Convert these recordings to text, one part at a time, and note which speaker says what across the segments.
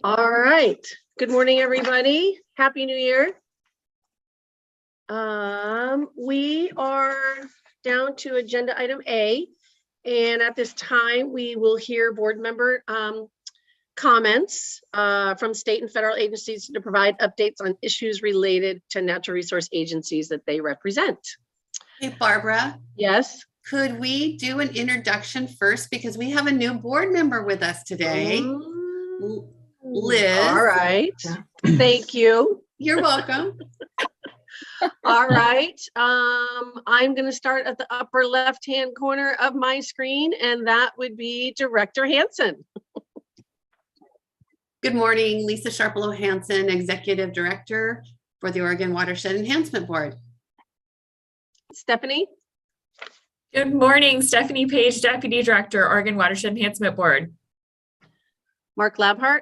Speaker 1: All right. Good morning, everybody. Happy New Year. We are down to agenda item A, and at this time, we will hear board member comments from state and federal agencies to provide updates on issues related to natural resource agencies that they represent.
Speaker 2: Hey, Barbara.
Speaker 1: Yes.
Speaker 2: Could we do an introduction first? Because we have a new board member with us today. Liz.
Speaker 1: All right. Thank you.
Speaker 2: You're welcome.
Speaker 1: All right. I'm going to start at the upper left-hand corner of my screen, and that would be Director Hansen.
Speaker 2: Good morning, Lisa Sharpelow Hansen, Executive Director for the Oregon Watershed Enhancement Board.
Speaker 1: Stephanie.
Speaker 3: Good morning, Stephanie Page, Deputy Director, Oregon Watershed Enhancement Board.
Speaker 1: Mark Labhart.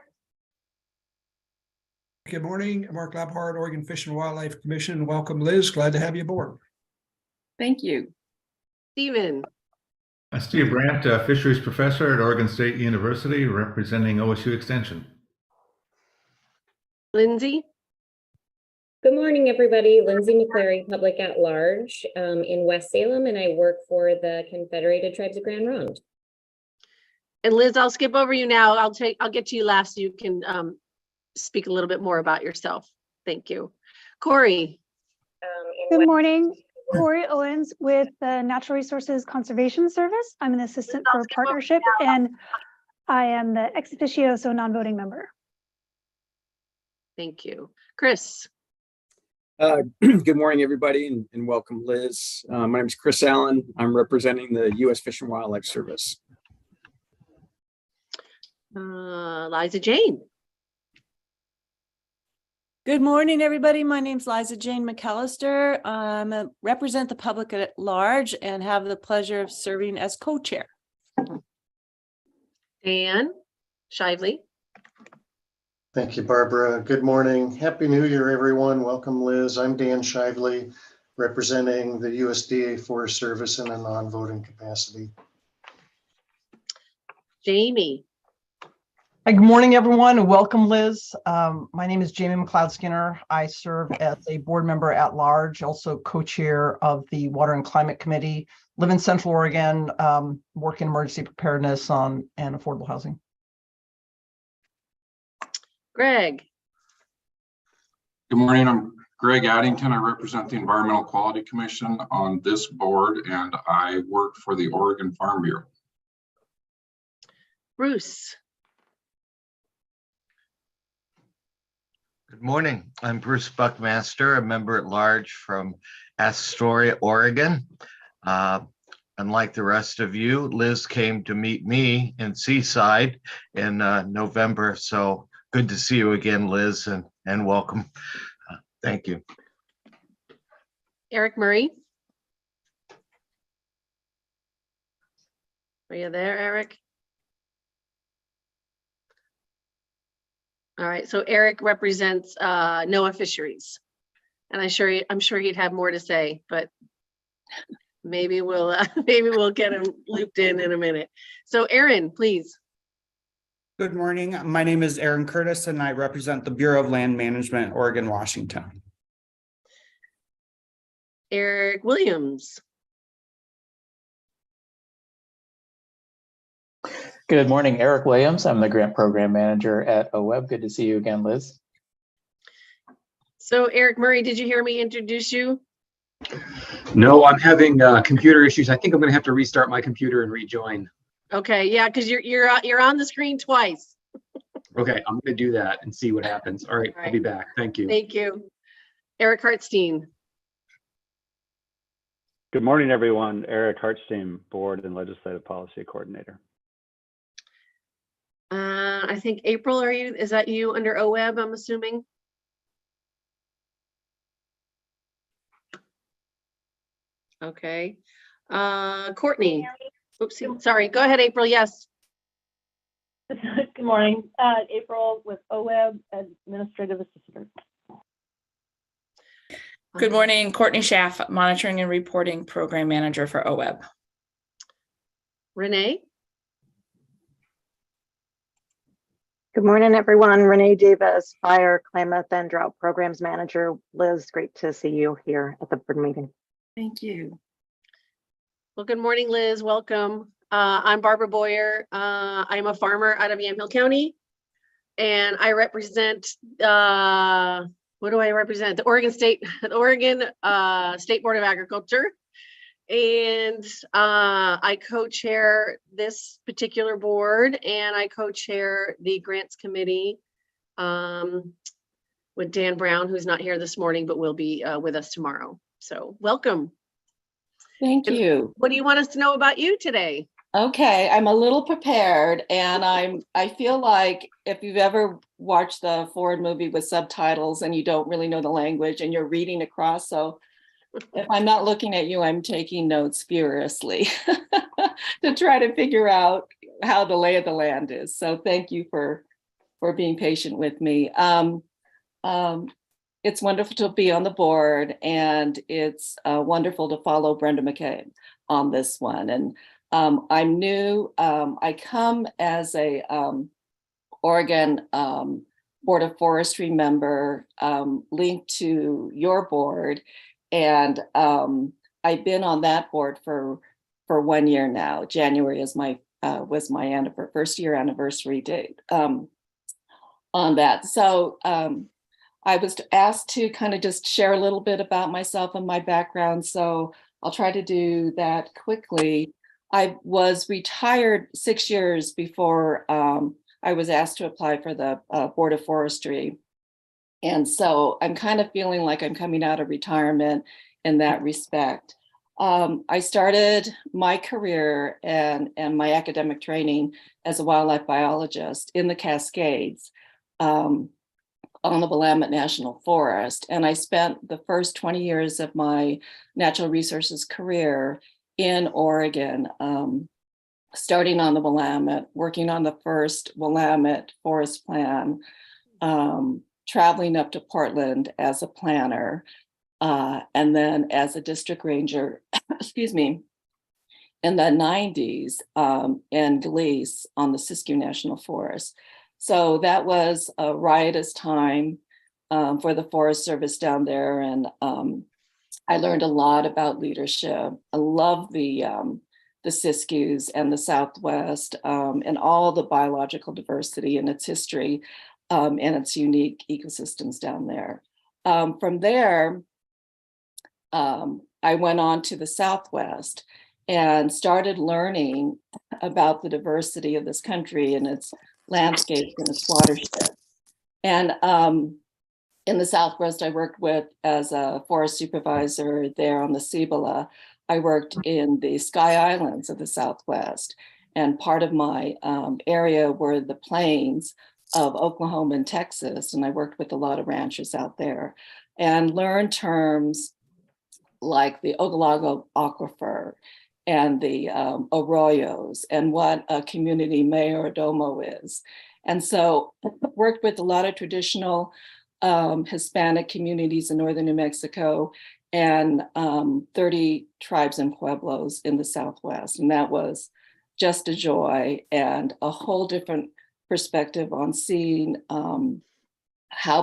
Speaker 4: Good morning, Mark Labhart, Oregon Fish and Wildlife Commission. Welcome, Liz. Glad to have you aboard.
Speaker 3: Thank you.
Speaker 1: Stephen.
Speaker 5: Steve Brandt, Fisheries Professor at Oregon State University, representing OSU Extension.
Speaker 1: Lindsay.
Speaker 6: Good morning, everybody. Lindsay McClary, Public at Large in West Salem, and I work for the Confederated Tribes of Grand Ronde.
Speaker 1: And Liz, I'll skip over you now. I'll get to you last so you can speak a little bit more about yourself. Thank you. Corey.
Speaker 7: Good morning. Corey Owens with the Natural Resources Conservation Service. I'm an assistant for partnership, and I am the ex officio, so non-voting member.
Speaker 1: Thank you. Chris.
Speaker 8: Good morning, everybody, and welcome, Liz. My name is Chris Allen. I'm representing the U.S. Fish and Wildlife Service.
Speaker 1: Liza Jane.
Speaker 9: Good morning, everybody. My name is Liza Jane McAllister. I represent the public at large and have the pleasure of serving as co-chair.
Speaker 1: Dan Shively.
Speaker 10: Thank you, Barbara. Good morning. Happy New Year, everyone. Welcome, Liz. I'm Dan Shively, representing the USDA Forest Service in a non-voting capacity.
Speaker 1: Jamie.
Speaker 11: Hi, good morning, everyone, and welcome, Liz. My name is Jamie McLeod-Skinner. I serve as a board member at large, also co-chair of the Water and Climate Committee, live in Central Oregon, work in emergency preparedness and affordable housing.
Speaker 1: Greg.
Speaker 12: Good morning. I'm Greg Addington. I represent the Environmental Quality Commission on this board, and I work for the Oregon Farm Bureau.
Speaker 1: Bruce.
Speaker 13: Good morning. I'm Bruce Buckmaster, a member at large from Astoria, Oregon. Unlike the rest of you, Liz came to meet me in Seaside in November. So good to see you again, Liz, and welcome. Thank you.
Speaker 1: Eric Murray. Are you there, Eric? All right, so Eric represents NOAA Fisheries, and I'm sure he'd have more to say, but maybe we'll get him looped in a minute. So Aaron, please.
Speaker 14: Good morning. My name is Aaron Curtis, and I represent the Bureau of Land Management, Oregon, Washington.
Speaker 1: Eric Williams.
Speaker 15: Good morning, Eric Williams. I'm the Grant Program Manager at OWEB. Good to see you again, Liz.
Speaker 1: So Eric Murray, did you hear me introduce you?
Speaker 8: No, I'm having computer issues. I think I'm going to have to restart my computer and rejoin.
Speaker 1: Okay, yeah, because you're on the screen twice.
Speaker 8: Okay, I'm going to do that and see what happens. All right, I'll be back. Thank you.
Speaker 1: Thank you. Eric Hartstein.
Speaker 16: Good morning, everyone. Eric Hartstein, Board and Legislative Policy Coordinator.
Speaker 1: I think April, is that you under OWEB, I'm assuming? Okay. Courtney. Oops, sorry. Go ahead, April. Yes.
Speaker 17: Good morning. April with OWEB, Administrative Assistant.
Speaker 3: Good morning. Courtney Schaff, Monitoring and Reporting Program Manager for OWEB.
Speaker 1: Renee.
Speaker 18: Good morning, everyone. Renee Davis, Fire, Climate, and Drought Programs Manager. Liz, great to see you here at the board meeting.
Speaker 2: Thank you.
Speaker 1: Well, good morning, Liz. Welcome. I'm Barbara Boyer. I'm a farmer out of Yamhill County, and I represent, what do I represent? The Oregon State Board of Agriculture. And I co-chair this particular board, and I co-chair the grants committee with Dan Brown, who's not here this morning, but will be with us tomorrow. So welcome.
Speaker 19: Thank you.
Speaker 1: What do you want us to know about you today?
Speaker 19: Okay, I'm a little prepared, and I feel like if you've ever watched the foreign movie with subtitles and you don't really know the language and you're reading across, so if I'm not looking at you, I'm taking notes furiously to try to figure out how the lay of the land is. So thank you for being patient with me. It's wonderful to be on the board, and it's wonderful to follow Brenda McCabe on this one. And I'm new. I come as a Oregon Board of Forestry member linked to your board. And I've been on that board for 1 year now. January is was my first year anniversary date on that. So I was asked to kind of just share a little bit about myself and my background. So I'll try to do that quickly. I was retired 6 years before I was asked to apply for the Board of Forestry. And so I'm kind of feeling like I'm coming out of retirement in that respect. I started my career and my academic training as a wildlife biologist in the Cascades on the Willamette National Forest. And I spent the first 20 years of my natural resources career in Oregon, starting on the Willamette, working on the first Willamette Forest Plan, traveling up to Portland as a planner, and then as a district ranger, excuse me, in the 90s in Glease on the Siskiyou National Forest. So that was a riotous time for the Forest Service down there. And I learned a lot about leadership. I love the Siskiyous and the Southwest and all the biological diversity and its history and its unique ecosystems down there. From there, I went on to the Southwest and started learning about the diversity of this country and its landscape and its watershed. And in the Southwest, I worked as a forest supervisor there on the Cibola. I worked in the Sky Islands of the Southwest, and part of my area were the plains of Oklahoma and Texas, and I worked with a lot of ranchers out there and learned terms like the Ogalago Aquifer and the arroyos and what a community mayordomo is. And so worked with a lot of traditional Hispanic communities in northern New Mexico and 30 tribes and pueblos in the Southwest. And that was just a joy and a whole different perspective on seeing how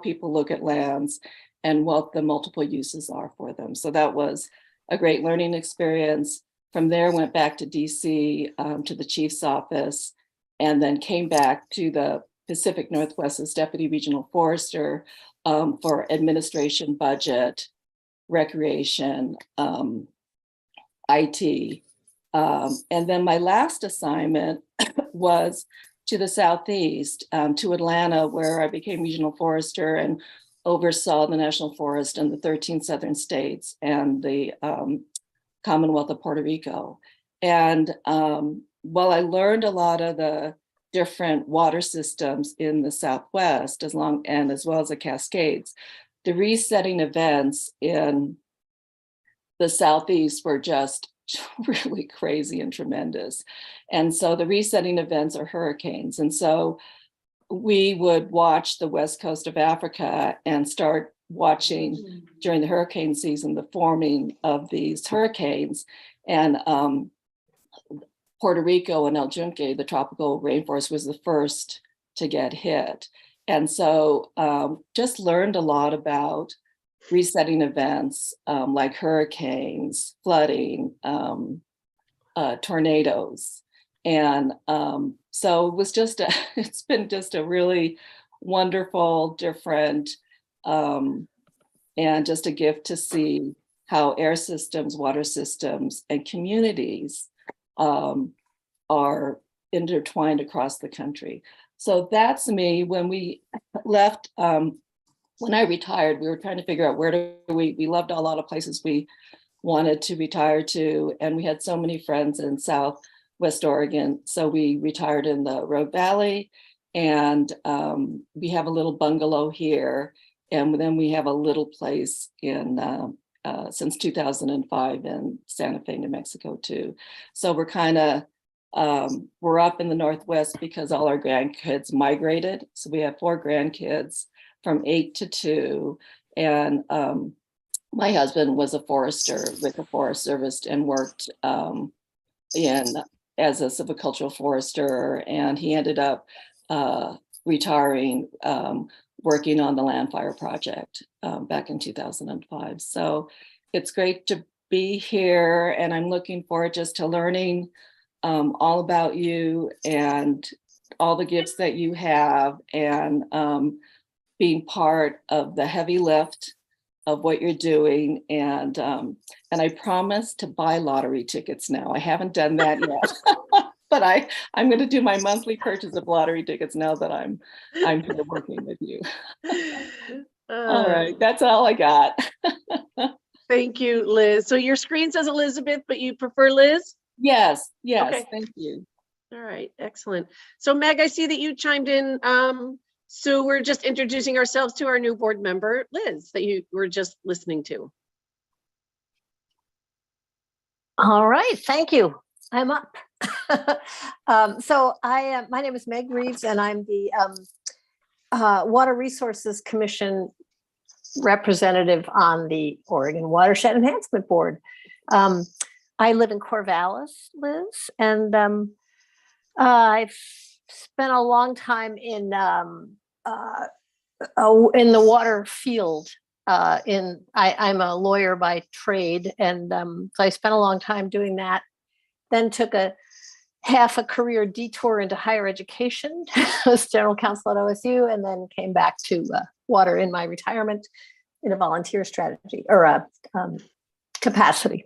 Speaker 19: people look at lands and what the multiple uses are for them. So that was a great learning experience. From there, went back to DC to the chief's office, and then came back to the Pacific Northwest as Deputy Regional Forester for administration, budget, recreation, IT. And then my last assignment was to the Southeast, to Atlanta, where I became Regional Forester and oversaw the National Forest in the 13 southern states and the Commonwealth of Puerto Rico. And while I learned a lot of the different water systems in the Southwest, as well as the Cascades, the resetting events in the Southeast were just really crazy and tremendous. And so the resetting events are hurricanes. And so we would watch the west coast of Africa and start watching during the hurricane season the forming of these hurricanes. And Puerto Rico and El Yunque, the tropical rainforest, was the first to get hit. And so just learned a lot about resetting events like hurricanes, flooding, tornadoes. And so it was just, it's been just a really wonderful, different, and just a gift to see how air systems, water systems, and communities are intertwined across the country. So that's me. When we left, when I retired, we were trying to figure out where do we loved a lot of places we wanted to retire to, and we had so many friends in Southwest Oregon. So we retired in the Rogue Valley, and we have a little bungalow here, and then we have a little place in since 2005 in Santa Fe, New Mexico too. So we're kind of we're up in the Northwest because all our grandkids migrated. So we have 4 grandkids from 8 to 2. And my husband was a forester with the Forest Service and worked as a silvicultural forester. And he ended up retiring, working on the Land Fire Project back in 2005. So it's great to be here, and I'm looking forward just to learning all about you and all the gifts that you have, and being part of the heavy lift of what you're doing. And I promise to buy lottery tickets now. I haven't done that yet, but I'm going to do my monthly purchase of lottery tickets now that I'm here working with you. All right, that's all I got.
Speaker 1: Thank you, Liz. So your screen says Elizabeth, but you prefer Liz?
Speaker 19: Yes,
Speaker 1: Okay.
Speaker 19: Thank you.
Speaker 1: All right, excellent. So Meg, I see that you chimed in. So we're just introducing ourselves to our new board member, Liz, that you were just listening to.
Speaker 20: All right, thank you. I'm up. So my name is Meg Reeves, and I'm the Water Resources Commission representative on the Oregon Watershed Enhancement Board. I live in Corvallis, Liz, and I've spent a long time in the water field. I'm a lawyer by trade, and so I spent a long time doing that. Then took half a career detour into higher education. I was general counsel at OSU, and then came back to water in my retirement in a volunteer strategy or capacity.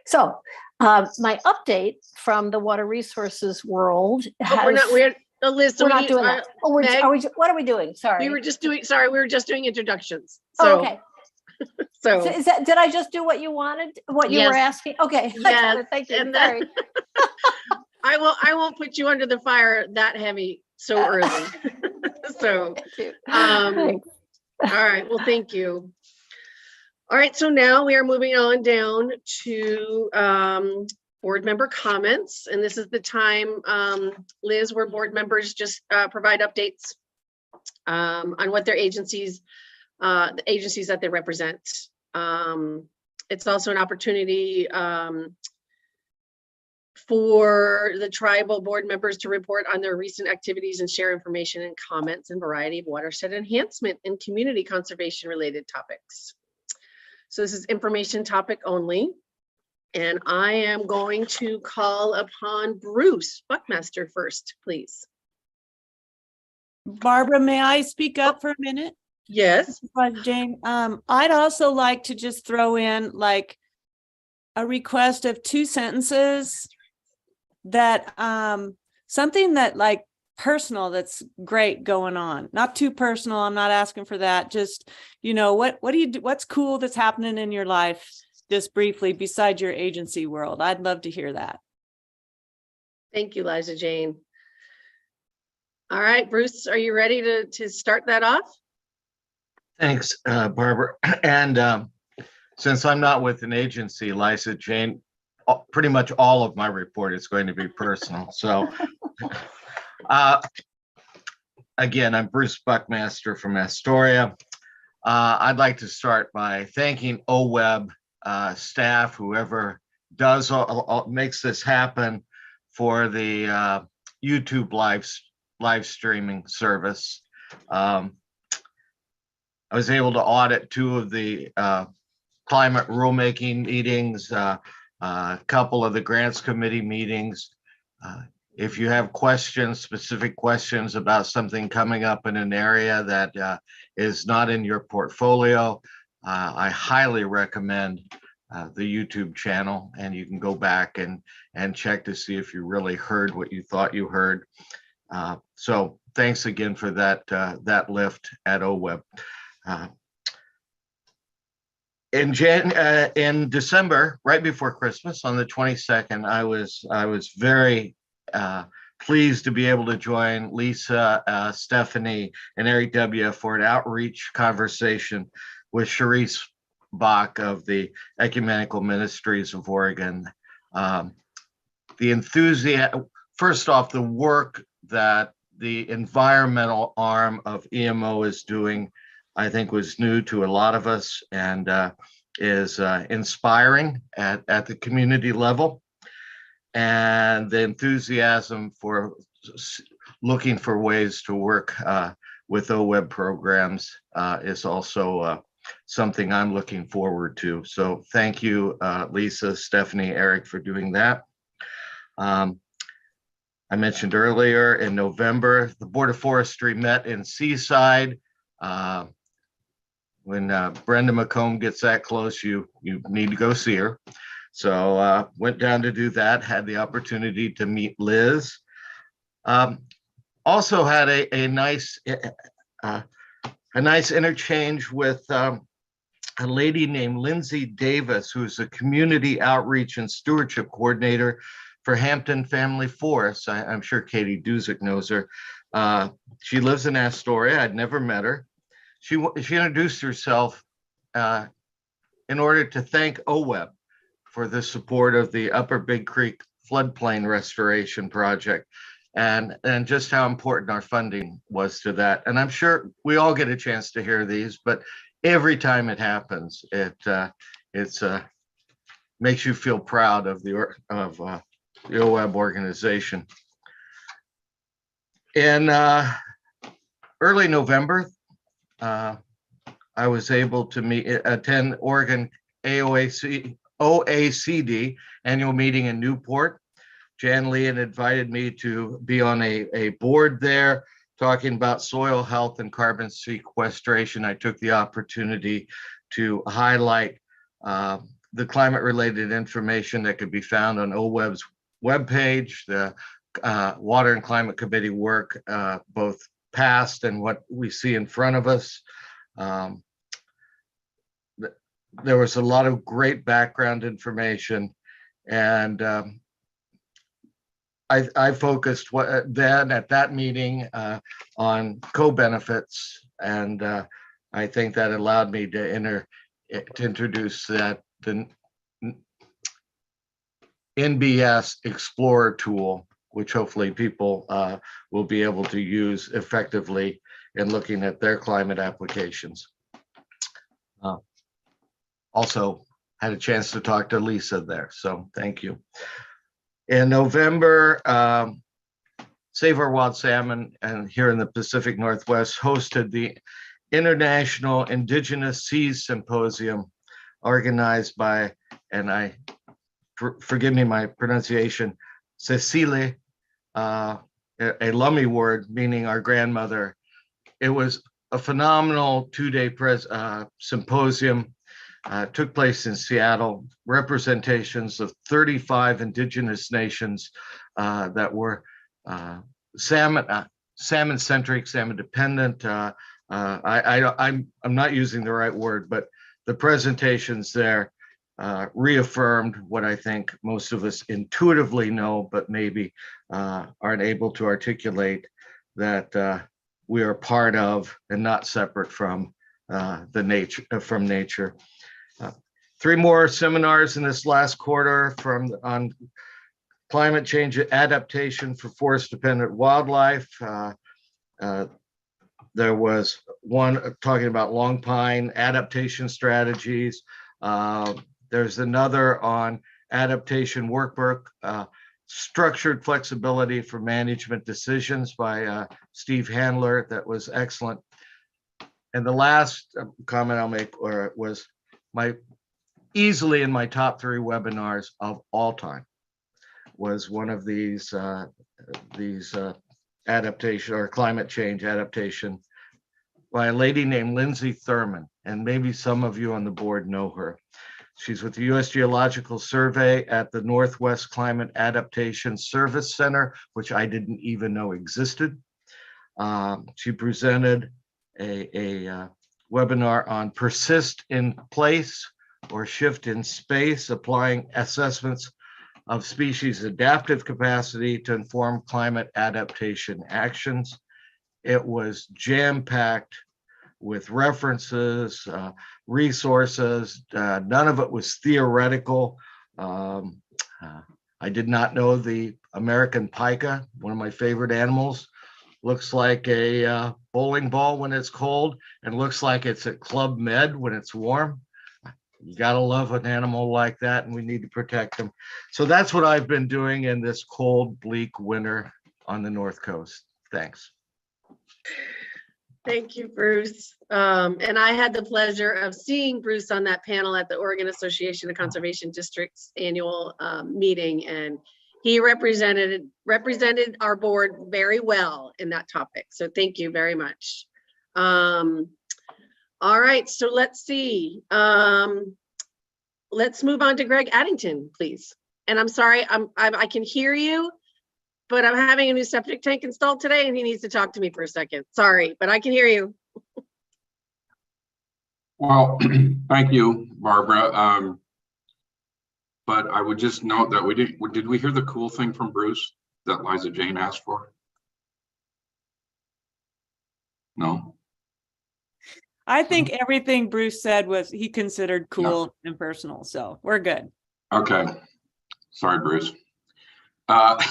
Speaker 20: So my update from the water resources world has.
Speaker 1: Liz,
Speaker 20: we're not doing that. Oh,
Speaker 1: Meg,
Speaker 20: what are we doing? Sorry.
Speaker 1: We were just doing introductions.
Speaker 20: So, okay.
Speaker 1: So
Speaker 20: is that, did I just do what you wanted? What you were asking? Okay.
Speaker 1: Yeah.
Speaker 20: Thank you.
Speaker 1: And
Speaker 20: Sorry.
Speaker 1: I won't put you under the fire that heavy so early. So,
Speaker 20: thank you.
Speaker 1: All right. Well, thank you. All right. So now we are moving on down to board member comments. And this is the time, Liz, where board members just provide updates on what their agencies, the agencies that they represent. It's also an opportunity for the tribal board members to report on their recent activities and share information and comments in a variety of watershed enhancement and community conservation related topics. So this is information topic only. And I am going to call upon Bruce Buckmaster first, please.
Speaker 9: Barbara, may I speak up for a minute?
Speaker 1: Yes.
Speaker 9: Jane, I'd also like to just throw in like a request of 2 sentences that something that like personal that's great going on. Not too personal. I'm not asking for that. Just, what do you do? What's cool that's happening in your life? Just briefly, beside your agency world. I'd love to hear that.
Speaker 1: Thank you, Liza Jane. All right, Bruce, are you ready to start that off?
Speaker 13: Thanks, Barbara. And since I'm not with an agency, Liza Jane, pretty much all of my report is going to be personal. So again, I'm Bruce Buckmaster from Astoria. I'd like to start by thanking OWEB staff, whoever does makes this happen, for the YouTube live streaming service. I was able to audit 2 of the climate rulemaking meetings, a couple of the grants committee meetings. If you have questions, specific questions about something coming up in an area that is not in your portfolio, I highly recommend the YouTube channel, and you can go back and check to see if you really heard what you thought you heard. So thanks again for that lift at OWEB. In December, right before Christmas, on the 22nd, I was very pleased to be able to join Lisa, Stephanie, and Eric W. for an outreach conversation with Sharice Bach of the Ecumenical Ministries of Oregon. The enthusiasm, first off, the work that the environmental arm of EMO is doing, I think was new to a lot of us, and is inspiring at the community level. And the enthusiasm for looking for ways to work with OWEB programs is also something I'm looking forward to. So thank you, Lisa, Stephanie, Eric, for doing that. I mentioned earlier in November, the Board of Forestry met in Seaside. When Brenda McComb gets that close, you need to go see her. So went down to do that, had the opportunity to meet Liz. Also had a nice interchange with a lady named Lindsay Davis, who's a community outreach and stewardship coordinator for Hampton Family Forests. I'm sure Katie Duzick knows her. She lives in Astoria. I'd never met her. She introduced herself in order to thank OWEB for the support of the Upper Big Creek floodplain restoration project, and just how important our funding was to that. And I'm sure we all get a chance to hear these, but every time it happens, it makes you feel proud of the OWEB organization. In early November, I was able to attend Oregon OACD annual meeting in Newport. Jan Lee had invited me to be on a board there talking about soil health and carbon sequestration. I took the opportunity to highlight the climate-related information that could be found on OWEB's webpage, the Water and Climate Committee work, both past and what we see in front of us. There was a lot of great background information, and I focused then at that meeting on co-benefits, and I think that allowed me to introduce the NBS Explorer tool, which hopefully people will be able to use effectively in looking at their climate applications. Also had a chance to talk to Lisa there, so thank you. In November, Save Our Wild Salmon and here in the Pacific Northwest hosted the International Indigenous Seas Symposium organized by, and forgive me my pronunciation, Cecile, a Lummi word meaning our grandmother. It was a phenomenal two-day symposium. Took place in Seattle, representations of 35 indigenous nations that were salmon-centric, salmon-dependent. I'm not using the right word, but the presentations there reaffirmed what I think most of us intuitively know, but maybe aren't able to articulate, that we are part of and not separate from nature. 3 more seminars in this last quarter on climate change adaptation for forest-dependent wildlife. There was one talking about long pine adaptation strategies. There's another on adaptation workbook, structured flexibility for management decisions by Steve Handler. That was excellent. And the last comment I'll make was easily in my top 3 webinars of all time was one of these adaptation or climate change adaptation by a lady named Lindsay Thurman. And maybe some of you on the board know her. She's with the U.S. Geological Survey at the Northwest Climate Adaptation Service Center, which I didn't even know existed. She presented a webinar on persist in place or shift in space, applying assessments of species adaptive capacity to inform climate adaptation actions. It was jam-packed with references, resources. None of it was theoretical. I did not know the American pika, one of my favorite animals, looks like a bowling ball when it's cold and looks like it's at Club Med when it's warm. You gotta love an animal like that, and we need to protect them. So that's what I've been doing in this cold, bleak winter on the North Coast. Thanks.
Speaker 1: Thank you, Bruce. And I had the pleasure of seeing Bruce on that panel at the Oregon Association of Conservation Districts annual meeting, and he represented our board very well in that topic. So thank you very much. All right, so let's see. Let's move on to Greg Addington, please. And I'm sorry, I can hear you, but I'm having a new septic tank installed today and he needs to talk to me for a second. Sorry, but I can hear you.
Speaker 12: Well, thank you, Barbara. But I would just note that did we hear the cool thing from Bruce that Liza Jane asked for? No.
Speaker 9: I think everything Bruce said was he considered cool and personal, so we're good.
Speaker 12: Okay. Sorry, Bruce. I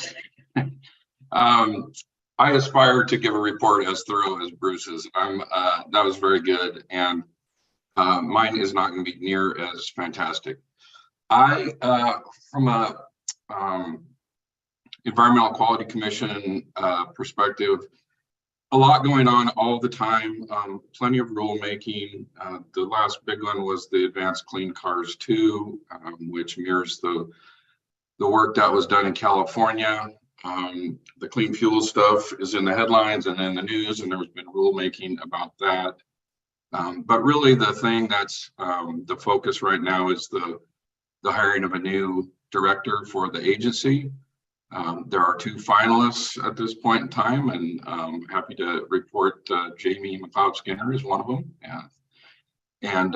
Speaker 12: aspire to give a report as thorough as Bruce's. That was very good, and mine is not going to be near as fantastic. From a Environmental Quality Commission perspective, a lot going on all the time, plenty of rulemaking. The last big one was the Advanced Clean Cars 2, which mirrors the work that was done in California. The clean fuel stuff is in the headlines and in the news, and there's been rulemaking about that. But really the thing that's the focus right now is the hiring of a new director for the agency. There are 2 finalists at this point in time, and I'm happy to report Jamie McLeod-Skinner is one of them, and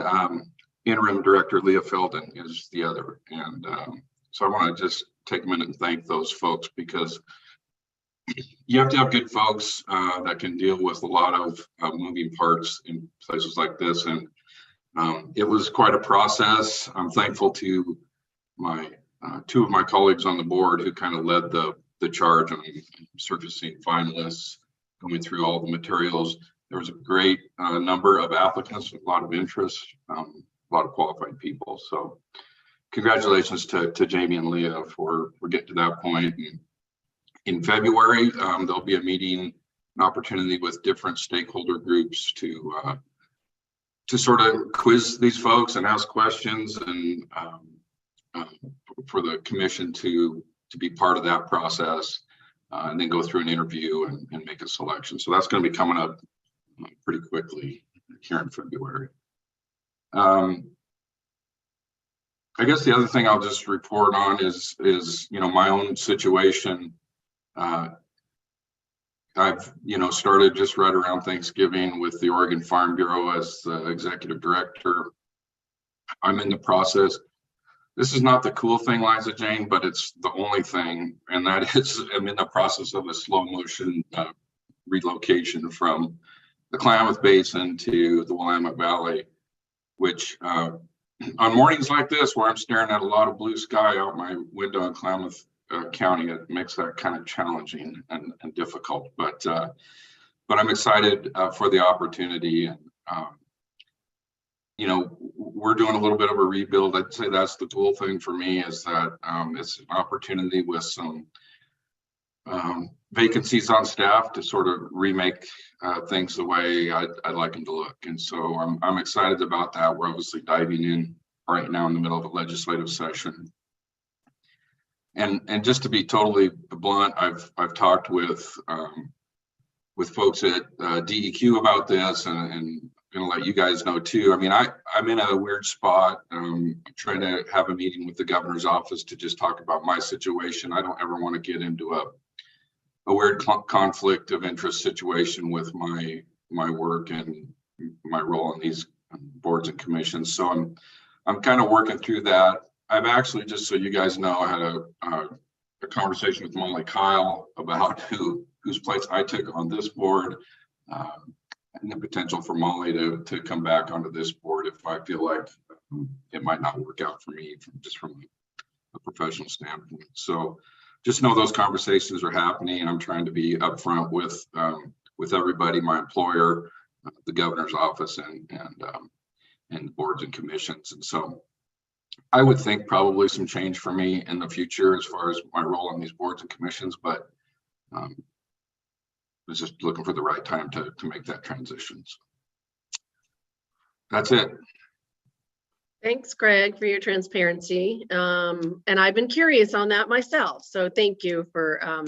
Speaker 12: interim director Leah Felden is the other. And so I want to just take a minute and thank those folks, because you have to have good folks that can deal with a lot of moving parts in places like this. And it was quite a process. I'm thankful to my 2 of my colleagues on the board who kind of led the charge on surfacing finalists, going through all the materials. There was a great number of applicants, a lot of interest, a lot of qualified people. So congratulations to Jamie and Leah for getting to that point. And in February, there'll be a meeting, an opportunity with different stakeholder groups to sort of quiz these folks and ask questions, and for the commission to be part of that process, and then go through an interview and make a selection. So that's going to be coming up pretty quickly here in February. I guess the other thing I'll just report on is my own situation. I've started just right around Thanksgiving with the Oregon Farm Bureau as the executive director. I'm in the process. This is not the cool thing, Liza Jane, but it's the only thing, and that is I'm in the process of a slow motion relocation from the Klamath Basin to the Willamette Valley, which on mornings like this, where I'm staring at a lot of blue sky out my window in Klamath County, it makes that kind of challenging and difficult. But I'm excited for the opportunity, and you know, we're doing a little bit of a rebuild. I'd say that's the cool thing for me, is that it's an opportunity with some vacancies on staff to sort of remake things the way I'd like them to look. And so I'm excited about that. We're obviously diving in right now in the middle of a legislative session. And just to be totally blunt, I've talked with folks at DEQ about this, and I'm gonna let you guys know too. I mean, I'm in a weird spot. I'm trying to have a meeting with the governor's office to just talk about my situation. I don't ever want to get into a weird conflict of interest situation with my work and my role in these boards and commissions. So I'm kind of working through that. I've actually, just so you guys know, I had a conversation with Molly Kyle about whose place I took on this board, and the potential for Molly to come back onto this board if I feel like it might not work out for me from a professional standpoint. So just know those conversations are happening, and I'm trying to be upfront with everybody, my employer, the governor's office, and boards and commissions. And so I would think probably some change for me in the future as far as my role on these boards and commissions, but I was just looking for the right time to make that transition. So that's it.
Speaker 1: Thanks, Greg, for your transparency. And I've been curious on that myself. So thank you for,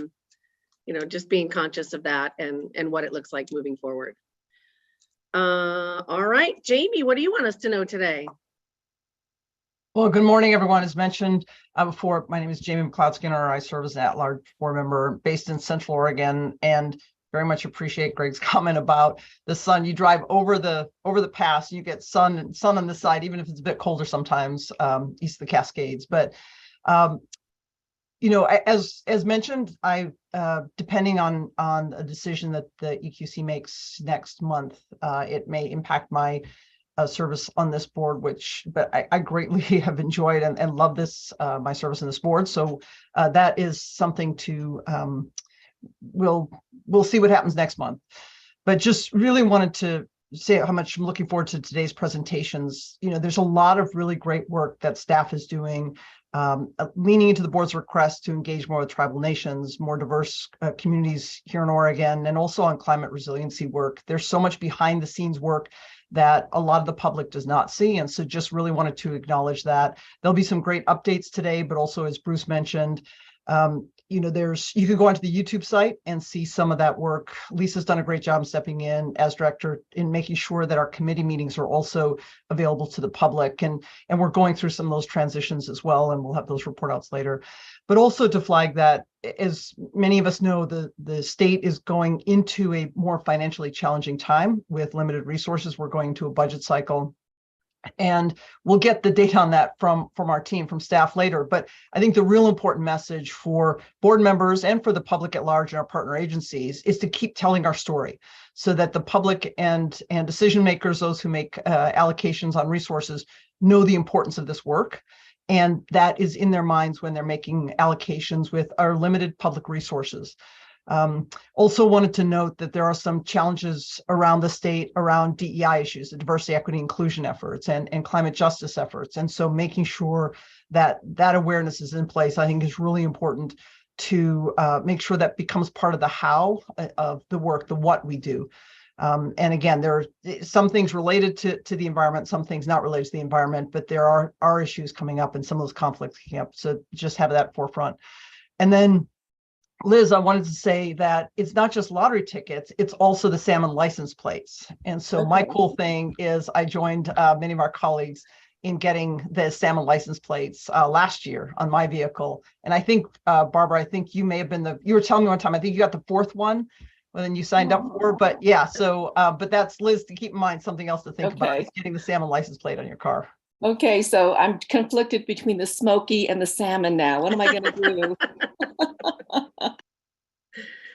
Speaker 1: you know, just being conscious of that and what it looks like moving forward. All right, Jamie, what do you want us to know today?
Speaker 11: Well, good morning, everyone. As mentioned before, my name is Jamie McLeod-Skinner. I serve as an at-large board member based in Central Oregon, and very much appreciate Greg's comment about the sun. You drive over the pass, you get sun on the side, even if it's a bit colder sometimes, east of the Cascades. But you know, as mentioned, I depending on a decision that the EQC makes next month, it may impact my service on this board, but I greatly have enjoyed and love this my service in this board. So that is something to we'll see what happens next month. But just really wanted to say how much I'm looking forward to today's presentations. You know, there's a lot of really great work that staff is doing, leaning into the board's request to engage more with tribal nations, more diverse communities here in Oregon, and also on climate resiliency work. There's so much behind the scenes work that a lot of the public does not see. And so just really wanted to acknowledge that. There'll be some great updates today, but also, as Bruce mentioned, you know, you can go onto the YouTube site and see some of that work. Lisa's done a great job stepping in as director in making sure that our committee meetings are also available to the public. And we're going through some of those transitions as well, and we'll have those report outs later. But also to flag that, as many of us know, the state is going into a more financially challenging time with limited resources. We're going to a budget cycle. And we'll get the data on that from our team, from staff later. But I think the real important message for board members and for the public at large and our partner agencies is to keep telling our story so that the public and decision makers, those who make allocations on resources, know the importance of this work. And that is in their minds when they're making allocations with our limited public resources. Also wanted to note that there are some challenges around the state around DEI issues, the diversity, equity, inclusion efforts, and climate justice efforts. And so making sure that that awareness is in place, I think, is really important to make sure that becomes part of the how of the work, the what we do. And again, there are some things related to the environment, some things not related to the environment, but there are issues coming up and some of those conflicts coming up. So just have that forefront. And then Liz, I wanted to say that it's not just lottery tickets, it's also the salmon license plates. And so my cool thing is I joined many of our colleagues in getting the salmon license plates last year on my vehicle. And I think, Barbara, I think you may have been you were telling me one time, I think you got the fourth one than you signed up for, but yeah, so, but that's, Liz, to keep in mind, something else to think about is getting the salmon license plate on your car.
Speaker 19: Okay, so I'm conflicted between the smoky and the salmon now. What am I going to do?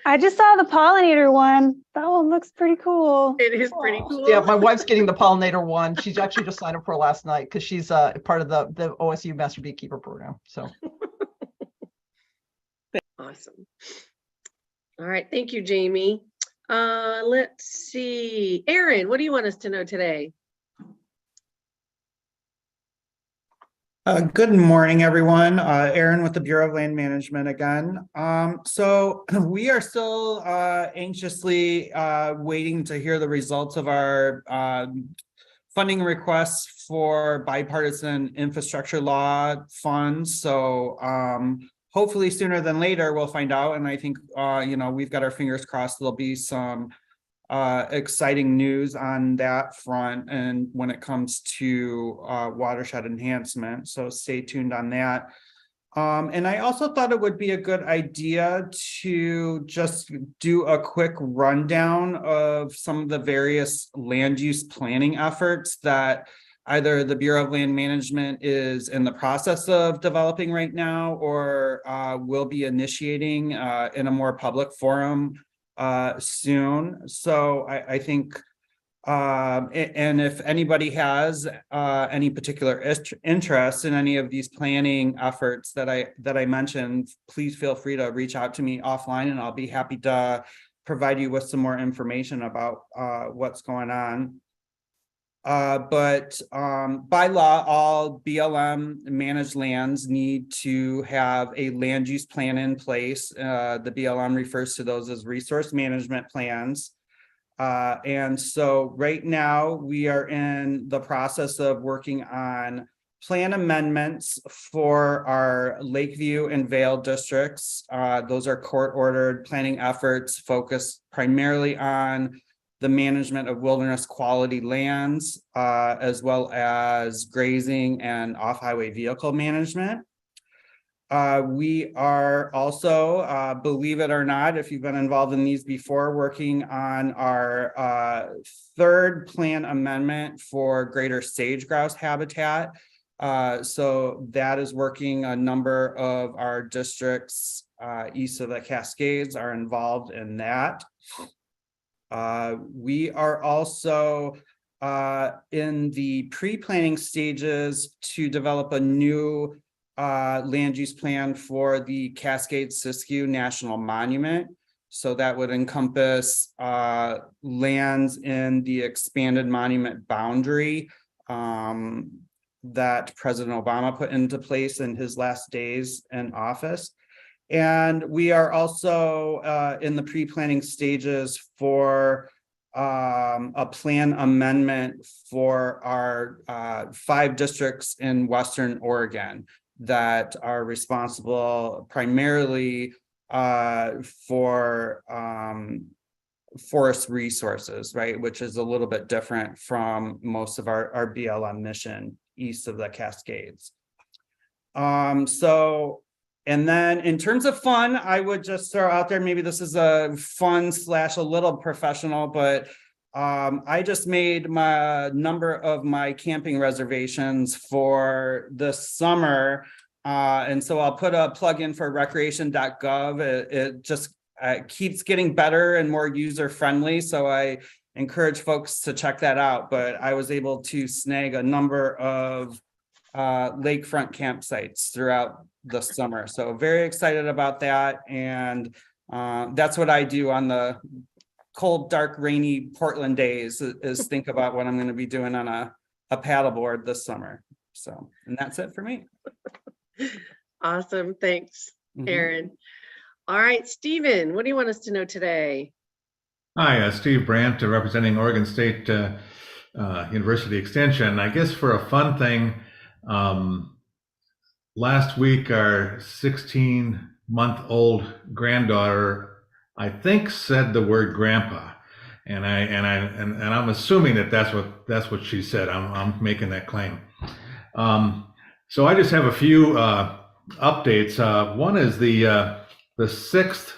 Speaker 7: I just saw the pollinator one. That one looks pretty cool.
Speaker 1: It is pretty cool.
Speaker 11: Yeah, my wife's getting the pollinator one. She's actually just signed up for it last night because she's part of the OSU Master Beekeeper program. So
Speaker 1: awesome. All right, thank you, Jamie. Let's see, Erin, what do you want us to know today?
Speaker 14: Good morning, everyone. Aaron with the Bureau of Land Management again. So we are still anxiously waiting to hear the results of our funding requests for bipartisan infrastructure law funds. So hopefully sooner than later, we'll find out. And I think, we've got our fingers crossed there'll be some exciting news on that front and when it comes to watershed enhancement. So stay tuned on that. And I also thought it would be a good idea to just do a quick rundown of some of the various land use planning efforts that either the Bureau of Land Management is in the process of developing right now or will be initiating in a more public forum soon. So I think and if anybody has any particular interest in any of these planning efforts that I mentioned, please feel free to reach out to me offline and I'll be happy to provide you with some more information about what's going on. But by law, all BLM managed lands need to have a land use plan in place. The BLM refers to those as resource management plans. And so right now we are in the process of working on plan amendments for our Lakeview and Vale districts. Those are court-ordered planning efforts focused primarily on the management of wilderness quality lands, as well as grazing and off-highway vehicle management. We are also, believe it or not, if you've been involved in these before, working on our third plan amendment for greater sage grouse habitat. So that is working. A number of our districts east of the Cascades are involved in that. We are also in the pre-planning stages to develop a new land use plan for the Cascade-Siskiyou National Monument. So that would encompass lands in the expanded monument boundary that President Obama put into place in his last days in office. And we are also in the pre-planning stages for a plan amendment for our 5 districts in Western Oregon that are responsible primarily for forest resources, right? Which is a little bit different from most of our BLM mission east of the Cascades. And then in terms of fun, I would just throw out there, maybe this is a fun / a little professional, but I just made my number of my camping reservations for this summer. And so I'll put a plug in for recreation.gov. It just keeps getting better and more user friendly. So I encourage folks to check that out. But I was able to snag a number of lakefront campsites throughout the summer. So very excited about that. And that's what I do on the cold, dark, rainy Portland days is think about what I'm going to be doing on a paddleboard this summer. So, and that's it for me.
Speaker 1: Awesome. Thanks, Aaron. All right, Stephen, what do you want us to know today?
Speaker 5: Hi, Steve Brandt, representing Oregon State University Extension. I guess for a fun thing, last week our 16-month-old granddaughter, I think, said the word grandpa, and I'm assuming that that's what she said. I'm making that claim. So I just have a few updates. One is the 6th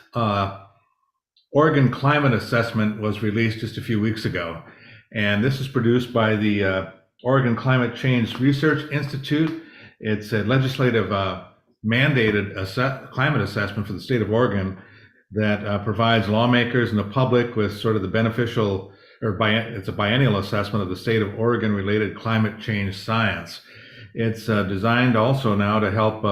Speaker 5: Oregon Climate Assessment was released just a few weeks ago, and this is produced by the Oregon Climate Change Research Institute. It's a legislative mandated climate assessment for the state of Oregon that provides lawmakers and the public with sort of the beneficial, it's a biennial assessment of the state of Oregon related climate change science. It's designed also now to help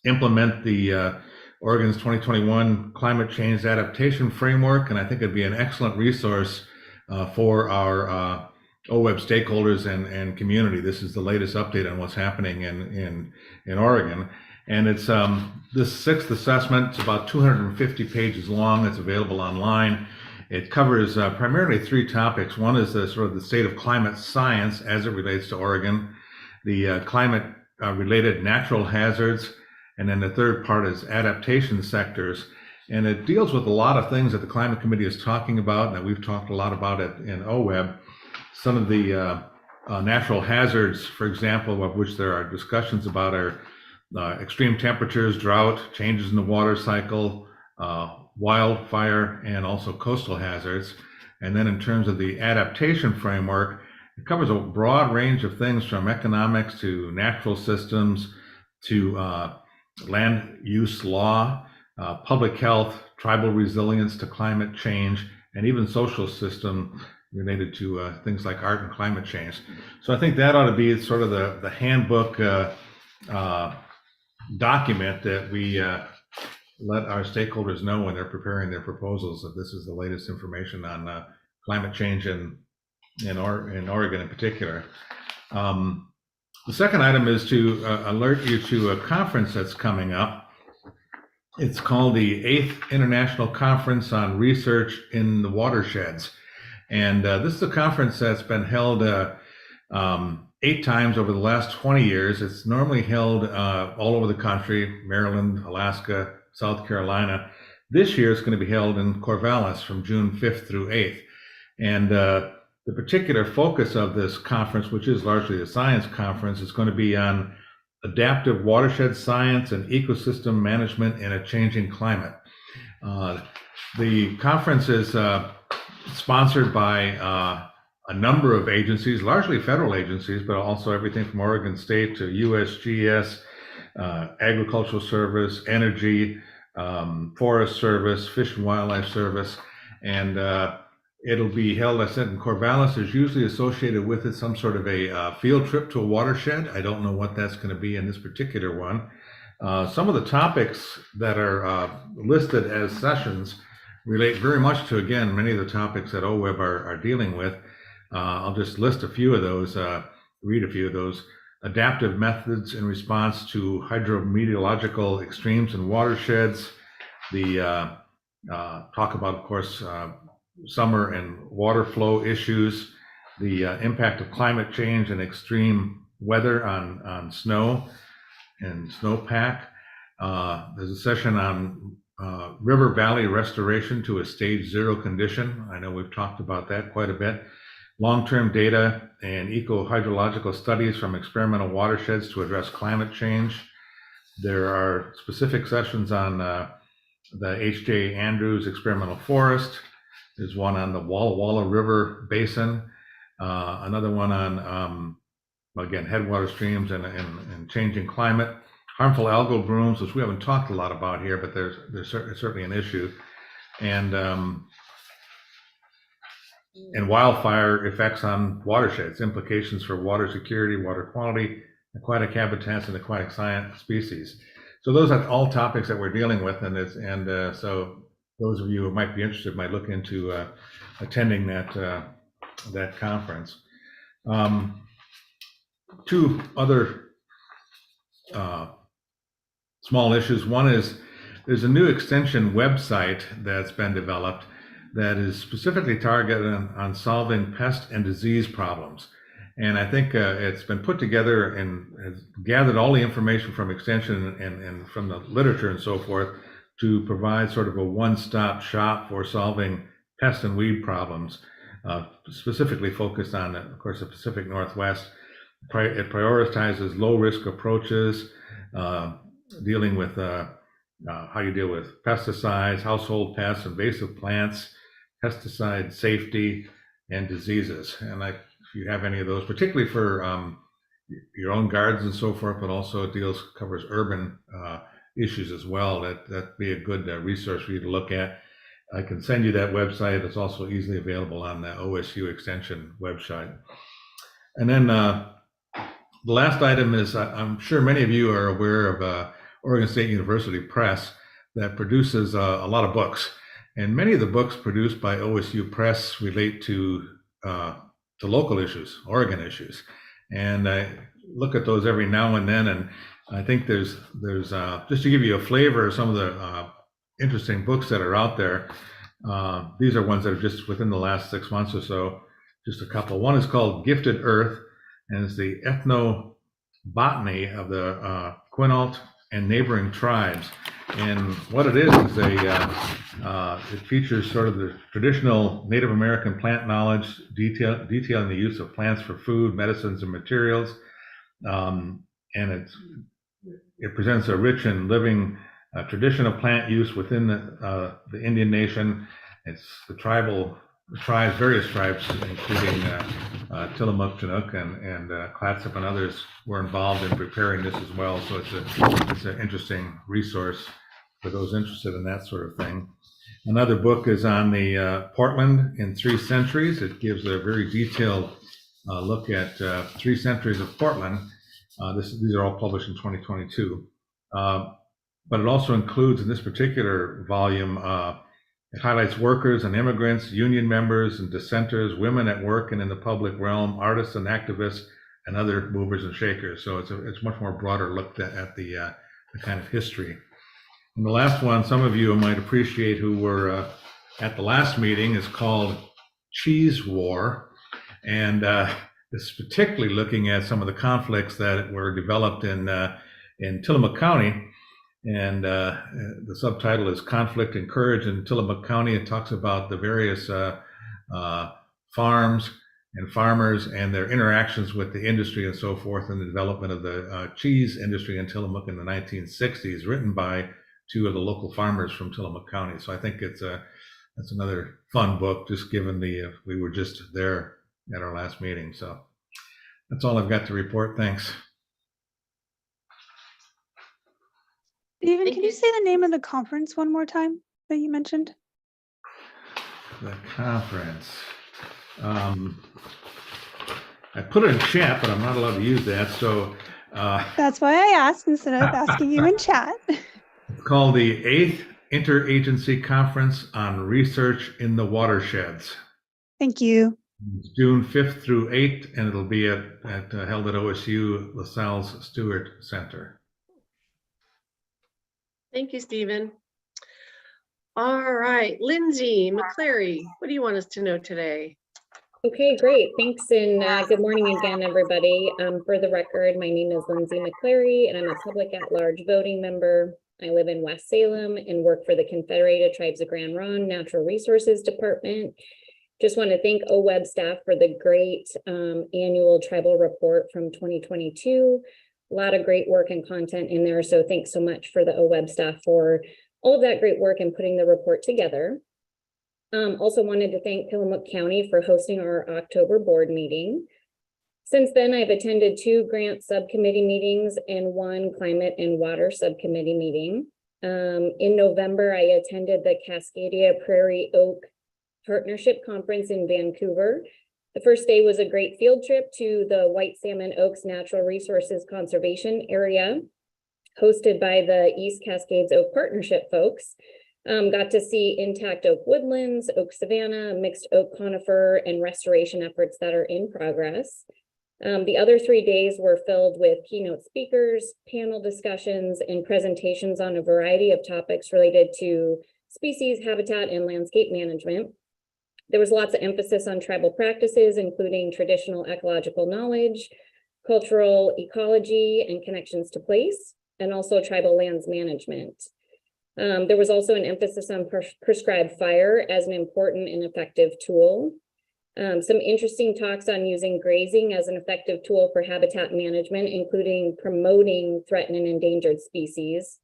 Speaker 5: implement the Oregon's 2021 climate change adaptation framework, and I think it'd be an excellent resource for our OWEB stakeholders and community. This is the latest update on what's happening in Oregon. And it's this 6th assessment. It's about 250 pages long. It's available online. It covers primarily 3 topics. One is the sort of the state of climate science as it relates to Oregon, the climate related natural hazards, and then the third part is adaptation sectors. And it deals with a lot of things that the Climate Committee is talking about, and that we've talked a lot about it in OWEB. Some of the natural hazards, for example, of which there are discussions about are extreme temperatures, drought, changes in the water cycle, wildfire, and also coastal hazards. And then in terms of the adaptation framework, it covers a broad range of things from economics to natural systems to land use law, public health, tribal resilience to climate change, and even social system related to things like art and climate change. So I think that ought to be sort of the handbook document that we let our stakeholders know when they're preparing their proposals that this is the latest information on climate change in Oregon in particular. The second item is to alert you to a conference that's coming up. It's called the 8th International Conference on Research in the Watersheds. And this is a conference that's been held 8 times over the last 20 years. It's normally held all over the country, Maryland, Alaska, South Carolina. This year it's going to be held in Corvallis from June 5th through 8th. And the particular focus of this conference, which is largely a science conference, is going to be on adaptive watershed science and ecosystem management in a changing climate. The conference is sponsored by a number of agencies, largely federal agencies, but also everything from Oregon State to USGS, Agricultural Service, Energy, Forest Service, Fish and Wildlife Service. And it'll be held, I said, in Corvallis. There's usually associated with it some sort of a field trip to a watershed. I don't know what that's going to be in this particular one. Some of the topics that are listed as sessions relate very much to, again, many of the topics that OWEB are dealing with. I'll just list a few of those, read a few of those. Adaptive methods in response to hydrometeorological extremes and watersheds. The talk about, of course, summer and water flow issues, the impact of climate change and extreme weather on snow and snowpack. There's a session on river valley restoration to a stage 0 condition. I know we've talked about that quite a bit. Long-term data and eco-hydrological studies from experimental watersheds to address climate change. There are specific sessions on the H.J. Andrews Experimental Forest. There's one on the Walla Walla River Basin. Another one on, again, headwater streams and changing climate. Harmful algal blooms, which we haven't talked a lot about here, but there's certainly an issue. And wildfire effects on watersheds, implications for water security, water quality, aquatic habitats, and aquatic science species. So those are all topics that we're dealing with, so those of you who might be interested might look into attending that conference. 2 other small issues. One is there's a new extension website that's been developed that is specifically targeted on solving pest and disease problems. And I think it's been put together and has gathered all the information from extension and from the literature and so forth to provide sort of a one-stop shop for solving pest and weed problems, specifically focused on, of course, the Pacific Northwest. It prioritizes low-risk approaches, dealing with how you deal with pesticides, household pests, invasive plants, pesticide safety, and diseases. And if you have any of those, particularly for your own gardens and so forth, but also it covers urban issues as well, that'd be a good resource for you to look at. I can send you that website. It's also easily available on the OSU Extension website. And then the last item is, I'm sure many of you are aware of Oregon State University Press that produces a lot of books. And many of the books produced by OSU Press relate to local issues, Oregon issues. And I look at those every now and then, and I think there's just to give you a flavor of some of the interesting books that are out there. These are ones that are just within the last 6 months or so, just a couple. One is called Gifted Earth, and it's the ethnobotany of the Quinault and neighboring tribes. And what it is it features sort of the traditional Native American plant knowledge, detailing the use of plants for food, medicines, and materials. And it presents a rich and living tradition of plant use within the Indian nation. It's the various tribes, including Tillamook, Chinook, and Clatsop, and others were involved in preparing this as well. So it's an interesting resource for those interested in that sort of thing. Another book is on the Portland in 3 centuries. It gives a very detailed look at 3 centuries of Portland. These are all published in 2022. But it also includes, in this particular volume, it highlights workers and immigrants, union members and dissenters, women at work and in the public realm, artists and activists, and other movers and shakers. So it's much more broader look at the kind of history. And the last one, some of you might appreciate who were at the last meeting, is called Cheese War. And it's particularly looking at some of the conflicts that were developed in Tillamook County. And the subtitle is Conflict and Courage in Tillamook County. It talks about the various farms and farmers and their interactions with the industry and so forth, and the development of the cheese industry in Tillamook in the 1960s, written by 2 of the local farmers from Tillamook County. So I think that's another fun book, just given we were just there at our last meeting. So that's all I've got to report. Thanks.
Speaker 7: Stephen, can you say the name of the conference one more time that you mentioned?
Speaker 5: The conference. I put it in chat, but I'm not allowed to use that. So
Speaker 7: that's why I asked instead of asking you in chat.
Speaker 5: It's called the 8th Interagency Conference on Research in the Watersheds.
Speaker 7: Thank you.
Speaker 5: It's June 5th through 8th, and it'll be held at OSU LaSalle's Stewart Center.
Speaker 1: Thank you, Stephen. All right, Lindsay McCleary, what do you want us to know today?
Speaker 6: Okay, great. Thanks, and good morning again, everybody. For the record, my name is Lindsay McCleary, and I'm a public at-large voting member. I live in West Salem and work for the Confederated Tribes of Grand Ronde Natural Resources Department. Just want to thank OWEB staff for the great annual tribal report from 2022. A lot of great work and content in there, so thanks so much for the OWEB staff for all of that great work and putting the report together. Also wanted to thank Tillamook County for hosting our October board meeting. Since then, I've attended 2 grant subcommittee meetings and 1 climate and water subcommittee meeting. In November, I attended the Cascadia Prairie Oak Partnership Conference in Vancouver. The first day was a great field trip to the White Salmon Oaks Natural Resources Conservation Area, hosted by the East Cascades Oak Partnership folks. Got to see intact oak woodlands, oak savanna, mixed oak conifer, and restoration efforts that are in progress. The other 3 days were filled with keynote speakers, panel discussions, and presentations on a variety of topics related to species, habitat, and landscape management. There was lots of emphasis on tribal practices, including traditional ecological knowledge, cultural ecology, and connections to place, and also tribal lands management. There was also an emphasis on prescribed fire as an important and effective tool. Some interesting talks on using grazing as an effective tool for habitat management, including promoting threatened and endangered species.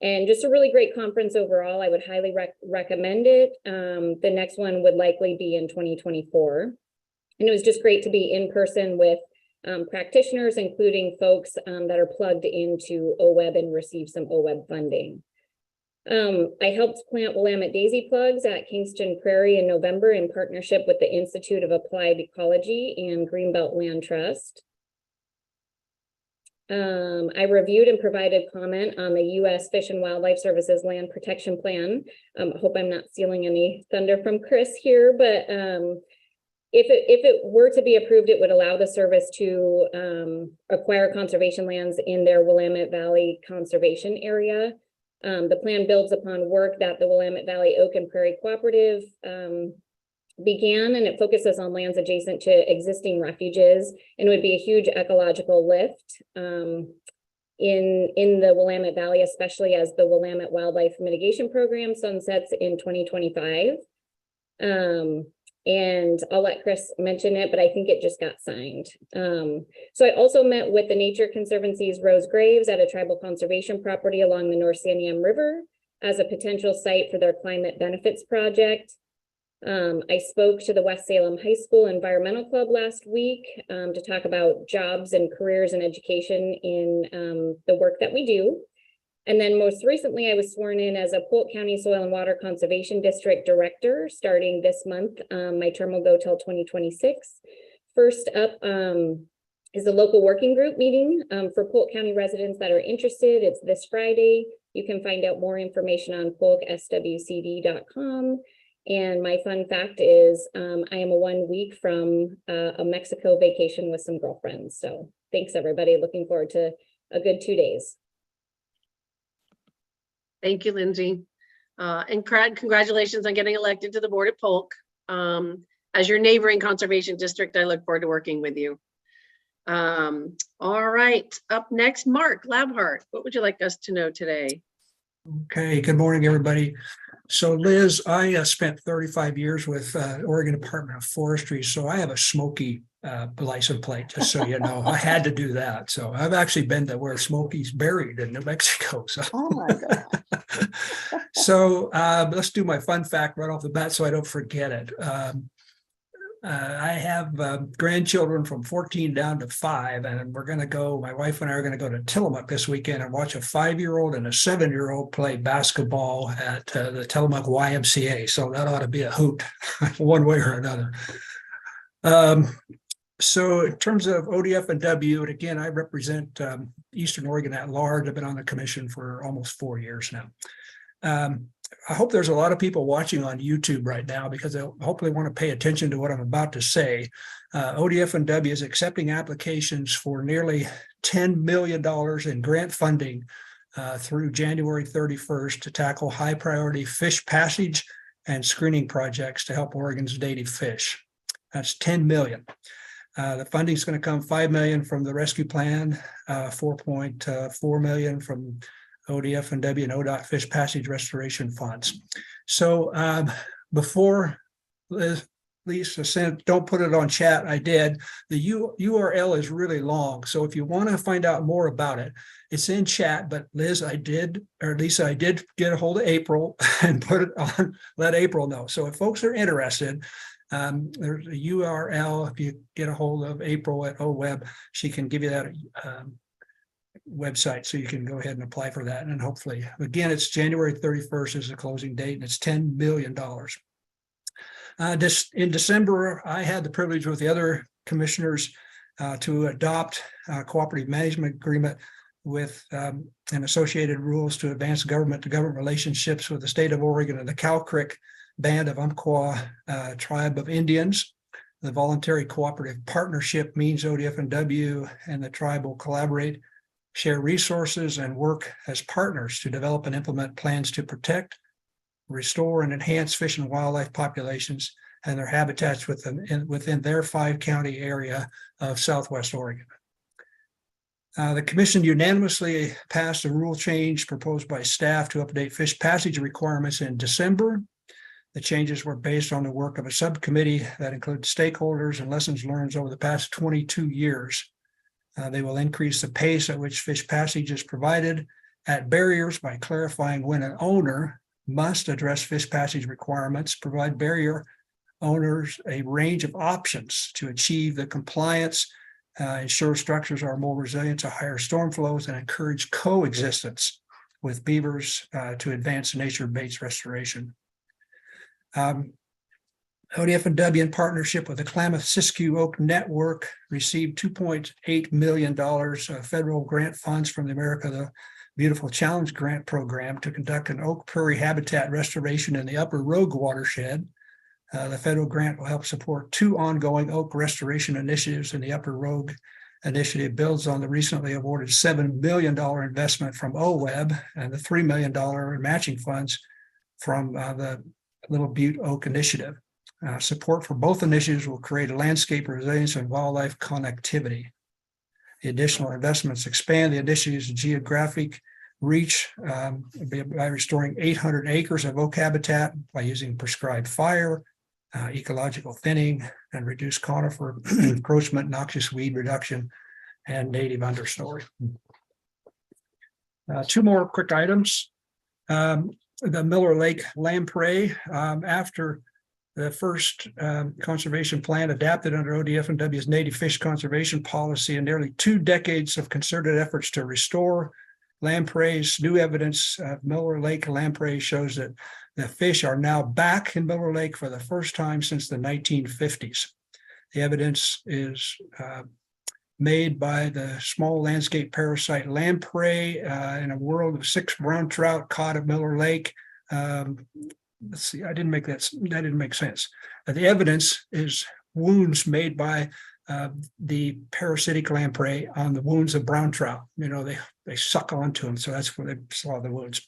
Speaker 6: And just a really great conference overall. I would highly recommend it. The next one would likely be in 2024. And it was just great to be in person with practitioners, including folks that are plugged into OWEB and receive some OWEB funding. I helped plant Willamette daisy plugs at Kingston Prairie in November in partnership with the Institute of Applied Ecology and Greenbelt Land Trust. I reviewed and provided comment on the U.S. Fish and Wildlife Services Land Protection Plan. I hope I'm not stealing any thunder from Chris here, but if it were to be approved, it would allow the service to acquire conservation lands in their Willamette Valley Conservation Area. The plan builds upon work that the Willamette Valley Oak and Prairie Cooperative began, and it focuses on lands adjacent to existing refuges, and would be a huge ecological lift in the Willamette Valley, especially as the Willamette Wildlife Mitigation Program sunsets in 2025. And I'll let Chris mention it, but I think it just got signed. So I also met with the Nature Conservancy's Rose Graves at a tribal conservation property along the North Santiam River as a potential site for their climate benefits project. I spoke to the West Salem High School Environmental Club last week to talk about jobs and careers and education in the work that we do. And then most recently, I was sworn in as a Polk County Soil and Water Conservation District Director starting this month. My term will go till 2026. First up is a local working group meeting for Polk County residents that are interested. It's this Friday. You can find out more information on polkswcd.com. And my fun fact is I am a 1 week from a Mexico vacation with some girlfriends. So thanks, everybody. Looking forward to a good 2 days.
Speaker 1: Thank you, Lindsay. And congratulations on getting elected to the board at Polk. As your neighboring conservation district, I look forward to working with you. All right, up next, Mark Labhart. What would you like us to know today?
Speaker 4: Okay, good morning, everybody. So Liz, I spent 35 years with Oregon Department of Forestry, so I have a Smoky license plate, just so you know. I had to do that. So I've actually been to where Smokey's buried in New Mexico. So,
Speaker 18: Oh my God.
Speaker 4: So let's do my fun fact right off the bat so I don't forget it. I have grandchildren from 14 down to 5, and we're going to go, my wife and I are going to go to Tillamook this weekend and watch a 5-year-old and a 7-year-old play basketball at the Tillamook YMCA. So that ought to be a hoot one way or another. So in terms of ODF and W, and again, I represent Eastern Oregon at large. I've been on the commission for almost 4 years now. I hope there's a lot of people watching on YouTube right now because they'll hopefully want to pay attention to what I'm about to say. ODF and W is accepting applications for nearly $10 million in grant funding through January 31st to tackle high priority fish passage and screening projects to help Oregon's native fish. That's 10 million. The funding is going to come $5 million from the rescue plan, 4.4 million from ODF and W and ODOT fish passage restoration funds. So before Lisa said, don't put it on chat, I did. The URL is really long. So if you want to find out more about it, it's in chat, but Liz, I did get a hold of April and put it on, let April know. So if folks are interested, there's a URL. If you get a hold of April at OWEB, she can give you that website, so you can go ahead and apply for that. And hopefully, again, it's January 31st is the closing date, and it's $10 million. In December, I had the privilege with the other commissioners to adopt a cooperative management agreement with and associated rules to advance government-to-government relationships with the state of Oregon and the Cow Creek Band of Umpqua tribe of Indians. The voluntary cooperative partnership means ODF and W and the tribe will collaborate, share resources, and work as partners to develop and implement plans to protect, restore, and enhance fish and wildlife populations and their habitats within their 5-county area of Southwest Oregon. The commission unanimously passed a rule change proposed by staff to update fish passage requirements in December. The changes were based on the work of a subcommittee that includes stakeholders and lessons learned over the past 22 years. They will increase the pace at which fish passage is provided at barriers by clarifying when an owner must address fish passage requirements, provide barrier owners a range of options to achieve the compliance, ensure structures are more resilient to higher storm flows, and encourage coexistence with beavers to advance nature-based restoration. ODF and W, in partnership with the Klamath-Siskiyou Oak Network, received $2.8 million federal grant funds from the America the Beautiful Challenge Grant Program to conduct an oak prairie habitat restoration in the Upper Rogue watershed. The federal grant will help support 2 ongoing oak restoration initiatives, and the Upper Rogue initiative builds on the recently awarded $7 million investment from OWEB and the $3 million matching funds from the Little Butte Oak Initiative. Support for both initiatives will create a landscape resilience and wildlife connectivity. The additional investments expand the initiative's geographic reach by restoring 800 acres of oak habitat by using prescribed fire, ecological thinning, and reduced conifer encroachment, noxious weed reduction, and native understory. 2 more quick items. The Miller Lake lamprey, after the first conservation plan adapted under ODF&W's native fish conservation policy and nearly 2 decades of concerted efforts to restore lampreys, new evidence of Miller Lake lamprey shows that the fish are now back in Miller Lake for the first time since the 1950s. The evidence is made by the small landscape parasite lamprey in a world of 6 brown trout caught at Miller Lake. Let's see, that didn't make sense. The evidence is wounds made by the parasitic lamprey on the wounds of brown trout. They suck onto them, so that's where they saw the wounds.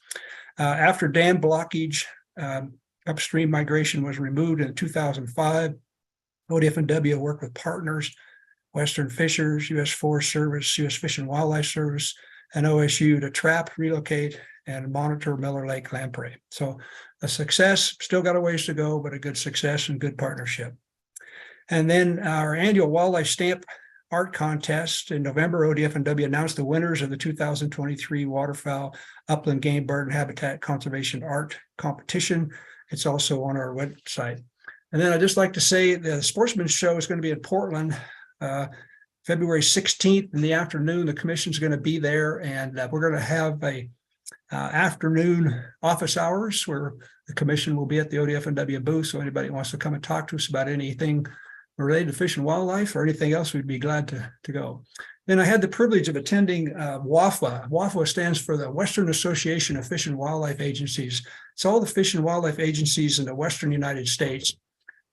Speaker 4: After dam blockage, upstream migration was removed in 2005. ODF&W worked with partners, Western Fishers, U.S. Forest Service, U.S. Fish and Wildlife Service, and OSU to trap, relocate, and monitor Miller Lake lamprey. So a success, still got a ways to go, but a good success and good partnership. And then our annual wildlife stamp art contest in November, ODF&W announced the winners of the 2023 Waterfowl Upland Game Bird and Habitat Conservation Art Competition. It's also on our website. And then I'd just like to say the Sportsman's Show is going to be in Portland, February 16th in the afternoon. The commission's going to be there, and we're going to have a afternoon office hours where the commission will be at the ODF&W booth. So anybody who wants to come and talk to us about anything related to fish and wildlife or anything else, we'd be glad to go. Then I had the privilege of attending WAFA. WAFA stands for the Western Association of Fish and Wildlife Agencies. It's all the fish and wildlife agencies in the Western United States.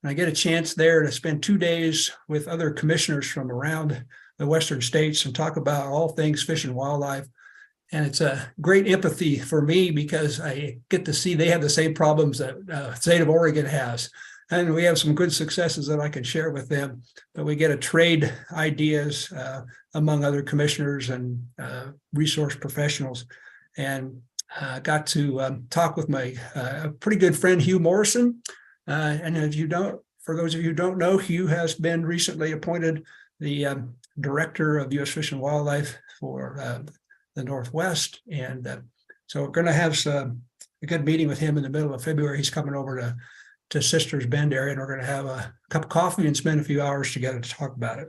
Speaker 4: And I get a chance there to spend 2 days with other commissioners from around the Western states and talk about all things fish and wildlife. And it's a great empathy for me because I get to see they have the same problems that the state of Oregon has. And we have some good successes that I can share with them. But we get to trade ideas among other commissioners and resource professionals. And got to talk with my pretty good friend, Hugh Morrison. And if you don't, for those of you who don't know, Hugh has been recently appointed the director of U.S. Fish and Wildlife for the Northwest. And so we're going to have a good meeting with him in the middle of February. He's coming over to Sisters Bend area, and we're going to have a cup of coffee and spend a few hours together to talk about it.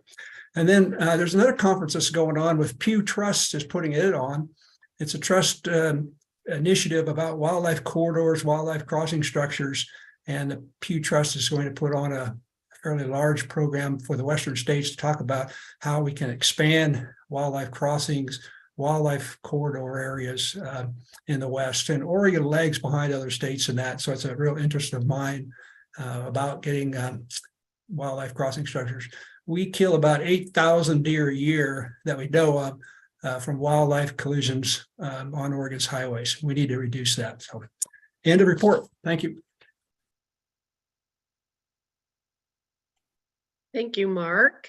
Speaker 4: And then there's another conference that's going on with Pew Trust is putting it on. It's a trust initiative about wildlife corridors, wildlife crossing structures. And the Pew Trust is going to put on a fairly large program for the Western states to talk about how we can expand wildlife crossings, wildlife corridor areas in the West. And Oregon lags behind other states in that. So it's a real interest of mine about getting wildlife crossing structures. We kill about 8,000 deer a year that we know of from wildlife collisions on Oregon's highways. We need to reduce that. So end of report. Thank you.
Speaker 1: Thank you, Mark.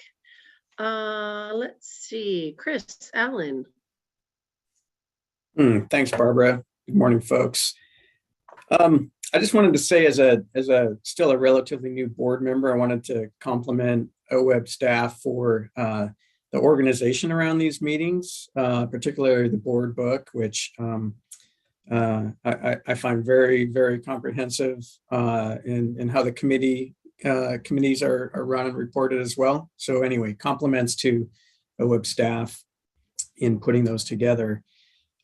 Speaker 1: Let's see, Chris Allen.
Speaker 8: Thanks, Barbara. Good morning, folks. I just wanted to say, as a still a relatively new board member, I wanted to compliment OWEB staff for the organization around these meetings, particularly the board book, which I find very, very comprehensive in how the committees are run and reported as well. So anyway, compliments to OWEB staff in putting those together.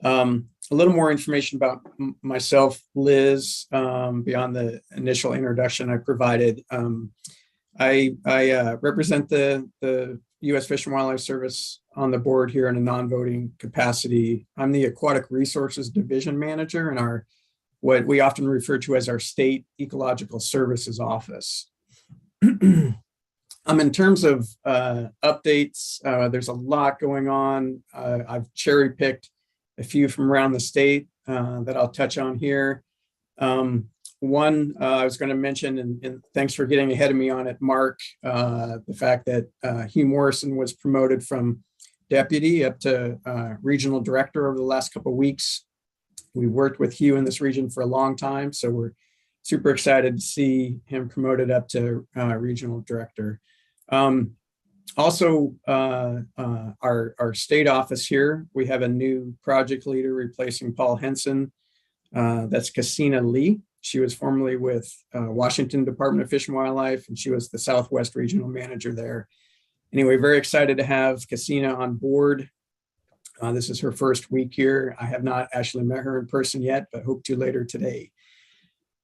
Speaker 8: A little more information about myself, Liz, beyond the initial introduction I provided. I represent the U.S. Fish and Wildlife Service on the board here in a non-voting capacity. I'm the Aquatic Resources Division Manager, and our what we often refer to as our State Ecological Services Office. In terms of updates, there's a lot going on. I've cherry picked a few from around the state that I'll touch on here. One I was going to mention, and thanks for getting ahead of me on it, Mark, the fact that Hugh Morrison was promoted from deputy up to regional director over the last couple of weeks. We worked with Hugh in this region for a long time, so we're super excited to see him promoted up to regional director. Also, our state office here, we have a new project leader replacing Paul Henson. That's Cassina Lee. She was formerly with Washington Department of Fish and Wildlife, and she was the Southwest Regional Manager there. Anyway, very excited to have Cassina on board. This is her first week here. I have not actually met her in person yet, but hope to later today.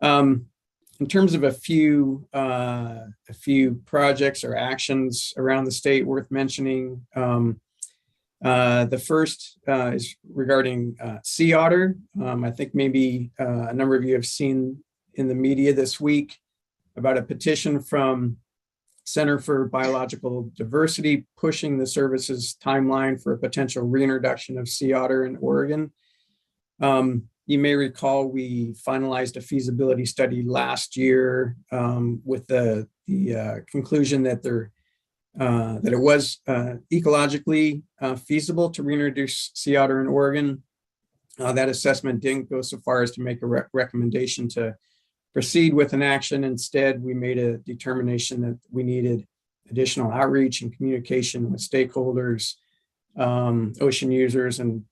Speaker 8: In terms of a few projects or actions around the state worth mentioning, the first is regarding sea otter. I think maybe a number of you have seen in the media this week about a petition from Center for Biological Diversity pushing the service's timeline for a potential reintroduction of sea otter in Oregon. You may recall we finalized a feasibility study last year with the conclusion that that it was ecologically feasible to reintroduce sea otter in Oregon. That assessment didn't go so far as to make a recommendation to proceed with an action. Instead, we made a determination that we needed additional outreach and communication with stakeholders, ocean users, and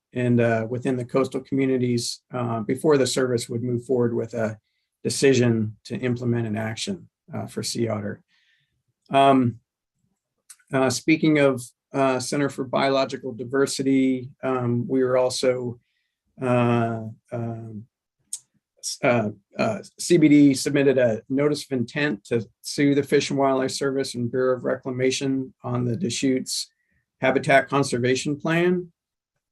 Speaker 8: within the coastal communities before the service would move forward with a decision to implement an action for sea otter. Speaking of Center for Biological Diversity, we were also CBD submitted a notice of intent to sue the Fish and Wildlife Service and Bureau of Reclamation on the Deschutes Habitat Conservation Plan,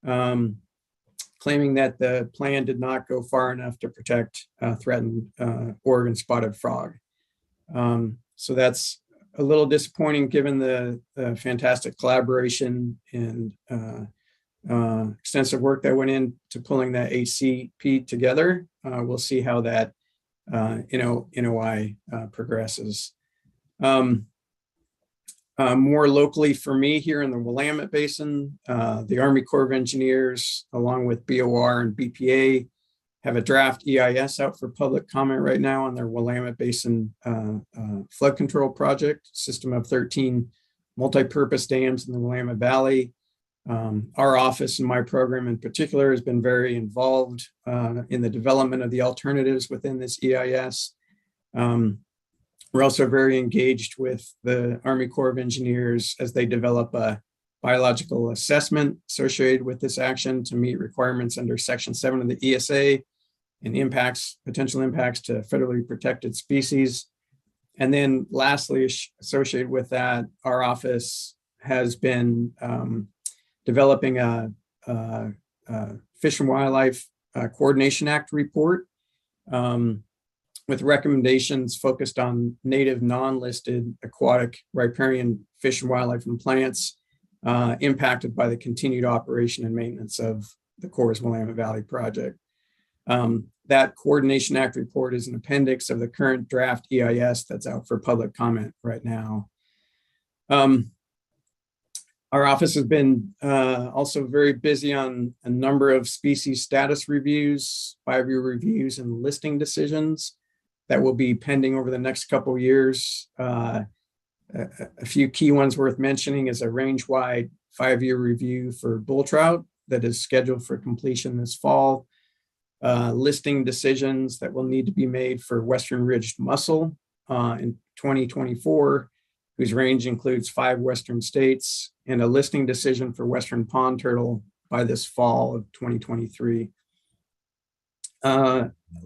Speaker 8: claiming that the plan did not go far enough to protect threatened Oregon spotted frog. So that's a little disappointing given the fantastic collaboration and extensive work that went into pulling that HCP together. We'll see how that NOI progresses. More locally for me here in the Willamette Basin, the Army Corps of Engineers, along with BOR and BPA, have a draft EIS out for public comment right now on their Willamette Basin flood control project, system of 13 multi-purpose dams in the Willamette Valley. Our office and my program in particular has been very involved in the development of the alternatives within this EIS. We're also very engaged with the Army Corps of Engineers as they develop a biological assessment associated with this action to meet requirements under Section 7 of the ESA and potential impacts to federally protected species. And then lastly, associated with that, our office has been developing a Fish and Wildlife Coordination Act report with recommendations focused on native non-listed aquatic riparian fish and wildlife and plants impacted by the continued operation and maintenance of the Corps' Willamette Valley project. That Coordination Act report is an appendix of the current draft EIS that's out for public comment right now. Our office has been also very busy on a number of species status reviews, 5-year reviews, and listing decisions that will be pending over the next couple of years. A few key ones worth mentioning is a range-wide 5-year review for bull trout that is scheduled for completion this fall. Listing decisions that will need to be made for Western Ridged mussel in 2024, whose range includes 5 Western states, and a listing decision for Western pond turtle by this fall of 2023.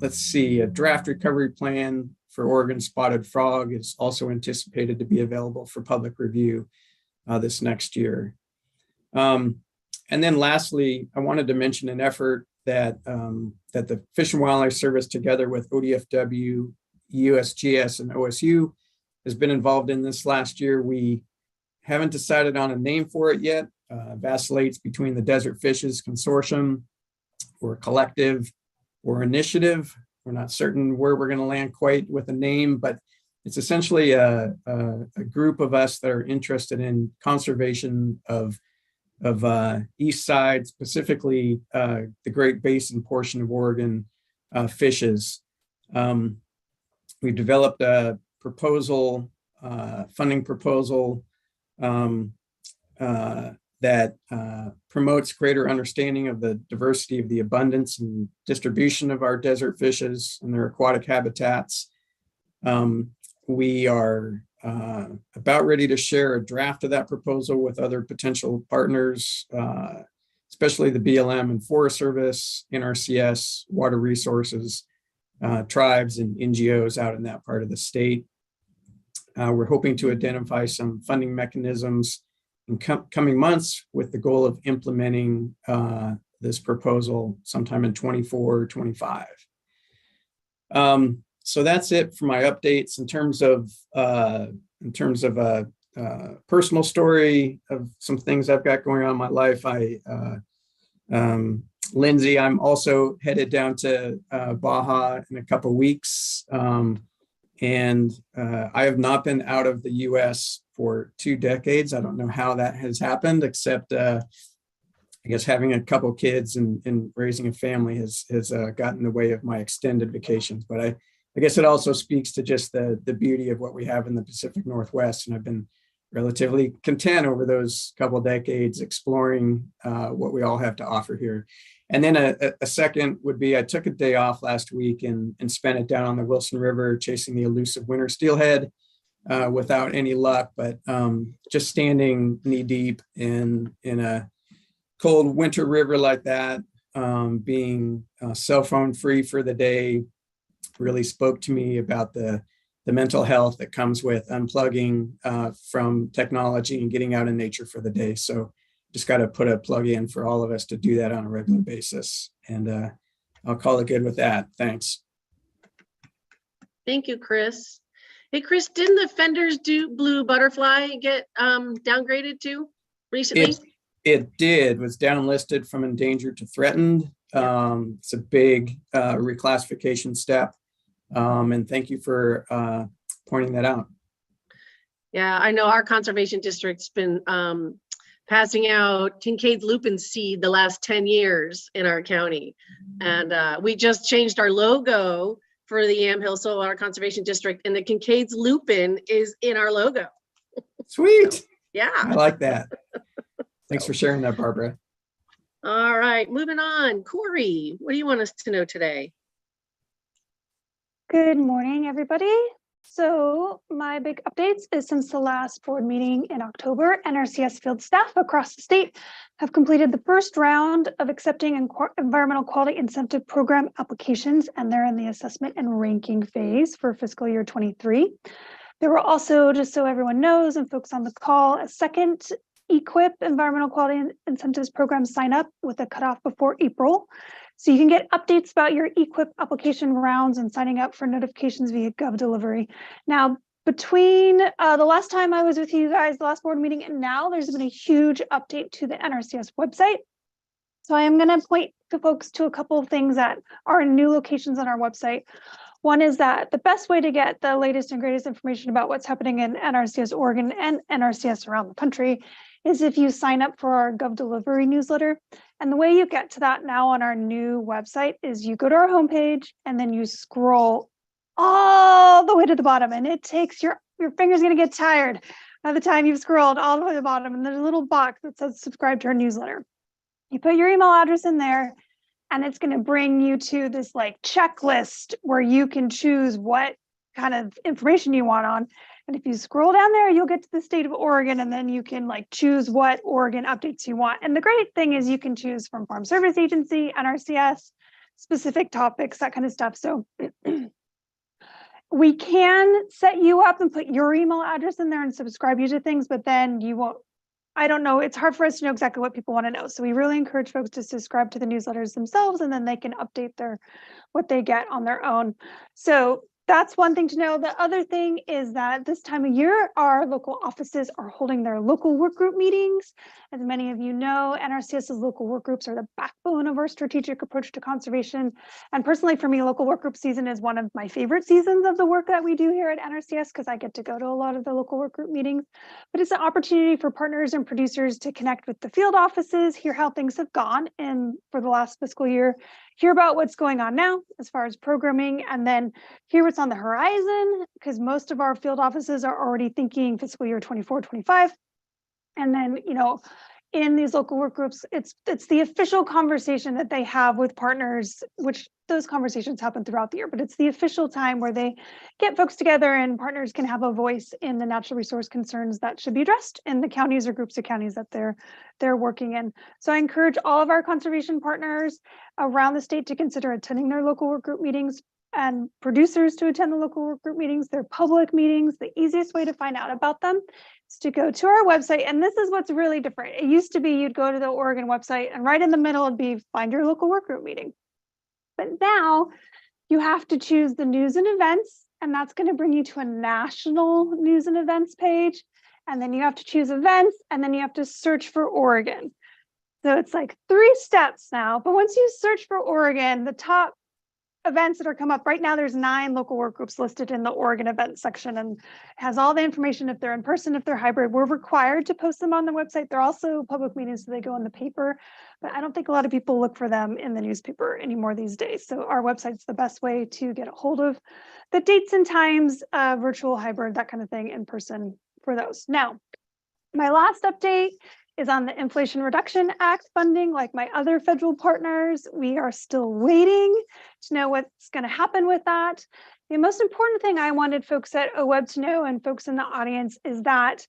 Speaker 8: Let's see, a draft recovery plan for Oregon spotted frog is also anticipated to be available for public review this next year. And then lastly, I wanted to mention an effort that the Fish and Wildlife Service, together with ODFW, USGS, and OSU, has been involved in this last year. We haven't decided on a name for it yet. Vacillates between the Desert Fishes Consortium or collective or initiative. We're not certain where we're going to land quite with a name, but it's essentially a group of us that are interested in conservation of east side, specifically the Great Basin portion of Oregon fishes. We've developed a proposal, funding proposal that promotes greater understanding of the diversity of the abundance and distribution of our desert fishes and their aquatic habitats. We are about ready to share a draft of that proposal with other potential partners, especially the BLM and Forest Service, NRCS, Water Resources, tribes and NGOs out in that part of the state. We're hoping to identify some funding mechanisms in coming months with the goal of implementing this proposal sometime in 24 or 25. So that's it for my updates in terms of a personal story of some things I've got going on in my life. Lindsay, I'm also headed down to Baja in a couple of weeks. And I have not been out of the US for 2 decades. I don't know how that has happened, except I guess having a couple kids and raising a family has gotten in the way of my extended vacations. But I guess it also speaks to just the beauty of what we have in the Pacific Northwest. And I've been relatively content over those couple of decades exploring what we all have to offer here. And then a second would be, I took a day off last week and spent it down on the Wilson River chasing the elusive winter steelhead without any luck, but just standing knee deep in a cold winter river like that, being cell phone free for the day, really spoke to me about the mental health that comes with unplugging from technology and getting out in nature for the day. So just got to put a plug in for all of us to do that on a regular basis. And I'll call it good with that. Thanks.
Speaker 1: Thank you, Chris. Hey, Chris, didn't the Fender's Blue Butterfly get downgraded too recently?
Speaker 8: It did, was downlisted from endangered to threatened. It's a big reclassification step. And thank you for pointing that out.
Speaker 1: Yeah, I know our conservation district's been passing out Kincaid's lupin seed the last 10 years in our county. And we just changed our logo for the Yamhill Saltwater Conservation District, and the Kincaid's lupin is in our logo.
Speaker 8: Sweet.
Speaker 1: Yeah.
Speaker 8: I like that. Thanks for sharing that, Barbara.
Speaker 1: All right, moving on. Corey, what do you want us to know today?
Speaker 7: Good morning, everybody. So my big updates is since the last board meeting in October, NRCS field staff across the state have completed the first round of accepting environmental quality incentive program applications, and they're in the assessment and ranking phase for fiscal year 23. There were also, just so everyone knows and folks on the call, a second EQIP environmental quality incentives program sign up with a cutoff before April. So you can get updates about your EQIP application rounds and signing up for notifications via GovDelivery. Now, between the last time I was with you guys, the last board meeting, and now there's been a huge update to the NRCS website. So I am going to point to folks to a couple of things that are new locations on our website. One is that the best way to get the latest and greatest information about what's happening in NRCS Oregon and NRCS around the country is if you sign up for our GovDelivery newsletter. And the way you get to that now on our new website is you go to our homepage and then you scroll all the way to the bottom, and it takes your finger's going to get tired by the time you've scrolled all the way to the bottom, and there's a little box that says subscribe to our newsletter. You put your email address in there, and it's going to bring you to this like checklist where you can choose what kind of information you want on. And if you scroll down there, you'll get to the state of Oregon, and then you can like choose what Oregon updates you want. And the great thing is you can choose from Farm Service Agency, NRCS, specific topics, that kind of stuff. So we can set you up and put your email address in there and subscribe you to things, but then you won't I don't know, it's hard for us to know exactly what people want to know. So we really encourage folks to subscribe to the newsletters themselves, and then they can update what they get on their own. So that's one thing to know. The other thing is that this time of year, our local offices are holding their local work group meetings. As many of you know, NRCS's local work groups are the backbone of our strategic approach to conservation. And personally, for me, local work group season is one of my favorite seasons of the work that we do here at NRCS, because I get to go to a lot of the local work group meetings. But it's an opportunity for partners and producers to connect with the field offices, hear how things have gone for the last fiscal year, hear about what's going on now as far as programming, and then hear what's on the horizon, because most of our field offices are already thinking fiscal year 24-25. And then, in these local work groups, it's the official conversation that they have with partners, which those conversations happen throughout the year, but it's the official time where they get folks together and partners can have a voice in the natural resource concerns that should be addressed in the counties or groups of counties that they're working in. So I encourage all of our conservation partners around the state to consider attending their local work group meetings, and producers to attend the local work group meetings. They're public meetings. The easiest way to find out about them is to go to our website. And this is what's really different. It used to be you'd go to the Oregon website and right in the middle would be find your local work group meeting. But now you have to choose the news and events, and that's going to bring you to a national news and events page. And then you have to choose events, and then you have to search for Oregon. So it's like 3 steps now. But once you search for Oregon, the top events that are come up right now, there's 9 local work groups listed in the Oregon events section, and has all the information if they're in person, if they're hybrid. We're required to post them on the website. They're also public meetings, so they go in the paper, but I don't think a lot of people look for them in the newspaper anymore these days. So our website's the best way to get a hold of the dates and times, virtual, hybrid, that kind of thing, in person for those. Now, my last update is on the Inflation Reduction Act funding. Like my other federal partners, we are still waiting to know what's going to happen with that. The most important thing I wanted folks at OWEB to know, and folks in the audience, is that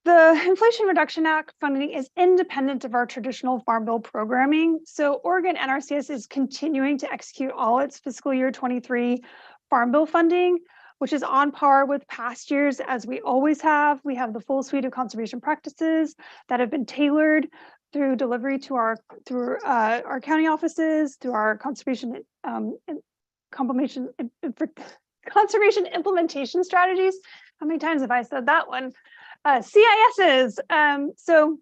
Speaker 7: the Inflation Reduction Act funding is independent of our traditional Farm Bill programming. So Oregon NRCS is continuing to execute all its fiscal year 23 Farm Bill funding, which is on par with past years, as we always have. We have the full suite of conservation practices that have been tailored through delivery to our county offices, through our conservation implementation strategies. How many times have I said that one? CISs. So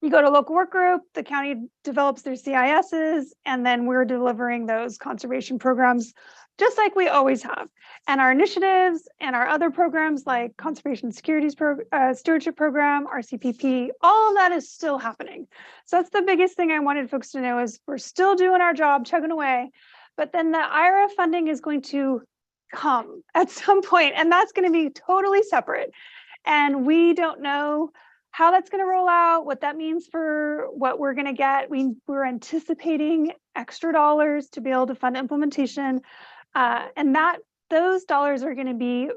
Speaker 7: you go to local work group, the county develops their CISs, and then we're delivering those conservation programs just like we always have. And our initiatives and our other programs like Conservation Stewardship Program, RCPP, all of that is still happening. So that's the biggest thing I wanted folks to know, is we're still doing our job, chugging away, but then the IRA funding is going to come at some point, and that's going to be totally separate. And we don't know how that's going to roll out, what that means for what we're going to get. We're anticipating extra dollars to be able to fund implementation. And those dollars are going to be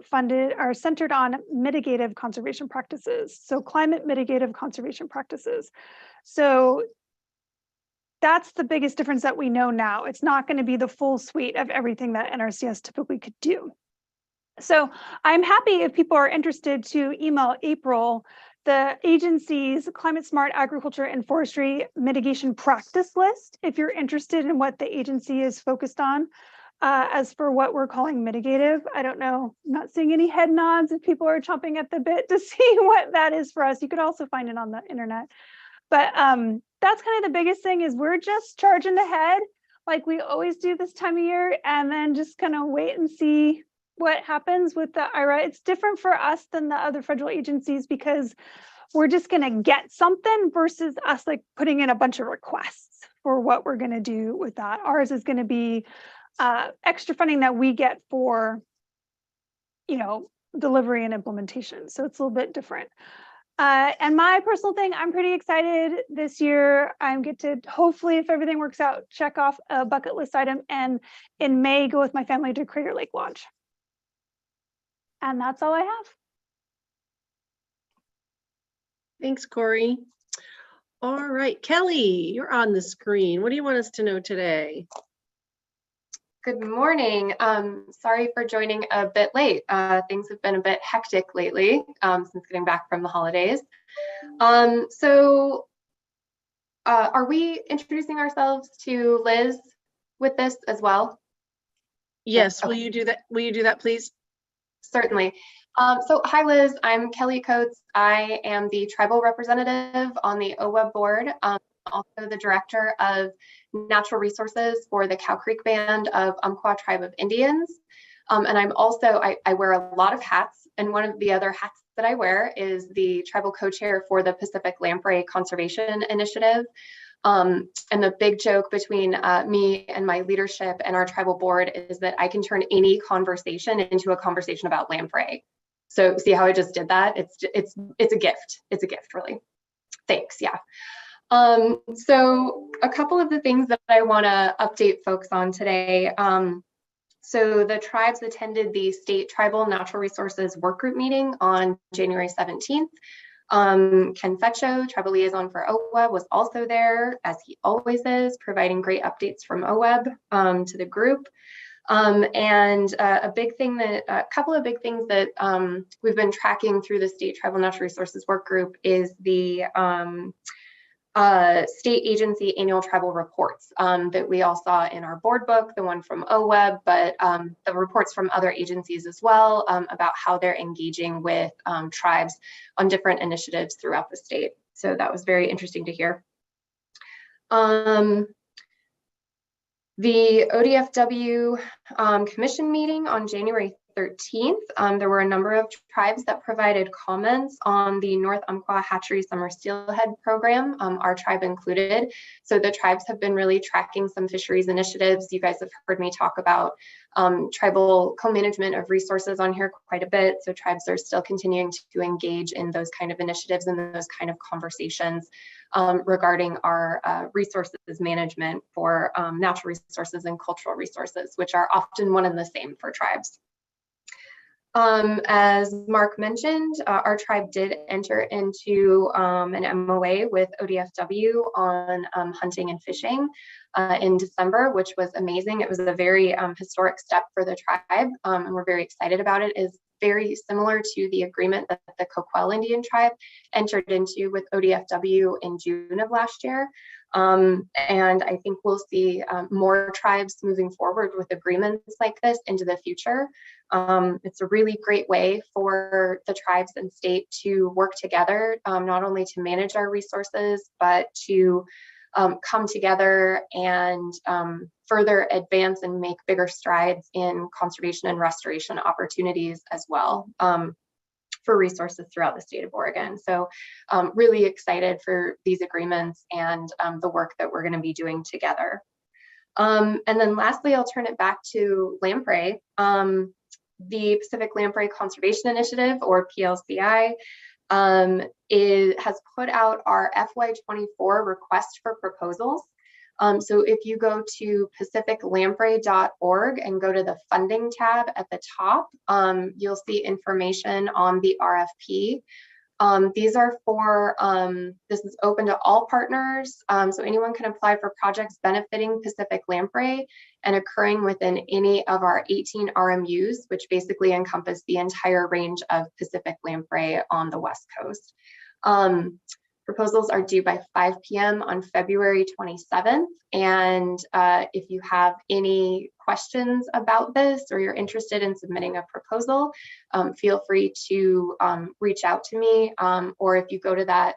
Speaker 7: centered on mitigative conservation practices. So climate mitigative conservation practices. So that's the biggest difference that we know now. It's not going to be the full suite of everything that NRCS typically could do. So I'm happy if people are interested to email April the agency's Climate Smart Agriculture and Forestry Mitigation Practice List, if you're interested in what the agency is focused on. As for what we're calling mitigative, I don't know, I'm not seeing any head nods if people are chomping at the bit to see what that is for us. You could also find it on the internet. But that's kind of the biggest thing, is we're just charging ahead like we always do this time of year, and then just kind of wait and see what happens with the IRA. It's different for us than the other federal agencies because we're just going to get something versus us like putting in a bunch of requests for what we're going to do with that. Ours is going to be extra funding that we get for, delivery and implementation. So it's a little bit different. And my personal thing, I'm pretty excited this year. I get to, hopefully, if everything works out, check off a bucket list item, and in May, go with my family to Crater Lake Lodge. And that's all I have.
Speaker 1: Thanks, Corey. All right, Kelly, you're on the screen. What do you want us to know today?
Speaker 21: Good morning. Sorry for joining a bit late. Things have been a bit hectic lately since getting back from the holidays. So are we introducing ourselves to Liz with this as well?
Speaker 1: Yes, will you do that? Will you do that, please?
Speaker 21: Certainly. So hi, Liz. I'm Kelly Coates. I am the tribal representative on the OWEB board. Also the director of natural resources for the Cow Creek Band of Umpqua Tribe of Indians. And I'm also, I wear a lot of hats, and one of the other hats that I wear is the tribal co-chair for the Pacific Lamprey Conservation Initiative. And the big joke between me and my leadership and our tribal board is that I can turn any conversation into a conversation about lamprey. So see how I just did that? It's a gift. It's a gift, really. Thanks. Yeah. So a couple of the things that I want to update folks on today. So the tribes attended the State Tribal Natural Resources Workgroup meeting on January 17th. Ken Fetcho, tribal liaison for OWEB, was also there, as he always is, providing great updates from OWEB to the group. And a couple of big things that we've been tracking through the State Tribal Natural Resources Workgroup is the state agency annual tribal reports that we all saw in our board book, the one from OWEB, but the reports from other agencies as well about how they're engaging with tribes on different initiatives throughout the state. So that was very interesting to hear. The ODFW commission meeting on January 13th, there were a number of tribes that provided comments on the North Umpqua Hatchery Summer Steelhead program, our tribe included. So the tribes have been really tracking some fisheries initiatives. You guys have heard me talk about tribal co-management of resources on here quite a bit. So tribes are still continuing to engage in those kind of initiatives and those kind of conversations regarding our resources management for natural resources and cultural resources, which are often one and the same for tribes. As Mark mentioned, our tribe did enter into an MOA with ODFW on hunting and fishing in December, which was amazing. It was a very historic step for the tribe, and we're very excited about it. It's very similar to the agreement that the Coquel Indian tribe entered into with ODFW in June of last year. And I think we'll see more tribes moving forward with agreements like this into the future. It's a really great way for the tribes and state to work together, not only to manage our resources, but to come together and further advance and make bigger strides in conservation and restoration opportunities as well. For resources throughout the state of Oregon. So really excited for these agreements and the work that we're going to be doing together. And then lastly, I'll turn it back to lamprey. The Pacific Lamprey Conservation Initiative, or PLCI, has put out our FY24 request for proposals. So if you go to pacificlamprey.org and go to the funding tab at the top, you'll see information on the RFP. These are for, this is open to all partners. So anyone can apply for projects benefiting Pacific lamprey and occurring within any of our 18 RMUs, which basically encompass the entire range of Pacific lamprey on the West Coast. Proposals are due by 5 p.m. on February 27th. And if you have any questions about this or you're interested in submitting a proposal, feel free to reach out to me. Or if you go to that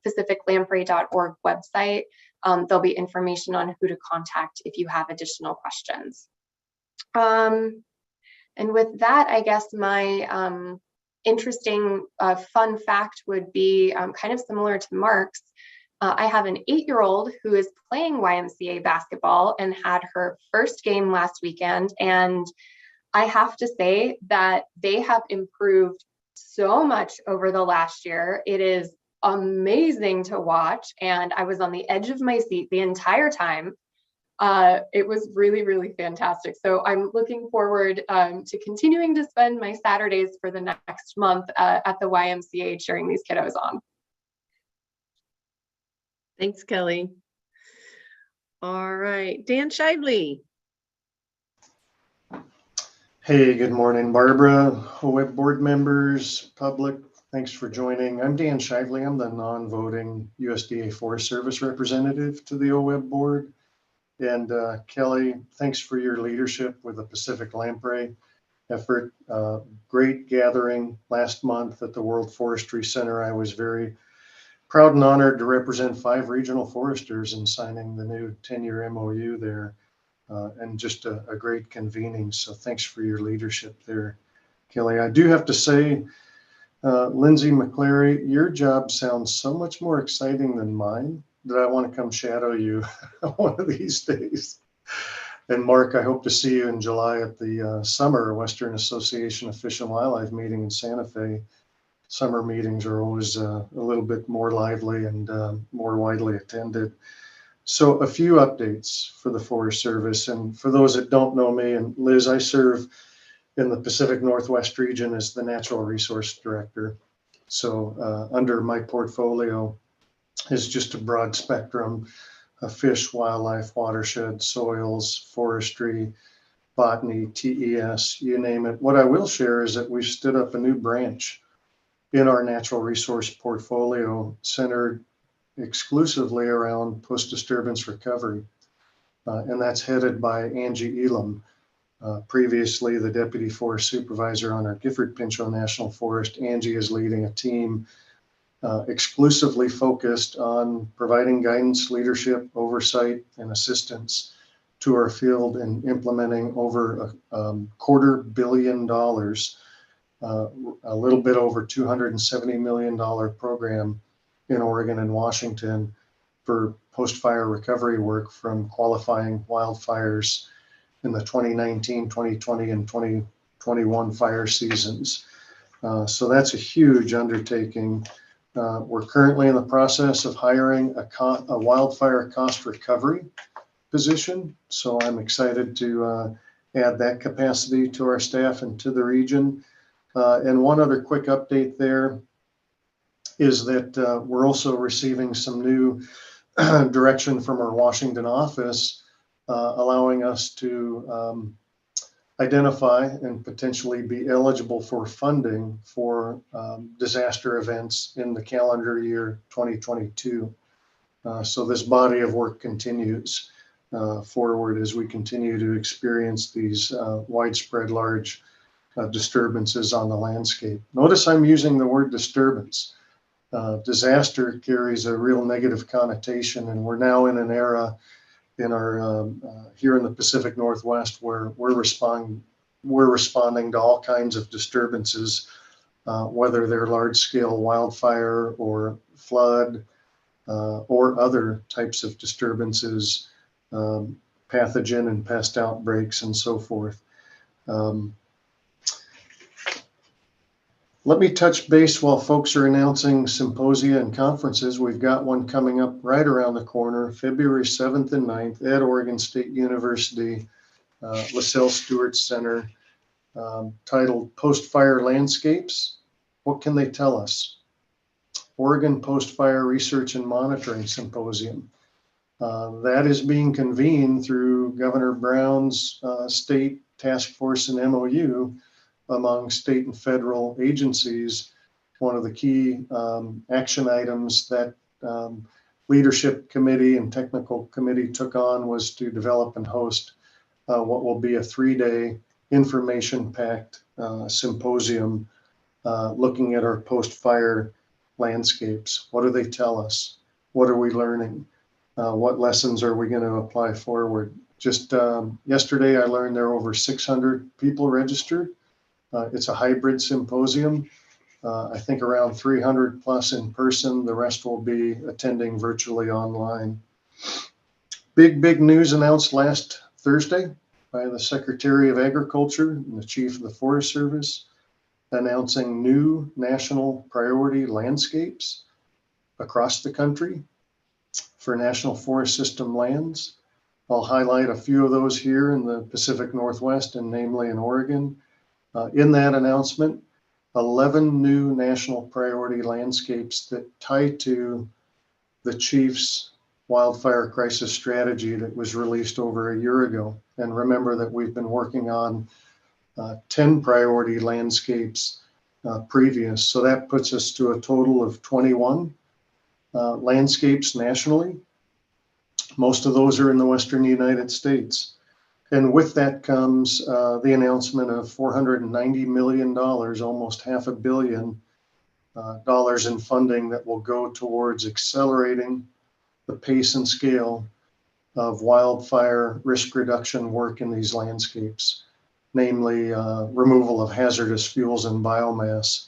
Speaker 21: pacificlamprey.org website, there'll be information on who to contact if you have additional questions. And with that, I guess my interesting fun fact would be kind of similar to Mark's. I have an 8-year-old who is playing YMCA basketball and had her first game last weekend. And I have to say that they have improved so much over the last year. It is amazing to watch. And I was on the edge of my seat the entire time. It was really, really fantastic. So I'm looking forward to continuing to spend my Saturdays for the next month at the YMCA cheering these kiddos on.
Speaker 1: Thanks, Kelly. All right, Dan Shively.
Speaker 10: Hey, good morning, Barbara, OWEB board members, public, Thanks for joining. I'm Dan Shively. I'm the non-voting USDA Forest Service representative to the OWEB board. And Kelly, thanks for your leadership with the Pacific Lamprey effort. Great gathering last month at the World Forestry Center. I was very proud and honored to represent 5 regional foresters in signing the new 10-year MOU there, and just a great convening. So thanks for your leadership there, Kelly. I do have to say, Lindsay McClary, your job sounds so much more exciting than mine that I want to come shadow you one of these days. And Mark, I hope to see you in July at the summer Western Association of Fish and Wildlife meeting in Santa Fe. Summer meetings are always a little bit more lively and more widely attended. So a few updates for the Forest Service. And for those that don't know me, and Liz, I serve in the Pacific Northwest region as the Natural Resource Director. So under my portfolio is just a broad spectrum of fish, wildlife, watershed, soils, forestry, botany, TES, you name it. What I will share is that we've stood up a new branch in our natural resource portfolio centered exclusively around post-disturbance recovery. And that's headed by Angie Elam, previously the Deputy Forest Supervisor on our Gifford Pinchot National Forest. Angie is leading a team exclusively focused on providing guidance, leadership, oversight, and assistance to our field in implementing over $250 million, a little bit over $270 million program in Oregon and Washington for post-fire recovery work from qualifying wildfires in the 2019, 2020, and 2021 fire seasons. So that's a huge undertaking. We're currently in the process of hiring a wildfire cost recovery position. So I'm excited to add that capacity to our staff and to the region. And one other quick update there is that we're also receiving some new direction from our Washington office, allowing us to identify and potentially be eligible for funding for disaster events in the calendar year 2022. So this body of work continues forward as we continue to experience these widespread large disturbances on the landscape. Notice I'm using the word disturbance. Disaster carries a real negative connotation, and we're now in an era in our here in the Pacific Northwest where we're responding to all kinds of disturbances, whether they're large-scale wildfire or flood or other types of disturbances, pathogen and pest outbreaks and so forth. Let me touch base while folks are announcing symposia and conferences. We've got one coming up right around the corner, February 7th and 9th at Oregon State University, LaSalle Stewart Center, titled Post-Fire Landscapes. What can they tell us? Oregon Post-Fire Research and Monitoring Symposium. That is being convened through Governor Brown's state task force and MOU among state and federal agencies. One of the key action items that leadership committee and technical committee took on was to develop and host what will be a 3-day information-packed symposium looking at our post-fire landscapes. What do they tell us? What are we learning? What lessons are we going to apply forward? Just yesterday, I learned there are over 600 people registered. It's a hybrid symposium. I think around 300 plus in person. The rest will be attending virtually online. Big news announced last Thursday by the Secretary of Agriculture and the Chief of the Forest Service, announcing new national priority landscapes across the country for National Forest System lands. I'll highlight a few of those here in the Pacific Northwest and namely in Oregon. In that announcement, 11 new national priority landscapes that tie to the Chief's wildfire crisis strategy that was released over a year ago. And remember that we've been working on 10 priority landscapes previous. So that puts us to a total of 21 landscapes nationally. Most of those are in the Western United States. And with that comes the announcement of $490 million, almost $500 million in funding that will go towards accelerating the pace and scale of wildfire risk reduction work in these landscapes, namely removal of hazardous fuels and biomass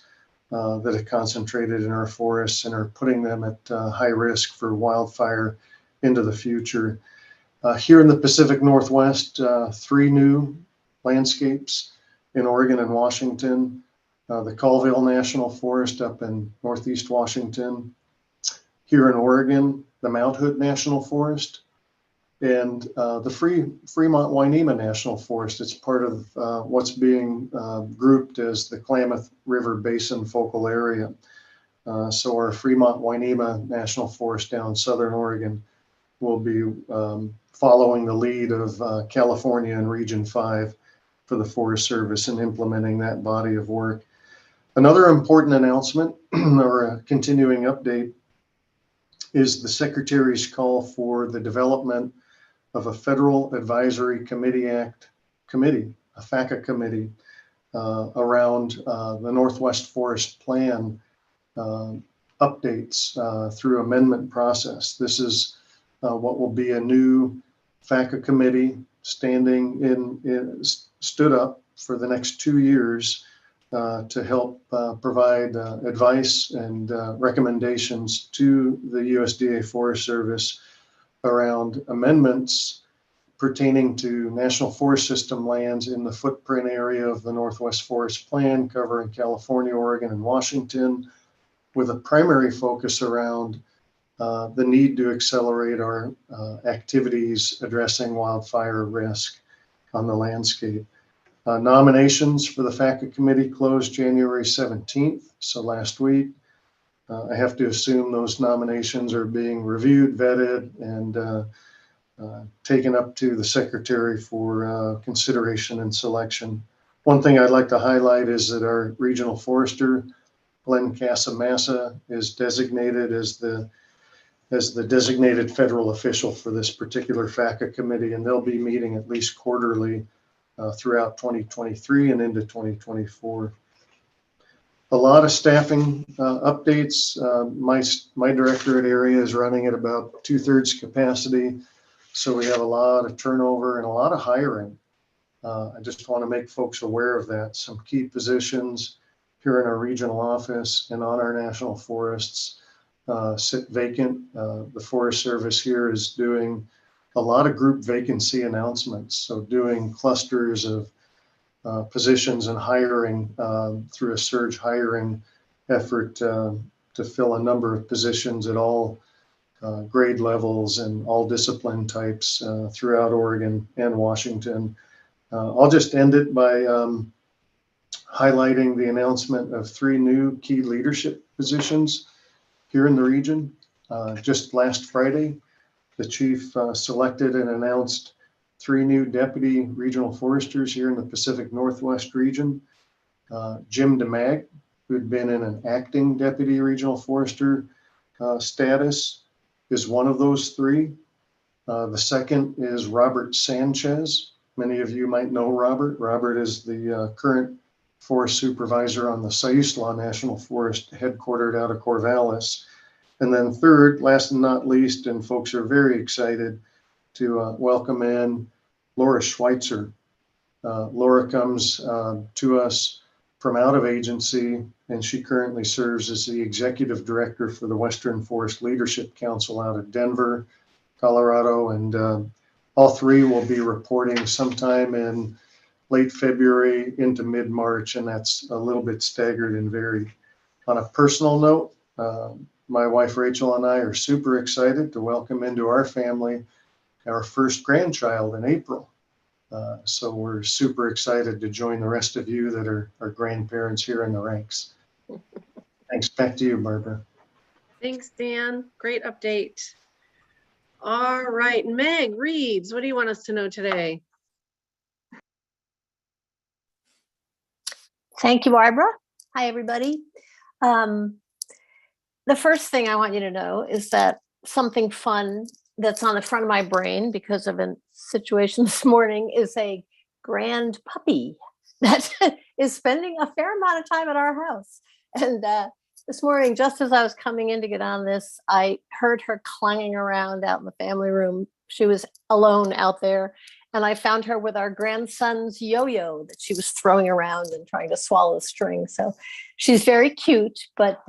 Speaker 10: that are concentrated in our forests and are putting them at high risk for wildfire into the future. Here in the Pacific Northwest, 3 new landscapes in Oregon and Washington, the Colville National Forest up in Northeast Washington, here in Oregon, the Mount Hood National Forest, and the Fremont Wainema National Forest. It's part of what's being grouped as the Klamath River Basin Focal Area. So our Fremont Wainema National Forest down in Southern Oregon will be following the lead of California and Region 5 for the Forest Service and implementing that body of work. Another important announcement or a continuing update is the Secretary's call for the development of a Federal Advisory Committee Act committee, a FACA committee, around the Northwest Forest Plan updates through amendment process. This is what will be a new FACA committee stood up for the next 2 years to help provide advice and recommendations to the USDA Forest Service around amendments pertaining to National Forest System lands in the footprint area of the Northwest Forest Plan, covering California, Oregon, and Washington, with a primary focus around the need to accelerate our activities addressing wildfire risk on the landscape. Nominations for the FACA committee closed January 17th, so last week. I have to assume those nominations are being reviewed, vetted, and taken up to the Secretary for consideration and selection. One thing I'd like to highlight is that our regional forester, Glenn Casamassa, is designated as the designated federal official for this particular FACA committee, and they'll be meeting at least quarterly throughout 2023 and into 2024. A lot of staffing updates. My directorate area is running at about 2/3 capacity, so we have a lot of turnover and a lot of hiring. I just want to make folks aware of that. Some key positions here in our regional office and on our national forests sit vacant. The Forest Service here is doing a lot of group vacancy announcements, so doing clusters of positions and hiring through a surge hiring effort to fill a number of positions at all grade levels and all discipline types throughout Oregon and Washington. I'll just end it by highlighting the announcement of 3 new key leadership positions here in the region. Just last Friday, the chief selected and announced 3 new deputy regional foresters here in the Pacific Northwest region. Jim DeMag, who'd been in an acting deputy regional forester status, is one of those 3. The second is Robert Sanchez. Many of you might know Robert. Robert is the current forest supervisor on the Siuslaw National Forest, headquartered out of Corvallis. And then third, last and not least, and folks are very excited to welcome in Laura Schweitzer. Laura comes to us from out of agency, and she currently serves as the executive director for the Western Forest Leadership Council out of Denver, Colorado, and all 3 will be reporting sometime in late February into mid-March, and that's a little bit staggered and varied. On a personal note, my wife Rachel and I are super excited to welcome into our family our first grandchild in April. So we're super excited to join the rest of you that are grandparents here in the ranks. Thanks. Back to you, Barbara.
Speaker 1: Thanks, Dan. Great update. All right, Meg Reeves, what do you want us to know today?
Speaker 20: Thank you, Barbara. Hi, everybody. The first thing I want you to know is that something fun that's on the front of my brain because of a situation this morning is a grand puppy that is spending a fair amount of time at our house. And this morning, just as I was coming in to get on this, I heard her clanging around out in the family room. She was alone out there. And I found her with our grandson's yo-yo that she was throwing around and trying to swallow a string. So she's very cute, but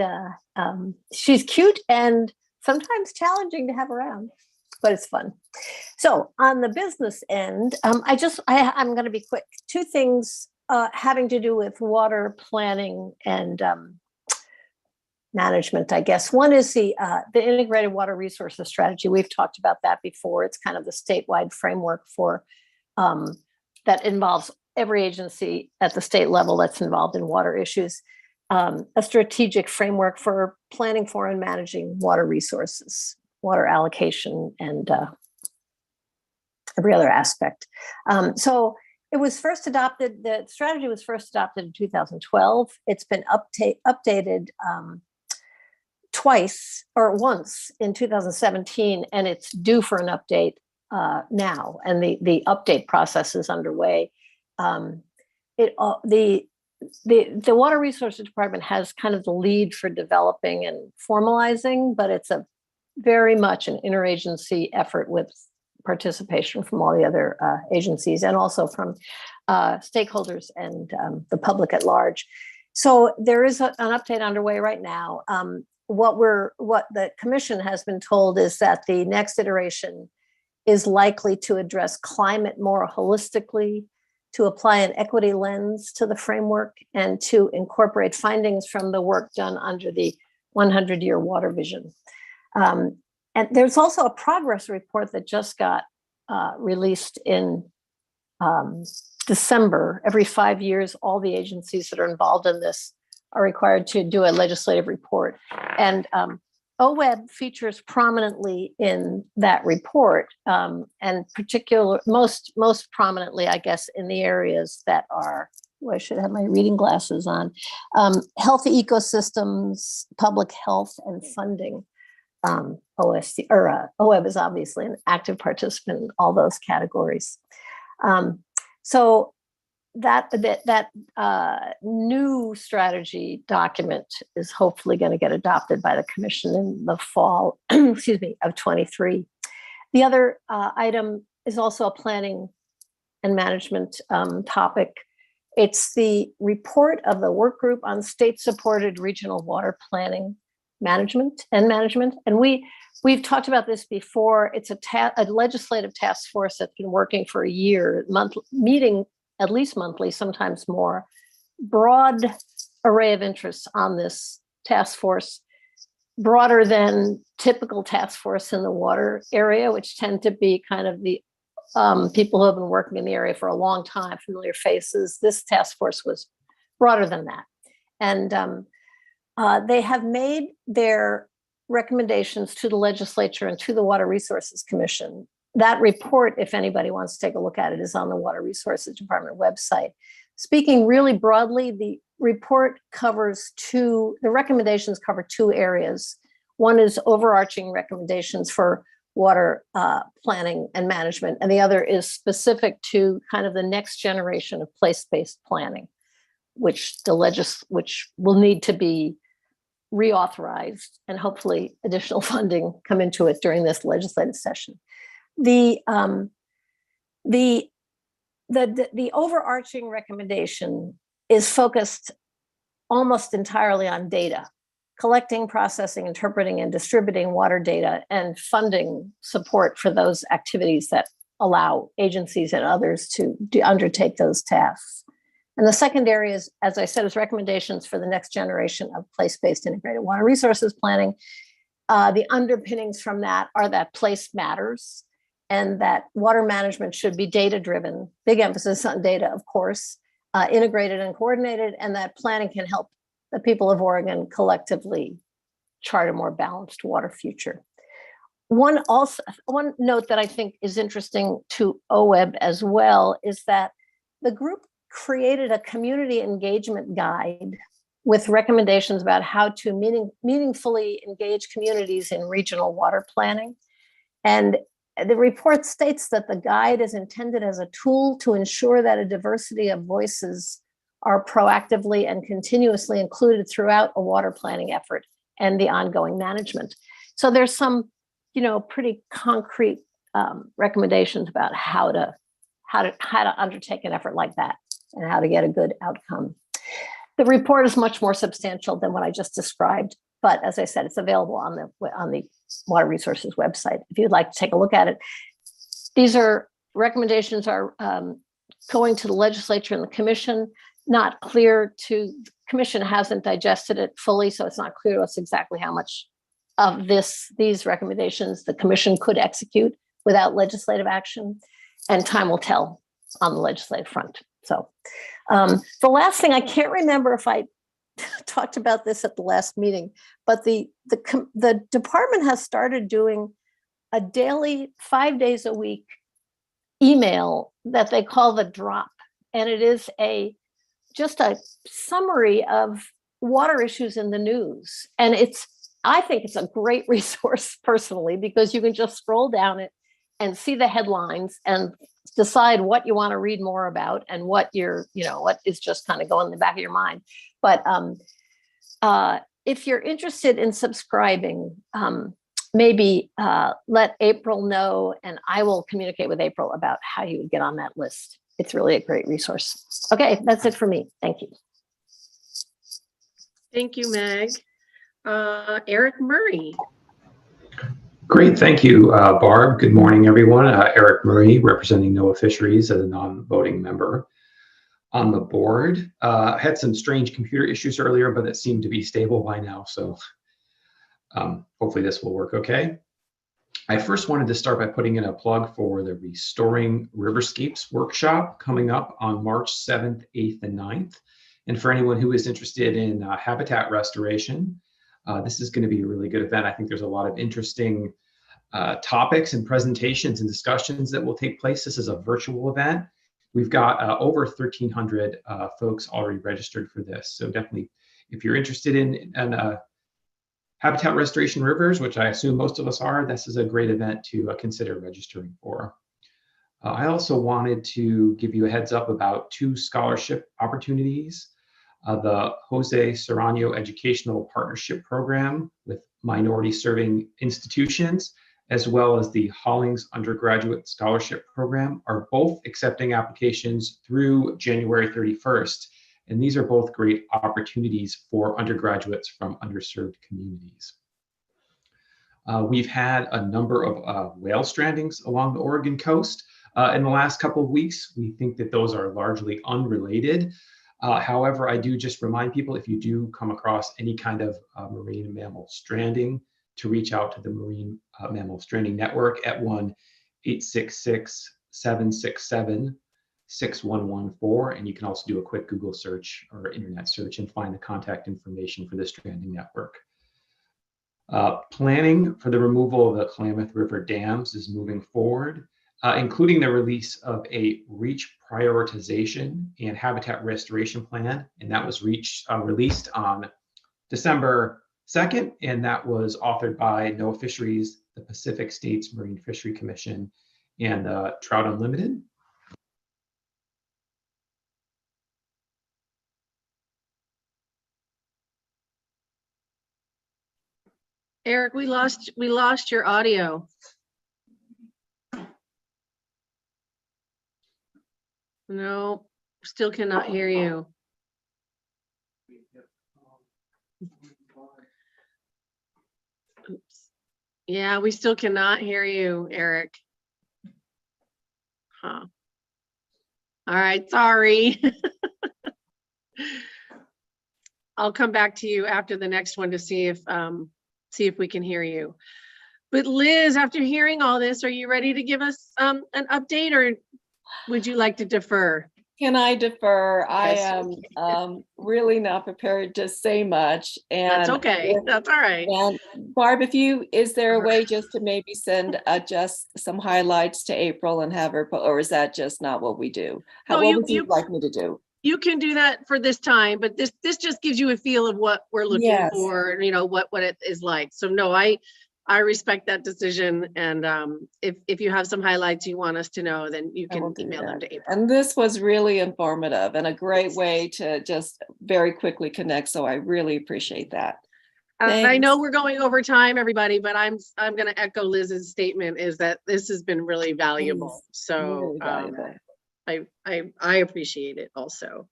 Speaker 20: she's cute and sometimes challenging to have around, but it's fun. So on the business end, I'm going to be quick. Two things having to do with water planning and management, I guess. One is the integrated water resources strategy. We've talked about that before. It's kind of the statewide framework for that involves every agency at the state level that's involved in water issues. A strategic framework for planning for and managing water resources, water allocation, and every other aspect. So it was first adopted, the strategy was first adopted in 2012. It's been updated twice or once in 2017, and it's due for an update now, and the update process is underway. The Water Resources Department has kind of the lead for developing and formalizing, but it's a very much an interagency effort with participation from all the other agencies and also from stakeholders and the public at large. So there is an update underway right now. What the commission has been told is that the next iteration is likely to address climate more holistically, to apply an equity lens to the framework, and to incorporate findings from the work done under the 100-year water vision. And there's also a progress report that just got released in December. Every 5 years, all the agencies that are involved in this are required to do a legislative report. And OWEB features prominently in that report, and most prominently, I guess, in the areas that are, I should have my reading glasses on, healthy ecosystems, public health, and funding. OWEB is obviously an active participant in all those categories. So that new strategy document is hopefully going to get adopted by the commission in the fall, excuse me, of 23. The other item is also a planning and management topic. It's the report of the work group on state-supported regional water planning management. And we've talked about this before. It's a legislative task force that's been working for a year, meeting at least monthly, sometimes more. Broad array of interests on this task force, broader than typical task force in the water area, which tend to be kind of the people who have been working in the area for a long time, familiar faces. This task force was broader than that. And they have made their recommendations to the legislature and to the Water Resources Commission. That report, if anybody wants to take a look at it, is on the Water Resources Department website. Speaking really broadly, the report covers the recommendations cover two areas. One is overarching recommendations for water planning and management, and the other is specific to kind of the next generation of place-based planning, which will need to be reauthorized and hopefully additional funding come into it during this legislative session. The overarching recommendation is focused almost entirely on data, collecting, processing, interpreting, and distributing water data, and funding support for those activities that allow agencies and others to undertake those tasks. And the second area is, as I said, is recommendations for the next generation of place-based integrated water resources planning. The underpinnings from that are that place matters, and that water management should be data-driven, big emphasis on data, of course, integrated and coordinated, and that planning can help the people of Oregon collectively chart a more balanced water future. One note that I think is interesting to OWEB as well is that the group created a community engagement guide with recommendations about how to meaningfully engage communities in regional water planning. And the report states that the guide is intended as a tool to ensure that a diversity of voices are proactively and continuously included throughout a water planning effort and the ongoing management. So there's some, pretty concrete recommendations about how to undertake an effort like that and how to get a good outcome. The report is much more substantial than what I just described, but as I said, it's available on the Water Resources website if you'd like to take a look at it. These recommendations are going to the legislature and the commission. Not clear to commission hasn't digested it fully, so it's not clear to us exactly how much of these recommendations the commission could execute without legislative action, and time will tell on the legislative front. So the last thing, I can't remember if I talked about this at the last meeting, but the department has started doing a daily 5 days a week email that they call the drop. And it is just a summary of water issues in the news. And I think it's a great resource personally, because you can just scroll down it and see the headlines and decide what you want to read more about and what what is just kind of going in the back of your mind. But if you're interested in subscribing, maybe let April know, and I will communicate with April about how you would get on that list. It's really a great resource. Okay, that's it for me. Thank you.
Speaker 1: Thank you, Meg. Eric Murray.
Speaker 15: Great, thank you, Barb. Good morning, everyone. Eric Murray, representing NOAA Fisheries as a non-voting member on the board. Had some strange computer issues earlier, but it seemed to be stable by now, so hopefully this will work okay. I first wanted to start by putting in a plug for the Restoring Riverscapes workshop coming up on March 7th, 8th, and 9th. And for anyone who is interested in habitat restoration, this is going to be a really good event. I think there's a lot of interesting topics and presentations and discussions that will take place. This is a virtual event. We've got over 1,300 folks already registered for this. So definitely, if you're interested in habitat restoration rivers, which I assume most of us are, this is a great event to consider registering for. I also wanted to give you a heads up about 2 scholarship opportunities. The Jose Serrano Educational Partnership Program with minority serving institutions, as well as the Hollings Undergraduate Scholarship Program, are both accepting applications through January 31st. And these are both great opportunities for undergraduates from underserved communities. We've had a number of whale strandings along the Oregon coast in the last couple of weeks. We think that those are largely unrelated. However, I do just remind people, if you do come across any kind of marine mammal stranding, to reach out to the Marine Mammal Stranding Network at 1-866-767-6114. And you can also do a quick Google search or internet search and find the contact information for the Stranding Network. Planning for the removal of the Klamath River dams is moving forward, including the release of a reach prioritization and habitat restoration plan. And that was released on December 2nd, and that was authored by NOAA Fisheries, the Pacific States Marine Fishery Commission, and Trout Unlimited.
Speaker 1: Eric, we lost your audio. No, still cannot hear you. Oops. Yeah, we still cannot hear you, Eric. Huh. All right, sorry. I'll come back to you after the next one to see if we can hear you. But Liz, after hearing all this, are you ready to give us an update, or would you like to defer?
Speaker 19: Can I defer?
Speaker 1: Yes.
Speaker 19: I am really not prepared to say much. And
Speaker 1: that's okay. That's all right.
Speaker 19: And Barb, is there a way just to maybe send just some highlights to April and have her, or is that just not what we do? What would you like me to do?
Speaker 1: you can do that for this time, but this just gives you a feel of what we're looking
Speaker 19: Yes.
Speaker 1: for, you know, what it is like. So no, I respect that decision. And if you have some highlights you want us to know, then you
Speaker 19: I will
Speaker 1: can
Speaker 19: do
Speaker 1: email them
Speaker 19: that.
Speaker 1: to April.
Speaker 19: And this was really informative and a great way to just very quickly connect. So I really appreciate that.
Speaker 1: I know we're going over time, everybody, but I'm going to echo Liz's statement is that this has been really valuable. So
Speaker 19: Really valuable.
Speaker 1: I appreciate it also. All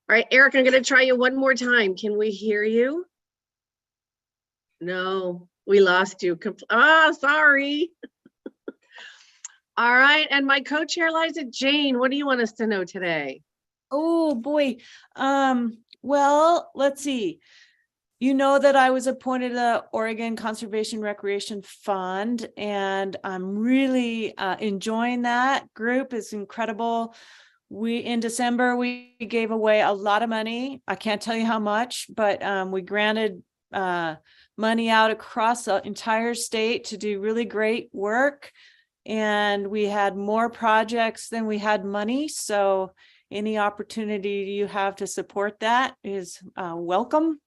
Speaker 1: right, Eric, I'm going to try you one more time. Can we hear you? No, we lost you. Sorry. All right, and my co-chair Liza Jane, what do you want us to know today?
Speaker 9: Oh boy. Well, let's see. You know that I was appointed to the Oregon Conservation Recreation Fund, and I'm really enjoying that group. It's incredible. In December, we gave away a lot of money. I can't tell you how much, but we granted money out across the entire state to do really great work. And we had more projects than we had money. So any opportunity you have to support that is welcome.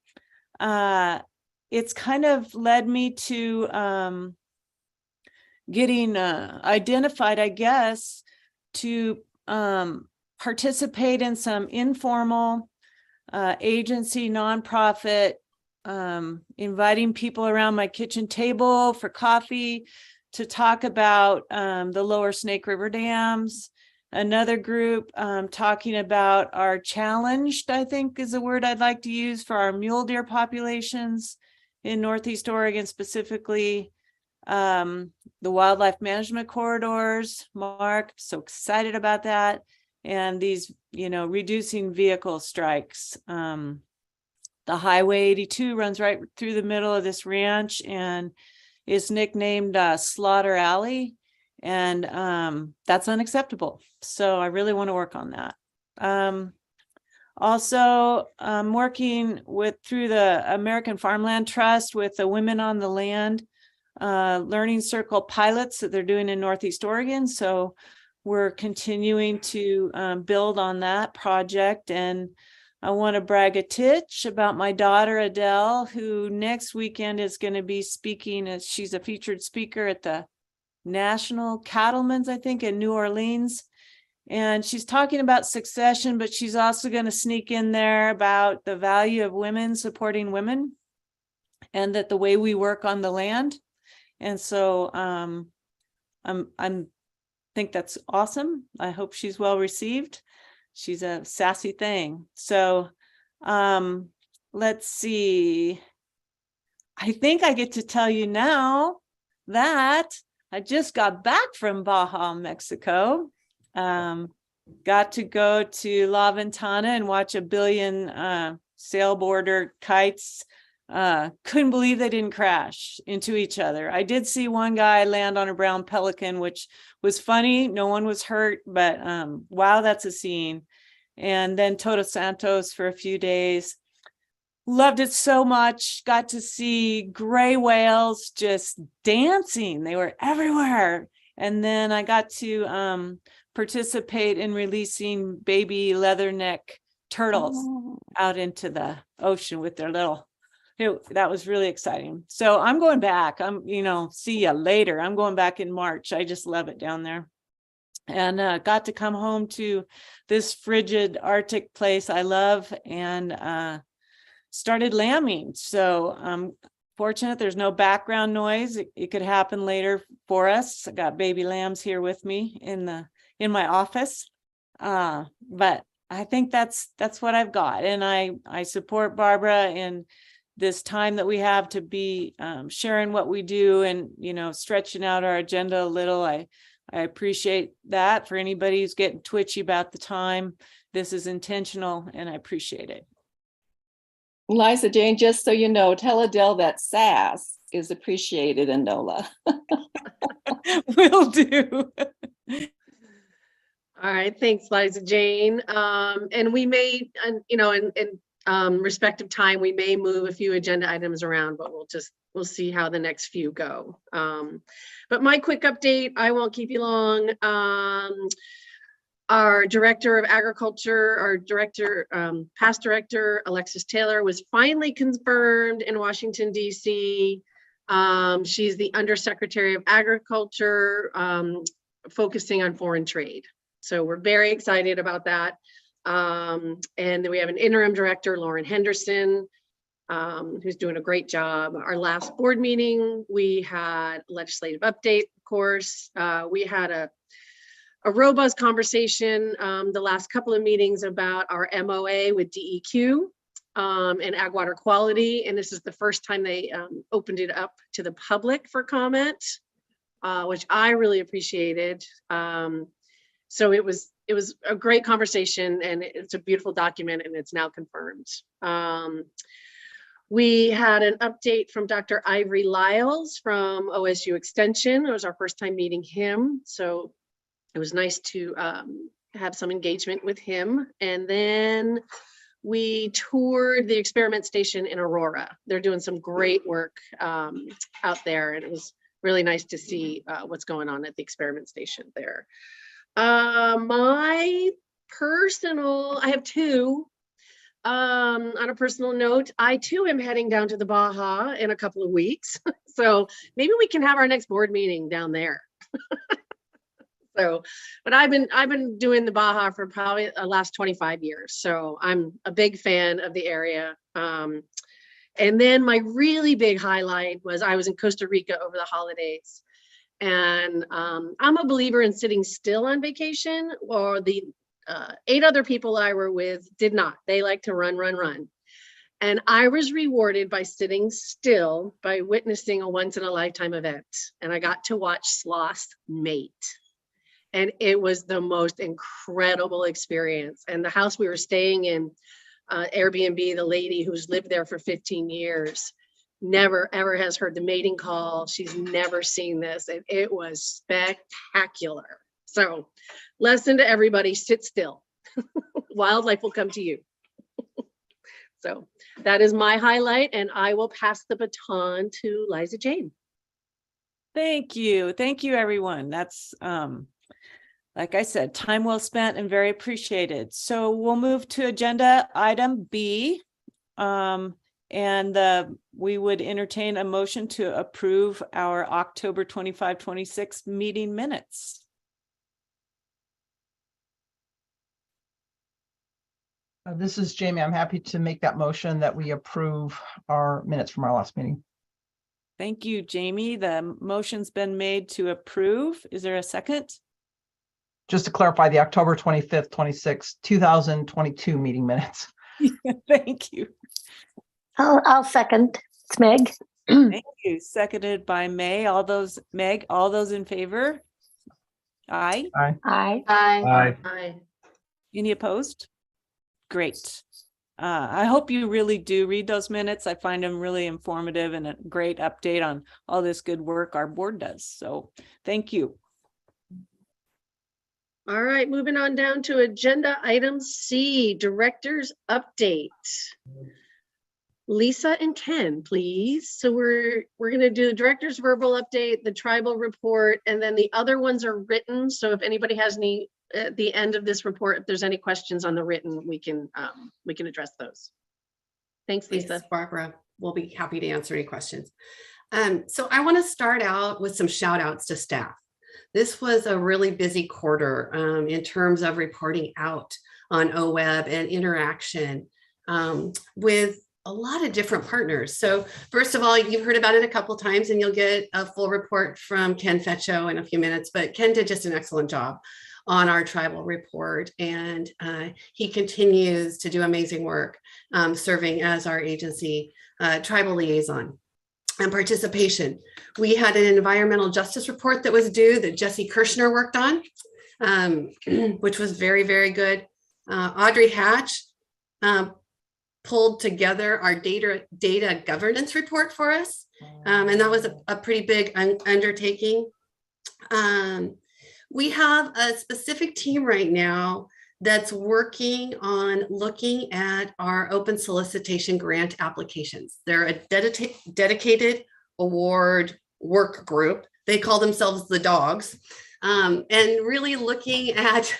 Speaker 9: It's kind of led me to getting identified, I guess, to participate in some informal agency, nonprofit, inviting people around my kitchen table for coffee to talk about the lower Snake River dams. Another group talking about our challenged, I think is a word I'd like to use, for our mule deer populations in Northeast Oregon, specifically the wildlife management corridors. Mark, so excited about that. And these, reducing vehicle strikes. The Highway 82 runs right through the middle of this ranch and is nicknamed Slaughter Alley. And that's unacceptable. So I really want to work on that. Also, I'm working through the American Farmland Trust with the Women on the Land Learning Circle pilots that they're doing in Northeast Oregon. So we're continuing to build on that project. And I want to brag a titch about my daughter, Adele, who next weekend is going to be speaking as she's a featured speaker at the National Cattlemen's, I think, in New Orleans. And she's talking about succession, but she's also going to sneak in there about the value of women supporting women and that the way we work on the land. And so I'm think that's awesome. I hope she's well received. She's a sassy thing. So let's see. I think I get to tell you now that I just got back from Baja, Mexico. Got to go to La Ventana and watch a billion sailboarder kites. Couldn't believe they didn't crash into each other. I did see one guy land on a brown pelican, which was funny. No one was hurt, but wow, that's a scene. And then Todos Santos for a few days. Loved it so much. Got to see gray whales just dancing. They were everywhere. And then I got to participate in releasing baby leatherneck turtles out into the ocean with their that was really exciting. So I'm going back. See ya later. I'm going back in March. I just love it down there. And got to come home to this frigid Arctic place I love and started lambing. So I'm fortunate there's no background noise. It could happen later for us. I got baby lambs here with me in my office. But I think that's what I've got. And I support Barbara in this time that we have to be sharing what we do and, stretching out our agenda a little. I appreciate that. For anybody who's getting twitchy about the time, this is intentional and I appreciate it.
Speaker 19: Liza Jane, just so you know, tell Adele that sass is appreciated in NOLA.
Speaker 9: Will do.
Speaker 1: All right, thanks, Liza Jane. And we may, in respect of time, we may move a few agenda items around, but we'll see how the next few go. But my quick update, I won't keep you long. Our Director of Agriculture, our director, past director, Alexis Taylor, was finally confirmed in Washington, D.C. She's the Undersecretary of Agriculture, focusing on foreign trade. So we're very excited about that. And then we have an interim director, Lauren Henderson, who's doing a great job. Our last board meeting, we had legislative update, of course. We had a robust conversation the last couple of meetings about our MOA with DEQ and ag water quality. And this is the first time they opened it up to the public for comment, which I really appreciated. So it was a great conversation, and it's a beautiful document, and it's now confirmed. We had an update from Dr. Ivory Lyles from OSU Extension. It was our first time meeting him. So it was nice to have some engagement with him. And then we toured the experiment station in Aurora. They're doing some great work out there. And it was really nice to see what's going on at the experiment station there. My personal, I have two. On a personal note, I too am heading down to the Baja in a couple of weeks. So maybe we can have our next board meeting down there. So, but I've been doing the Baja for probably the last 25 years. So I'm a big fan of the area. And then my really big highlight was I was in Costa Rica over the holidays. And I'm a believer in sitting still on vacation, or the 8 other people I were with did not. They like to run, run, run. And I was rewarded by sitting still by witnessing a once in a lifetime event. And I got to watch sloths mate. And it was the most incredible experience. And the house we were staying in, Airbnb, the lady who's lived there for 15 years, never ever has heard the mating call. She's never seen this. And it was spectacular. So lesson to everybody, sit still. Wildlife will come to you. So that is my highlight, and I will pass the baton to Liza Jane.
Speaker 9: Thank you. Thank you, everyone. That's, like I said, time well spent and very appreciated. So we'll move to agenda item B. We would entertain a motion to approve our October 25, 26 meeting minutes.
Speaker 11: This is Jamie. I'm happy to make that motion that we approve our minutes from our last meeting.
Speaker 9: Thank you, Jamie. The motion's been made to approve. Is there a second?
Speaker 11: Just to clarify, the October 25th, 26th, 2022 meeting minutes.
Speaker 9: Thank you.
Speaker 20: I'll second. It's Meg.
Speaker 9: Thank you. Seconded by Meg, all those in favor? Aye.
Speaker 11: Aye.
Speaker 20: Aye.
Speaker 10: Aye.
Speaker 1: Aye.
Speaker 9: Any opposed? Great. I hope you really do read those minutes. I find them really informative and a great update on all this good work our board does. So thank you.
Speaker 1: All right, moving on down to agenda item C, director's update. Lisa and Ken, please. So we're going to do the director's verbal update, the tribal report, and then the other ones are written. So if anybody has any at the end of this report, if there's any questions on the written, we can address those. Thanks, Lisa.
Speaker 2: Thanks, Barbara. We'll be happy to answer any questions. So I want to start out with some shout outs to staff. This was a really busy quarter in terms of reporting out on OWEB and interaction with a lot of different partners. So first of all, you've heard about it a couple of times, and you'll get a full report from Ken Fetcho in a few minutes, but Ken did just an excellent job on our tribal report, and he continues to do amazing work serving as our agency tribal liaison. And participation. We had an environmental justice report that was due that Jesse Kirshner worked on, which was very, very good. Audrey Hatch pulled together our data governance report for us. And that was a pretty big undertaking. We have a specific team right now that's working on looking at our open solicitation grant applications. They're a dedicated award work group. They call themselves the dogs. And really looking at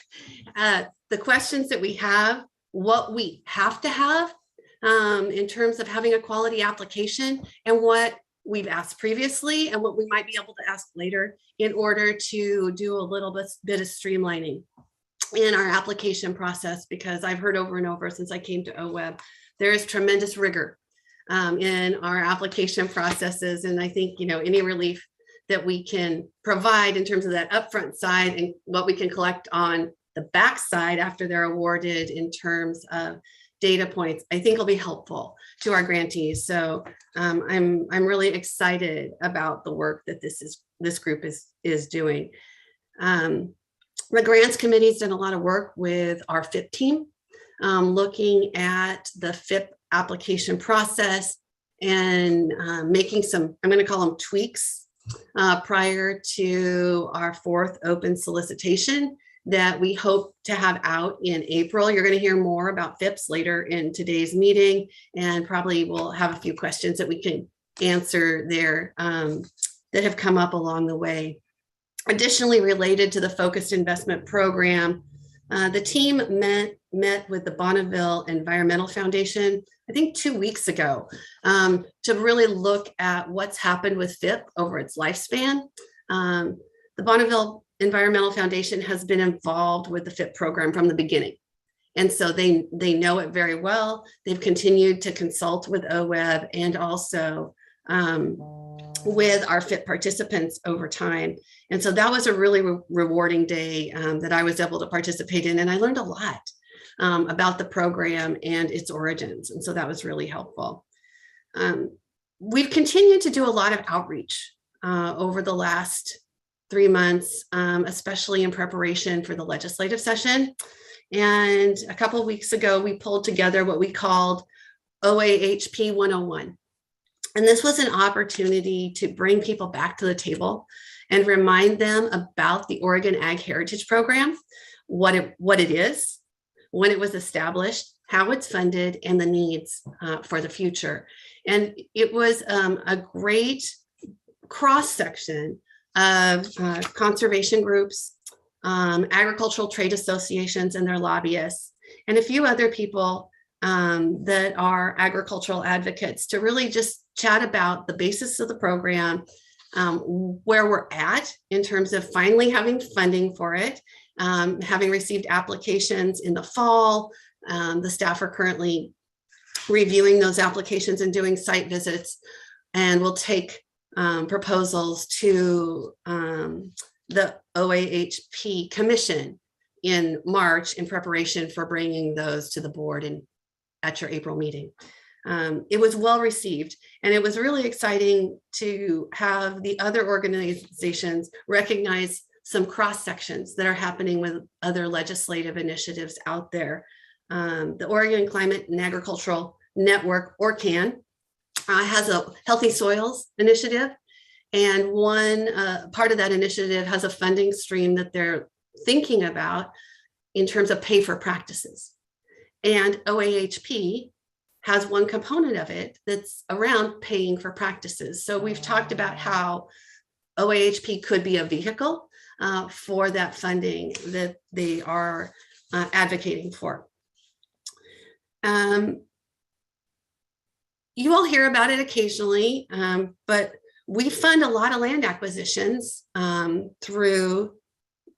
Speaker 2: the questions that we have, what we have to have in terms of having a quality application, and what we've asked previously and what we might be able to ask later in order to do a little bit of streamlining in our application process, because I've heard over and over since I came to OWEB, there is tremendous rigor in our application processes. And I think, you know, any relief that we can provide in terms of that upfront side and what we can collect on the back side after they're awarded in terms of data points, I think will be helpful to our grantees. So I'm really excited about the work that this group is doing. The grants committee has done a lot of work with our FIP team, looking at the FIP application process and making some, I'm going to call them tweaks prior to our 4th open solicitation that we hope to have out in April. You're going to hear more about FIPS later in today's meeting, and probably we'll have a few questions that we can answer there that have come up along the way. Additionally, related to the focused investment program, the team met with the Bonneville Environmental Foundation, I think 2 weeks ago, to really look at what's happened with FIP over its lifespan. The Bonneville Environmental Foundation has been involved with the FIP program from the beginning. And so they know it very well. They've continued to consult with OWEB and also with our FIP participants over time. And so that was a really rewarding day that I was able to participate in. And I learned a lot about the program and its origins. And so that was really helpful. We've continued to do a lot of outreach over the last 3 months, especially in preparation for the legislative session. And a couple of weeks ago, we pulled together what we called OAHP 101. And this was an opportunity to bring people back to the table and remind them about the Oregon Ag Heritage Program, what it is, when it was established, how it's funded, and the needs for the future. And it was a great cross-section of conservation groups, agricultural trade associations and their lobbyists, and a few other people that are agricultural advocates to really just chat about the basis of the program, where we're at in terms of finally having funding for it, having received applications in the fall. The staff are currently reviewing those applications and doing site visits, and we'll take proposals to the OAHP Commission in March in preparation for bringing those to the board at your April meeting. It was well received, and it was really exciting to have the other organizations recognize some cross sections that are happening with other legislative initiatives out there. The Oregon Climate and Agricultural Network, ORCAN, has a Healthy Soils initiative, and one part of that initiative has a funding stream that they're thinking about in terms of pay for practices. And OAHP has one component of it that's around paying for practices. So we've talked about how OAHP could be a vehicle for that funding that they are advocating for. You all hear about it occasionally, but we fund a lot of land acquisitions through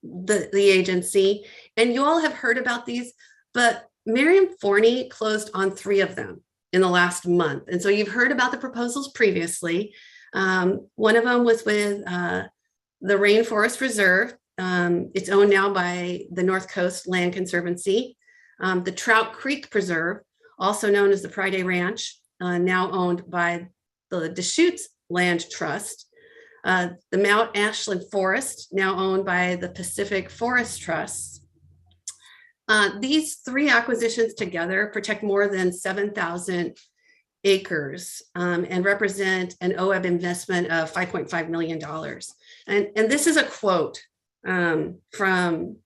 Speaker 2: the agency, and you all have heard about these, but Miriam Forney closed on 3 of them in the last month. And so you've heard about the proposals previously. One of them was with the Rainforest Reserve. It's owned now by the North Coast Land Conservancy. The Trout Creek Preserve, also known as the Pride Ranch, now owned by the Deschutes Land Trust. The Mount Ashland Forest, now owned by the Pacific Forest Trust. These 3 acquisitions together protect more than 7,000 acres and represent an OWEB investment of $5.5 million. And this is a quote from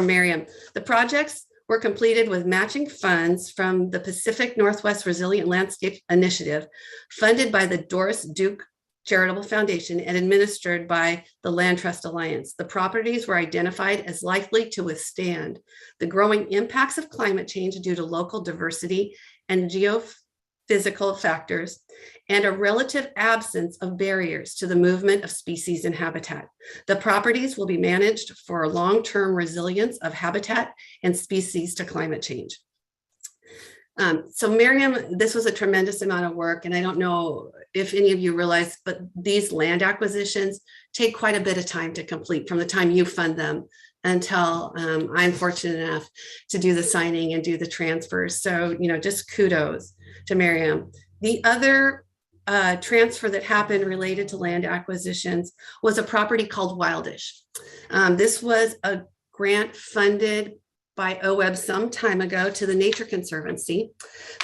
Speaker 2: Miriam. The projects were completed with matching funds from the Pacific Northwest Resilient Landscape Initiative, funded by the Doris Duke Charitable Foundation and administered by the Land Trust Alliance. The properties were identified as likely to withstand the growing impacts of climate change due to local diversity and geophysical factors, and a relative absence of barriers to the movement of species and habitat. The properties will be managed for long-term resilience of habitat and species to climate change. So Miriam, this was a tremendous amount of work, and I don't know if any of you realize, but these land acquisitions take quite a bit of time to complete from the time you fund them until I'm fortunate enough to do the signing and do the transfers. So, just kudos to Miriam. The other transfer that happened related to land acquisitions was a property called Wildish. This was a grant funded by OWEB some time ago to the Nature Conservancy.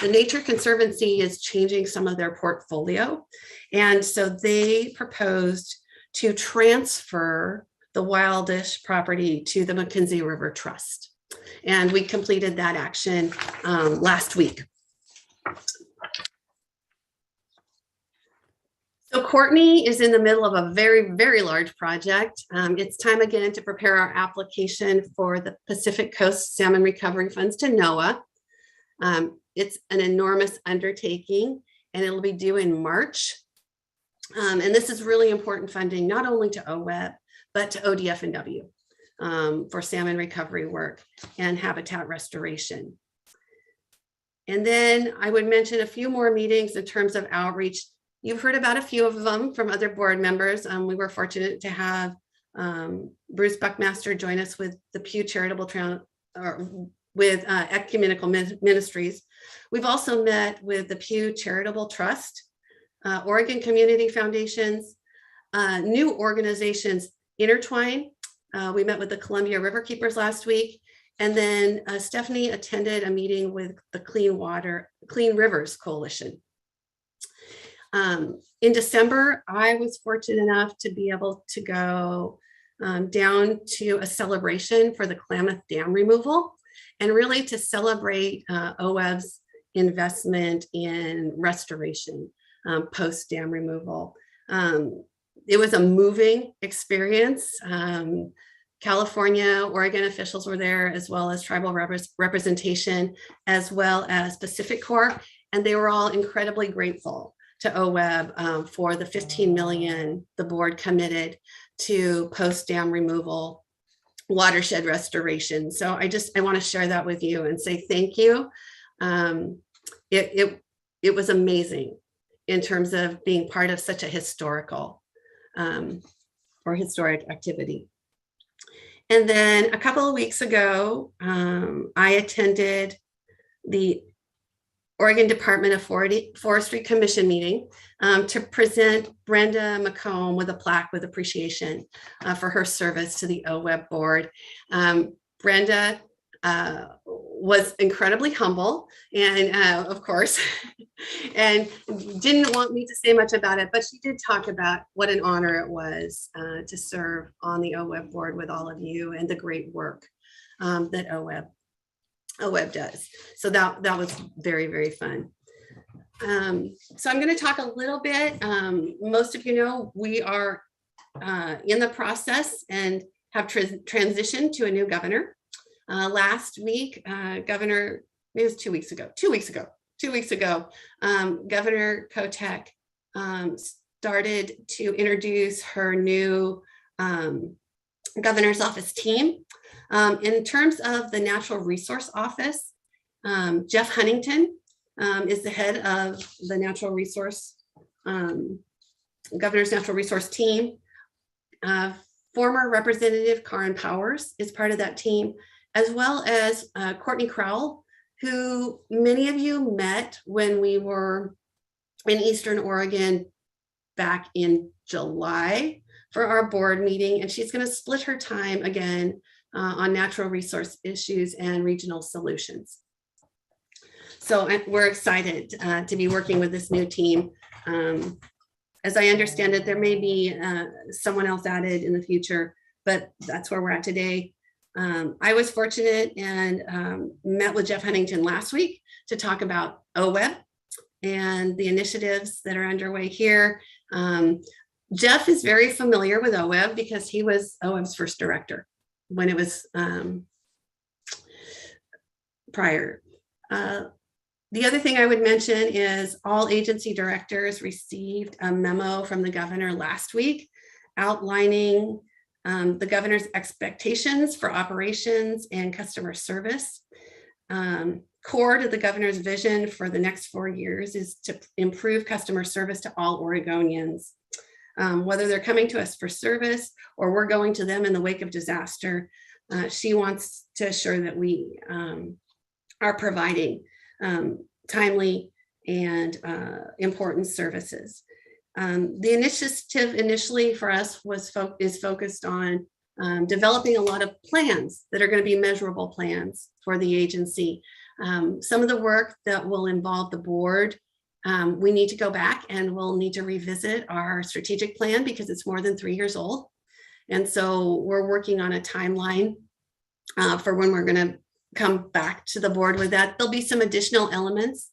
Speaker 2: The Nature Conservancy is changing some of their portfolio. And so they proposed to transfer the Wildish property to the Mackenzie River Trust. And we completed that action last week. So Courtney is in the middle of a very, very large project. It's time again to prepare our application for the Pacific Coast Salmon Recovery Funds to NOAA. It's an enormous undertaking and it'll be due in March. And this is really important funding, not only to OWEB, but to ODF&W for salmon recovery work and habitat restoration. And then I would mention a few more meetings in terms of outreach. You've heard about a few of them from other board members. We were fortunate to have Bruce Buckmaster join us with the Pew Charitable with Ecumenical Ministries. We've also met with the Pew Charitable Trust, Oregon Community Foundations, new organizations Intertwine. We met with the Columbia River Keepers last week. And then Stephanie attended a meeting with the Clean Rivers Coalition. In December, I was fortunate enough to be able to go down to a celebration for the Klamath Dam removal and really to celebrate OWEB's investment in restoration post dam removal. It was a moving experience. California, Oregon officials were there, as well as tribal representation, as well as Pacific Corps, and they were all incredibly grateful to OWEB for the $15 million the board committed to post-dam removal, watershed restoration. So I want to share that with you and say thank you. It was amazing in terms of being part of such a historical historic activity. And then a couple of weeks ago, I attended the Oregon Department of Forestry Commission meeting to present Brenda McComb with a plaque with appreciation for her service to the OWEB board. Brenda was incredibly humble and of course, and didn't want me to say much about it, but she did talk about what an honor it was to serve on the OWEB board with all of you and the great work that OWEB does. So that was very, very fun. So I'm going to talk a little bit. Most of you know we are in the process and have transitioned to a new governor. Last week, Governor, it was 2 weeks ago, Governor Kotek started to introduce her new governor's office team. In terms of the Natural Resource Office, Jeff Huntington is the head of the Natural Resource, Governor's Natural Resource team. Former Representative Karin Powers is part of that team, as well as Courtney Crowell, who many of you met when we were in Eastern Oregon back in July for our board meeting. And she's going to split her time again on natural resource issues and regional solutions. So we're excited to be working with this new team. As I understand it, there may be someone else added in the future, but that's where we're at today. I was fortunate and met with Jeff Huntington last week to talk about OWEB and the initiatives that are underway here. Jeff is very familiar with OWEB because he was OWEB's first director when it was prior. The other thing I would mention is all agency directors received a memo from the governor last week outlining the governor's expectations for operations and customer service. Core to the governor's vision for the next 4 years is to improve customer service to all Oregonians. Whether they're coming to us for service or we're going to them in the wake of disaster, she wants to assure that we are providing timely and important services. The initiative initially for us is focused on developing a lot of plans that are going to be measurable plans for the agency. Some of the work that will involve the board, we need to go back and we'll need to revisit our strategic plan because it's more than 3 years old. And so we're working on a timeline for when we're going to come back to the board with that. There'll be some additional elements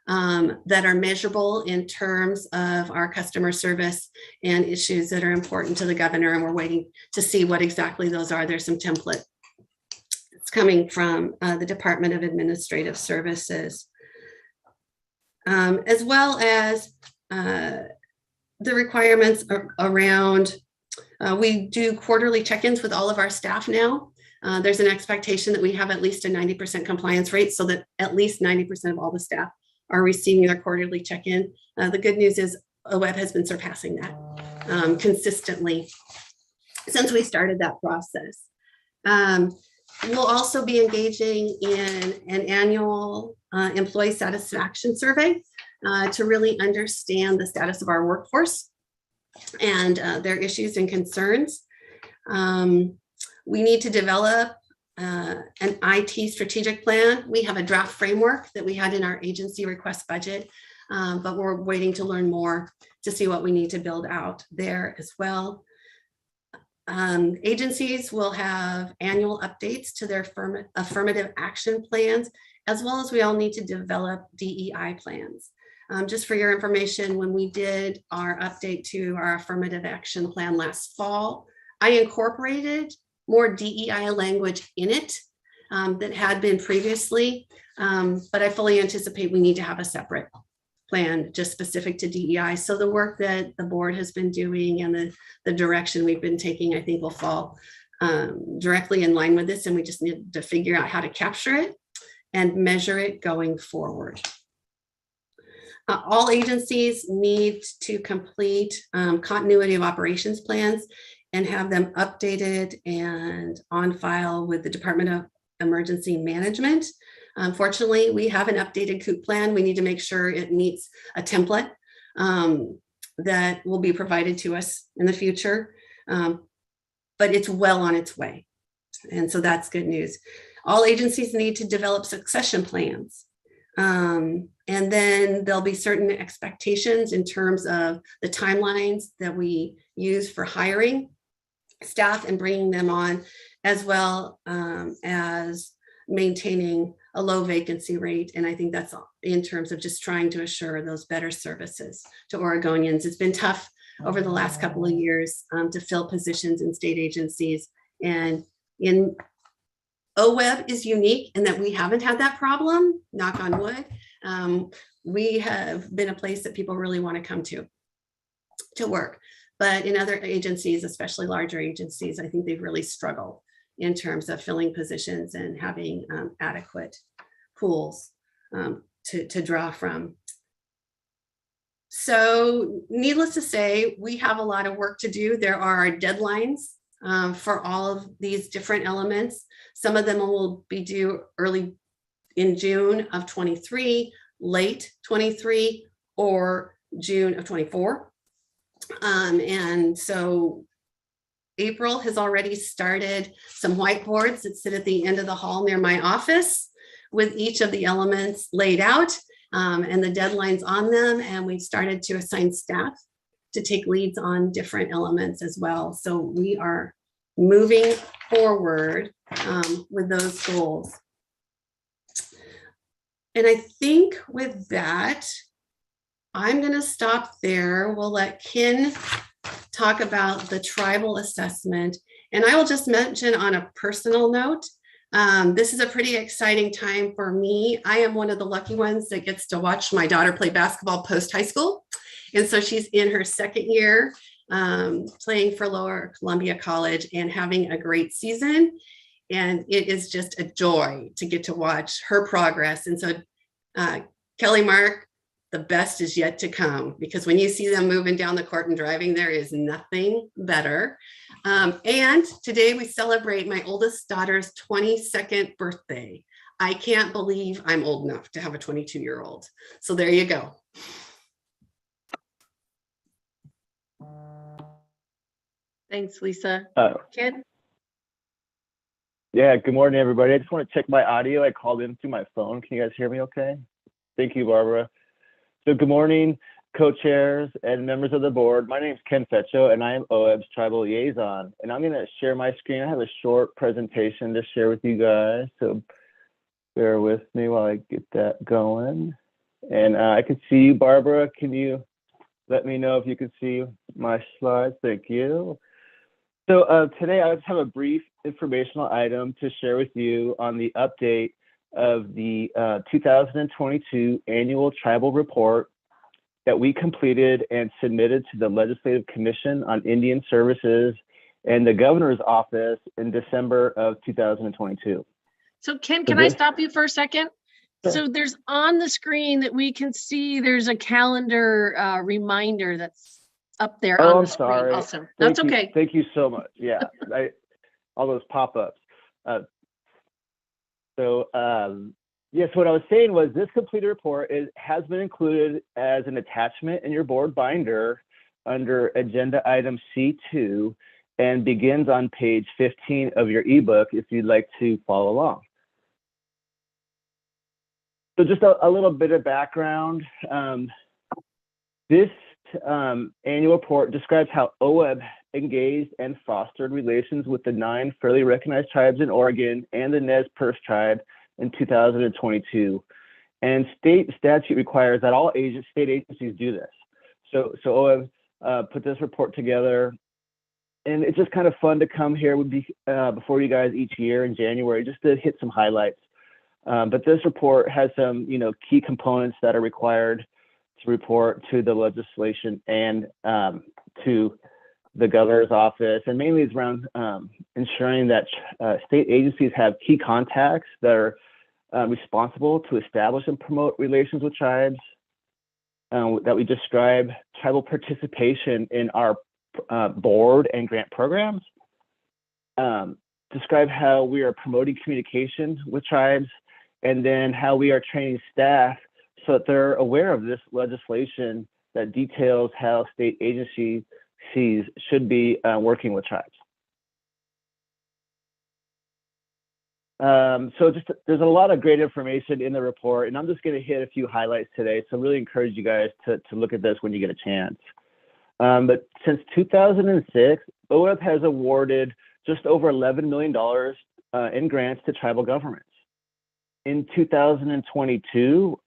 Speaker 2: that are measurable in terms of our customer service and issues that are important to the governor. And we're waiting to see what exactly those are. There's some template. It's coming from the Department of Administrative Services, as well as the requirements around, we do quarterly check-ins with all of our staff now. There's an expectation that we have at least a 90% compliance rate so that at least 90% of all the staff are receiving their quarterly check-in. The good news is OWEB has been surpassing that consistently since we started that process. We'll also be engaging in an annual employee satisfaction survey to really understand the status of our workforce and their issues and concerns. We need to develop an IT strategic plan. We have a draft framework that we had in our agency request budget, but we're waiting to learn more to see what we need to build out there as well. Agencies will have annual updates to their affirmative action plans, as well as we all need to develop DEI plans. Just for your information, when we did our update to our affirmative action plan last fall, I incorporated more DEI language in it that had been previously, but I fully anticipate we need to have a separate plan just specific to DEI. So the work that the board has been doing and the direction we've been taking, I think will fall directly in line with this, and we just need to figure out how to capture it and measure it going forward. All agencies need to complete continuity of operations plans and have them updated and on file with the Department of Emergency Management. Unfortunately, we have an updated COOP plan. We need to make sure it meets a template that will be provided to us in the future, but it's well on its way. And so that's good news. All agencies need to develop succession plans. And then there'll be certain expectations in terms of the timelines that we use for hiring staff and bringing them on, as well as maintaining a low vacancy rate. And I think that's in terms of just trying to assure those better services to Oregonians. It's been tough over the last couple of years to fill positions in state agencies. And in OWEB is unique in that we haven't had that problem, knock on wood. We have been a place that people really want to come to work. But in other agencies, especially larger agencies, I think they've really struggled in terms of filling positions and having adequate pools to draw from. So needless to say, we have a lot of work to do. There are deadlines for all of these different elements. Some of them will be due early in June of 23, late 23, or June of 24. And so April has already started some whiteboards that sit at the end of the hall near my office with each of the elements laid out and the deadlines on them. And we've started to assign staff to take leads on different elements as well. So we are moving forward with those goals. And I think with that, I'm going to stop there. We'll let Ken talk about the tribal assessment. And I will just mention on a personal note, this is a pretty exciting time for me. I am one of the lucky ones that gets to watch my daughter play basketball post high school. And so she's in her second year playing for Lower Columbia College and having a great season. And it is just a joy to get to watch her progress. And so Kelly, Mark, the best is yet to come, because when you see them moving down the court and driving, there is nothing better. And today we celebrate my oldest daughter's 22nd birthday. I can't believe I'm old enough to have a 22-year-old. So there you go.
Speaker 1: Thanks, Lisa. Ken?
Speaker 16: Yeah, good morning, everybody. I just want to check my audio. I called in through my phone. Can you guys hear me okay? Thank you, Barbara. So good morning, co-chairs and members of the board. My name is Ken Fecho, and I am OWEB's tribal liaison. And I'm going to share my screen. I have a short presentation to share with you guys. So bear with me while I get that going. And I can see you, Barbara. Can you let me know if you can see my slides? Thank you. So today I just have a brief informational item to share with you on the update of the 2022 annual tribal report that we completed and submitted to the Legislative Commission on Indian Services and the Governor's Office in December of 2022.
Speaker 1: So Ken, can I stop you for a second? Sure. So there's on the screen that we can see, there's a calendar reminder that's up there on the screen.
Speaker 16: Sorry.
Speaker 1: Awesome. That's okay.
Speaker 16: Thank you so much. Yeah, all those pop-ups. Yes, what I was saying was this completed report has been included as an attachment in your board binder under agenda item C2 and begins on page 15 of your ebook if you'd like to follow along. So just a little bit of background. This annual report describes how OWEB engaged and fostered relations with the 9 fairly recognized tribes in Oregon and the Nez Perce tribe in 2022. And state statute requires that all state agencies do this. So OWEB put this report together, and it's just kind of fun to come here before you guys each year in January just to hit some highlights. But this report has some key components that are required to report to the legislation and to the governor's office, and mainly it's around ensuring that state agencies have key contacts that are responsible to establish and promote relations with tribes, that we describe tribal participation in our board and grant programs, describe how we are promoting communication with tribes, and then how we are training staff so that they're aware of this legislation that details how state agencies should be working with tribes. So there's a lot of great information in the report, and I'm just going to hit a few highlights today. So really encourage you guys to look at this when you get a chance. But since 2006, OWEB has awarded just over $11 million in grants to tribal governments. In 2022,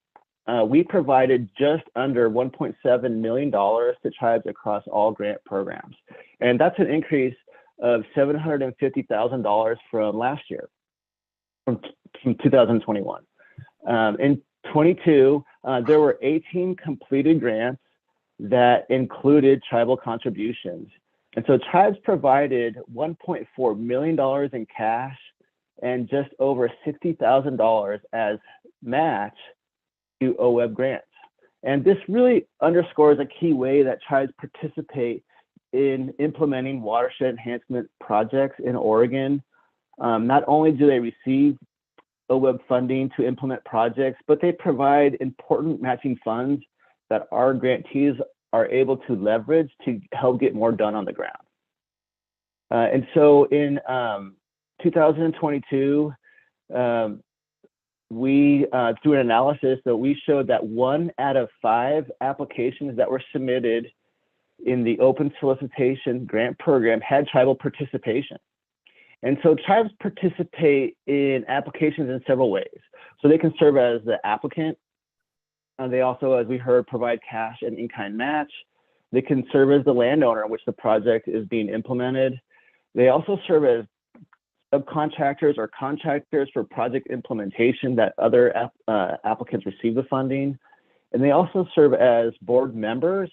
Speaker 16: we provided just under $1.7 million to tribes across all grant programs. And that's an increase of $750,000 from last year, from 2021. In 22, there were 18 completed grants that included tribal contributions. And so tribes provided $1.4 million in cash and just over $60,000 as match to OWEB grants. And this really underscores a key way that tribes participate in implementing watershed enhancement projects in Oregon. Not only do they receive OWEB funding to implement projects, but they provide important matching funds that our grantees are able to leverage to help get more done on the ground. And so in 2022, we, through an analysis that we showed that 1 out of 5 applications that were submitted in the open solicitation grant program had tribal participation. And so tribes participate in applications in several ways. So they can serve as the applicant, They also, as we heard, provide cash and in-kind match. They can serve as the landowner in which the project is being implemented. They also serve as subcontractors or contractors for project implementation that other applicants receive the funding. And they also serve as board members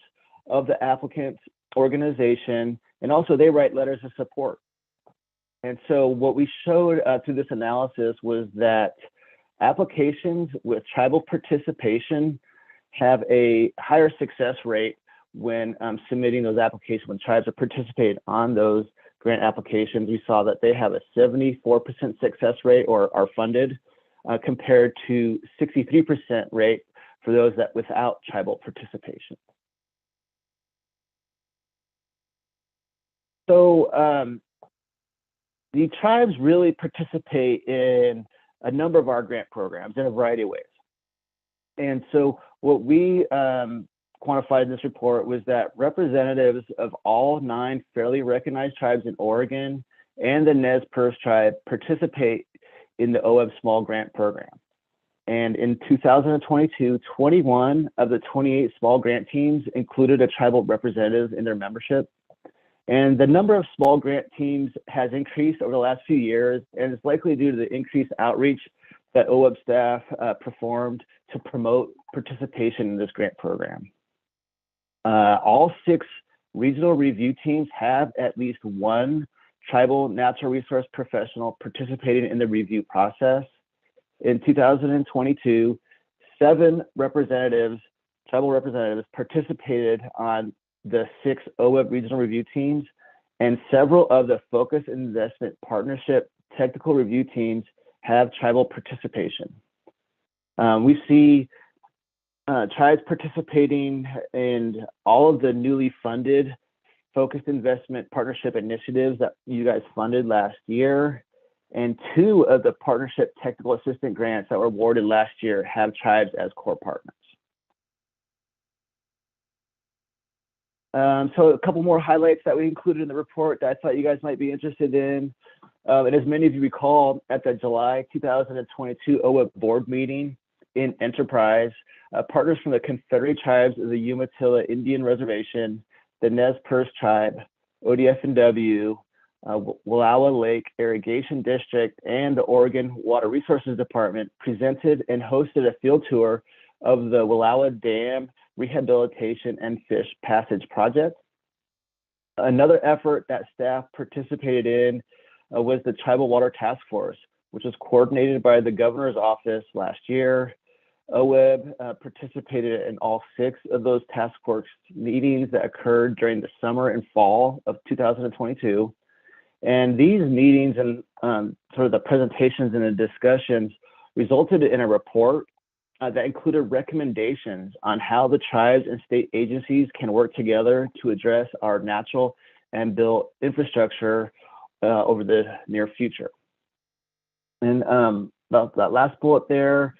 Speaker 16: of the applicant's organization, and also they write letters of support. And so what we showed through this analysis was that applications with tribal participation have a higher success rate when submitting those applications. When tribes are participating on those grant applications, we saw that they have a 74% success rate or are funded compared to 63% rate for those that without tribal participation. So the tribes really participate in a number of our grant programs in a variety of ways. And so what we quantified in this report was that representatives of all 9 fairly recognized tribes in Oregon and the Nez Perce tribe participate in the OWEB small grant program. And in 2022, 21 of the 28 small grant teams included a tribal representative in their membership. And the number of small grant teams has increased over the last few years, and it's likely due to the increased outreach that OWEB staff performed to promote participation in this grant program. All 6 regional review teams have at least one tribal natural resource professional participating in the review process. In 2022, 7 tribal representatives participated on the 6 OWEB regional review teams, and several of the Focus Investment Partnership technical review teams have tribal participation. We see tribes participating in all of the newly funded Focused Investment Partnership initiatives that you guys funded last year, and 2 of the partnership technical assistant grants that were awarded last year have tribes as core partners. So a couple more highlights that we included in the report that I thought you guys might be interested in. And as many of you recall, at the July 2022 OWEB board meeting in Enterprise, partners from the Confederate Tribes of the Umatilla Indian Reservation, the Nez Perce Tribe, ODF&W, Wallowa Lake Irrigation District, and the Oregon Water Resources Department presented and hosted a field tour of the Wallowa Dam Rehabilitation and Fish Passage Project. Another effort that staff participated in was the Tribal Water Task Force, which was coordinated by the governor's office last year. OWEB participated in all 6 of those task force meetings that occurred during the summer and fall of 2022. And these meetings and sort of the presentations and the discussions resulted in a report that included recommendations on how the tribes and state agencies can work together to address our natural and built infrastructure over the near future. And about that last bullet there,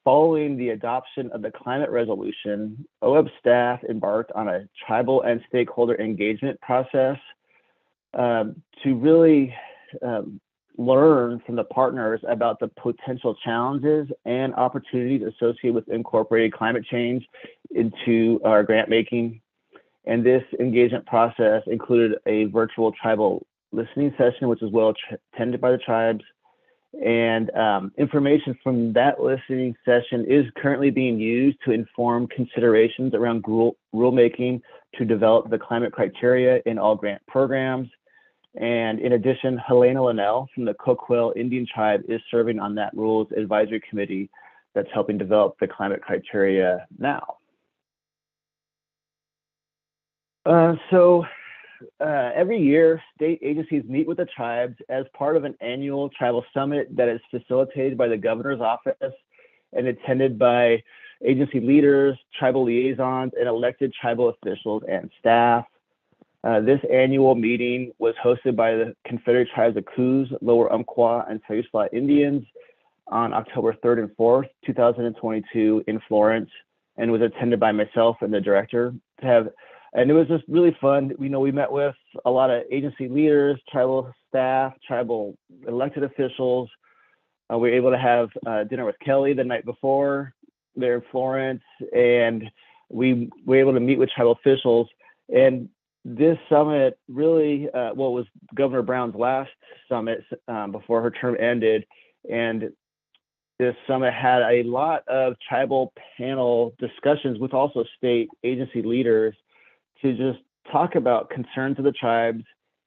Speaker 16: following the adoption of the climate resolution, OWEB staff embarked on a tribal and stakeholder engagement process to really learn from the partners about the potential challenges and opportunities associated with incorporating climate change into our grant making. And this engagement process included a virtual tribal listening session, which was well attended by the tribes. And information from that listening session is currently being used to inform considerations around rulemaking to develop the climate criteria in all grant programs. And in addition, Helena Linnell from the Coquille Indian Tribe is serving on that rules advisory committee that's helping develop the climate criteria now. Every year, state agencies meet with the tribes as part of an annual tribal summit that is facilitated by the governor's office and attended by agency leaders, tribal liaisons, and elected tribal officials and staff. This annual meeting was hosted by the Confederate Tribes of Coos, Lower Umpqua, and Siuslaw Indians on October 3rd and 4th, 2022 in Florence, and was attended by myself and the director. And it was just really fun. We met with a lot of agency leaders, tribal staff, tribal elected officials. We were able to have dinner with Kelly the night before, there in Florence, and we were able to meet with tribal officials. And this summit really, was Governor Brown's last summit before her term ended. And this summit had a lot of tribal panel discussions with also state agency leaders to just talk about concerns of the tribes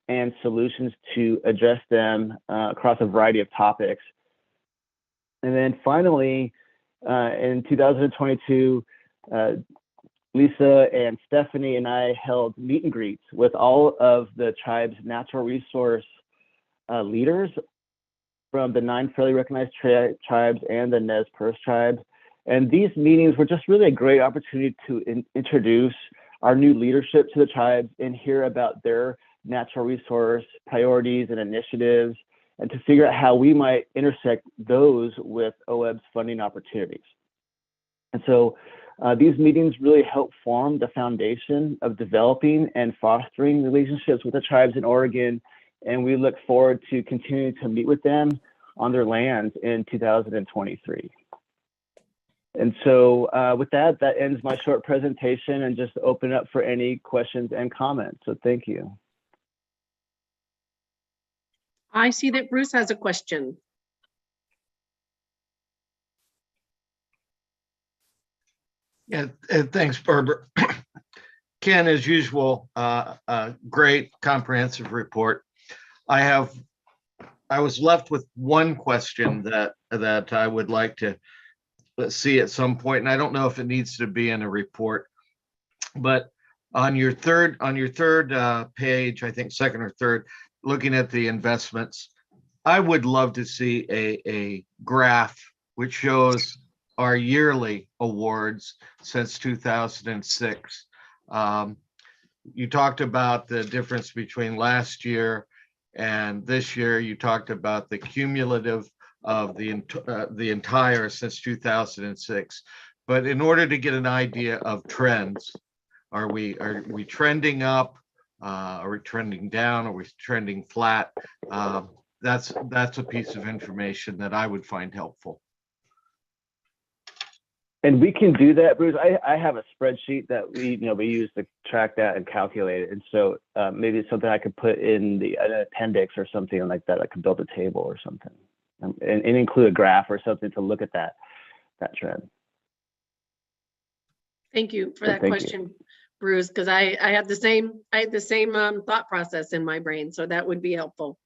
Speaker 16: and solutions to address them across a variety of topics. And then finally, in 2022, Lisa and Stephanie and I held meet and greets with all of the tribe's natural resource leaders from the 9 federally recognized tribes and the Nez Perce tribes. And these meetings were just really a great opportunity to introduce our new leadership to the tribes and hear about their natural resource priorities and initiatives, and to figure out how we might intersect those with OWEB's funding opportunities. And so these meetings really help form the foundation of developing and fostering relationships with the tribes in Oregon. And we look forward to continuing to meet with them on their lands in 2023. And so with that ends my short presentation, and just open up for any questions and comments. So thank you.
Speaker 1: I see that Bruce has a question.
Speaker 13: Yeah, thanks, Barbara. Ken, as usual, a great comprehensive report. I was left with one question that I would like to see at some point, and I don't know if it needs to be in a report, but on your third page, I think second or third, looking at the investments, I would love to see a graph which shows our yearly awards since 2006. You talked about the difference between last year and this year. You talked about the cumulative of the entire since 2006. But in order to get an idea of trends, are we trending up? Are we trending down? Are we trending flat? That's a piece of information that I would find helpful.
Speaker 16: And we can do that, Bruce. I have a spreadsheet that we use to track that and calculate it. And so maybe it's something I could put in an appendix or something like that. I could build a table or something, and include a graph or something to look at that trend.
Speaker 1: Thank you for that question, Bruce, because I had the same thought process in my brain, so that would be helpful.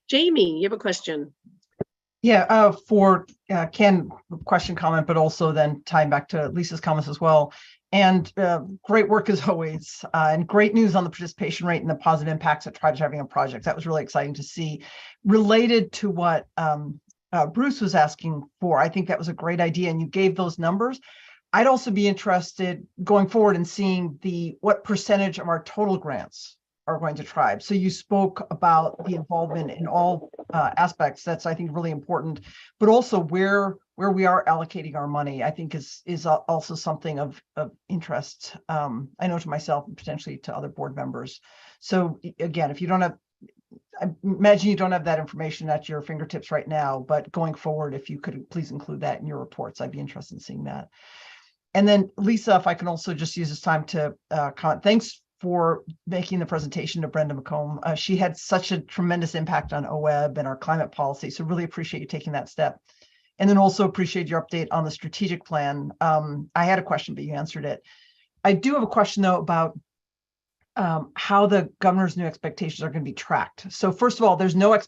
Speaker 1: Jamie, you have a question.
Speaker 11: Yeah, for Ken, question, comment, but also then tying back to Lisa's comments as well. And great work as always, and great news on the participation rate and the positive impacts that tribes are having on projects. That was really exciting to see. Related to what Bruce was asking for, I think that was a great idea, and you gave those numbers. I'd also be interested going forward in seeing what percentage of our total grants are going to tribes. So you spoke about the involvement in all aspects. That's, I think, really important, but also where we are allocating our money, I think is also something of interest. I know to myself and potentially to other board members. So again, if you don't have, I imagine you don't have that information at your fingertips right now, but going forward, if you could please include that in your reports, I'd be interested in seeing that. And then Lisa, if I can also just use this time to comment, thanks for making the presentation to Brenda McComb. She had such a tremendous impact on OWEB and our climate policy. So really appreciate you taking that step. And then also appreciate your update on the strategic plan. I had a question, but you answered it. I do have a question though about how the governor's new expectations are going to be tracked. So first of all, there's no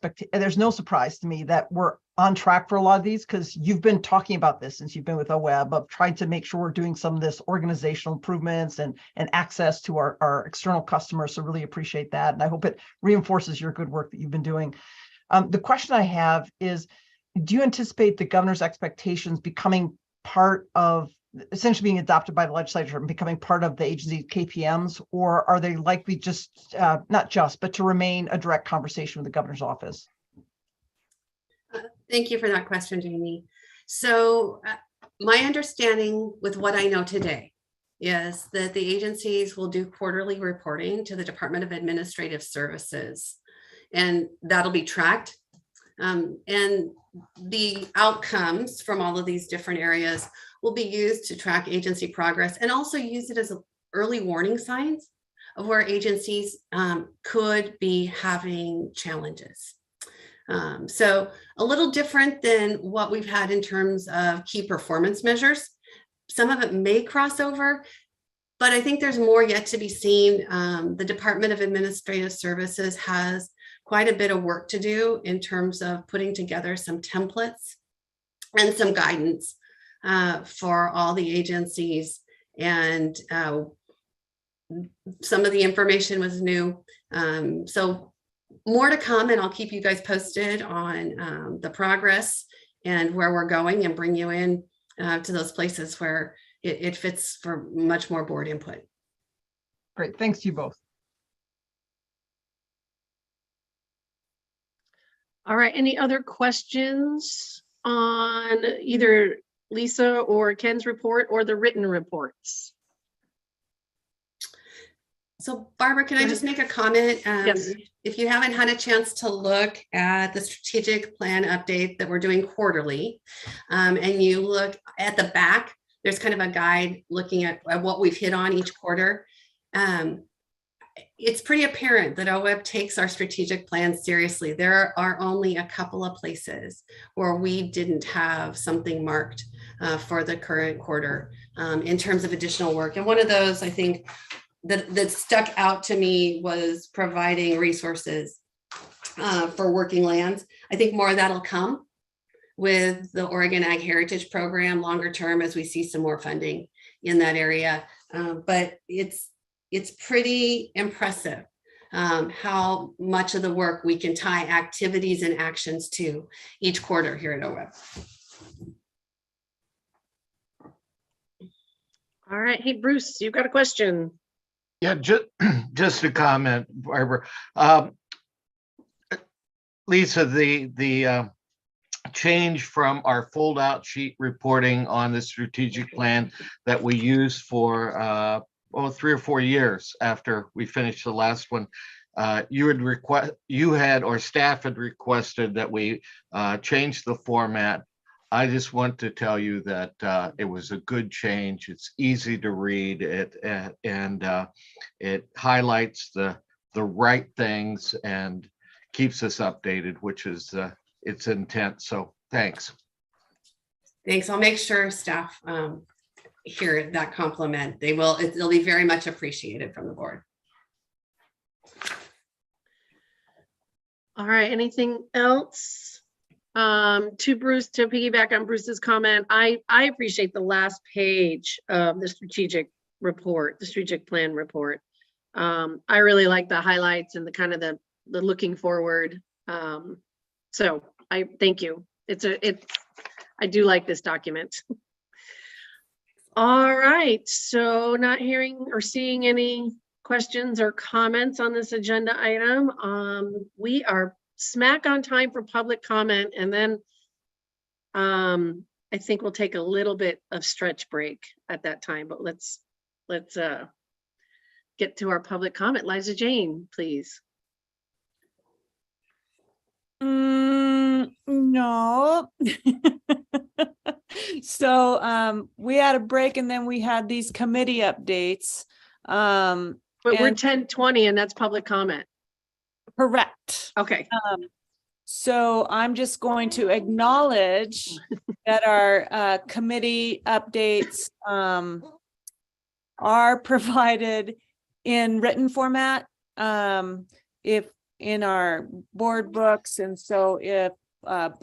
Speaker 11: surprise to me that we're on track for a lot of these, because you've been talking about this since you've been with OWEB, of trying to make sure we're doing some of this organizational improvements and access to our external customers. So really appreciate that. And I hope it reinforces your good work that you've been doing. The question I have is, do you anticipate the governor's expectations becoming part of, essentially being adopted by the legislature and becoming part of the agency's KPMs, or are they likely just, not just, but to remain a direct conversation with the governor's office?
Speaker 2: Thank you for that question, Jamie. So my understanding with what I know today is that the agencies will do quarterly reporting to the Department of Administrative Services, and that'll be tracked. And the outcomes from all of these different areas will be used to track agency progress and also use it as early warning signs of where agencies could be having challenges. So a little different than what we've had in terms of key performance measures. Some of it may cross over, but I think there's more yet to be seen. The Department of Administrative Services has quite a bit of work to do in terms of putting together some templates and some guidance for all the agencies. And some of the information was new. So more to come, and I'll keep you guys posted on the progress and where we're going, and bring you in to those places where it fits for much more board input.
Speaker 11: Great, thanks to you both.
Speaker 1: All right, any other questions on either Lisa or Ken's report or the written reports?
Speaker 2: So Barbara, can I just make a comment?
Speaker 1: Yes.
Speaker 2: If you haven't had a chance to look at the strategic plan update that we're doing quarterly, and you look at the back, there's kind of a guide looking at what we've hit on each quarter. It's pretty apparent that OWEB takes our strategic plan seriously. There are only a couple of places where we didn't have something marked for the current quarter in terms of additional work. And one of those, I think, that stuck out to me was providing resources for working lands. I think more of that'll come with the Oregon Ag Heritage Program longer term as we see some more funding in that area. But it's pretty impressive how much of the work we can tie activities and actions to each quarter here at OWEB.
Speaker 1: All right, hey Bruce, you've got a question.
Speaker 13: Yeah, just a comment, Barbara. Lisa, the change from our fold-out sheet reporting on the strategic plan that we used for 3 or 4 years after we finished the last one, you had or staff had requested that we change the format. I just want to tell you that it was a good change. It's easy to read and it highlights the right things and keeps us updated, which is its intent. So thanks.
Speaker 2: Thanks. I'll make sure staff hear that compliment. It'll be very much appreciated from the board.
Speaker 1: All right, anything else? To Bruce, to piggyback on Bruce's comment, I appreciate the last page of the strategic report, the strategic plan report. I really like the highlights and the kind of the looking forward. So I thank you. I do like this document. All right, so not hearing or seeing any questions or comments on this agenda item. We are smack on time for public comment, and then I think we'll take a little bit of stretch break at that time, but let's get to our public comment. Liza Jane, please.
Speaker 9: No. So we had a break and then we had these committee updates.
Speaker 1: But we're 10:20 and that's public comment.
Speaker 9: Correct.
Speaker 1: Okay.
Speaker 9: So I'm just going to acknowledge that our committee updates are provided in written format if in our board books. And so if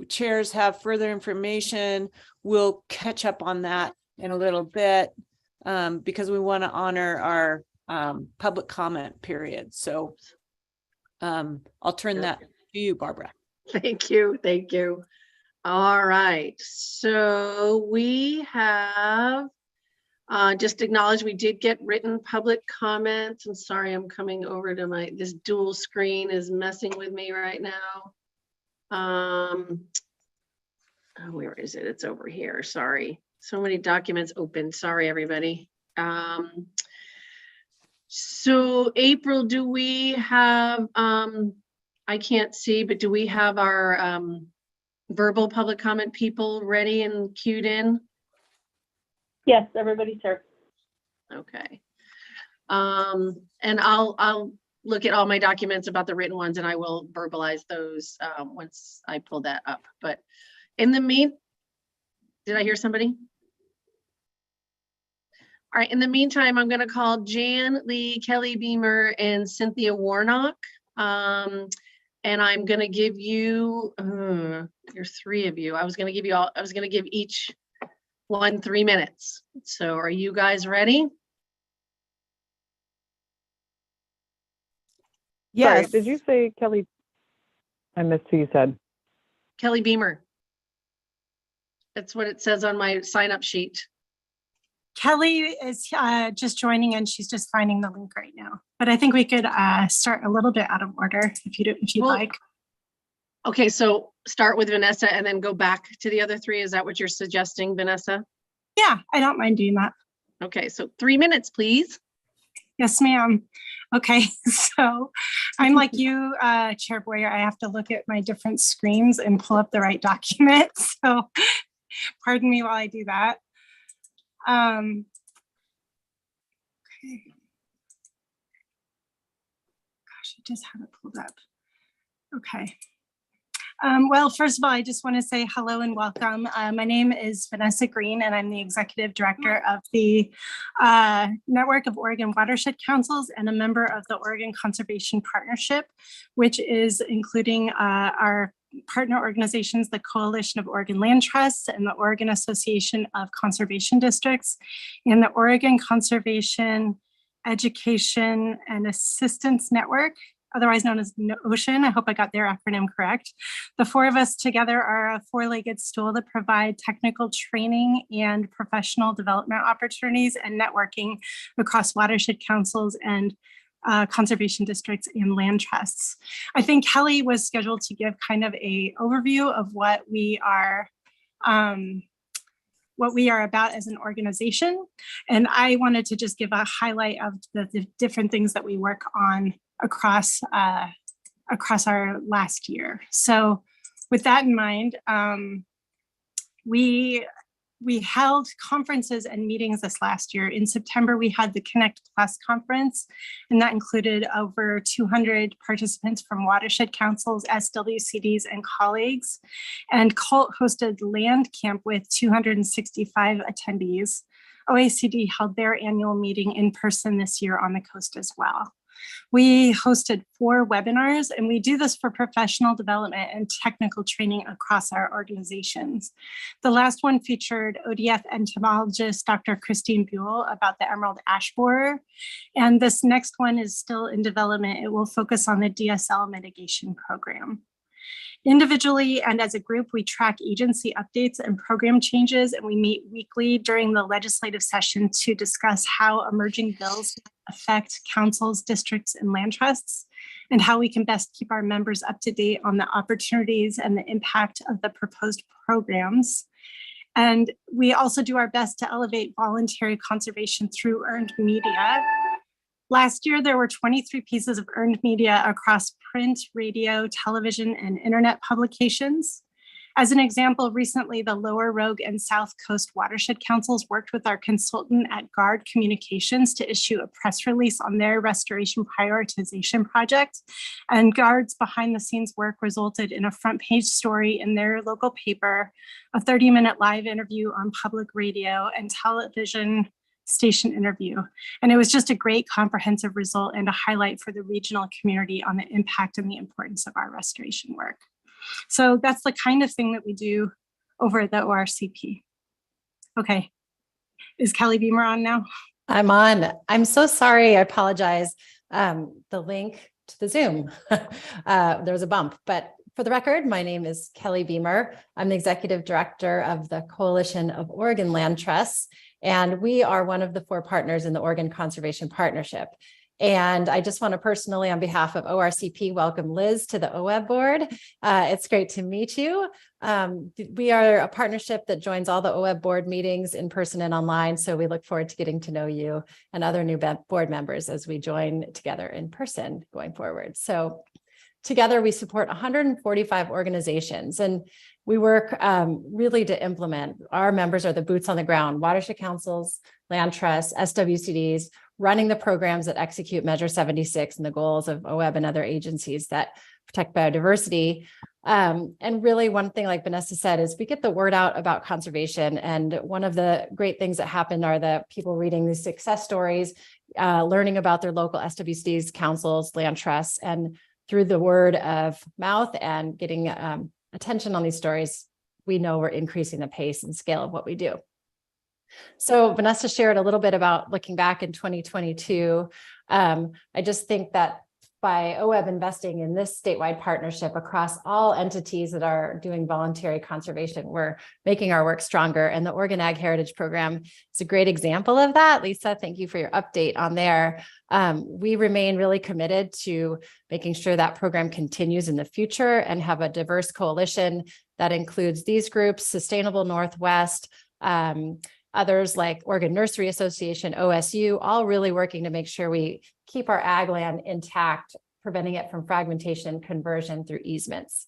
Speaker 9: chairs have further information, we'll catch up on that in a little bit because we want to honor our public comment period. So I'll turn that to you, Barbara.
Speaker 1: Thank you. Thank you. All right. So we have just acknowledge we did get written public comments. I'm sorry, I'm coming over to this dual screen is messing with me right now. Where is it? It's over here. Sorry. So many documents open. Sorry, everybody. So April, do we have, I I can't see, but do we have our verbal public comment people ready and queued in?
Speaker 17: Yes, everybody's here.
Speaker 1: Okay. And I'll look at all my documents about the written ones and I will verbalize those once I pull that up. But in the did I hear somebody? All right, in the meantime, I'm going to call Jan Lee, Kelly Beamer, and Cynthia Warnock. And I'm going to give you, there's 3 of you. I was going to give each one 3 minutes. So are you guys ready?
Speaker 17: Yes. Sorry, did you say Kelly? I missed who you said.
Speaker 1: Kelly Beamer. That's what it says on my sign up sheet.
Speaker 22: Kelly is just joining and she's just finding the link right now. But I think we could start a little bit out of order if you'd like.
Speaker 1: Okay, so start with Vanessa and then go back to the other 3. Is that what you're suggesting, Vanessa?
Speaker 22: Yeah, I don't mind doing that.
Speaker 1: Okay, so 3 minutes, please.
Speaker 22: Yes, ma'am. Okay, so I'm like you, Chair Boyer. I have to look at my different screens and pull up the right document. So pardon me while I do that. Okay. Gosh, I just have it pulled up. Okay. Well, first of all, I just want to say hello and welcome. My name is Vanessa Green, and I'm the Executive Director of the Network of Oregon Watershed Councils and a member of the Oregon Conservation Partnership, which is including our partner organizations, the Coalition of Oregon Land Trusts and the Oregon Association of Conservation Districts, and the Oregon Conservation Education and Assistance Network, otherwise known as OCEAN. I hope I got their acronym correct. The 4 of us together are a 4-legged stool that provide technical training and professional development opportunities and networking across watershed councils and conservation districts and land trusts. I think Kelly was scheduled to give kind of a overview of what we are about as an organization. And I wanted to just give a highlight of the different things that we work on across our last year. So with that in mind, we held conferences and meetings this last year. In September, we had the Connect Plus conference, and that included over 200 participants from watershed councils, SWCDs, and colleagues. And CULT hosted Land Camp with 265 attendees. OACD held their annual meeting in person this year on the coast as well. We hosted 4 webinars, and we do this for professional development and technical training across our organizations. The last one featured ODF entomologist Dr. Christine Buell about the emerald ash borer. And this next one is still in development. It will focus on the DSL mitigation program. Individually and as a group, we track agency updates and program changes, and we meet weekly during the legislative session to discuss how emerging bills affect councils, districts, and land trusts, and how we can best keep our members up to date on the opportunities and the impact of the proposed programs. And we also do our best to elevate voluntary conservation through earned media. Last year, there were 23 pieces of earned media across print, radio, television, and internet publications. As an example, recently, the Lower Rogue and South Coast Watershed Councils worked with our consultant at Guard Communications to issue a press release on their restoration prioritization project. And Guard's behind-the-scenes work resulted in a front-page story in their local paper, a 30-minute live interview on public radio and television station interview. And it was just a great comprehensive result and a highlight for the regional community on the impact and the importance of our restoration work. So that's the kind of thing that we do over at the ORCP. Okay, is Kelly Beamer on now?
Speaker 23: I'm on. I'm so sorry. I apologize. The link to the Zoom, there was a bump, but for the record, my name is Kelly Beamer. I'm the Executive Director of the Coalition of Oregon Land Trusts, and we are one of the 4 partners in the Oregon Conservation Partnership. And I just want to personally, on behalf of ORCP, welcome Liz to the OWEB board. It's great to meet you. We are a partnership that joins all the OWEB board meetings in person and online. So we look forward to getting to know you and other new board members as we join together in person going forward. So together we support 145 organizations, and we work really to implement. Our members are the boots on the ground, watershed councils, land trusts, SWCDs, running the programs that execute Measure 76 and the goals of OWEB and other agencies that protect biodiversity. And really one thing, like Vanessa said, is we get the word out about conservation. And one of the great things that happened are the people reading these success stories, learning about their local SWCDs, councils, land trusts, and through the word of mouth and getting attention on these stories, we know we're increasing the pace and scale of what we do. So Vanessa shared a little bit about looking back in 2022. I just think that by OWEB investing in this statewide partnership across all entities that are doing voluntary conservation, we're making our work stronger. And the Oregon Ag Heritage Program is a great example of that. Lisa, thank you for your update on there. We remain really committed to making sure that program continues in the future and have a diverse coalition that includes these groups, Sustainable Northwest, others like Oregon Nursery Association, OSU, all really working to make sure we keep our ag land intact, preventing it from fragmentation and conversion through easements.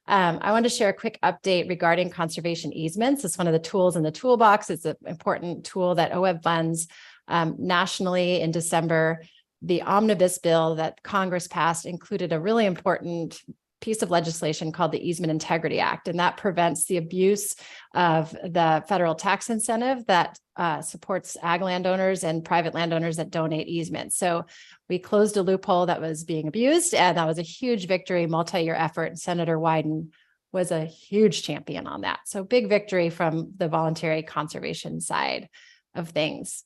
Speaker 23: I want to share a quick update regarding conservation easements. It's one of the tools in the toolbox. It's an important tool that OWEB funds nationally. In December, the omnibus bill that Congress passed included a really important piece of legislation called the Easement Integrity Act, and that prevents the abuse of the federal tax incentive that supports ag landowners and private landowners that donate easements. So we closed a loophole that was being abused, and that was a huge victory, multi-year effort. And Senator Wyden was a huge champion on that. So big victory from the voluntary conservation side of things.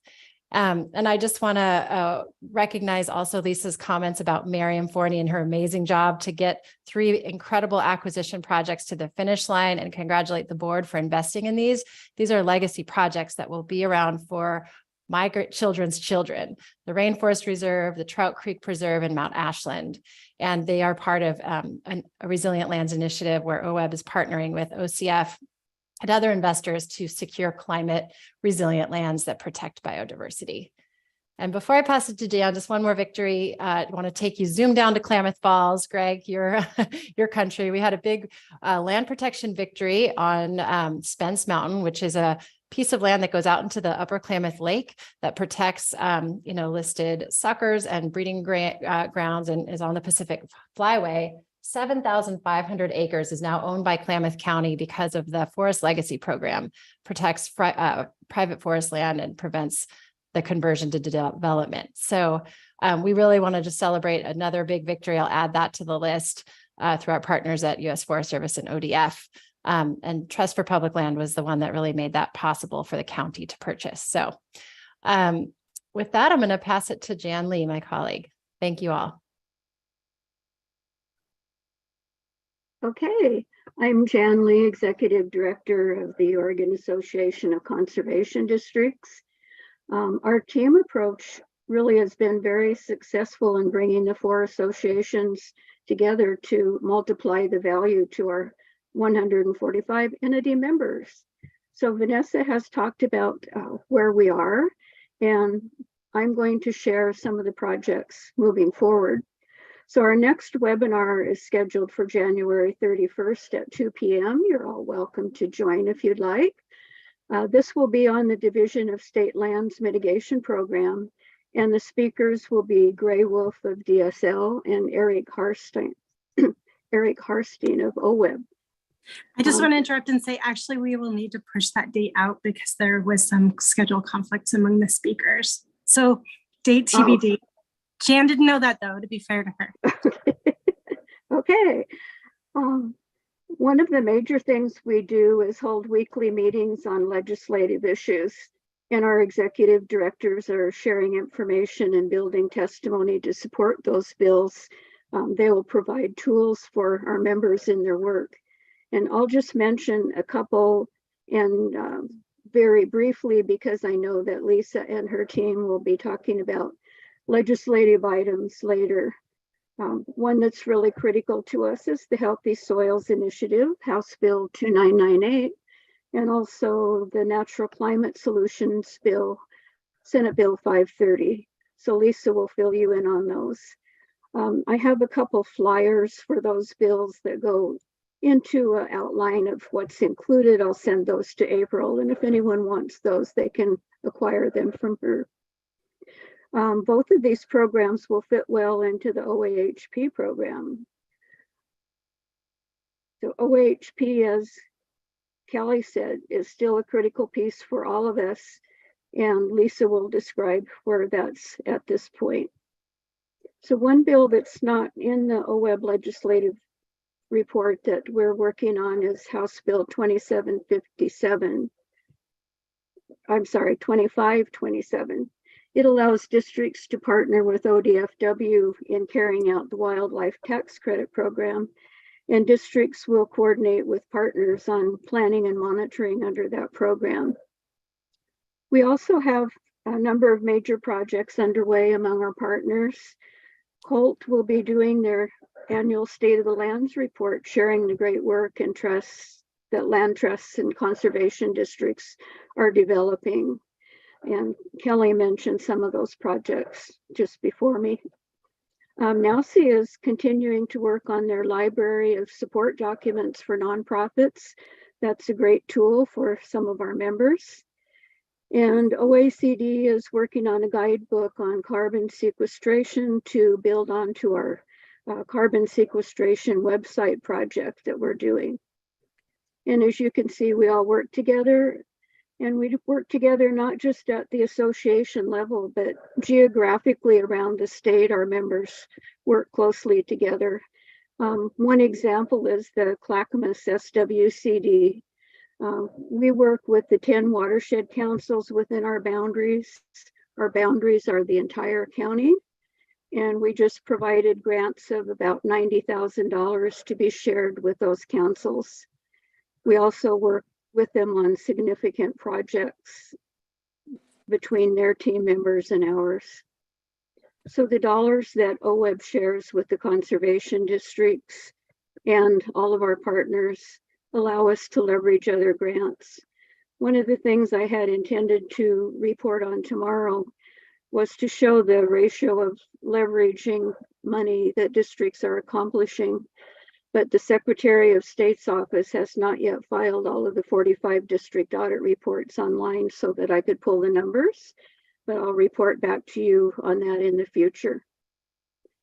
Speaker 23: And I just want to recognize also Lisa's comments about Miriam Forney and her amazing job to get 3 incredible acquisition projects to the finish line, and congratulate the board for investing in these. These are legacy projects that will be around for my children's children, the Rainforest Reserve, the Trout Creek Preserve, and Mount Ashland. And they are part of a Resilient Lands Initiative where OWEB is partnering with OCF and other investors to secure climate resilient lands that protect biodiversity. And before I pass it to Dan, just one more victory. I want to zoom down to Klamath Falls. Greg, your country. We had a big land protection victory on Spence Mountain, which is a piece of land that goes out into the upper Klamath Lake that protects listed suckers and breeding grounds and is on the Pacific Flyway. 7,500 acres is now owned by Klamath County because of the Forest Legacy Program, protects private forest land and prevents the conversion to development. So we really want to just celebrate another big victory. I'll add that to the list through our partners at U.S. Forest Service and ODF. And Trust for Public Land was the one that really made that possible for the county to purchase. So with that, I'm going to pass it to Jan Lee, my colleague. Thank you all.
Speaker 3: Okay, I'm Jan Lee, Executive Director of the Oregon Association of Conservation Districts. Our team approach really has been very successful in bringing the 4 associations together to multiply the value to our 145 entity members. So Vanessa has talked about where we are, and I'm going to share some of the projects moving forward. So our next webinar is scheduled for January 31st at 2 p.m. You're all welcome to join if you'd like. This will be on the Division of State Lands Mitigation Program, and the speakers will be Gray Wolf of DSL and Eric Harstein of OWEB.
Speaker 22: I just want to interrupt and say, actually, we will need to push that date out because there was some schedule conflicts among the speakers. So date TBD. Oh. Jan didn't know that, though, to be fair to her.
Speaker 3: Okay. One of the major things we do is hold weekly meetings on legislative issues, and our executive directors are sharing information and building testimony to support those bills. They will provide tools for our members in their work. And I'll just mention a couple and very briefly, because I know that Lisa and her team will be talking about legislative items later. One that's really critical to us is the Healthy Soils Initiative, House Bill 2998, and also the Natural Climate Solutions Bill, Senate Bill 530. So Lisa will fill you in on those. I have a couple flyers for those bills that go into an outline of what's included. I'll send those to April, and if anyone wants those, they can acquire them from her. Both of these programs will fit well into the OAHP program. So OAHP, as Kelly said, is still a critical piece for all of us, and Lisa will describe where that's at this point. So one bill that's not in the OWEB legislative report that we're working on is House Bill 2757. I'm sorry, 2527. It allows districts to partner with ODFW in carrying out the wildlife tax credit program, and districts will coordinate with partners on planning and monitoring under that program. We also have a number of major projects underway among our partners. Colt will be doing their annual State of the Lands report, sharing the great work and trusts that land trusts and conservation districts are developing. And Kelly mentioned some of those projects just before me. NALCE is continuing to work on their library of support documents for nonprofits. That's a great tool for some of our members. And OECD is working on a guidebook on carbon sequestration to build onto our carbon sequestration website project that we're doing. And as you can see, we all work together, and we work together not just at the association level, but geographically around the state. Our members work closely together. One example is the Clackamas SWCD. We work with the 10 watershed councils within our boundaries. Our boundaries are the entire county, and we just provided grants of about $90,000 to be shared with those councils. We also work with them on significant projects between their team members and ours. So the dollars that OWEB shares with the conservation districts and all of our partners allow us to leverage other grants. One of the things I had intended to report on tomorrow was to show the ratio of leveraging money that districts are accomplishing, but the Secretary of State's office has not yet filed all of the 45 district audit reports online so that I could pull the numbers, but I'll report back to you on that in the future.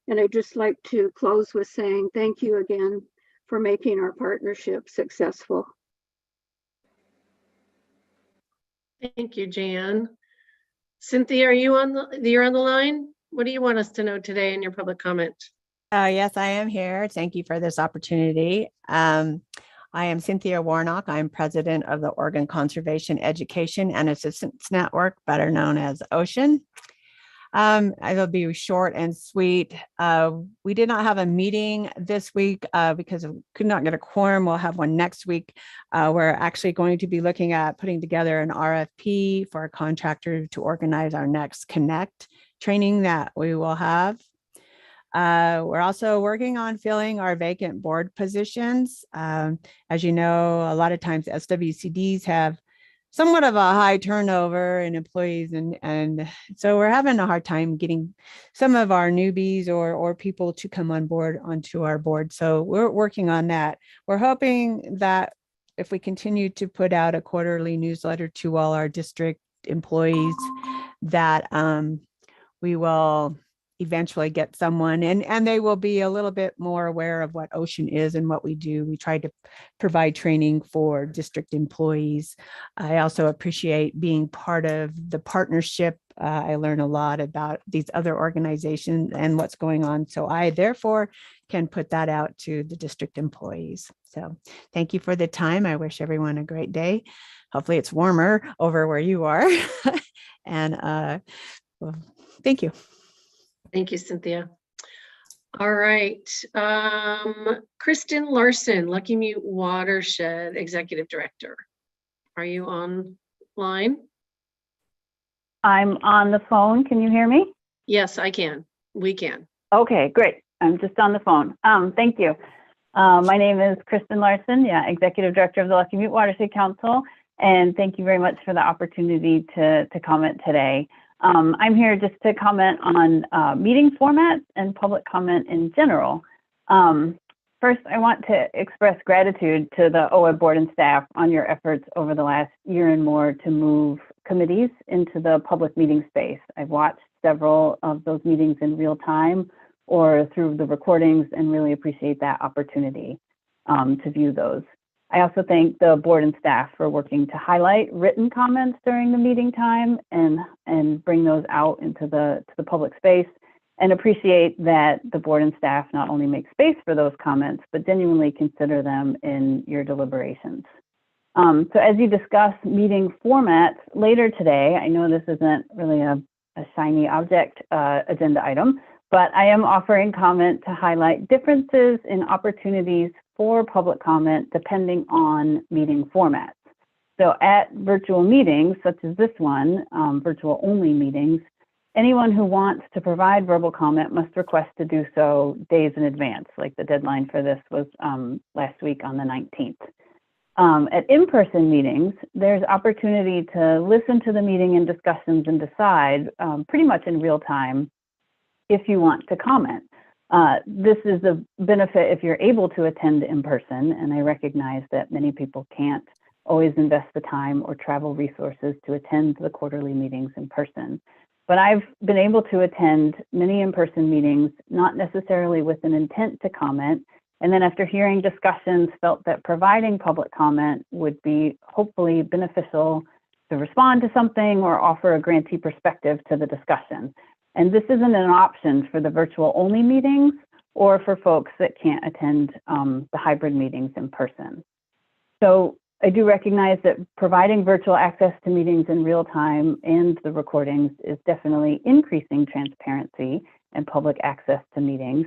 Speaker 3: And I'd just like to close with saying thank you again for making our partnership successful.
Speaker 1: Thank you, Jan. Cynthia, you're on the line? What do you want us to know today in your public comment?
Speaker 5: Yes, I am here. Thank you for this opportunity. I am Cynthia Warnock. I'm president of the Oregon Conservation Education and Assistance Network, better known as OCEAN. I will be short and sweet. We did not have a meeting this week because we could not get a quorum. We'll have one next week. We're actually going to be looking at putting together an RFP for a contractor to organize our next Connect training that we will have. We're also working on filling our vacant board positions. As you know, a lot of times SWCDs have somewhat of a high turnover in employees, and so we're having a hard time getting some of our newbies or people to come on board onto our board. So we're working on that. We're hoping that if we continue to put out a quarterly newsletter to all our district employees, that we will eventually get someone, and they will be a little bit more aware of what OCEAN is and what we do. We try to provide training for district employees. I also appreciate being part of the partnership. I learn a lot about these other organizations and what's going on. So I therefore can put that out to the district employees. So thank you for the time. I wish everyone a great day. Hopefully it's warmer over where you are. And well, thank you.
Speaker 1: Thank you, Cynthia. All right. Kristen Larson, Lucky Mute Watershed Executive Director. Are you online?
Speaker 17: I'm on the phone. Can you hear me?
Speaker 1: Yes, I can. We can.
Speaker 17: Okay, great. I'm just on the phone. Thank you. My name is Kristen Larson, Executive Director of the Lucky Mute Watershed Council, and thank you very much for the opportunity to comment today. I'm here just to comment on meeting formats and public comment in general. First, I want to express gratitude to the OWEB board and staff on your efforts over the last year and more to move committees into the public meeting space. I've watched several of those meetings in real time or through the recordings and really appreciate that opportunity to view those. I also thank the board and staff for working to highlight written comments during the meeting time and bring those out into the public space, and appreciate that the board and staff not only make space for those comments, but genuinely consider them in your deliberations. So as you discuss meeting formats later today, I know this isn't really a shiny object agenda item, but I am offering comment to highlight differences in opportunities for public comment depending on meeting formats. So at virtual meetings, such as this one, virtual only meetings, anyone who wants to provide verbal comment must request to do so days in advance, like the deadline for this was last week on the 19th. At in-person meetings, there's opportunity to listen to the meeting and discussions and decide pretty much in real time if you want to comment. This is a benefit if you're able to attend in person, and I recognize that many people can't always invest the time or travel resources to attend the quarterly meetings in person. But I've been able to attend many in-person meetings, not necessarily with an intent to comment, and then after hearing discussions, felt that providing public comment would be hopefully beneficial to respond to something or offer a grantee perspective to the discussion. And this isn't an option for the virtual only meetings or for folks that can't attend the hybrid meetings in person. So I do recognize that providing virtual access to meetings in real time and the recordings is definitely increasing transparency and public access to meetings.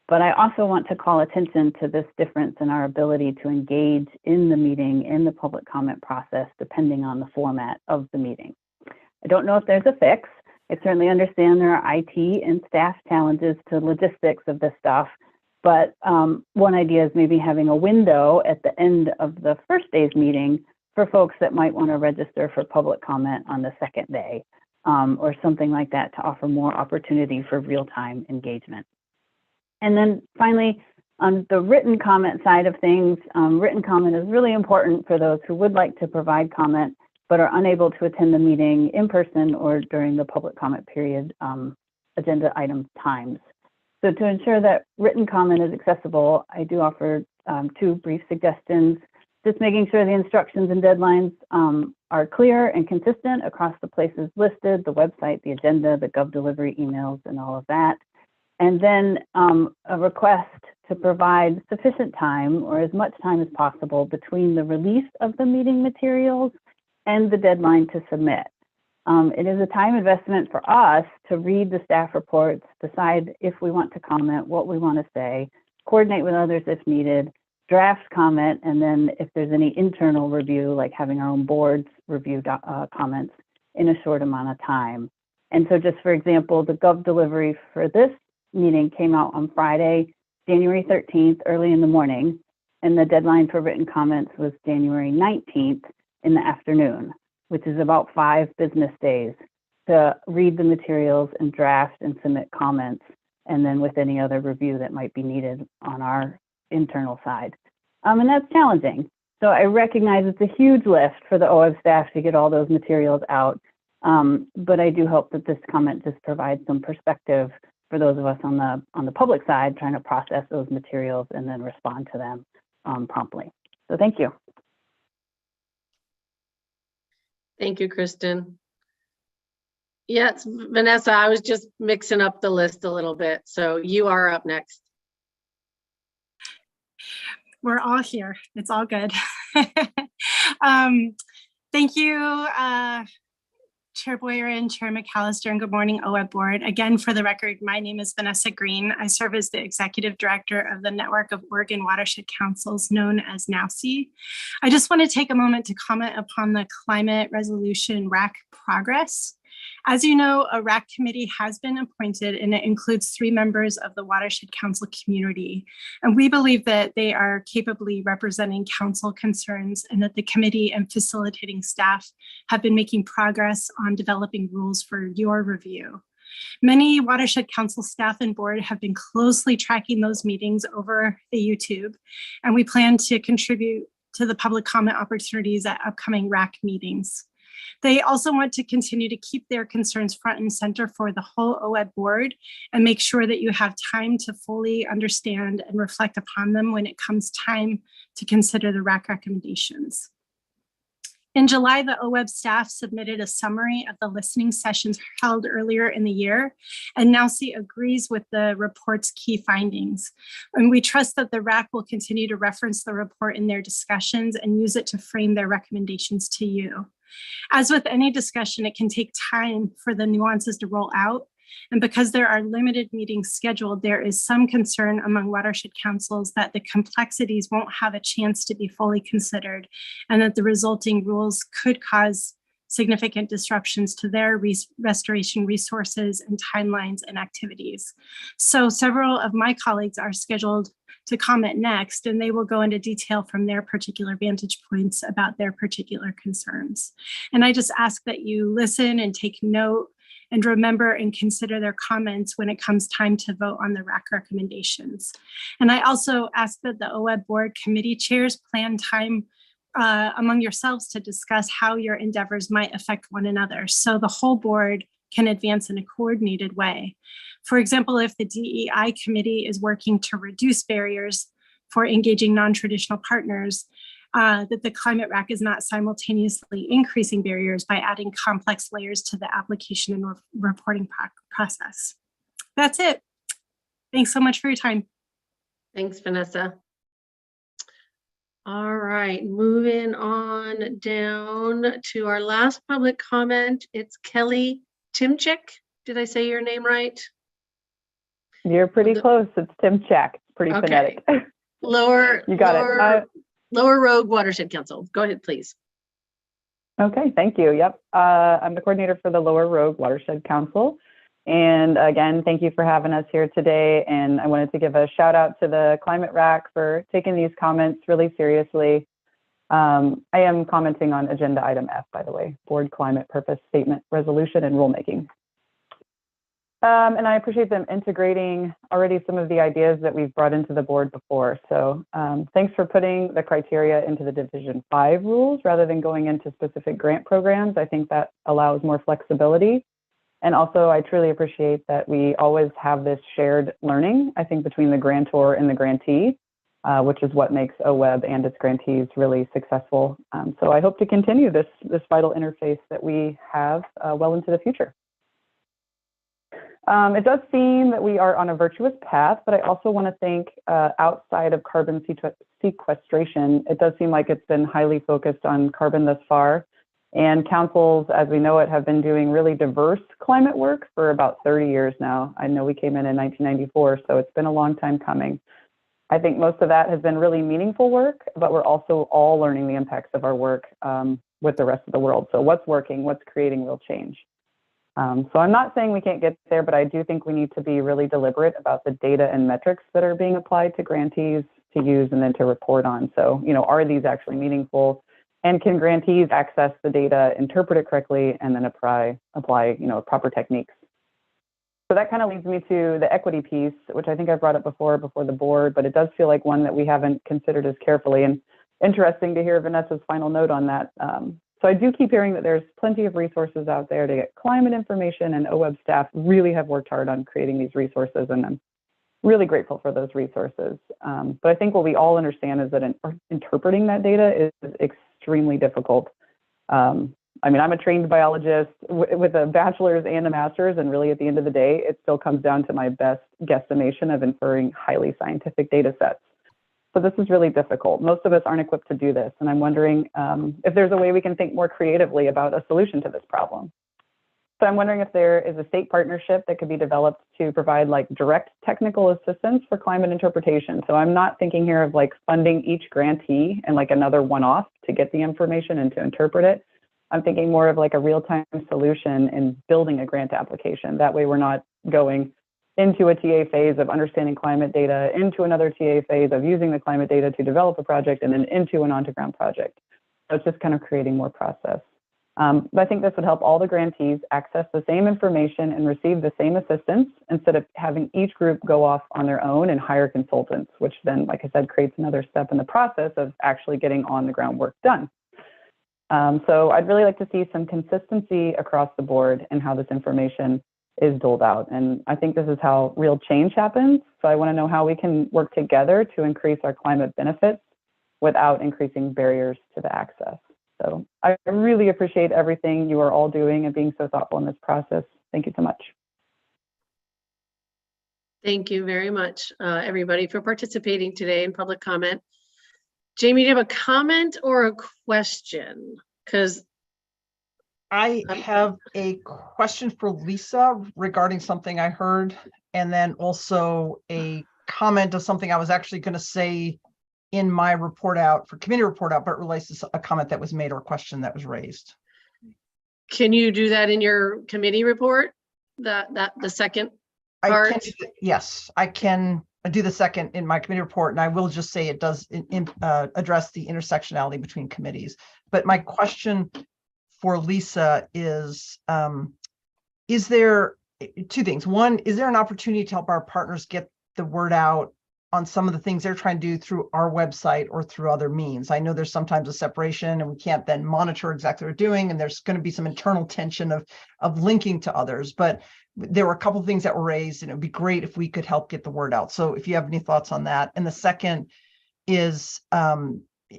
Speaker 17: But I also want to call attention to this difference in our ability to engage in the meeting in the public comment process, depending on the format of the meeting. I don't know if there's a fix. I certainly understand there are IT and staff challenges to logistics of this stuff, but one idea is maybe having a window at the end of the first day's meeting for folks that might want to register for public comment on the second day, or something like that to offer more opportunity for real-time engagement. And then finally, on the written comment side of things, written comment is really important for those who would like to provide comment but are unable to attend the meeting in person or during the public comment period agenda item times. So to ensure that written comment is accessible, I do offer 2 brief suggestions, just making sure the instructions and deadlines are clear and consistent across the places listed, the website, the agenda, the Gov delivery emails, and all of that. And then a request to provide sufficient time or as much time as possible between the release of the meeting materials and the deadline to submit. It is a time investment for us to read the staff reports, decide if we want to comment, what we want to say, coordinate with others if needed, draft comment, and then if there's any internal review, like having our own boards review comments in a short amount of time. And so just for example, the Gov delivery for this meeting came out on Friday, January 13th, early in the morning, and the deadline for written comments was January 19th in the afternoon, which is about 5 business days to read the materials and draft and submit comments, and then with any other review that might be needed on our internal side. And that's challenging. So I recognize it's a huge lift for the OWEB staff to get all those materials out, but I do hope that this comment just provides some perspective for those of us on the public side trying to process those materials and then respond to them promptly. So thank you.
Speaker 1: Thank you, Kristen. Yes, Vanessa, I was just mixing up the list a little bit. So you are up next.
Speaker 22: We're all here. It's all good. Thank you, Chair Boyer and Chair McAllister, and good morning, OWEB board. Again, for the record, my name is Vanessa Green. I serve as the Executive Director of the Network of Oregon Watershed Councils, known as NOWC. I just want to take a moment to comment upon the climate resolution RAC progress. As you know, a RAC committee has been appointed and it includes 3 members of the Watershed Council community. And we believe that they are capably representing council concerns and that the committee and facilitating staff have been making progress on developing rules for your review. Many Watershed Council staff and board have been closely tracking those meetings over the YouTube, and we plan to contribute to the public comment opportunities at upcoming RAC meetings. They also want to continue to keep their concerns front and center for the whole OWEB board and make sure that you have time to fully understand and reflect upon them when it comes time to consider the RAC recommendations. In July, the OWEB staff submitted a summary of the listening sessions held earlier in the year, and NALCE agrees with the report's key findings. And we trust that the RAC will continue to reference the report in their discussions and use it to frame their recommendations to you. As with any discussion, it can take time for the nuances to roll out. And because there are limited meetings scheduled, there is some concern among watershed councils that the complexities won't have a chance to be fully considered and that the resulting rules could cause significant disruptions to their restoration resources and timelines and activities. So several of my colleagues are scheduled to comment next, and they will go into detail from their particular vantage points about their particular concerns. And I just ask that you listen and take note and remember and consider their comments when it comes time to vote on the RAC recommendations. And I also ask that the OWEB board committee chairs plan time among yourselves to discuss how your endeavors might affect one another, so the whole board can advance in a coordinated way. For example, if the DEI committee is working to reduce barriers for engaging non-traditional partners, that the climate RAC is not simultaneously increasing barriers by adding complex layers to the application and reporting process. That's it. Thanks so much for your time.
Speaker 1: Thanks, Vanessa. All right, moving on down to our last public comment. It's Kelly Timchik. Did I say your name right?
Speaker 6: You're pretty close. It's Timchak. Pretty phonetic.
Speaker 1: Lower,
Speaker 6: you got it.
Speaker 1: Lower Rogue Watershed Council. Go ahead, please.
Speaker 6: Okay, thank you. Yep. I'm the coordinator for the Lower Rogue Watershed Council. And again, thank you for having us here today. And I wanted to give a shout out to the Climate RAC for taking these comments really seriously. I am commenting on agenda item F, by the way, Board Climate Purpose Statement Resolution and Rulemaking. And I appreciate them integrating already some of the ideas that we've brought into the board before. So thanks for putting the criteria into the Division 5 rules rather than going into specific grant programs. I think that allows more flexibility. And also, I truly appreciate that we always have this shared learning, I think, between the grantor and the grantee, which is what makes OWEB and its grantees really successful. So I hope to continue this vital interface that we have well into the future. It does seem that we are on a virtuous path, but I also want to think outside of carbon sequestration, it does seem like it's been highly focused on carbon thus far. And councils, as we know it, have been doing really diverse climate work for about 30 years now. I know we came in 1994, so it's been a long time coming. I think most of that has been really meaningful work, but we're also all learning the impacts of our work with the rest of the world. So what's working, what's creating real change? So I'm not saying we can't get there, but I do think we need to be really deliberate about the data and metrics that are being applied to grantees to use and then to report on. So, you know, are these actually meaningful? And can grantees access the data, interpret it correctly, and then apply you know, proper techniques? So that kind of leads me to the equity piece, which I think I brought up before the board, but it does feel like one that we haven't considered as carefully. And interesting to hear Vanessa's final note on that. So I do keep hearing that there's plenty of resources out there to get climate information, and OWEB staff really have worked hard on creating these resources, and I'm really grateful for those resources. But I think what we all understand is that interpreting that data is extremely difficult. I mean, I'm a trained biologist with a bachelor's and a master's, and really at the end of the day, it still comes down to my best guesstimation of inferring highly scientific data sets. So this is really difficult. Most of us aren't equipped to do this. And I'm wondering if there's a way we can think more creatively about a solution to this problem. So I'm wondering if there is a state partnership that could be developed to provide like direct technical assistance for climate interpretation. So I'm not thinking here of like funding each grantee and like another one-off to get the information and to interpret it, I'm thinking more of like a real-time solution in building a grant application. That way we're not going into a TA phase of understanding climate data, into another TA phase of using the climate data to develop a project, and then into an on-to-ground project. So it's just kind of creating more process. But I think this would help all the grantees access the same information and receive the same assistance instead of having each group go off on their own and hire consultants, which then, like I said, creates another step in the process of actually getting on the ground work done. So I'd really like to see some consistency across the board in how this information is doled out. And I think this is how real change happens. So I want to know how we can work together to increase our climate benefits without increasing barriers to the access. So I really appreciate everything you are all doing and being so thoughtful in this process. Thank you so much.
Speaker 1: Thank you very much, everybody, for participating today in public comment. Jamie, do you have a comment or a question? Because
Speaker 11: I have a question for Lisa regarding something I heard, and then also a comment of something I was actually going to say in my report out for committee report out, but it relates to a comment that was made or a question that was raised.
Speaker 1: Can you do that in your committee report? The second part?
Speaker 11: Yes, I can do the second in my committee report, and I will just say it does address the intersectionality between committees. But my question for Lisa is there two things? One, is there an opportunity to help our partners get the word out on some of the things they're trying to do through our website or through other means? I know there's sometimes a separation and we can't then monitor exactly what they're doing, and there's going to be some internal tension of linking to others, but there were a couple of things that were raised, and it would be great if we could help get the word out. So if you have any thoughts on that. And the second is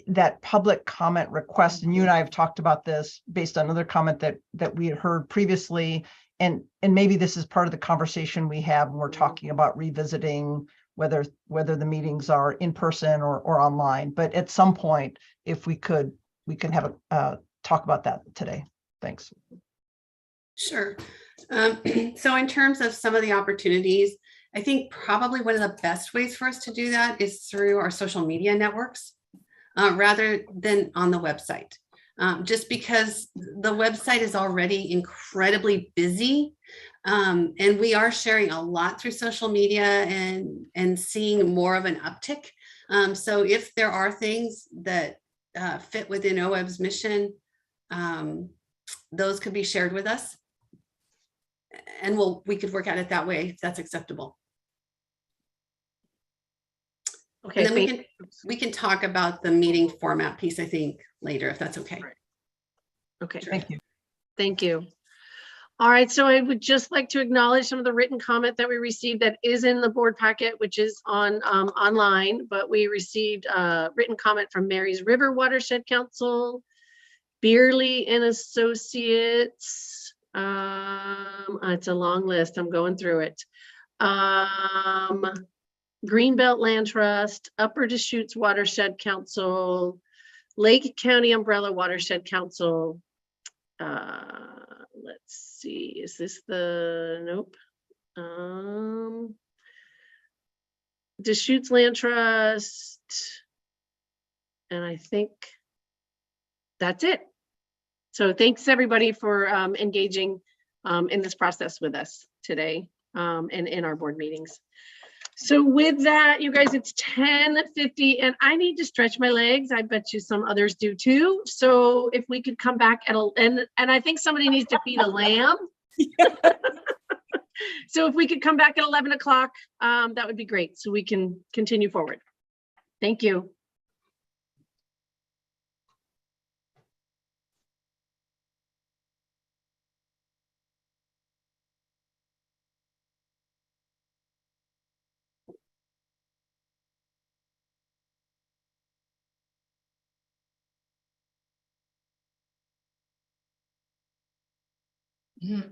Speaker 11: that public comment request, and you and I have talked about this based on another comment that we had heard previously, and maybe this is part of the conversation we have when we're talking about revisiting whether the meetings are in person or online. But at some point, if we can have a talk about that today. Thanks.
Speaker 2: Sure. So in terms of some of the opportunities, I think probably one of the best ways for us to do that is through our social media networks rather than on the website. Just because the website is already incredibly busy, and we are sharing a lot through social media and seeing more of an uptick. So if there are things that fit within OWEB's mission, those could be shared with us, and we could work at it that way if that's acceptable.
Speaker 1: Okay,
Speaker 2: and then we can talk about the meeting format piece, I think, later, if that's okay.
Speaker 1: Okay.
Speaker 11: Thank you.
Speaker 1: Thank you. All right, so I would just like to acknowledge some of the written comment that we received that is in the board packet, which is on online, but we received a written comment from Mary's River Watershed Council, Beerley and Associates. It's a long list. I'm going through it. Greenbelt Land Trust, Upper Deschutes Watershed Council, Lake County Umbrella Watershed Council. Let's see, is this the, nope. Deschutes Land Trust. And I think that's it. So thanks everybody for engaging in this process with us today and in our board meetings. So with that, you guys, it's 10:50 and I need to stretch my legs. I bet you some others do too. So if we could come back at and I think somebody needs to feed a lamb. So if we could come back at 11 o'clock, that would be great. So we can continue forward. Thank you.
Speaker 12: Mm-hmm.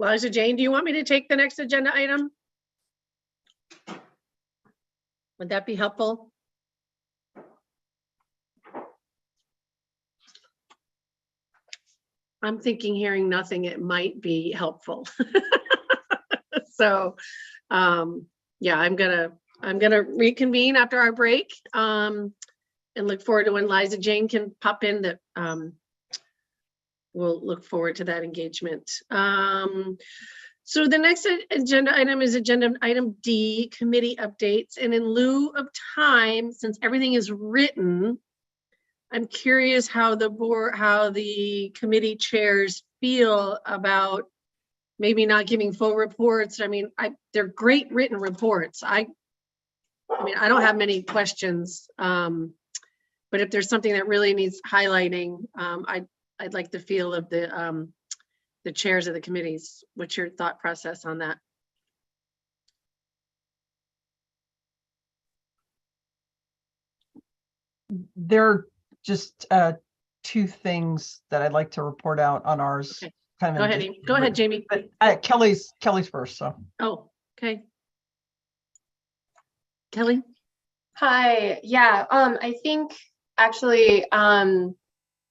Speaker 1: Liza Jane, do you want me to take the next agenda item? Would that be helpful? I'm thinking, hearing nothing, it might be helpful. So, yeah, I'm gonna reconvene after our break, and look forward to when Liza Jane can pop in. That we'll look forward to that engagement. So the next agenda item is agenda item D, committee updates. And in lieu of time, since everything is written, I'm curious how the committee chairs feel about maybe not giving full reports. I mean, they're great written reports. I mean, I don't have many questions, but if there's something that really needs highlighting, I'd like the feel of the chairs of the committees. What's your thought process on that?
Speaker 11: There are just two things that I'd like to report out on ours.
Speaker 1: Okay.
Speaker 11: Kind of
Speaker 1: Go ahead, Jamie.
Speaker 11: But Kelly's first. So.
Speaker 1: Oh, okay. Kelly.
Speaker 21: Hi. Yeah. I think actually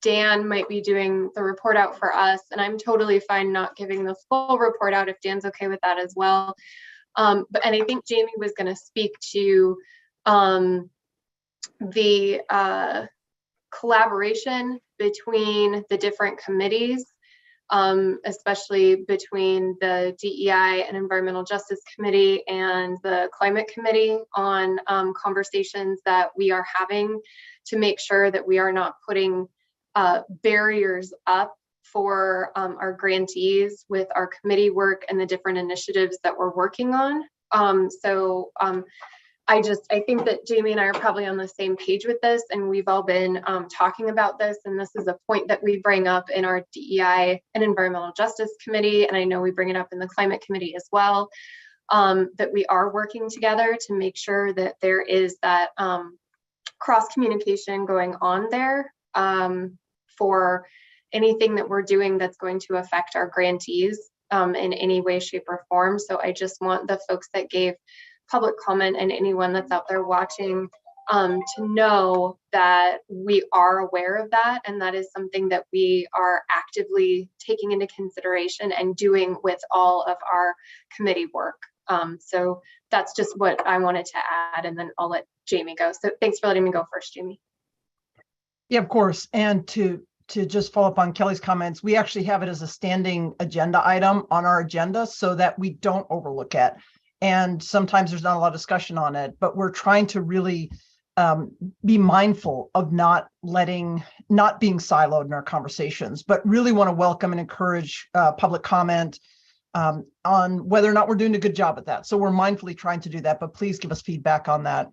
Speaker 21: Dan might be doing the report out for us, and I'm totally fine not giving the full report out if Dan's okay with that as well. And I think Jamie was going to speak to the collaboration between the different committees, especially between the DEI and Environmental Justice Committee and the Climate Committee on conversations that we are having to make sure that we are not putting barriers up for our grantees with our committee work and the different initiatives that we're working on. I think that Jamie and I are probably on the same page with this, and we've all been talking about this, and this is a point that we bring up in our DEI and Environmental Justice Committee, and I know we bring it up in the Climate Committee as well, that we are working together to make sure that there is that cross communication going on there for anything that we're doing that's going to affect our grantees in any way, shape, or form. So I just want the folks that gave public comment and anyone that's out there watching to know that we are aware of that, and that is something that we are actively taking into consideration and doing with all of our committee work. So that's just what I wanted to add, and then I'll let Jamie go. So thanks for letting me go first, Jamie.
Speaker 11: Yeah, of course. And to just follow up on Kelly's comments, we actually have it as a standing agenda item on our agenda so that we don't overlook it. And sometimes there's not a lot of discussion on it, but we're trying to really be mindful of not being siloed in our conversations, but really want to welcome and encourage public comment on whether or not we're doing a good job at that. So we're mindfully trying to do that, but please give us feedback on that.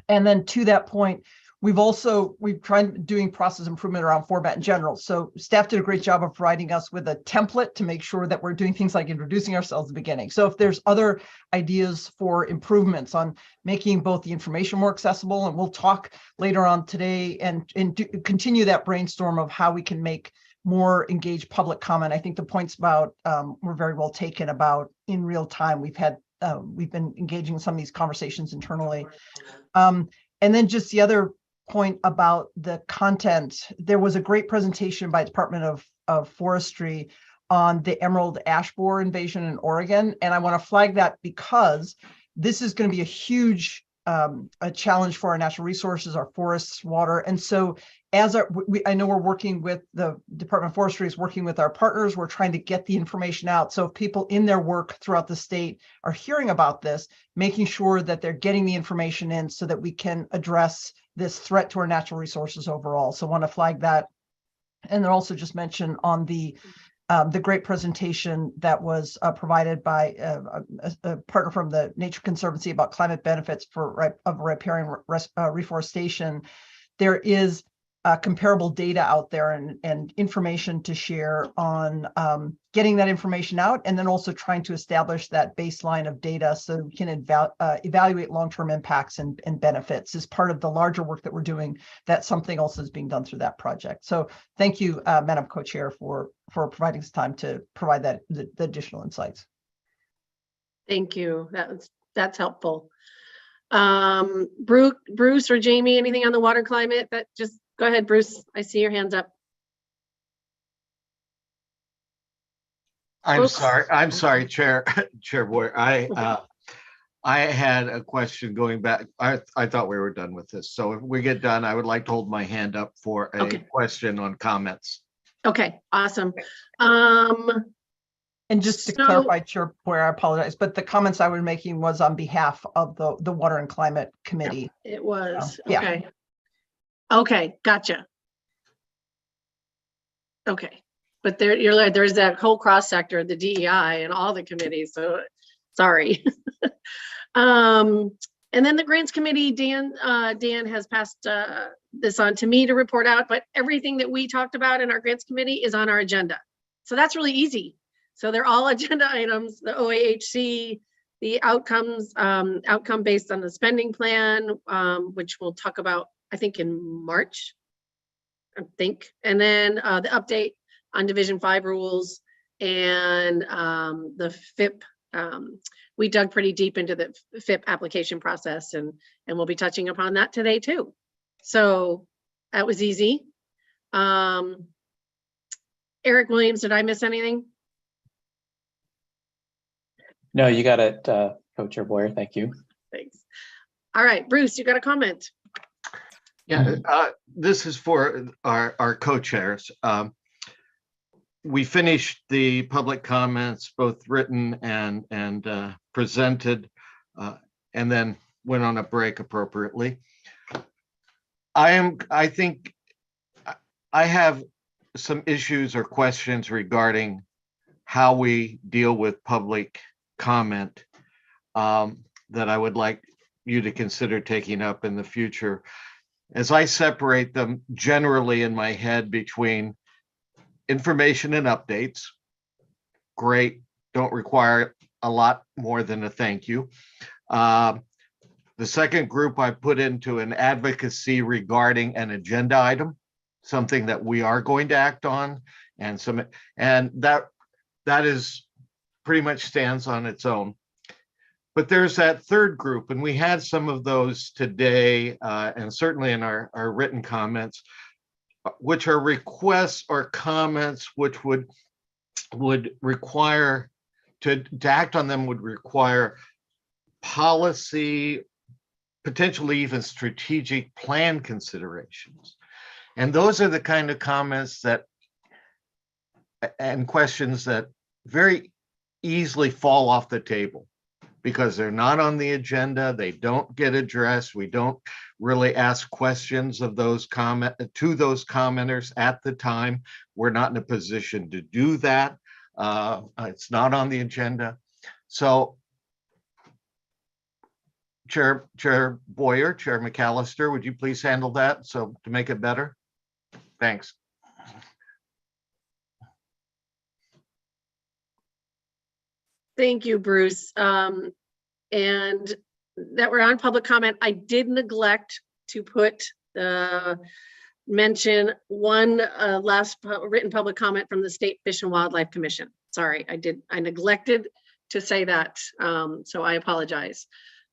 Speaker 11: And then to that point, we've tried doing process improvement around format in general. So staff did a great job of providing us with a template to make sure that we're doing things like introducing ourselves at the beginning. So if there's other ideas for improvements on making both the information more accessible, and we'll talk later on today and continue that brainstorm of how we can make more engaged public comment. I think the points about were very well taken about in real time. We've been engaging in some of these conversations internally. And then just the other point about the content, there was a great presentation by Department of Forestry on the emerald ash borer invasion in Oregon. And I want to flag that because this is going to be a huge a challenge for our natural resources, our forests, water. And so I know we're working with the Department of Forestry is working with our partners. We're trying to get the information out. So if people in their work throughout the state are hearing about this, making sure that they're getting the information in so that we can address this threat to our natural resources overall. So I want to flag that. And then also just mention on the great presentation that was provided by a partner from the Nature Conservancy about climate benefits of riparian reforestation. There is comparable data out there and information to share on getting that information out, and then also trying to establish that baseline of data so we can evaluate long-term impacts and benefits as part of the larger work that we're doing. That's something else that's being done through that project. So thank you, Madam Co-Chair, for providing this time to provide the additional insights.
Speaker 1: Thank you. That's helpful. Bruce or Jamie, anything on the water climate? That just go ahead, Bruce. I see your hands up.
Speaker 13: I'm sorry, Chair Boyer. I had a question going back. I thought we were done with this. So if we get done, I would like to hold my hand up for a question on comments.
Speaker 1: Okay, awesome.
Speaker 11: And just to clarify, Chair Boyer, I apologize, but the comments I was making was on behalf of the Water and Climate Committee.
Speaker 1: It was,
Speaker 11: yeah.
Speaker 1: Okay. Okay, gotcha. Okay, but you're like, there's that whole cross sector, the DEI and all the committees, so sorry. And then the grants committee, Dan has passed this on to me to report out, but everything that we talked about in our grants committee is on our agenda. So that's really easy. So they're all agenda items, the OAHC, the outcomes, outcome based on the spending plan, which we'll talk about, I think in March, and then the update on Division 5 rules and the FIP. We dug pretty deep into the FIP application process, and we'll be touching upon that today too. So that was easy. Eric Williams, did I miss anything?
Speaker 12: No, you got it, Co-Chair Boyer. Thank you.
Speaker 1: Thanks. All right, Bruce, you got a comment?
Speaker 13: Yeah, this is for our co-chairs. We finished the public comments, both written and presented, and then went on a break appropriately. I think I have some issues or questions regarding how we deal with public comment that I would like you to consider taking up in the future. As I separate them generally in my head between information and updates, great, don't require a lot more than a thank you. The second group I put into an advocacy regarding an agenda item, something that we are going to act on, and that is pretty much stands on its own. But there's that third group, and we had some of those today, and certainly in our written comments, which are requests or comments which would require to act on them would require policy, potentially even strategic plan considerations. And those are the kind of comments that and questions that very easily fall off the table because they're not on the agenda, they don't get addressed, we don't really ask questions of those commenters at the time. We're not in a position to do that. It's not on the agenda. So Chair Boyer, Chair McAllister, would you please handle that so to make it better? Thanks.
Speaker 1: Thank you, Bruce. And that we're on public comment. I did neglect to mention one last written public comment from the State Fish and Wildlife Commission. Sorry, I neglected to say that. So I apologize.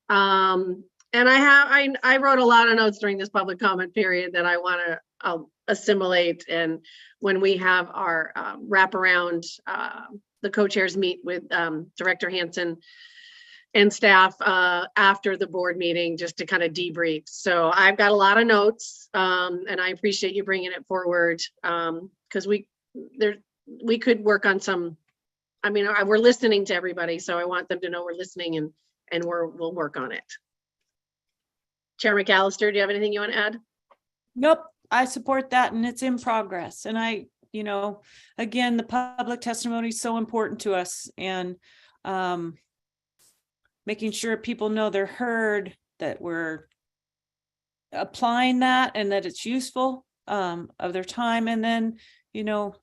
Speaker 1: And I wrote a lot of notes during this public comment period that I want to assimilate. And when we have our wraparound, the co-chairs meet with Director Hansen and staff after the board meeting just to kind of debrief. So I've got a lot of notes and I appreciate you bringing it forward because we could work on some, I mean, we're listening to everybody, so I want them to know we're listening and we'll work on it. Chair McAllister, do you have anything you want to add?
Speaker 9: Nope, I support that and it's in progress. And again, the public testimony is so important to us, and making sure people know they're heard, that we're applying that and that it's useful. of their time, and then, you know,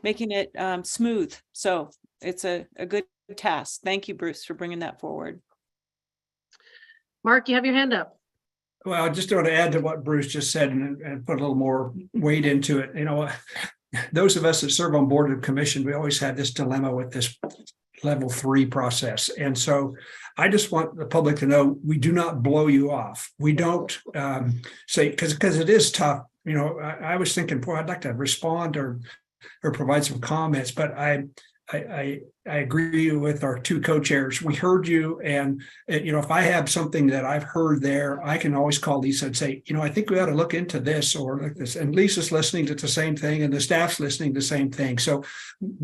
Speaker 9: making it smooth. So it's a good task. Thank you, Bruce, for bringing that forward.
Speaker 1: Mark, you have your hand up.
Speaker 4: Well, I just want to add to what Bruce just said and put a little more weight into it. You know, those of us that serve on board of commission, we always have this dilemma with this level 3 process. And so I just want the public to know we do not blow you off. We don't say, because it is tough. You know, I was thinking, boy, I'd like to respond or provide some comments, but I agree with our 2 co-chairs. We heard you, and you know, if I have something that I've heard there, I can always call Lisa and say, you know, I think we ought to look into this or like this. And Lisa's listening to the same thing, and the staff's listening to the same thing. So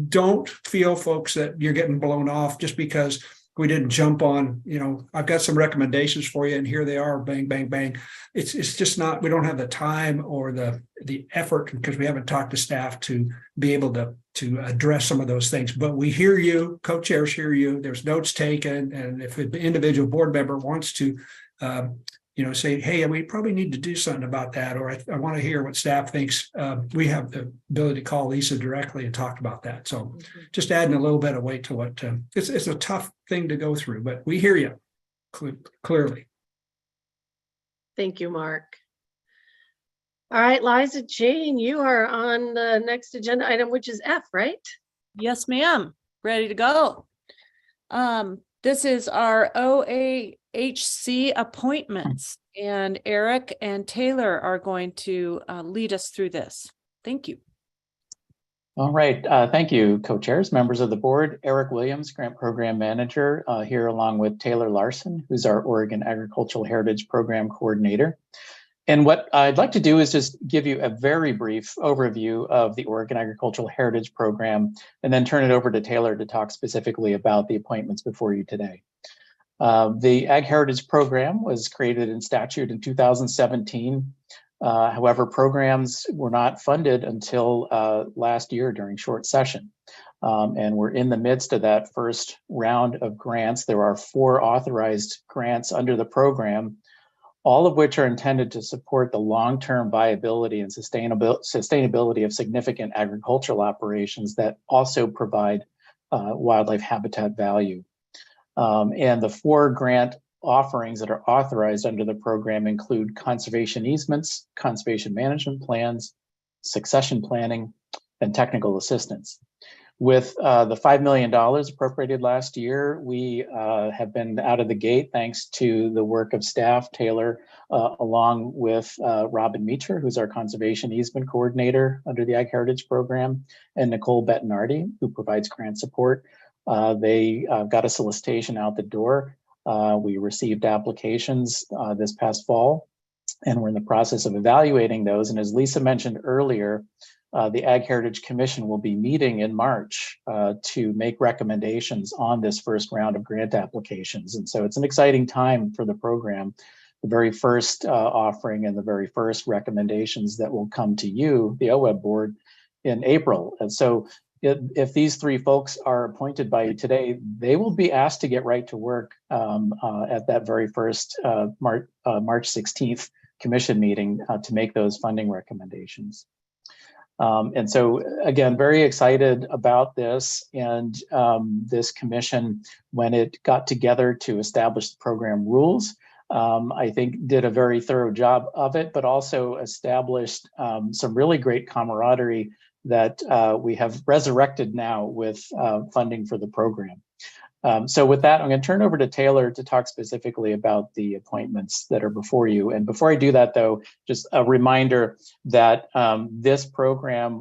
Speaker 4: don't feel, folks, that you're getting blown off just because we didn't jump on. You know, I've got some recommendations for you, and here they are, bang, bang, bang. It's just not. We don't have the time or the effort because we haven't talked to staff to be able to address some of those things. But we hear you, co-chairs hear you. There's notes taken, and if an individual board member wants to, you know, say, hey, we probably need to do something about that, or I want to hear what staff thinks. We have the ability to call Lisa directly and talk about that. So just adding a little bit of weight to what it's a tough thing to go through, but we hear you clearly.
Speaker 1: Thank you, Mark. All right, Liza Jane, you are on the next agenda item, which is F, right?
Speaker 9: Yes, ma'am. Ready to go. This is our OAHC appointments, and Eric and Taylor are going to lead us through this. Thank you.
Speaker 12: All right. Thank you, co-chairs, members of the board. Eric Williams, Grant Program Manager, here along with Taylor Larson, who's our Oregon Agricultural Heritage Program Coordinator. And what I'd like to do is just give you a very brief overview of the Oregon Agricultural Heritage Program, and then turn it over to Taylor to talk specifically about the appointments before you today. The Ag Heritage Program was created in statute in 2017. However, programs were not funded until last year during short session. And we're in the midst of that first round of grants. There are 4 authorized grants under the program, all of which are intended to support the long-term viability and sustainability of significant agricultural operations that also provide wildlife habitat value. And the 4 grant offerings that are authorized under the program include conservation easements, conservation management plans, succession planning, and technical assistance. With the $5 million appropriated last year, we have been out of the gate thanks to the work of staff, Taylor, along with Robin Meacher, who's our conservation easement coordinator under the Ag Heritage Program, and Nicole Bettinardi, who provides grant support. They got a solicitation out the door. We received applications this past fall, and we're in the process of evaluating those. And as Lisa mentioned earlier, the Ag Heritage Commission will be meeting in March to make recommendations on this first round of grant applications. And so it's an exciting time for the program. The very first offering and the very first recommendations that will come to you, the OWEB board, in April. And so if these 3 folks are appointed by you today, they will be asked to get right to work at that very first March 16th commission meeting to make those funding recommendations. And so, again, very excited about this. And this commission, when it got together to establish the program rules, I think did a very thorough job of it, but also established some really great camaraderie that we have resurrected now with funding for the program. So with that, I'm going to turn over to Taylor to talk specifically about the appointments that are before you. And before I do that, though, just a reminder that this program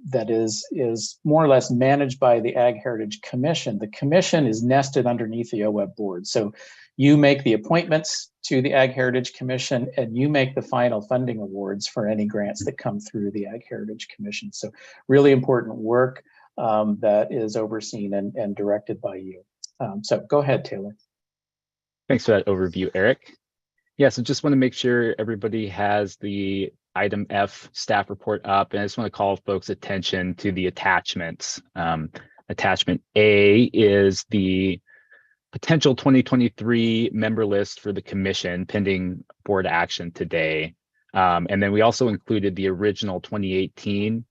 Speaker 12: that is more or less managed by the Ag Heritage Commission. The commission is nested underneath the OWEB board. So you make the appointments to the Ag Heritage Commission, and you make the final funding awards for any grants that come through the Ag Heritage Commission. So really important work that is overseen and directed by you. So go ahead, Taylor.
Speaker 14: Thanks for that overview, Eric. Yeah, so just want to make sure everybody has the item F staff report up, and I just want to call folks' attention to the attachments. Attachment A is the potential 2023 member list for the commission pending board action today. And then we also included the original 2018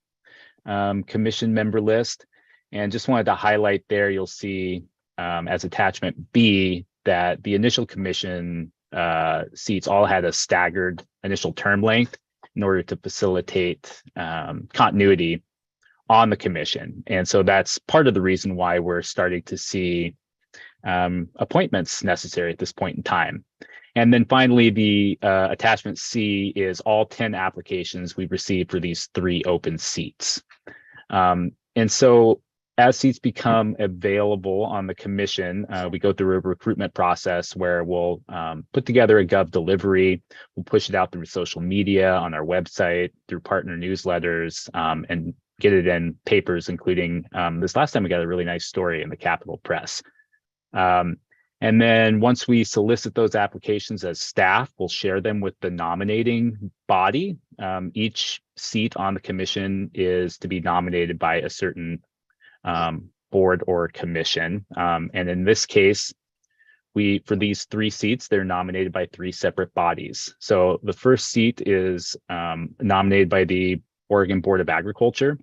Speaker 14: commission member list. And just wanted to highlight there, you'll see as attachment B that the initial commission seats all had a staggered initial term length in order to facilitate continuity on the commission. And so that's part of the reason why we're starting to see appointments necessary at this point in time. And then finally, the attachment C is all 10 applications we've received for these 3 open seats. And so as seats become available on the commission, we go through a recruitment process where we'll put together a Gov delivery, we'll push it out through social media, on our website, through partner newsletters, and get it in papers, including this last time we got a really nice story in the Capitol Press. And then once we solicit those applications as staff, we'll share them with the nominating body. Each seat on the commission is to be nominated by a certain board or commission. And in this case, for these 3 seats, they're nominated by 3 separate bodies. So the first seat is nominated by the Oregon Board of Agriculture.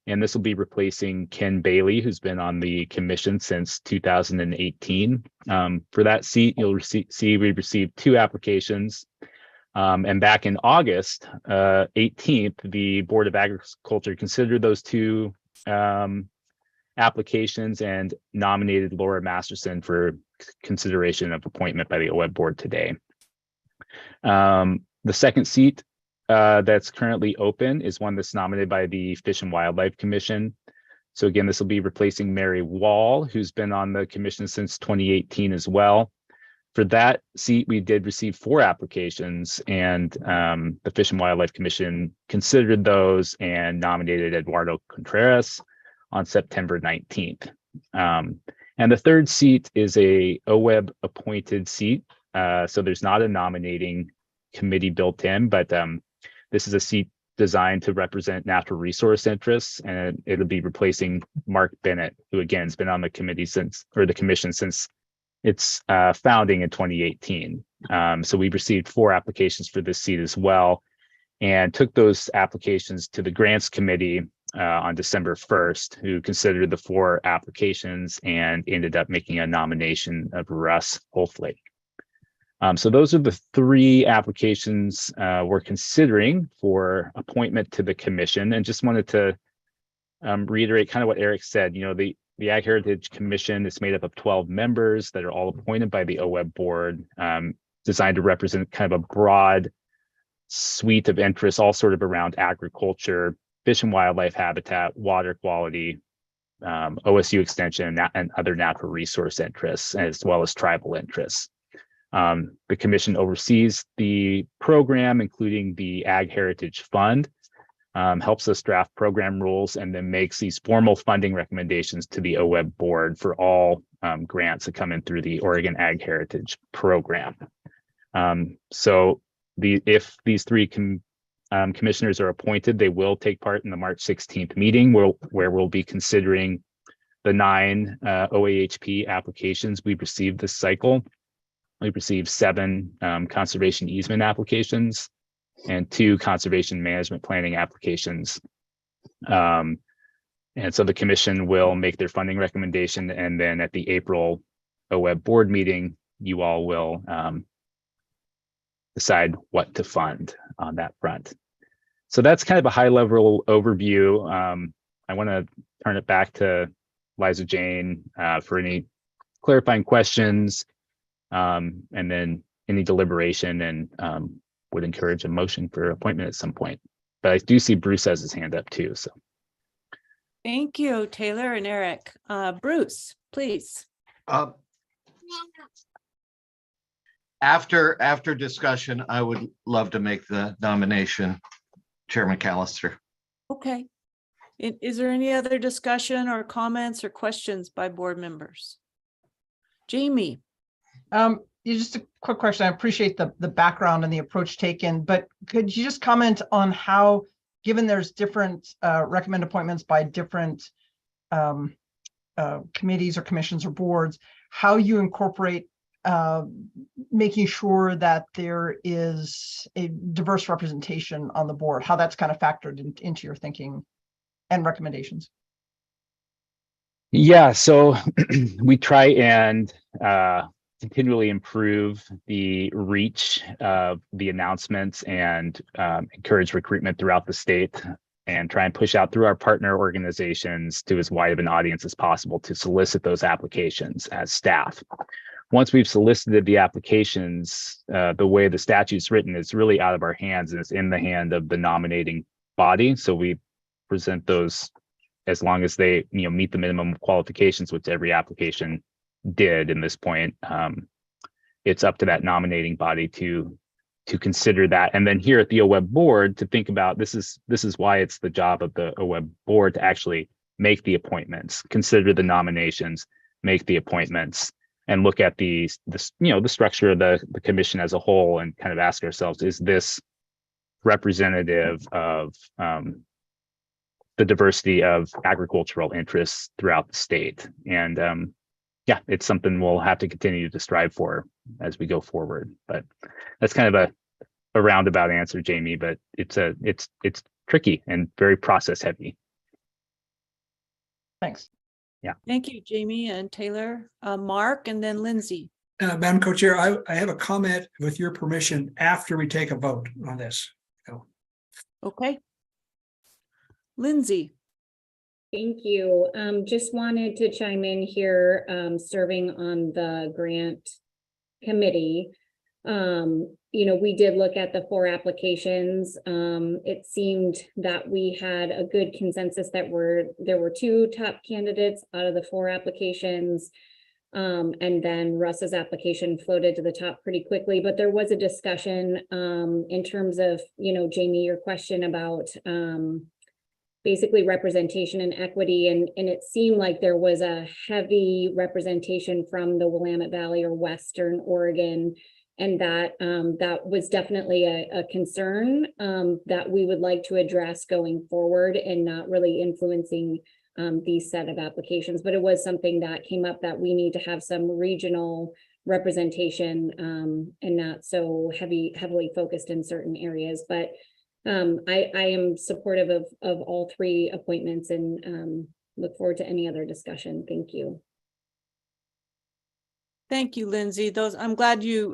Speaker 14: And this will be replacing Ken Bailey, who's been on the commission since 2018. For that seat, you'll see we received 2 applications. And back in August 18th, the Board of Agriculture considered those 2 applications and nominated Laura Masterson for consideration of appointment by the OWEB board today. The second seat that's currently open is one that's nominated by the Fish and Wildlife Commission. So again, this will be replacing Mary Wall, who's been on the commission since 2018 as well. For that seat, we did receive 4 applications, and the Fish and Wildlife Commission considered those and nominated Eduardo Contreras on September 19th. And the third seat is a OWEB appointed seat. So there's not a nominating committee built in, but this is a seat designed to represent natural resource interests, and it'll be replacing Mark Bennett, who again has been on the committee the commission since its founding in 2018. So we've received 4 applications for this seat as well, and took those applications to the grants committee on December 1st, who considered the 4 applications and ended up making a nomination of Russ Holflake. So those are the 3 applications we're considering for appointment to the commission, and just wanted to reiterate kind of what Eric said. You know, the Ag Heritage Commission is made up of 12 members that are all appointed by the OWEB board, designed to represent kind of a broad suite of interests, all sort of around agriculture, fish and wildlife habitat, water quality, OSU extension, and other natural resource interests, as well as tribal interests. The commission oversees the program, including the Ag Heritage Fund, helps us draft program rules, and then makes these formal funding recommendations to the OWEB board for all grants that come in through the Oregon Ag Heritage Program. So if these 3 commissioners are appointed, they will take part in the March 16th meeting where we'll be considering the 9 OAHP applications we've received this cycle. We've received 7 conservation easement applications and 2 conservation management planning applications. And so the commission will make their funding recommendation, and then at the April OWEB board meeting, you all will decide what to fund on that front. So that's kind of a high-level overview. I want to turn it back to Liza Jane for any clarifying questions, and then any deliberation, and would encourage a motion for appointment at some point. But I do see Bruce has his hand up too. So
Speaker 9: Thank you, Taylor and Eric. Bruce, please.
Speaker 13: After discussion, I would love to make the nomination, Chairman Callister.
Speaker 9: Okay. Is there any other discussion or comments or questions by board members? Jamie.
Speaker 11: Just a quick question. I appreciate the background and the approach taken, but could you just comment on how, given there's different recommend appointments by different committees or commissions or boards, how you incorporate making sure that there is a diverse representation on the board, how that's kind of factored into your thinking and recommendations.
Speaker 14: Yeah, so we try and continually improve the reach of the announcements and encourage recruitment throughout the state, and try and push out through our partner organizations to as wide of an audience as possible to solicit those applications as staff. Once we've solicited the applications, the way the statute's written is really out of our hands, and it's in the hand of the nominating body. So we present those as long as they meet the minimum qualifications, which every application did in this point. It's up to that nominating body to consider that, and then here at the OWEB board to think about this is why it's the job of the OWEB board to actually make the appointments, consider the nominations, make the appointments, and look at the structure of the commission as a whole, and kind of ask ourselves, is this representative of the diversity of agricultural interests throughout the state? And yeah, it's something we'll have to continue to strive for as we go forward. But that's kind of a roundabout answer, Jamie, but it's tricky and very process heavy.
Speaker 11: Thanks.
Speaker 14: Yeah.
Speaker 9: Thank you, Jamie and Taylor. Mark, and then Lindsay.
Speaker 4: Madam Co-Chair, I have a comment with your permission after we take a vote on this.
Speaker 9: Okay. Lindsay.
Speaker 7: Thank you. Just wanted to chime in here, serving on the grant committee. We did look at the 4 applications. It seemed that we had a good consensus that there were 2 top candidates out of the 4 applications. And then Russ's application floated to the top pretty quickly, but there was a discussion in terms of, Jamie, your question about basically representation and equity, and it seemed like there was a heavy representation from the Willamette Valley or Western Oregon, and that was definitely a concern that we would like to address going forward, and not really influencing these set of applications. But it was something that came up, that we need to have some regional representation and not so heavily focused in certain areas. But I am supportive of all 3 appointments, and look forward to any other discussion. Thank you.
Speaker 9: Thank you, Lindsay. I'm glad you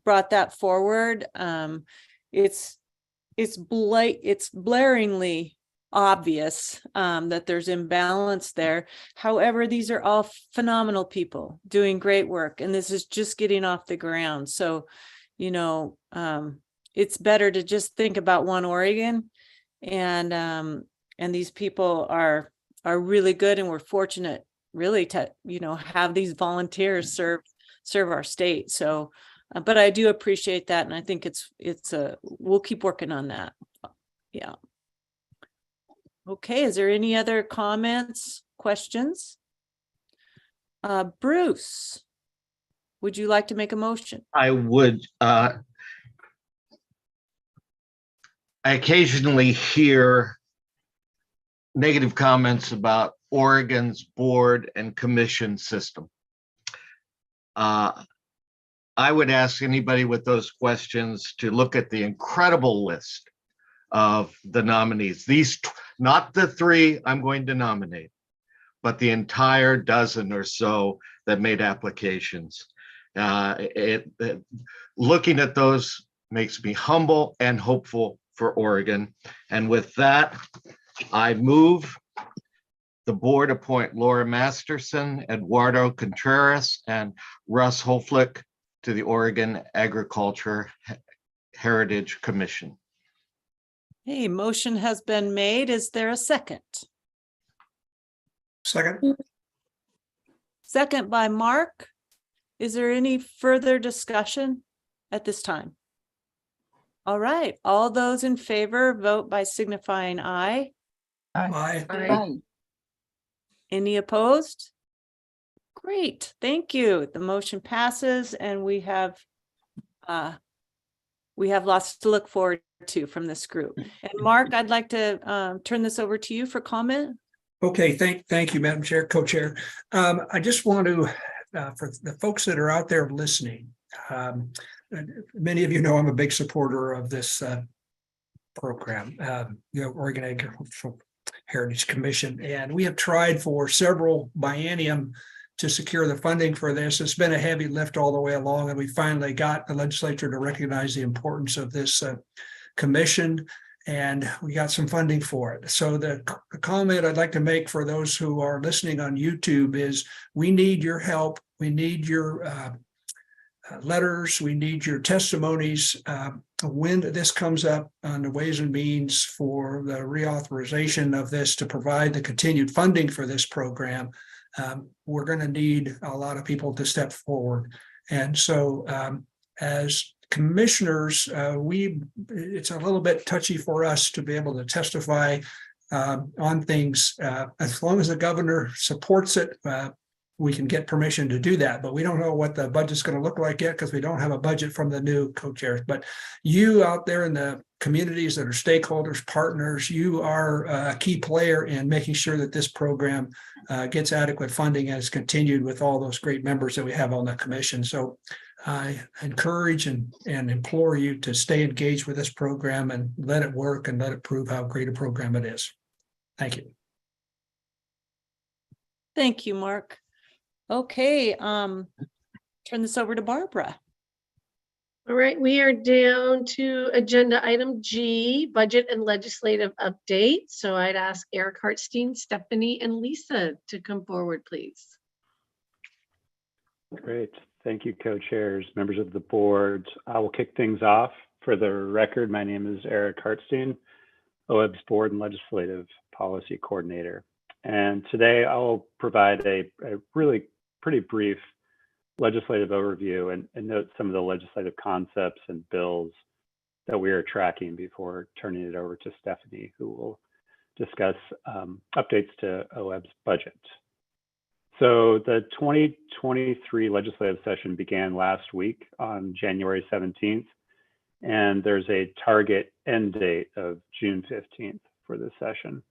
Speaker 9: brought that forward. It's blaringly obvious that there's imbalance there. However, these are all phenomenal people doing great work, and this is just getting off the ground. So, it's better to just think about one Oregon, and these people are really good, and we're fortunate really to have these volunteers serve our state. So but I do appreciate that, and I think we'll keep working on that. Yeah. Okay, is there any other comments, questions? Bruce, would you like to make a motion?
Speaker 13: I would. I occasionally hear negative comments about Oregon's board and commission system. I would ask anybody with those questions to look at the incredible list of the nominees. These, not the 3 I'm going to nominate, but the entire dozen or so that made applications. Looking at those makes me humble and hopeful for Oregon. And with that, I move the board appoint Laura Masterson, Eduardo Contreras, and Russ Hoflick to the Oregon Agriculture Heritage Commission.
Speaker 9: Hey, motion has been made. Is there a second?
Speaker 4: Second.
Speaker 9: Second by Mark. Is there any further discussion at this time? All right, all those in favor vote by signifying aye.
Speaker 4: Aye.
Speaker 9: Aye. Any opposed? Great, thank you. The motion passes, and we have lots to look forward to from this group. And Mark, I'd like to turn this over to you for comment.
Speaker 4: Okay, thank you, Madam Chair, Co-Chair. I just want to for the folks that are out there listening, many of you know I'm a big supporter of this program, Oregon Agricultural Heritage Commission, and we have tried for several biennium to secure the funding for this. It's been a heavy lift all the way along, and we finally got the legislature to recognize the importance of this commission, and we got some funding for it. So the comment I'd like to make for those who are listening on YouTube is we need your help. We need your letters. We need your testimonies. When this comes up on the Ways and Means for the reauthorization of this to provide the continued funding for this program, we're going to need a lot of people to step forward. And so as commissioners, it's a little bit touchy for us to be able to testify on things. As long as the governor supports it, we can get permission to do that, but we don't know what the budget's going to look like yet because we don't have a budget from the new co-chairs. But you out there in the communities that are stakeholders, partners, you are a key player in making sure that this program gets adequate funding and is continued with all those great members that we have on the commission. So I encourage and implore you to stay engaged with this program and let it work and let it prove how great a program it is. Thank you.
Speaker 9: Thank you, Mark. Okay, turn this over to Barbara.
Speaker 1: All right, we are down to agenda item G, budget and legislative update. So I'd ask Eric Hartstein, Stephanie, and Lisa to come forward, please.
Speaker 8: Great. Thank you, co-chairs, members of the board. I will kick things off. For the record, my name is Eric Hartstein, OWEB's Board and Legislative Policy Coordinator. And today I'll provide a really pretty brief legislative overview and note some of the legislative concepts and bills that we are tracking before turning it over to Stephanie, who will discuss updates to OWEB's budget. So the 2023 legislative session began last week on January 17th, and there's a target end date of June 15th for this session.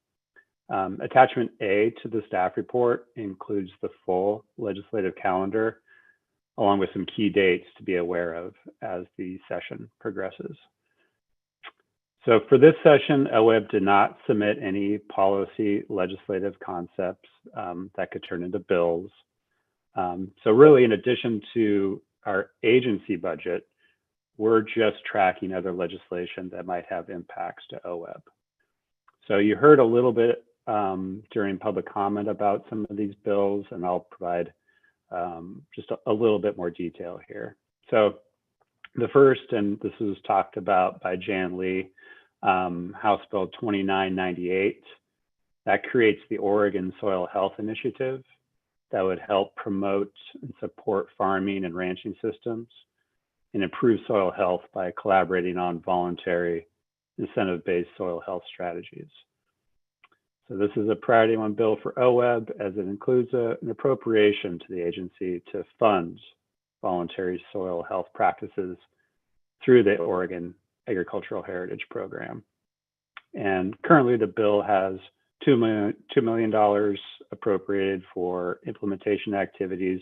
Speaker 8: Attachment A to the staff report includes the full legislative calendar, along with some key dates to be aware of as the session progresses. So for this session, OWEB did not submit any policy legislative concepts that could turn into bills. So really, in addition to our agency budget, we're just tracking other legislation that might have impacts to OWEB. So you heard a little bit during public comment about some of these bills, and I'll provide just a little bit more detail here. So the first, and this was talked about by Jan Lee, House Bill 2998, that creates the Oregon Soil Health Initiative that would help promote and support farming and ranching systems and improve soil health by collaborating on voluntary incentive-based soil health strategies. So this is a priority one bill for OWEB, as it includes an appropriation to the agency to fund voluntary soil health practices through the Oregon Agricultural Heritage Program. And currently the bill has $2 million appropriated for implementation activities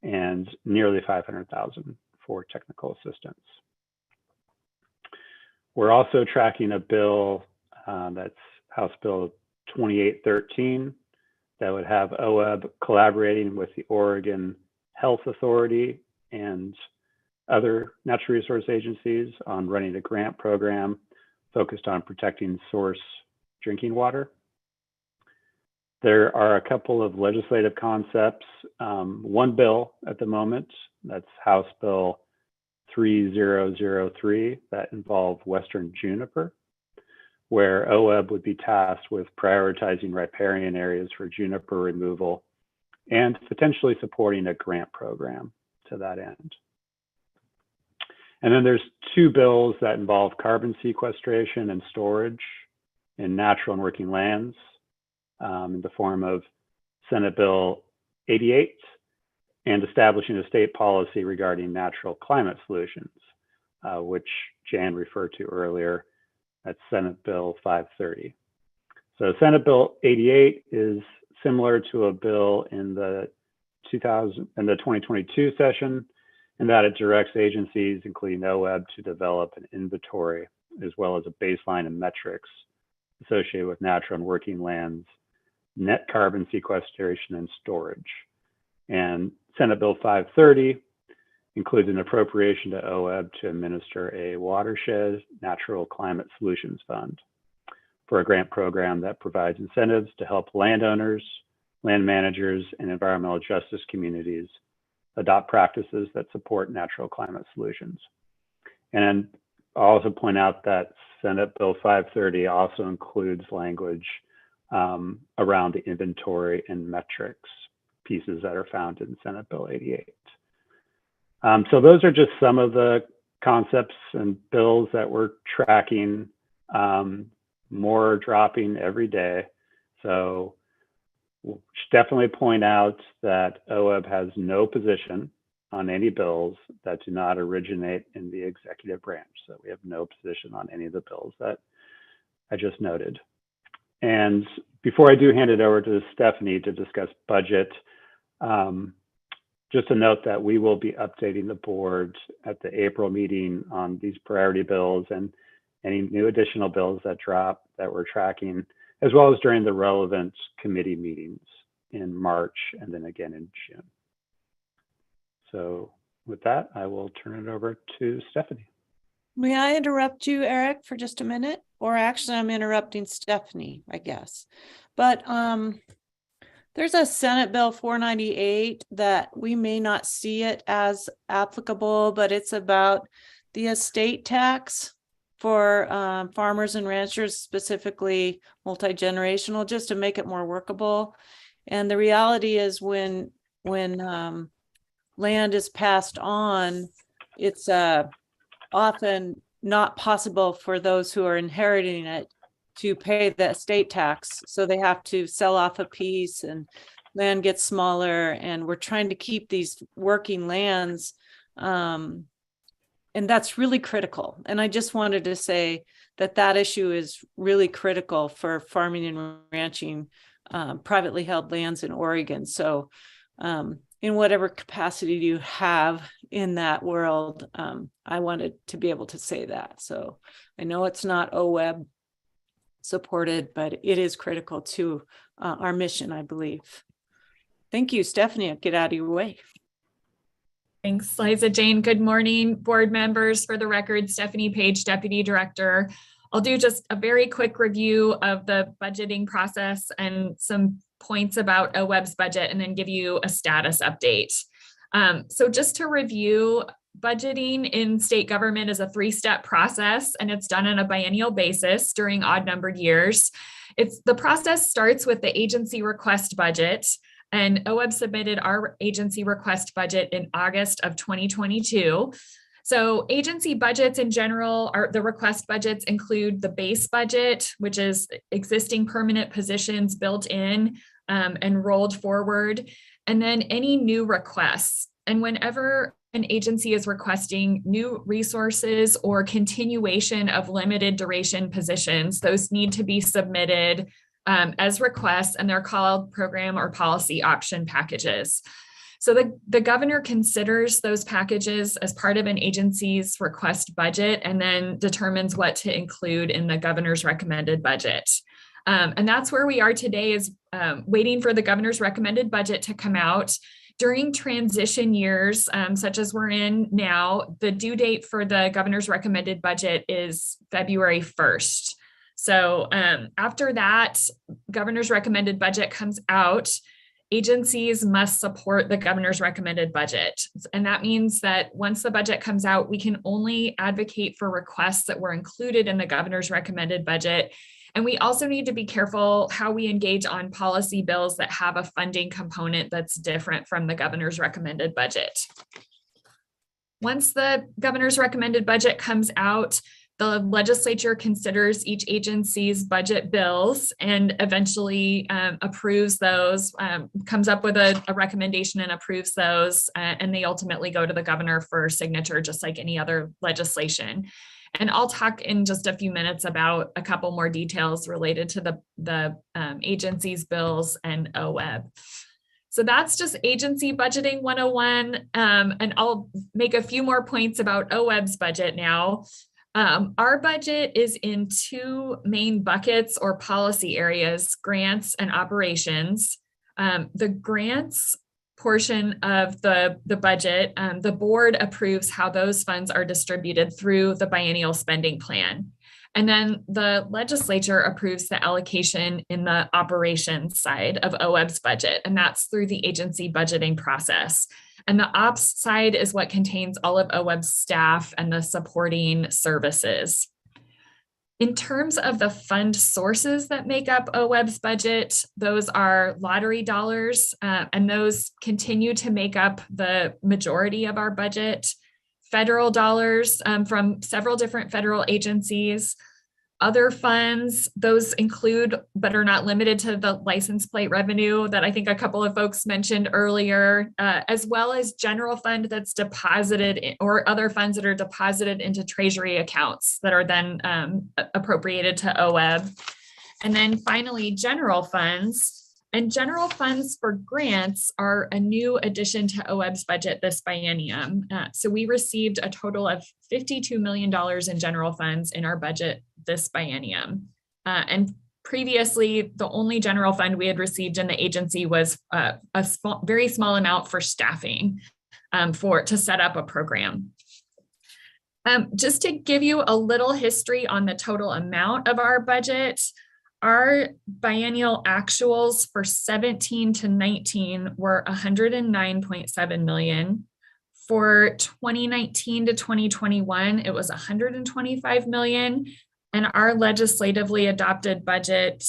Speaker 8: and nearly $500,000 for technical assistance. We're also tracking a bill that's House Bill 2813 that would have OWEB collaborating with the Oregon Health Authority and other natural resource agencies on running a grant program focused on protecting source drinking water. There are a couple of legislative concepts. One bill at the moment, that's House Bill 3003, that involve Western juniper, where OWEB would be tasked with prioritizing riparian areas for juniper removal and potentially supporting a grant program to that end. And then there's two bills that involve carbon sequestration and storage in natural and working lands in the form of Senate Bill 88 and establishing a state policy regarding natural climate solutions, which Jan referred to earlier. That's Senate Bill 530. So Senate Bill 88 is similar to a bill in the 2022 session, and that it directs agencies, including OWEB, to develop an inventory as well as a baseline of metrics associated with natural and working lands, net carbon sequestration and storage. And Senate Bill 530 includes an appropriation to OWEB to administer a watershed natural climate solutions fund for a grant program that provides incentives to help landowners, land managers, and environmental justice communities adopt practices that support natural climate solutions. And I'll also point out that Senate Bill 530 also includes language around the inventory and metrics pieces that are found in Senate Bill 88. So those are just some of the concepts and bills that we're tracking, more dropping every day. So we'll definitely point out that OWEB has no position on any bills that do not originate in the executive branch. So we have no position on any of the bills that I just noted. And before I do hand it over to Stephanie to discuss budget, just a note that we will be updating the board at the April meeting on these priority bills and any new additional bills that drop that we're tracking, as well as during the relevant committee meetings in March and then again in June. So with that, I will turn it over to Stephanie.
Speaker 9: May I interrupt you, Eric, for just a minute? Or actually, I'm interrupting Stephanie, I guess. But there's a Senate Bill 498 that we may not see it as applicable, but it's about the estate tax for farmers and ranchers, specifically multi-generational, just to make it more workable. And the reality is when land is passed on, it's often not possible for those who are inheriting it to pay the estate tax. So they have to sell off a piece and land gets smaller. And we're trying to keep these working lands. And that's really critical. And I just wanted to say that that issue is really critical for farming and ranching privately held lands in Oregon. So in whatever capacity you have in that world, I wanted to be able to say that. So I know it's not OWEB supported, but it is critical to our mission, I believe. Thank you, Stephanie. I'll get out of your way.
Speaker 15: Thanks, Liza Jane. Good morning, board members. For the record, Stephanie Page, Deputy Director. I'll do just a very quick review of the budgeting process and some points about OWEB's budget and then give you a status update. So just to review, budgeting in state government is a three-step process and it's done on a biennial basis during odd-numbered years. The process starts with the agency request budget, and OWEB submitted our agency request budget in August of 2022. So agency budgets in general, the request budgets include the base budget, which is existing permanent positions built in and rolled forward, and then any new requests. And whenever an agency is requesting new resources or continuation of limited duration positions, those need to be submitted as requests, and they're called program or policy option packages. So the governor considers those packages as part of an agency's request budget and then determines what to include in the governor's recommended budget. And that's where we are today, is waiting for the governor's recommended budget to come out. During transition years, such as we're in now, the due date for the governor's recommended budget is February 1st. So after that governor's recommended budget comes out, agencies must support the governor's recommended budget. And that means that once the budget comes out, we can only advocate for requests that were included in the governor's recommended budget. And we also need to be careful how we engage on policy bills that have a funding component that's different from the governor's recommended budget. Once the governor's recommended budget comes out, the legislature considers each agency's budget bills and eventually approves those, comes up with a recommendation and approves those, and they ultimately go to the governor for signature, just like any other legislation. And I'll talk in just a few minutes about a couple more details related to the agency's bills and OWEB. So that's just agency budgeting 101. And I'll make a few more points about OWEB's budget now. Our budget is in two main buckets or policy areas, grants and operations. The grants portion of the budget, the board approves how those funds are distributed through the biennial spending plan. And then the legislature approves the allocation in the operations side of OWEB's budget, and that's through the agency budgeting process. And the ops side is what contains all of OWEB's staff and the supporting services. In terms of the fund sources that make up OWEB's budget, those are lottery dollars, and those continue to make up the majority of our budget. Federal dollars from several different federal agencies. Other funds, those include, but are not limited to, the license plate revenue that I think a couple of folks mentioned earlier, as well as general fund that's deposited or other funds that are deposited into treasury accounts that are then appropriated to OWEB. And then finally, general funds. And general funds for grants are a new addition to OWEB's budget this biennium. So we received a total of $52 million in general funds in our budget this biennium. And previously, the only general fund we had received in the agency was a very small amount for staffing to set up a program. Just to give you a little history on the total amount of our budget, our biennial actuals for 17 to 19 were 109.7 million. For 2019 to 2021, it was 125 million. And our legislatively adopted budget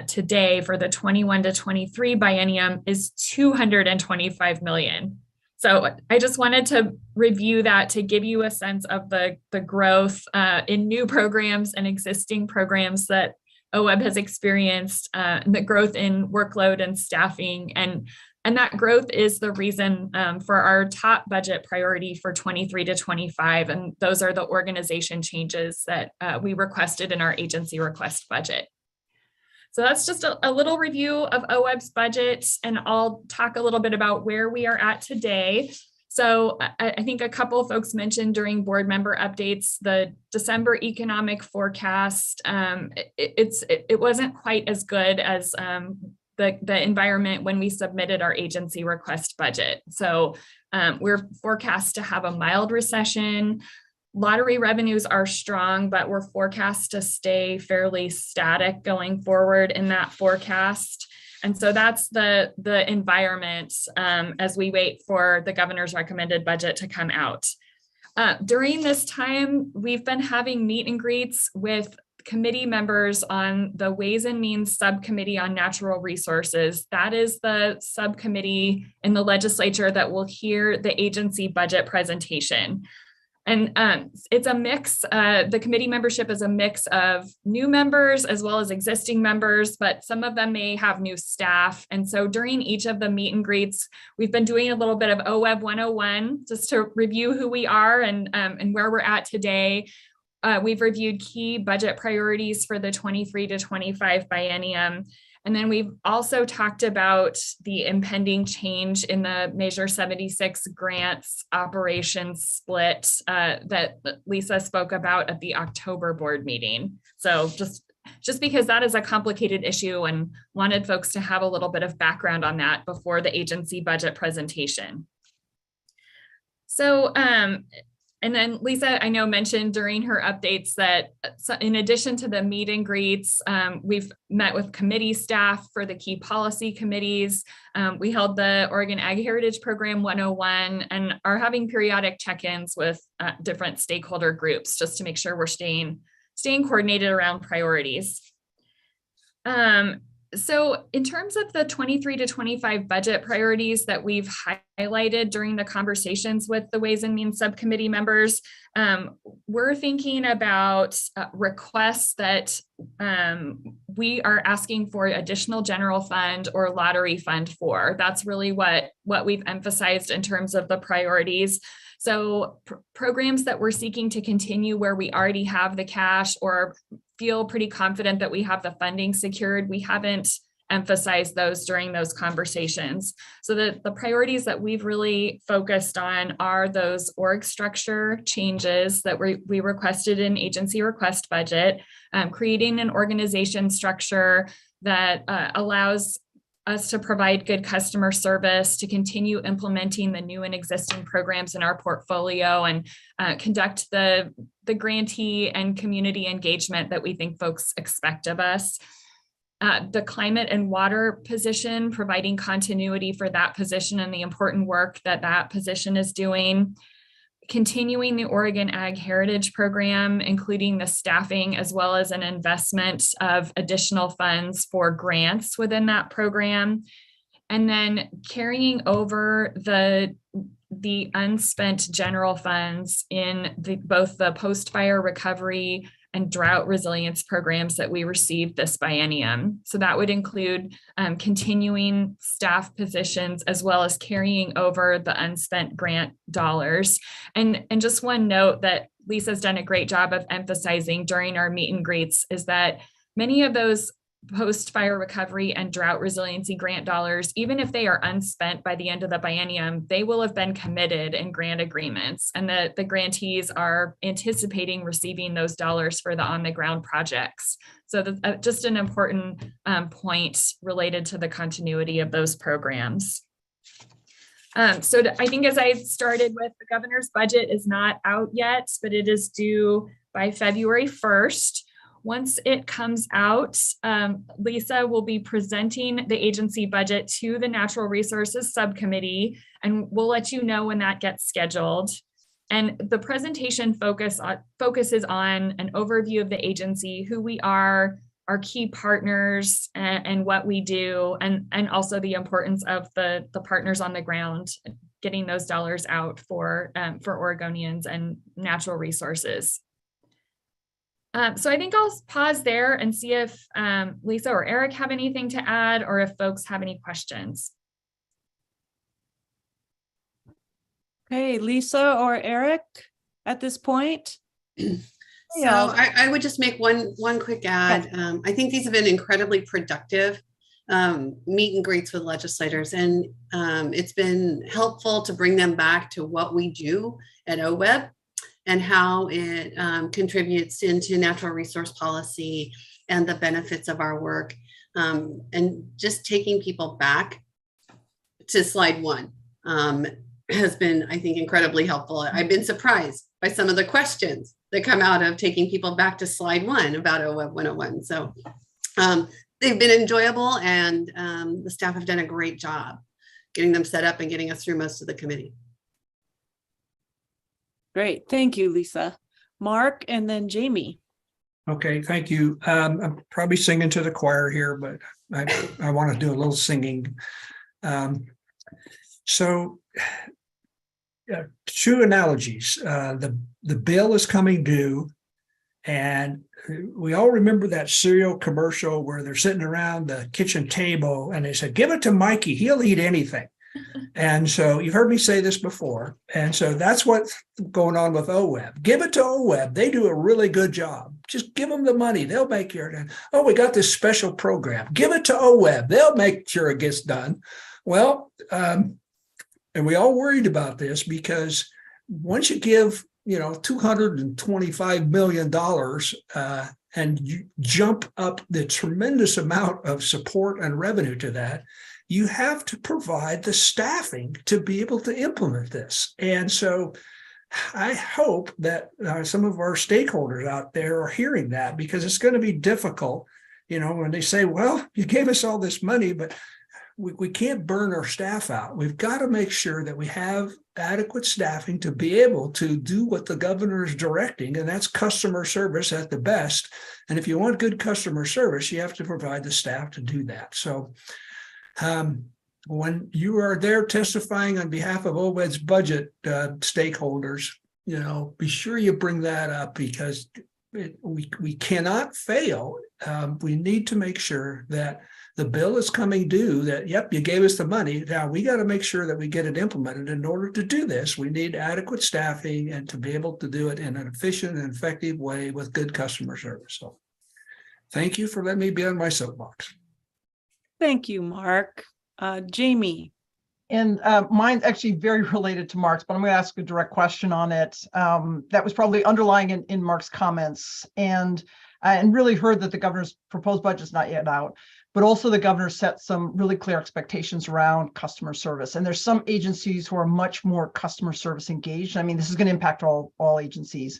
Speaker 15: today for the 21 to 23 biennium is 225 million. So I just wanted to review that to give you a sense of the growth in new programs and existing programs that OWEB has experienced, the growth in workload and staffing, and that growth is the reason for our top budget priority for 23 to 25, and those are the organization changes that we requested in our agency request budget. So that's just a little review of OWEB's budget, and I'll talk a little bit about where we are at today. So I think a couple of folks mentioned during board member updates, the December economic forecast, it wasn't quite as good as the environment when we submitted our agency request budget. So we're forecast to have a mild recession. Lottery revenues are strong, but we're forecast to stay fairly static going forward in that forecast. And so that's the environment as we wait for the governor's recommended budget to come out. During this time, we've been having meet and greets with committee members on the Ways and Means Subcommittee on Natural Resources. That is the subcommittee in the legislature that will hear the agency budget presentation. And it's a mix, the committee membership is a mix of new members as well as existing members, but some of them may have new staff. And so during each of the meet and greets, we've been doing a little bit of OWEB 101, just to review who we are and where we're at today. We've reviewed key budget priorities for the 23 to 25 biennium. And then we've also talked about the impending change in the Measure 76 grants operations split that Lisa spoke about at the October board meeting. So just because that is a complicated issue and wanted folks to have a little bit of background on that before the agency budget presentation. So, and then Lisa, I know, mentioned during her updates that in addition to the meet and greets, we've met with committee staff for the key policy committees. We held the Oregon Ag Heritage Program 101 and are having periodic check-ins with different stakeholder groups just to make sure we're staying coordinated around priorities. So in terms of the 23 to 25 budget priorities that we've highlighted during the conversations with the Ways and Means subcommittee members, we're thinking about requests that we are asking for additional general fund or lottery fund for. That's really what we've emphasized in terms of the priorities. So programs that we're seeking to continue where we already have the cash or feel pretty confident that we have the funding secured, we haven't emphasize those during those conversations. So the priorities that we've really focused on are those org structure changes that we requested in agency request budget, creating an organization structure that allows us to provide good customer service, to continue implementing the new and existing programs in our portfolio, and conduct the grantee and community engagement that we think folks expect of us. The climate and water position, providing continuity for that position and the important work that that position is doing. Continuing the Oregon Ag Heritage Program, including the staffing as well as an investment of additional funds for grants within that program. And then carrying over the unspent general funds in both the post-fire recovery and drought resilience programs that we received this biennium. So that would include continuing staff positions as well as carrying over the unspent grant dollars. And just one note that Lisa's done a great job of emphasizing during our meet and greets is that many of those post-fire recovery and drought resiliency grant dollars, even if they are unspent by the end of the biennium, they will have been committed in grant agreements, and the grantees are anticipating receiving those dollars for the on-the-ground projects. So just an important point related to the continuity of those programs. So I think as I started with, the governor's budget is not out yet, but it is due by February 1st. Once it comes out, Lisa will be presenting the agency budget to the Natural Resources Subcommittee, and we'll let you know when that gets scheduled. And the presentation focuses on an overview of the agency, who we are, our key partners, and what we do, and also the importance of the partners on the ground, getting those dollars out for Oregonians and natural resources. So I think I'll pause there and see if Lisa or Eric have anything to add, or if folks have any questions.
Speaker 9: Okay, Lisa or Eric at this point?
Speaker 2: So I would just make one quick add. I think these have been incredibly productive meet and greets with legislators, and it's been helpful to bring them back to what we do at OWEB and how it contributes into natural resource policy and the benefits of our work. And just taking people back to slide 1 has been, I think, incredibly helpful. I've been surprised by some of the questions that come out of taking people back to slide 1 about OWEB 101. So they've been enjoyable, and the staff have done a great job getting them set up and getting us through most of the committee.
Speaker 9: Great, thank you, Lisa. Mark, and then Jamie.
Speaker 4: Okay, thank you. I'm probably singing to the choir here, but I want to do a little singing. So, two analogies. The bill is coming due, and we all remember that cereal commercial where they're sitting around the kitchen table and they said, "Give it to Mikey, he'll eat anything." And so you've heard me say this before. And so that's what's going on with OWEB. Give it to OWEB. They do a really good job. Just give them the money. They'll make sure. Oh, we got this special program. Give it to OWEB. They'll make sure it gets done. Well, and we all worried about this because once you give, $225 million and you jump up the tremendous amount of support and revenue to that, you have to provide the staffing to be able to implement this. And so I hope that some of our stakeholders out there are hearing that, because it's going to be difficult, when they say, well, you gave us all this money, but we can't burn our staff out. We've got to make sure that we have adequate staffing to be able to do what the governor is directing, and that's customer service at the best. And if you want good customer service, you have to provide the staff to do that. So when you are there testifying on behalf of OWEB's budget stakeholders, be sure you bring that up, because we cannot fail. We need to make sure that the bill is coming due, that, yep, you gave us the money. Now we got to make sure that we get it implemented. In order to do this, we need adequate staffing and to be able to do it in an efficient and effective way with good customer service. So thank you for letting me be on my soapbox.
Speaker 9: Thank you, Mark. Jamie.
Speaker 11: And mine's actually very related to Mark's, but I'm going to ask a direct question on it. That was probably underlying in Mark's comments, and really heard that the governor's proposed budget is not yet out, but also the governor set some really clear expectations around customer service. And there's some agencies who are much more customer service engaged. I mean, this is going to impact all agencies.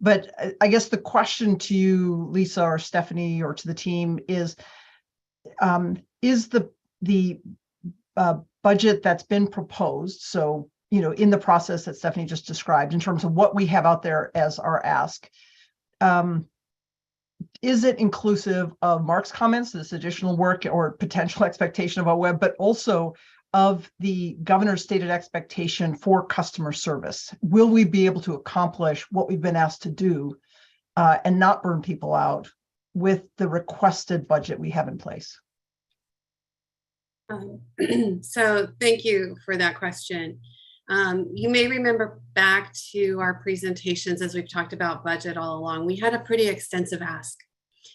Speaker 11: But I guess the question to you, Lisa or Stephanie, or to the team is the budget that's been proposed, so in the process that Stephanie just described, in terms of what we have out there as our ask, is it inclusive of Mark's comments, this additional work or potential expectation of OWEB, but also of the governor's stated expectation for customer service? Will we be able to accomplish what we've been asked to do and not burn people out with the requested budget we have in place?
Speaker 2: So thank you for that question. You may remember back to our presentations as we've talked about budget all along. We had a pretty extensive ask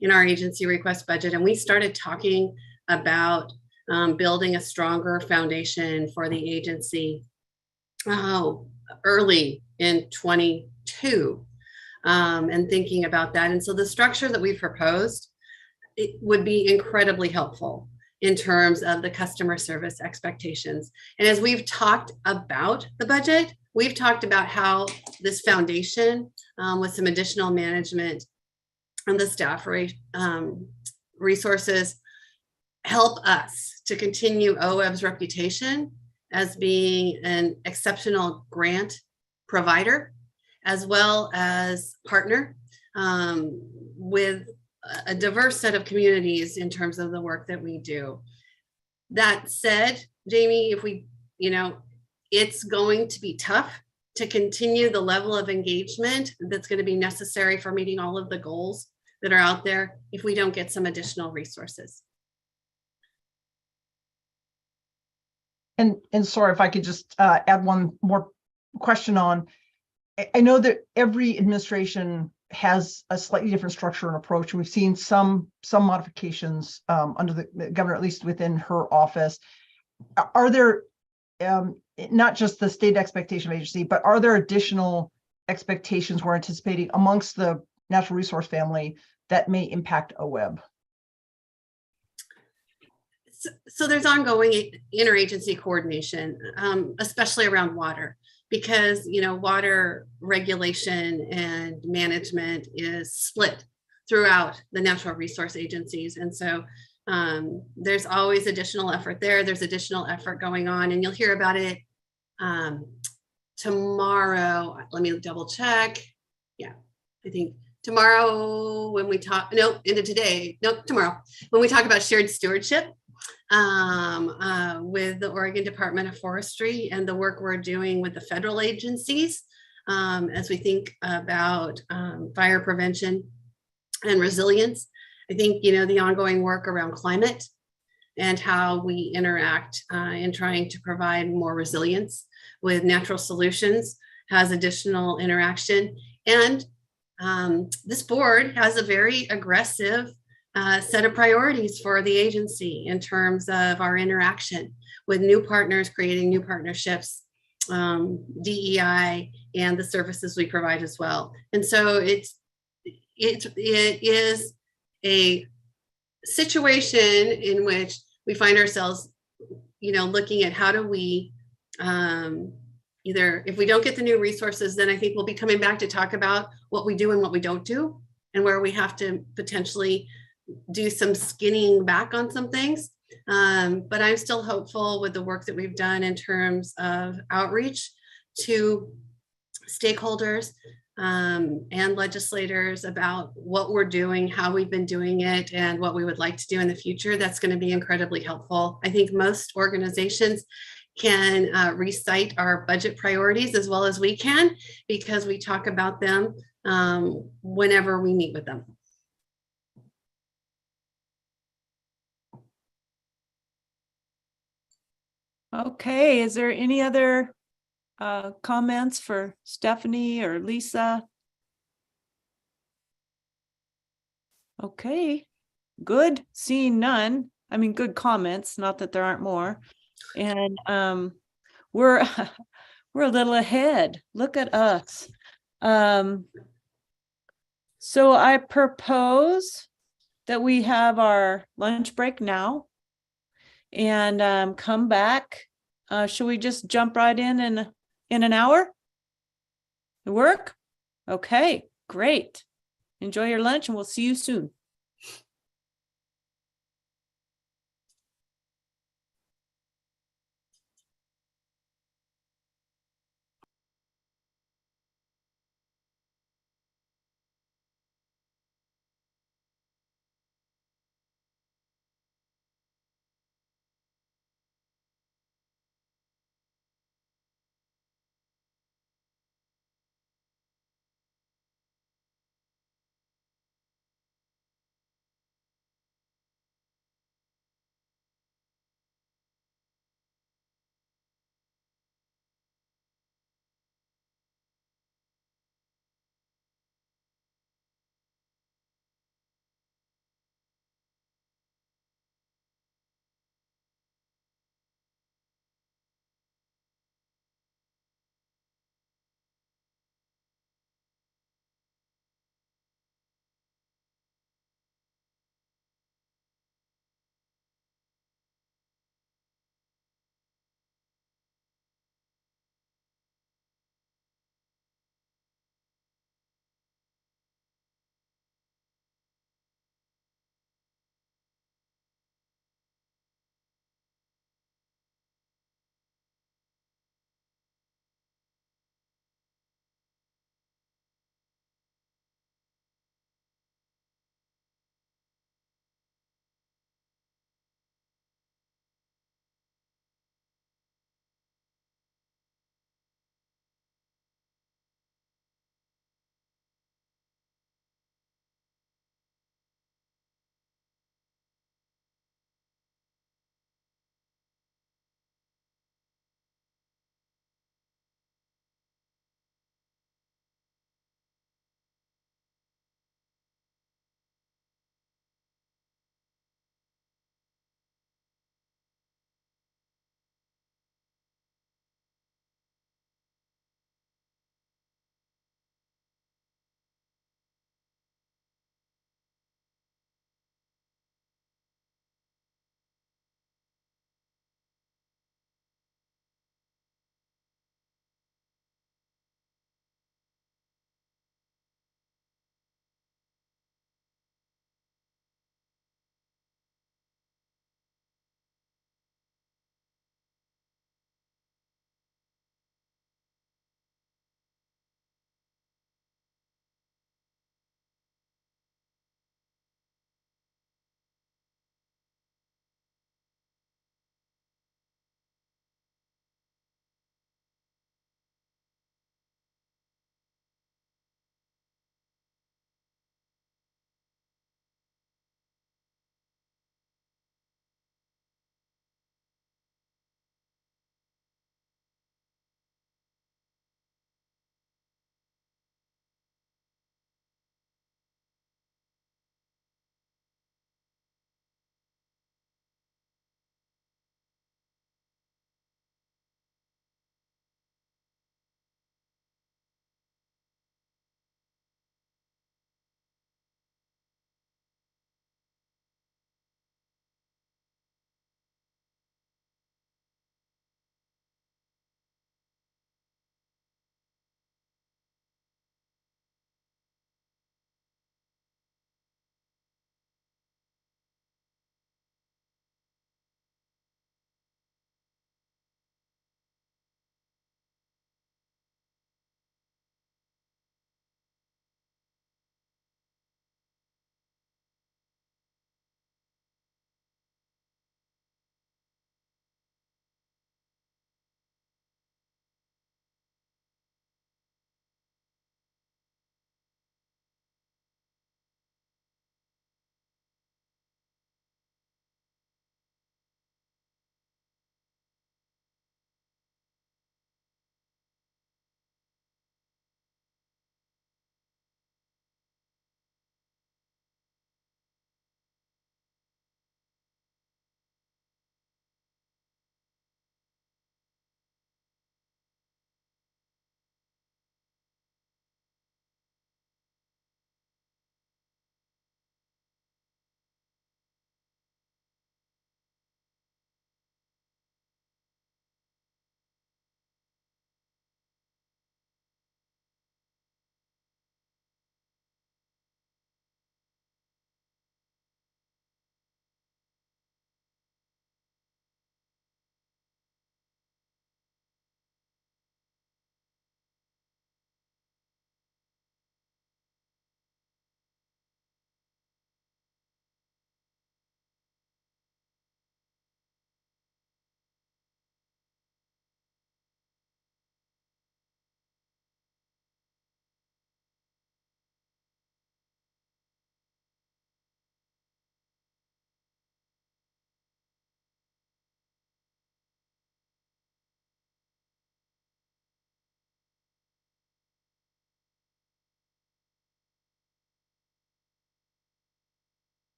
Speaker 2: in our agency request budget, and we started talking about building a stronger foundation for the agency early in 22 and thinking about that. And so the structure that we proposed, it would be incredibly helpful in terms of the customer service expectations. And as we've talked about the budget, we've talked about how this foundation with some additional management and the staff resources help us to continue OWEB's reputation as being an exceptional grant provider, as well as partner with a diverse set of communities in terms of the work that we do. That said, Jamie, if we, it's going to be tough to continue the level of engagement that's going to be necessary for meeting all of the goals that are out there if we don't get some additional resources.
Speaker 11: And sorry, if I could just add one more question on, I know that every administration has a slightly different structure and approach. We've seen some modifications under the governor, at least within her office. Are there, not just the state expectation of agency, but are there additional expectations we're anticipating amongst the natural resource family that may impact OWEB?
Speaker 2: So there's ongoing interagency coordination, especially around water, because water regulation and management is split throughout the natural resource agencies. And so there's always additional effort there. There's additional effort going on, and you'll hear about it tomorrow. Let me double check. Yeah, I think tomorrow when we talk, tomorrow when we talk about shared stewardship with the Oregon Department of Forestry and the work we're doing with the federal agencies as we think about fire prevention and resilience. I think, the ongoing work around climate and how we interact in trying to provide more resilience with natural solutions has additional interaction. And this board has a very aggressive set of priorities for the agency in terms of our interaction with new partners, creating new partnerships, DEI, and the services we provide as well. And so it is a situation in which we find ourselves, looking at how do we either, if we don't get the new resources, then I think we'll be coming back to talk about what we do and what we don't do, and where we have to potentially do some skinning back on some things. But I'm still hopeful with the work that we've done in terms of outreach to stakeholders and legislators about what we're doing, how we've been doing it, and what we would like to do in the future. That's going to be incredibly helpful. I think most organizations can recite our budget priorities as well as we can, because we talk about them whenever we meet with them.
Speaker 9: Okay, is there any other comments for Stephanie or Lisa? Okay, good. Seeing none, I mean, good comments, not that there aren't more. And we're we're a little ahead. Look at us. So I propose that we have our lunch break now and come back. Should we just jump right in an hour? It work? Okay, great. Enjoy your lunch and we'll see you soon.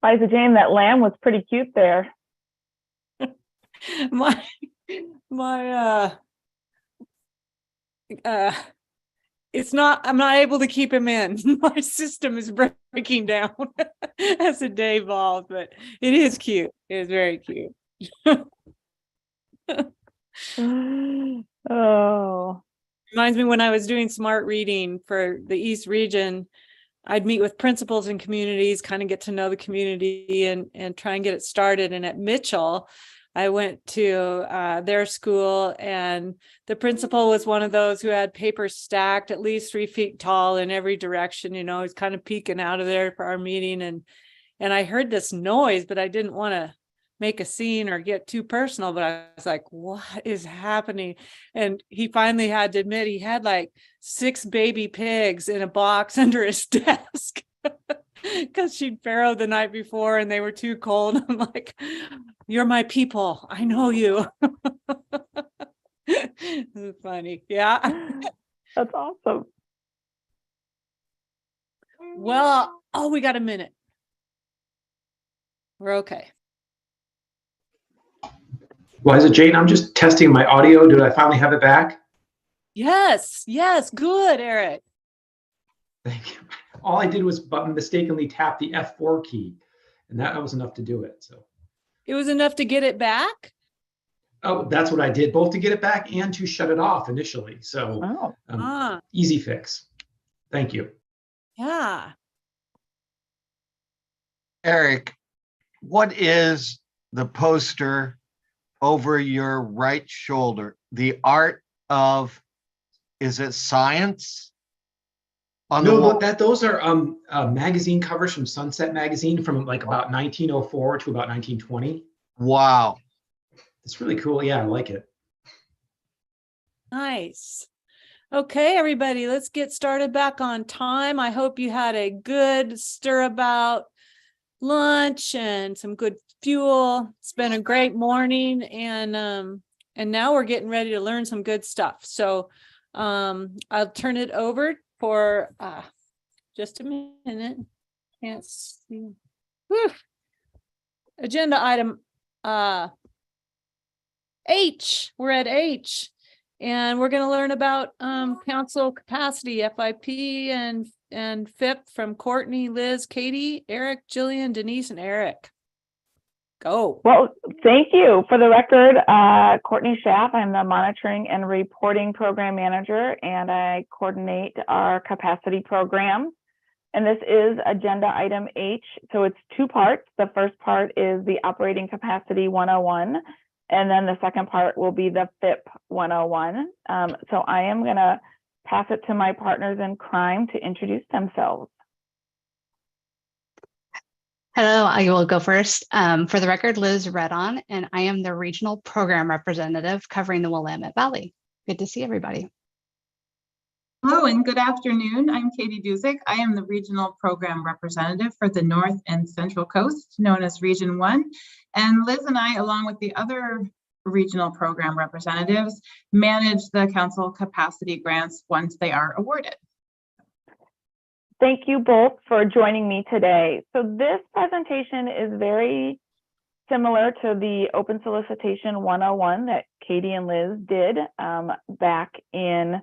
Speaker 6: Liza Jane, that lamb was pretty cute there.
Speaker 9: My it's not, I'm not able to keep him in. My system is breaking down as the day evolves, but it is cute. It is very cute.
Speaker 6: Oh.
Speaker 9: Reminds me when I was doing smart reading for the East region, I'd meet with principals and communities, kind of get to know the community and try and get it started. And at Mitchell, I went to their school, and the principal was one of those who had papers stacked at least 3 feet tall in every direction. You know, he's kind of peeking out of there for our meeting. And I heard this noise, but I didn't want to make a scene or get too personal, but I was like, what is happening? And he finally had to admit he had like 6 baby pigs in a box under his desk because she'd farrowed the night before and they were too cold. I'm like, you're my people. I know you. It's funny. Yeah.
Speaker 6: That's awesome.
Speaker 9: Well, oh, we got a minute. We're okay.
Speaker 18: Liza Jane, I'm just testing my audio. Did I finally have it back?
Speaker 9: Yes. Good, Eric.
Speaker 18: Thank you. All I did was mistakenly tap the F4 key, and that was enough to do it. So
Speaker 9: It was enough to get it back?
Speaker 18: oh, that's what I did, both to get it back and to shut it off initially. So easy fix. Thank you.
Speaker 9: Yeah.
Speaker 13: Eric, what is the poster over your right shoulder? The art of, is it science? On the
Speaker 18: No,
Speaker 13: wall?
Speaker 18: those are magazine covers from Sunset Magazine from like about 1904 to about 1920.
Speaker 13: Wow.
Speaker 18: It's really cool. Yeah, I like it.
Speaker 9: Nice. Okay, everybody, let's get started back on time. I hope you had a good stir about lunch and some good fuel. It's been a great morning, and now we're getting ready to learn some good stuff. So I'll turn it over for just a minute. Can't see. Whew. Agenda item H. We're at H, and we're going to learn about council capacity, FIP and FIP from Courtney, Liz, Katie, Eric, Jillian, Denise, and Eric. Go.
Speaker 6: Well, thank you. For the record, Courtney Schaff, I'm the Monitoring and Reporting Program Manager, and I coordinate our capacity program. And this is agenda item H. So it's 2 parts. The first part is the Operating Capacity 101, and then the second part will be the FIP 101. So I am going to pass it to my partners in crime to introduce themselves.
Speaker 19: Hello, I will go first. For the record, Liz Redon, and I am the Regional Program Representative covering the Willamette Valley. Good to see everybody.
Speaker 20: Hello and good afternoon. I'm Katie Duzick. I am the Regional Program Representative for the North and Central Coast, known as Region 1. And Liz and I, along with the other regional program representatives, manage the council capacity grants once they are awarded.
Speaker 6: Thank you both for joining me today. So this presentation is very similar to the Open Solicitation 101 that Katie and Liz did back in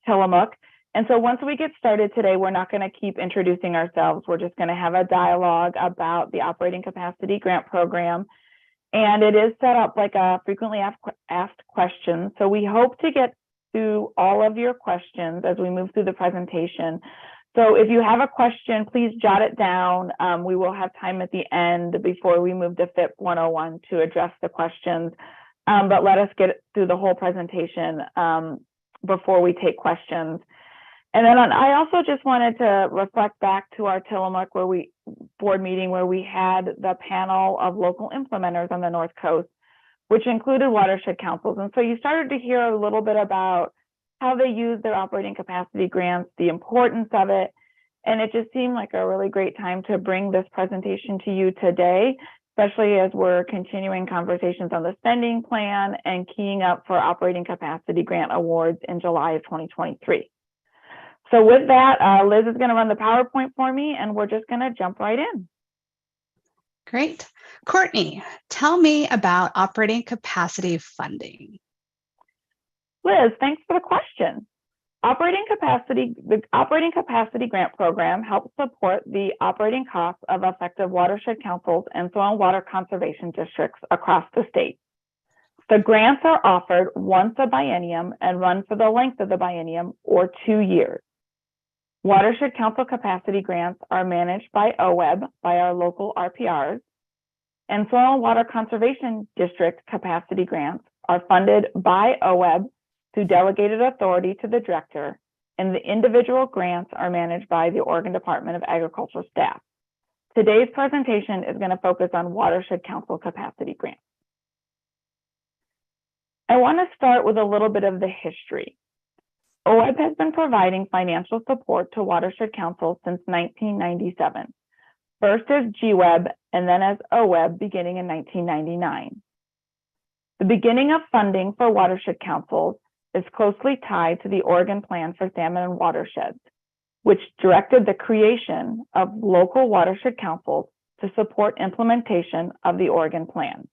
Speaker 6: Tillamook. And so once we get started today, we're not going to keep introducing ourselves. We're just going to have a dialogue about the Operating Capacity Grant Program. And it is set up like a frequently asked questions. So we hope to get through all of your questions as we move through the presentation. So if you have a question, please jot it down. We will have time at the end before we move to FIP 101 to address the questions. But let us get through the whole presentation before we take questions. And then I also just wanted to reflect back to our Tillamook board meeting where we had the panel of local implementers on the North Coast, which included watershed councils. And so you started to hear a little bit about how they use their operating capacity grants, the importance of it. And it just seemed like a really great time to bring this presentation to you today, especially as we're continuing conversations on the spending plan and keying up for operating capacity grant awards in July of 2023. So with that, Liz is going to run the PowerPoint for me, and we're just going to jump right in.
Speaker 19: Great. Courtney, tell me about operating capacity funding.
Speaker 6: Liz, thanks for the question. The Operating Capacity Grant Program helps support the operating costs of effective watershed councils and soil and water conservation districts across the state. The grants are offered once a biennium and run for the length of the biennium or 2 years. Watershed Council capacity grants are managed by OWEB, by our local RPRs, and Soil and Water Conservation District capacity grants are funded by OWEB through delegated authority to the director, and the individual grants are managed by the Oregon Department of Agriculture staff. Today's presentation is going to focus on Watershed Council capacity grants. I want to start with a little bit of the history. OWEB has been providing financial support to watershed councils since 1997, first as GWEB and then as OWEB beginning in 1999. The beginning of funding for watershed councils is closely tied to the Oregon Plan for Salmon and Watersheds, which directed the creation of local watershed councils to support implementation of the Oregon Plan.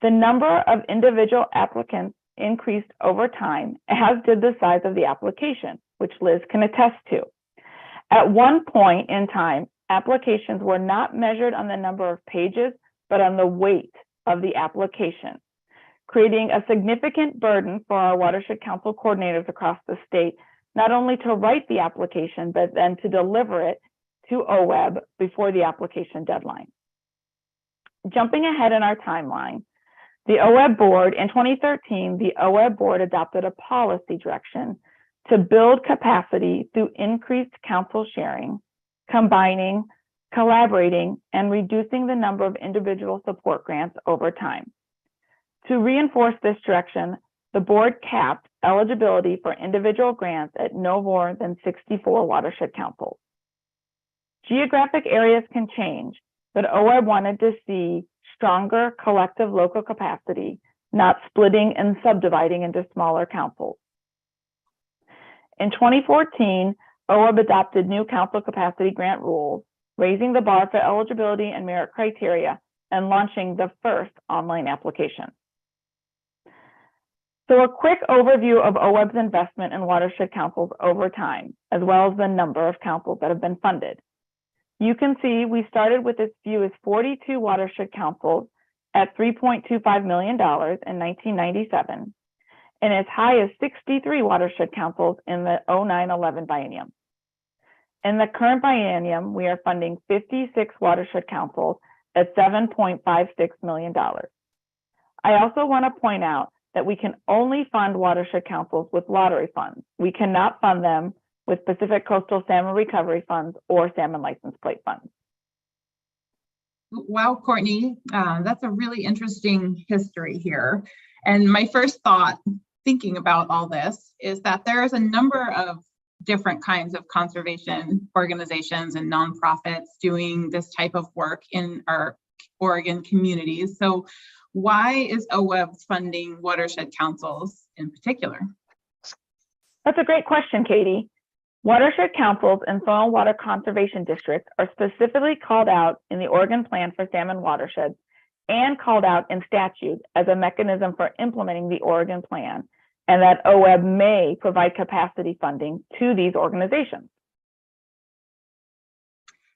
Speaker 6: The number of individual applicants increased over time, as did the size of the application, which Liz can attest to. At one point in time, applications were not measured on the number of pages, but on the weight of the application, creating a significant burden for our watershed council coordinators across the state, not only to write the application, but then to deliver it to OWEB before the application deadline. Jumping ahead in our timeline, the OWEB board, in 2013, the OWEB board adopted a policy direction to build capacity through increased council sharing, combining, collaborating, and reducing the number of individual support grants over time. To reinforce this direction, the board capped eligibility for individual grants at no more than 64 watershed councils. Geographic areas can change, but OWEB wanted to see stronger collective local capacity, not splitting and subdividing into smaller councils. In 2014, OWEB adopted new council capacity grant rules, raising the bar for eligibility and merit criteria, and launching the first online application. So a quick overview of OWEB's investment in watershed councils over time, as well as the number of councils that have been funded. You can see we started with as few as 42 watershed councils at $3.25 million in 1997, and as high as 63 watershed councils in the 09-11 biennium. In the current biennium, we are funding 56 watershed councils at $7.56 million. I also want to point out that we can only fund watershed councils with lottery funds. We cannot fund them with Pacific Coastal Salmon Recovery Funds or Salmon License Plate Funds.
Speaker 20: Wow, Courtney, that's a really interesting history here. And my first thought thinking about all this is that there's a number of different kinds of conservation organizations and nonprofits doing this type of work in our Oregon communities. So why is OWEB funding watershed councils in particular?
Speaker 6: That's a great question, Katie. Watershed councils and soil and water conservation districts are specifically called out in the Oregon Plan for Salmon Watersheds and called out in statute as a mechanism for implementing the Oregon Plan, and that OWEB may provide capacity funding to these organizations.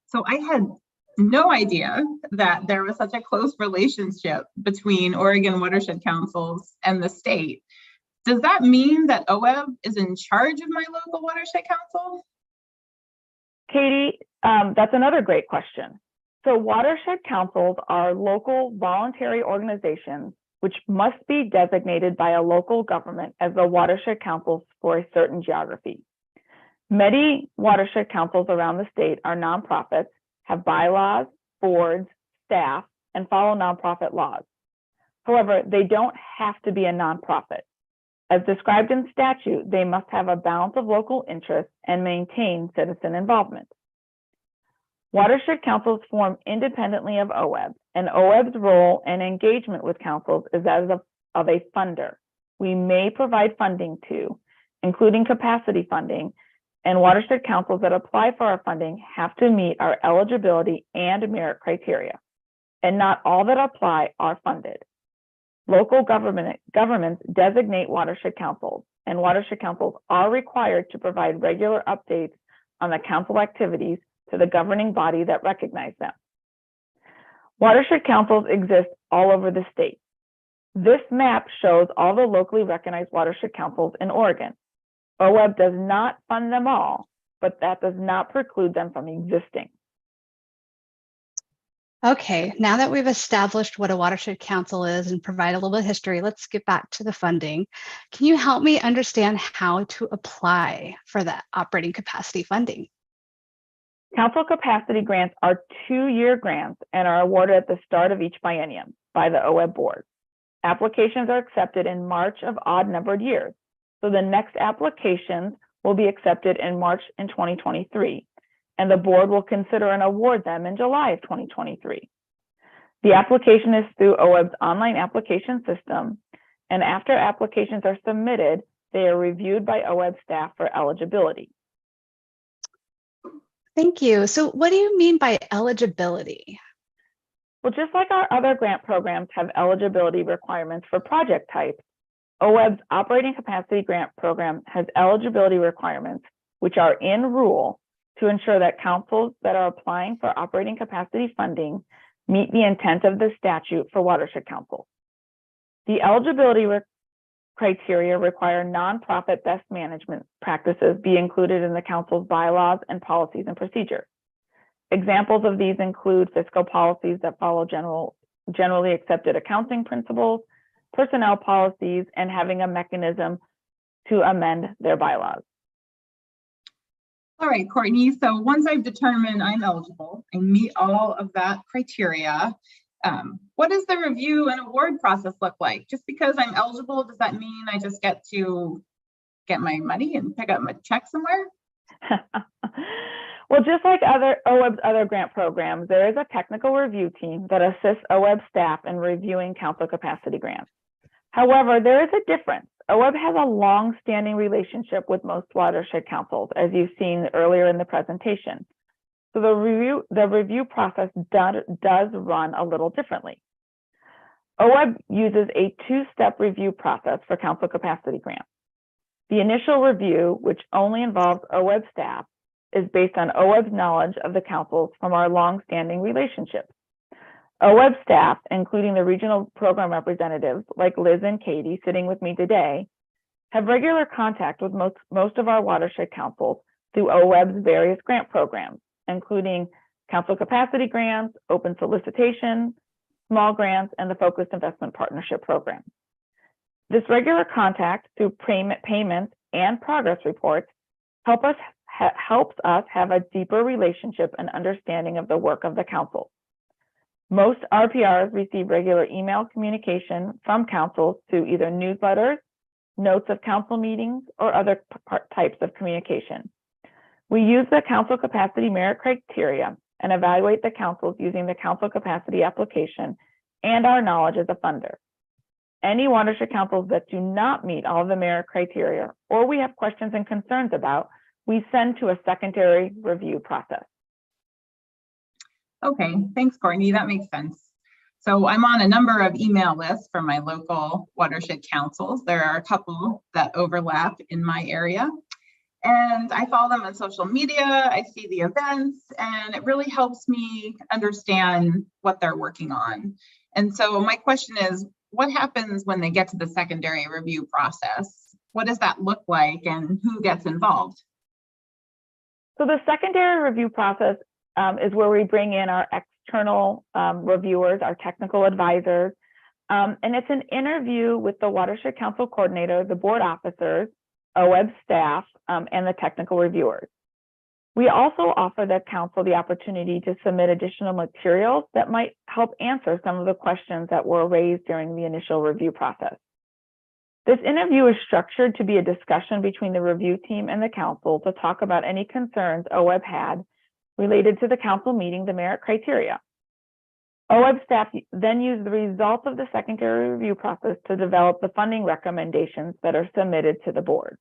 Speaker 20: So I had no idea that there was such a close relationship between Oregon watershed councils and the state. Does that mean that OWEB is in charge of my local watershed council?
Speaker 6: Katie, that's another great question. So watershed councils are local voluntary organizations which must be designated by a local government as the watershed councils for a certain geography. Many watershed councils around the state are nonprofits, have bylaws, boards, staff, and follow nonprofit laws. However, they don't have to be a nonprofit. As described in statute, they must have a balance of local interests and maintain citizen involvement. Watershed councils form independently of OWEB, and OWEB's role and engagement with councils is as of a funder. We may provide funding to, including capacity funding, and watershed councils that apply for our funding have to meet our eligibility and merit criteria.
Speaker 10: and not all that apply are funded. Local governments designate watershed councils, and watershed councils are required to provide regular updates on the council activities to the governing body that recognize them. Watershed councils exist all over the state. This map shows all the locally recognized watershed councils in Oregon. OWEB does not fund them all, but that does not preclude them from existing.
Speaker 19: Okay, now that we've established what a watershed council is and provide a little bit of history, let's get back to the funding. Can you help me understand how to apply for that operating capacity funding?
Speaker 10: Council capacity grants are 2-year grants and are awarded at the start of each biennium by the OWEB board. Applications are accepted in March of odd-numbered years, so the next applications will be accepted in March in 2023, and the board will consider and award them in July of 2023. The application is through OWEB's online application system, and after applications are submitted, they are reviewed by OWEB staff for eligibility.
Speaker 19: Thank you. So what do you mean by eligibility?
Speaker 10: Well, just like our other grant programs have eligibility requirements for project type, OWEB's Operating Capacity Grant Program has eligibility requirements, which are in rule, to ensure that councils that are applying for operating capacity funding meet the intent of the statute for watershed councils. The eligibility criteria require nonprofit best management practices be included in the council's bylaws and policies and procedures. Examples of these include fiscal policies that follow generally accepted accounting principles, personnel policies, and having a mechanism to amend their bylaws.
Speaker 20: All right, Courtney, so once I've determined I'm eligible and meet all of that criteria, what does the review and award process look like? Just because I'm eligible, does that mean I just get to get my money and pick up my check somewhere?
Speaker 10: Well, just like OWEB's other grant programs, there is a technical review team that assists OWEB staff in reviewing council capacity grants. However, there is a difference. OWEB has a long-standing relationship with most watershed councils, as you've seen earlier in the presentation. So the review process does run a little differently. OWEB uses a 2-step review process for council capacity grants. The initial review, which only involves OWEB staff, is based on OWEB's knowledge of the councils from our long-standing relationship. OWEB staff, including the regional program representatives like Liz and Katie sitting with me today, have regular contact with most of our watershed councils through OWEB's various grant programs, including council capacity grants, open solicitation, small grants, and the Focused Investment Partnership Program. This regular contact through payments and progress reports helps us have a deeper relationship and understanding of the work of the council. Most RPRs receive regular email communication from councils through either newsletters, notes of council meetings, or other types of communication. We use the council capacity merit criteria and evaluate the councils using the council capacity application and our knowledge as a funder. Any watershed councils that do not meet all of the merit criteria or we have questions and concerns about, we send to a secondary review process.
Speaker 20: Okay, thanks, Courtney. That makes sense. So I'm on a number of email lists from my local watershed councils. There are a couple that overlap in my area. And I follow them on social media, I see the events, and it really helps me understand what they're working on. And so my question is, what happens when they get to the secondary review process? What does that look like and who gets involved?
Speaker 10: So the secondary review process is where we bring in our external reviewers, our technical advisors, and it's an interview with the Watershed Council Coordinator, the board officers, OWEB staff, and the technical reviewers. We also offer the council the opportunity to submit additional materials that might help answer some of the questions that were raised during the initial review process. This interview is structured to be a discussion between the review team and the council to talk about any concerns OWEB had related to the council meeting the merit criteria. OWEB staff then use the results of the secondary review process to develop the funding recommendations that are submitted to the board.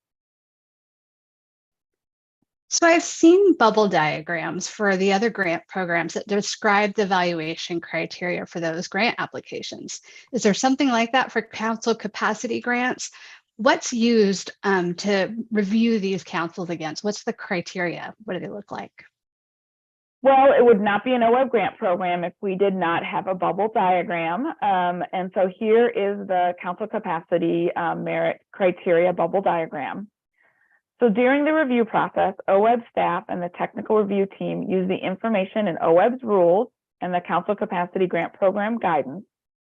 Speaker 19: So I've seen bubble diagrams for the other grant programs that describe the evaluation criteria for those grant applications. Is there something like that for council capacity grants? What's used to review these councils against? What's the criteria? What do they look like?
Speaker 10: Well, it would not be an OWEB grant program if we did not have a bubble diagram. And so here is the council capacity merit criteria bubble diagram. So during the review process, OWEB staff and the technical review team use the information in OWEB's rules and the council capacity grant program guidance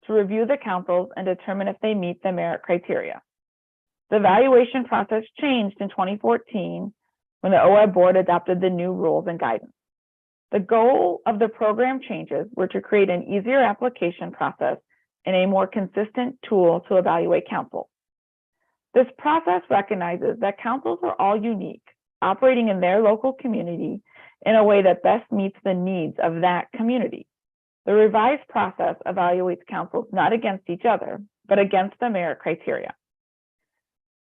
Speaker 10: to review the councils and determine if they meet the merit criteria. The evaluation process changed in 2014 when the OWEB board adopted the new rules and guidance. The goal of the program changes were to create an easier application process and a more consistent tool to evaluate councils. This process recognizes that councils are all unique, operating in their local community in a way that best meets the needs of that community. The revised process evaluates councils not against each other, but against the merit criteria.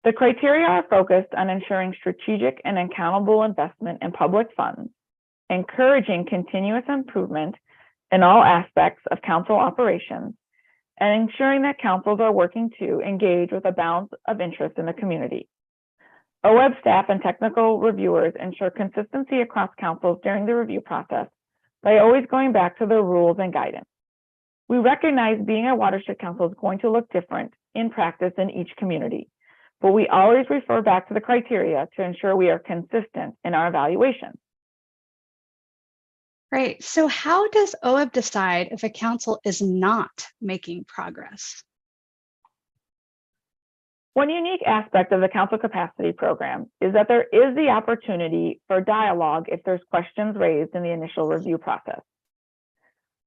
Speaker 10: The criteria are focused on ensuring strategic and accountable investment in public funds, encouraging continuous improvement in all aspects of council operations, and ensuring that councils are working to engage with a balance of interest in the community. OWEB staff and technical reviewers ensure consistency across councils during the review process by always going back to the rules and guidance. We recognize being a watershed council is going to look different in practice in each community, but we always refer back to the criteria to ensure we are consistent in our evaluation.
Speaker 19: Great. So how does OWEB decide if a council is not making progress?
Speaker 10: One unique aspect of the council capacity program is that there is the opportunity for dialogue if there's questions raised in the initial review process.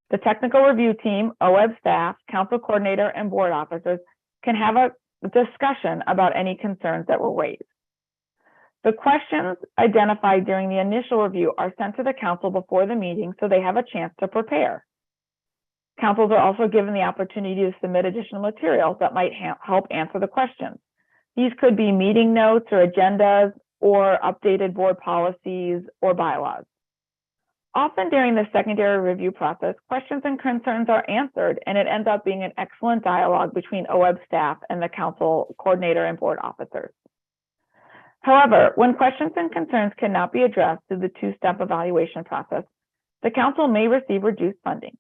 Speaker 10: The technical review team, OWEB staff, council coordinator, and board officers can have a discussion about any concerns that were raised. The questions identified during the initial review are sent to the council before the meeting so they have a chance to prepare. Councils are also given the opportunity to submit additional materials that might help answer the questions. These could be meeting notes or agendas or updated board policies or bylaws. Often during the secondary review process, questions and concerns are answered, and it ends up being an excellent dialogue between OWEB staff and the council coordinator and board officers. However, when questions and concerns cannot be addressed through the two-step evaluation process, the council may receive reduced funding.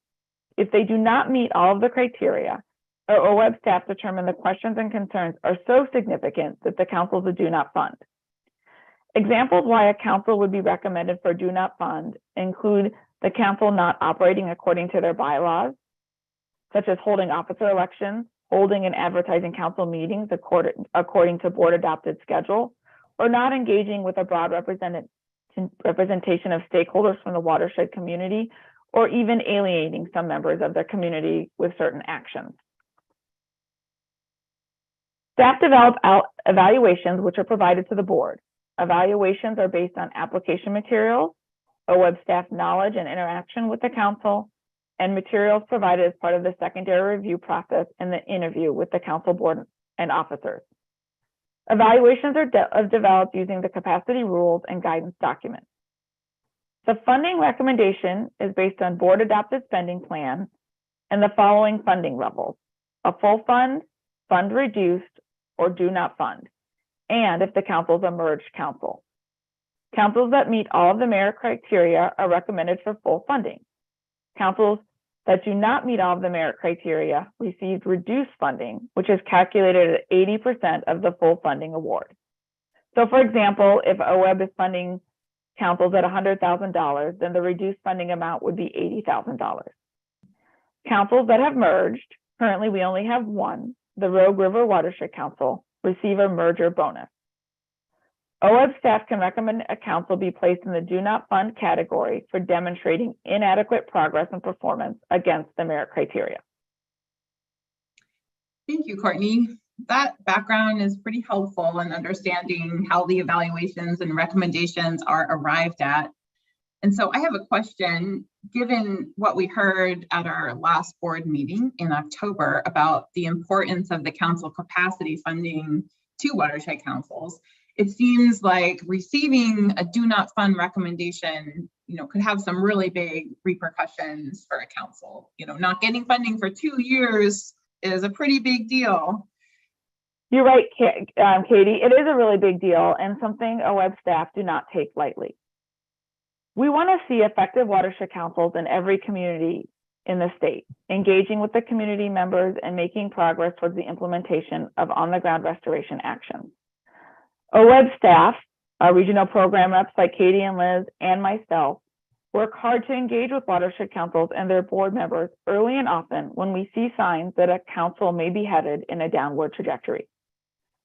Speaker 10: If they do not meet all of the criteria, or OWEB staff determine the questions and concerns are so significant that the councils do not fund. Examples why a council would be recommended for do not fund include the council not operating according to their bylaws, such as holding officer elections, holding and advertising council meetings according to board adopted schedule, or not engaging with a broad representation of stakeholders from the watershed community, or even alienating some members of their community with certain actions. Staff develop evaluations which are provided to the board. Evaluations are based on application materials, OWEB staff knowledge and interaction with the council, and materials provided as part of the secondary review process and the interview with the council board and officers. Evaluations are developed using the capacity rules and guidance documents. The funding recommendation is based on board adopted spending plan and the following funding levels: a full fund, fund reduced, or do not fund, and if the council is a merged council. Councils that meet all of the merit criteria are recommended for full funding. Councils that do not meet all of the merit criteria received reduced funding, which is calculated at 80% of the full funding award. So for example, if OWEB is funding councils at $100,000, then the reduced funding amount would be $80,000. Councils that have merged, currently we only have one, the Rogue River Watershed Council, receive a merger bonus. OWEB staff can recommend a council be placed in the do not fund category for demonstrating inadequate progress and performance against the merit criteria.
Speaker 20: Thank you, Courtney. That background is pretty helpful in understanding how the evaluations and recommendations are arrived at. And so I have a question, given what we heard at our last board meeting in October about the importance of the council capacity funding to watershed councils, it seems like receiving a do not fund recommendation, could have some really big repercussions for a council. Not getting funding for 2 years is a pretty big deal.
Speaker 10: You're right, Katie. It is a really big deal and something OWEB staff do not take lightly. We want to see effective watershed councils in every community in the state, engaging with the community members and making progress towards the implementation of on-the-ground restoration actions. OWEB staff, our regional program reps like Katie and Liz and myself, work hard to engage with watershed councils and their board members early and often when we see signs that a council may be headed in a downward trajectory.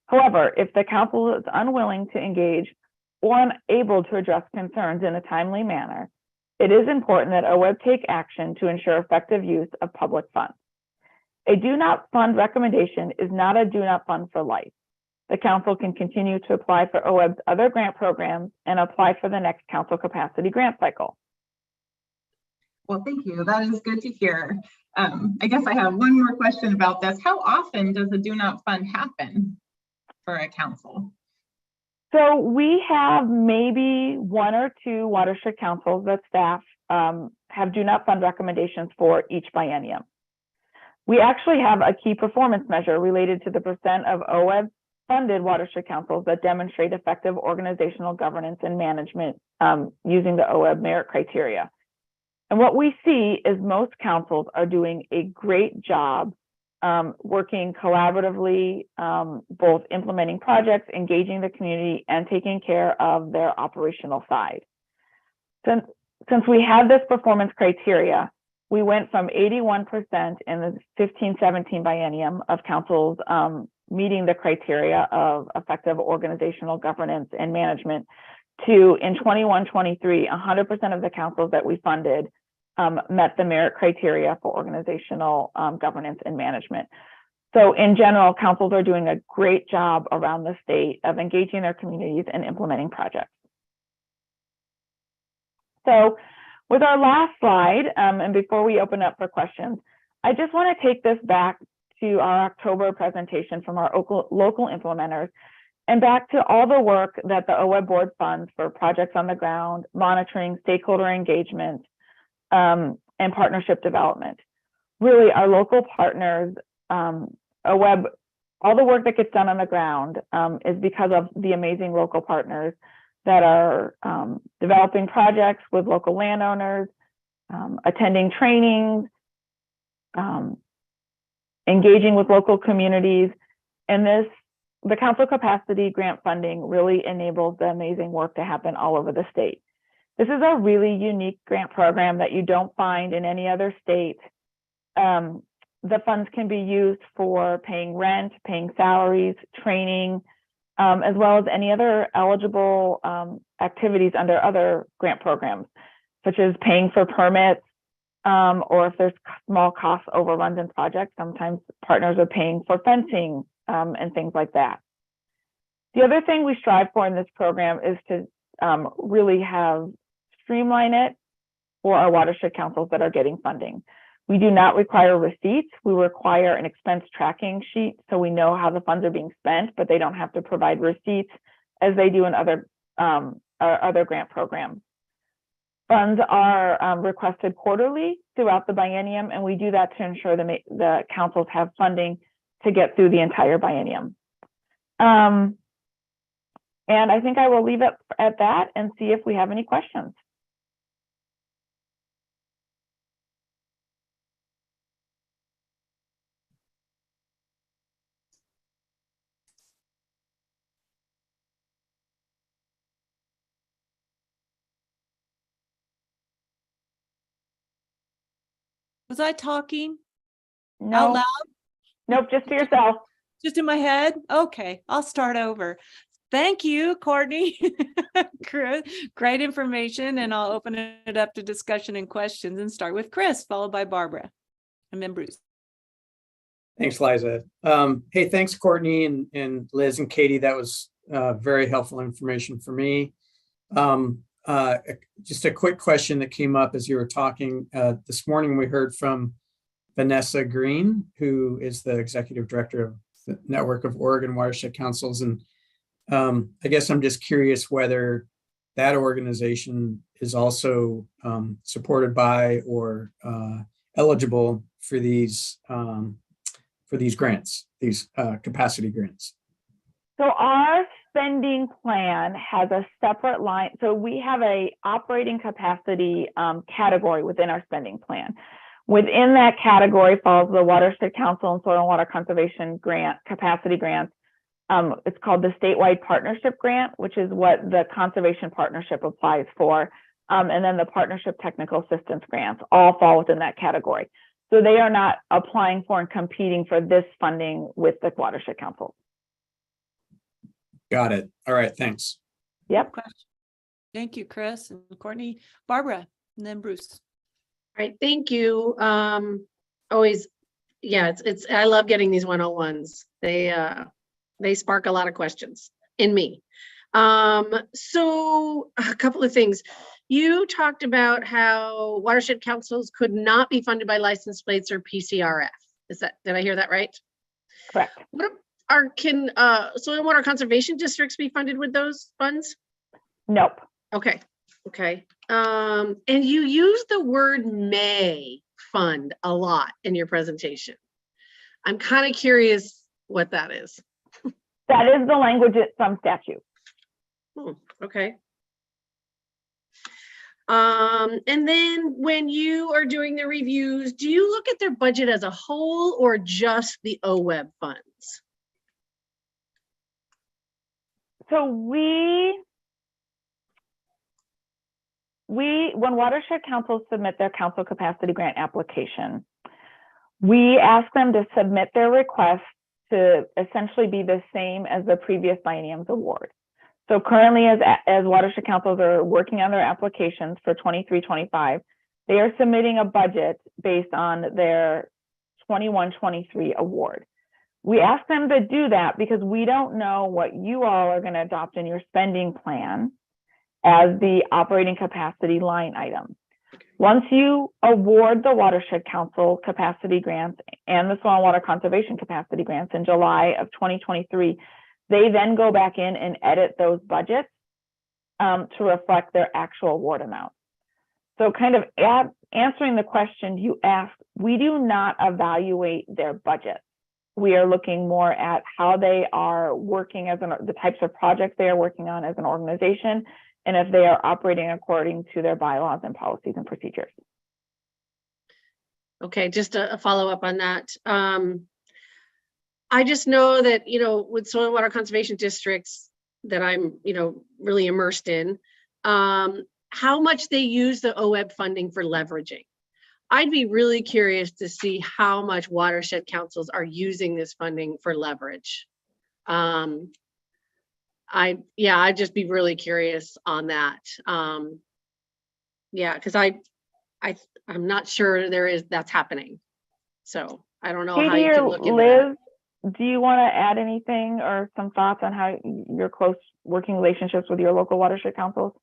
Speaker 10: However, if the council is unwilling to engage or unable to address concerns in a timely manner, it is important that OWEB take action to ensure effective use of public funds. A do not fund recommendation is not a do not fund for life. The council can continue to apply for OWEB's other grant programs and apply for the next council capacity grant cycle.
Speaker 20: Well, thank you. That is good to hear. I guess I have one more question about this. How often does a do not fund happen for a council?
Speaker 10: So we have maybe 1 or 2 watershed councils that staff have do not fund recommendations for each biennium. We actually have a key performance measure related to the percent of OWEB funded watershed councils that demonstrate effective organizational governance and management using the OWEB merit criteria. And what we see is most councils are doing a great job working collaboratively, both implementing projects, engaging the community, and taking care of their operational side. Since we had this performance criteria, we went from 81% in the 15-17 biennium of councils meeting the criteria of effective organizational governance and management to, in 21-23, 100% of the councils that we funded met the merit criteria for organizational governance and management. So in general, councils are doing a great job around the state of engaging their communities and implementing projects. So with our last slide, and before we open up for questions, I just want to take this back to our October presentation from our local implementers and back to all the work that the OWEB board funds for projects on the ground, monitoring, stakeholder engagement, and partnership development. Really, our local partners, OWEB, all the work that gets done on the ground is because of the amazing local partners that are developing projects with local landowners, attending trainings, engaging with local communities. And the council capacity grant funding really enables the amazing work to happen all over the state. This is a really unique grant program that you don't find in any other state. The funds can be used for paying rent, paying salaries, training, as well as any other eligible activities under other grant programs, such as paying for permits, or if there's small cost overruns in projects, sometimes partners are paying for fencing and things like that. The other thing we strive for in this program is to really streamline it for our watershed councils that are getting funding. We do not require receipts. We require an expense tracking sheet so we know how the funds are being spent, but they don't have to provide receipts as they do in other grant programs. Funds are requested quarterly throughout the biennium, and we do that to ensure the councils have funding to get through the entire biennium. And I think I will leave it at that and see if we have any questions.
Speaker 9: Was I talking
Speaker 10: No.
Speaker 9: out loud?
Speaker 10: Nope, just to yourself.
Speaker 9: Just in my head? Okay, I'll start over. Thank you, Courtney. Great information, and I'll open it up to discussion and questions and start with Chris, followed by Barbara, and then Bruce.
Speaker 4: Thanks, Liza. Hey, thanks, Courtney and Liz and Katie. That was very helpful information for me. Just a quick question that came up as you were talking. This morning, we heard from Vanessa Green, who is the executive director of the Network of Oregon Watershed Councils. And I guess I'm just curious whether that organization is also supported by or eligible for these grants, these capacity grants.
Speaker 10: So our spending plan has a separate line. So we have a operating capacity category within our spending plan. Within that category falls the Watershed Council and Soil and Water Conservation Grant, capacity grants. It's called the Statewide Partnership Grant, which is what the Conservation Partnership applies for. And then the Partnership Technical Assistance Grants all fall within that category. So they are not applying for and competing for this funding with the Watershed Council.
Speaker 4: Got it. All right, thanks.
Speaker 10: Yep.
Speaker 9: Thank you, Chris and Courtney. Barbara, and then Bruce.
Speaker 1: All right, thank you. Always, yeah, it's I love getting these 101s. They spark a lot of questions in me. So a couple of things. You talked about how watershed councils could not be funded by license plates or PCRF. Did I hear that right?
Speaker 10: Correct.
Speaker 1: Can soil and water conservation districts be funded with those funds?
Speaker 10: Nope.
Speaker 1: Okay. And you use the word may fund a lot in your presentation. I'm kind of curious what that is.
Speaker 10: That is the language from statute.
Speaker 1: Okay. And then when you are doing the reviews, do you look at their budget as a whole or just the OWEB funds?
Speaker 10: So when watershed councils submit their council capacity grant application, we ask them to submit their request to essentially be the same as the previous biennium's award. So currently, as watershed councils are working on their applications for 23-25, they are submitting a budget based on their 21-23 award. We ask them to do that because we don't know what you all are going to adopt in your spending plan as the operating capacity line item. Once you award the Watershed Council capacity grants and the Soil and Water Conservation capacity grants in July of 2023, they then go back in and edit those budgets to reflect their actual award amount. So kind of answering the question you asked, we do not evaluate their budget. We are looking more at how they are working as the types of projects they are working on as an organization, and if they are operating according to their bylaws and policies and procedures.
Speaker 1: Okay, just a follow up on that. I just know that, with soil and water conservation districts that I'm, really immersed in, how much they use the OWEB funding for leveraging. I'd be really curious to see how much watershed councils are using this funding for leverage. I'd just be really curious on that. Because I'm not sure that's happening. So I don't know how you can look into
Speaker 10: Liz, do you want to add anything or some thoughts on how your close working relationships with your local watershed councils?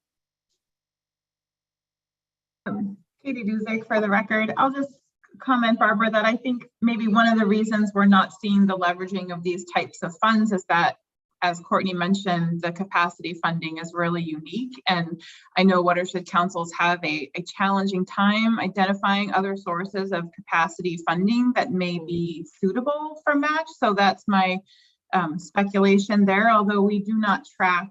Speaker 20: Katie Duzick for the record. I'll just comment, Barbara, that I think maybe one of the reasons we're not seeing the leveraging of these types of funds is that, as Courtney mentioned, the capacity funding is really unique. And I know watershed councils have a challenging time identifying other sources of capacity funding that may be suitable for match. So that's my speculation there, although we do not track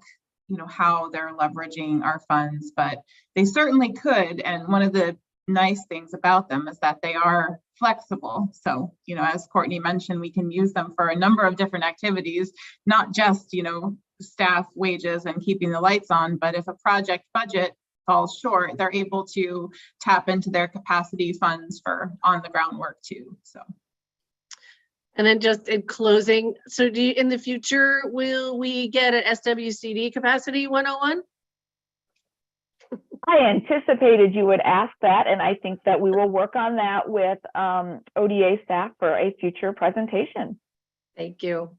Speaker 20: how they're leveraging our funds, but they certainly could. And one of the nice things about them is that they are flexible. So, as Courtney mentioned, we can use them for a number of different activities, not just, staff wages and keeping the lights on, but if a project budget falls short, they're able to tap into their capacity funds for on the ground work too. So.
Speaker 1: And then just in closing, so in the future, will we get an SWCD capacity 101?
Speaker 10: I anticipated you would ask that, and I think that we will work on that with ODA staff for a future presentation.
Speaker 1: Thank you.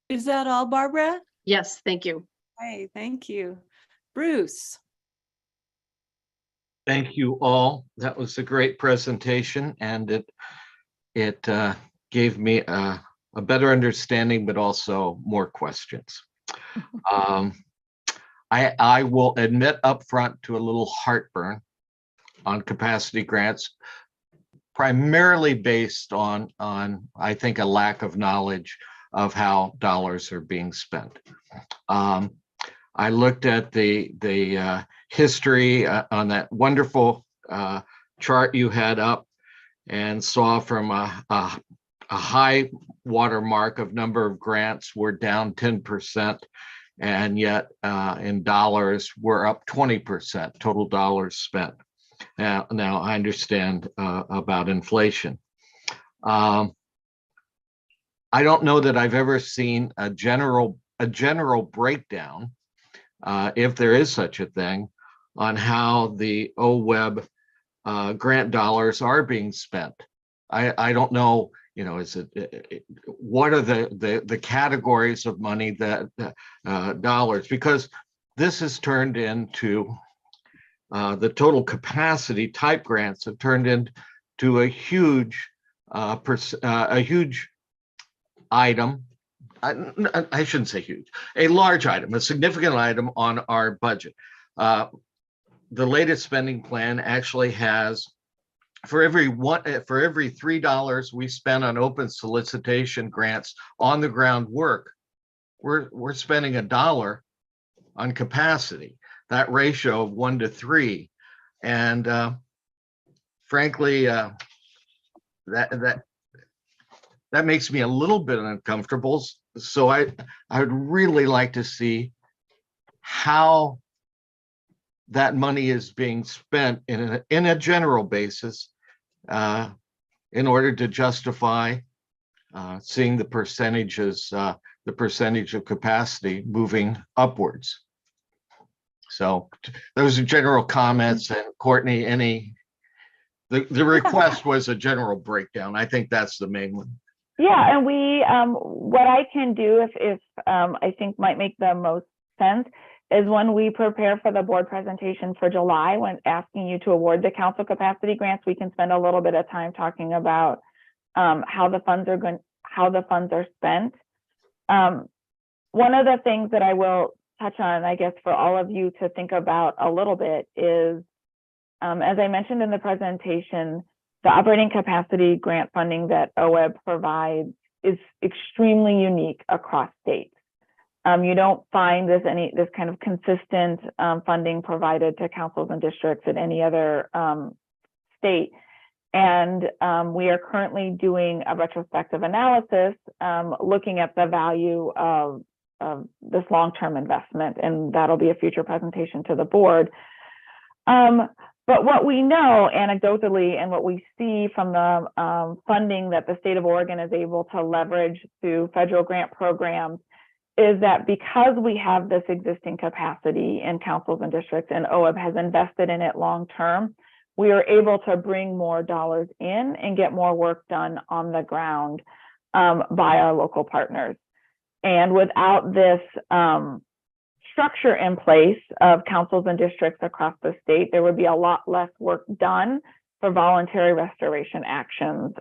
Speaker 9: Is that all, Barbara?
Speaker 1: Yes, thank you.
Speaker 9: Hey, thank you. Bruce.
Speaker 13: Thank you all. That was a great presentation, and it gave me a a better understanding, but also more questions. I will admit upfront to a little heartburn on capacity grants, primarily based on I think a lack of knowledge of how dollars are being spent. I looked at the history on that wonderful chart you had up and saw from a high watermark of number of grants we're down 10%, and yet in dollars we're up 20%, total dollars spent. Now I understand about inflation. I don't know that I've ever seen a general breakdown, if there is such a thing, on how the OWEB grant dollars are being spent. I don't know, is it what are the categories of money that dollars, because this has turned into the total capacity type grants have turned into a huge item. I shouldn't say huge, a large item, a significant item on our budget. The latest spending plan actually has, for every $3 we spend on open solicitation grants on the ground work, we're spending $1 on capacity. That ratio of 1 to 3, and frankly, that makes me a little bit uncomfortable. So I would really like to see how that money is being spent in a general basis, in order to justify seeing the percentages, the percentage of capacity moving upwards. So those are general comments. And Courtney, the request was a general breakdown. I think that's the main one.
Speaker 10: Yeah, and we, what I can do if I think might make the most sense is when we prepare for the board presentation for July, when asking you to award the council capacity grants, we can spend a little bit of time talking about how the funds are spent. One of the things that I will touch on, I guess, for all of you to think about a little bit is, as I mentioned in the presentation, the operating capacity grant funding that OWEB provides is extremely unique across states. You don't find this kind of consistent funding provided to councils and districts in any other state. And we are currently doing a retrospective analysis looking at the value of this long-term investment, and that'll be a future presentation to the board. But what we know anecdotally and what we see from the funding that the state of Oregon is able to leverage through federal grant programs is that because we have this existing capacity in councils and districts and OWEB has invested in it long-term, we are able to bring more dollars in and get more work done on the ground by our local partners. And without this structure in place of councils and districts across the state, there would be a lot less work done for voluntary restoration actions.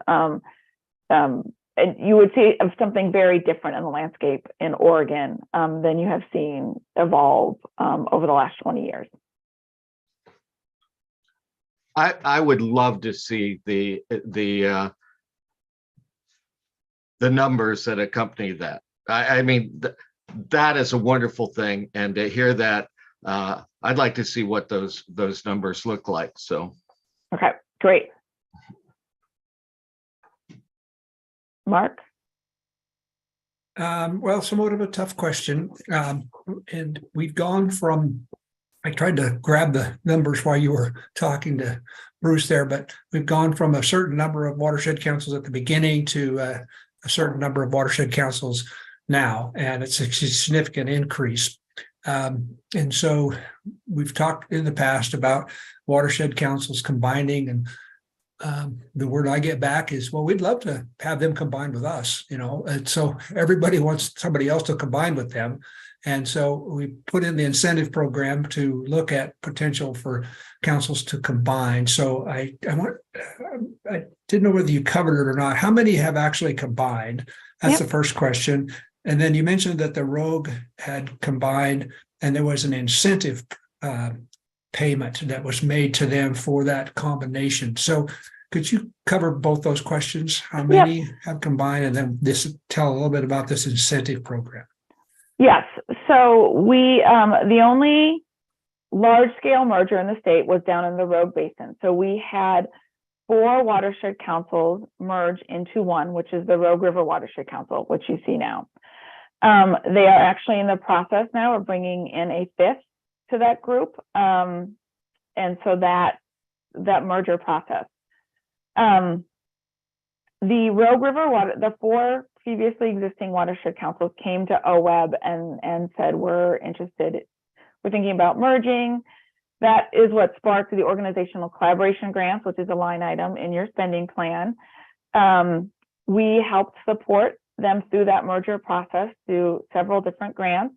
Speaker 10: And you would see something very different in the landscape in Oregon than you have seen evolve over the last 20 years.
Speaker 13: I would love to see the numbers that accompany that. I mean, that is a wonderful thing, and to hear that, I'd like to see what those numbers look like. So,
Speaker 10: okay, great. Mark?
Speaker 4: Well, somewhat of a tough question. And we've gone from, I tried to grab the numbers while you were talking to Bruce there, but we've gone from a certain number of watershed councils at the beginning to a certain number of watershed councils now, and it's a significant increase. And so we've talked in the past about watershed councils combining, and the word I get back is, well, we'd love to have them combined with us, and so everybody wants somebody else to combine with them. And so we put in the incentive program to look at potential for councils to combine. So I didn't know whether you covered it or not. How many have actually combined? That's the first question. And then you mentioned that the Rogue had combined and there was an incentive payment that was made to them for that combination. So could you cover both those questions? How many have combined, and then tell a little bit about this incentive program?
Speaker 10: Yes. So we, the only large scale merger in the state was down in the Rogue Basin. So we had 4 watershed councils merge into one, which is the Rogue River Watershed Council, which you see now. They are actually in the process now of bringing in a 5th to that group. And so that merger process. The Rogue River the 4 previously existing watershed councils came to OWEB and said, we're thinking about merging. That is what sparked the organizational collaboration grants, which is a line item in your spending plan. We helped support them through that merger process through several different grants,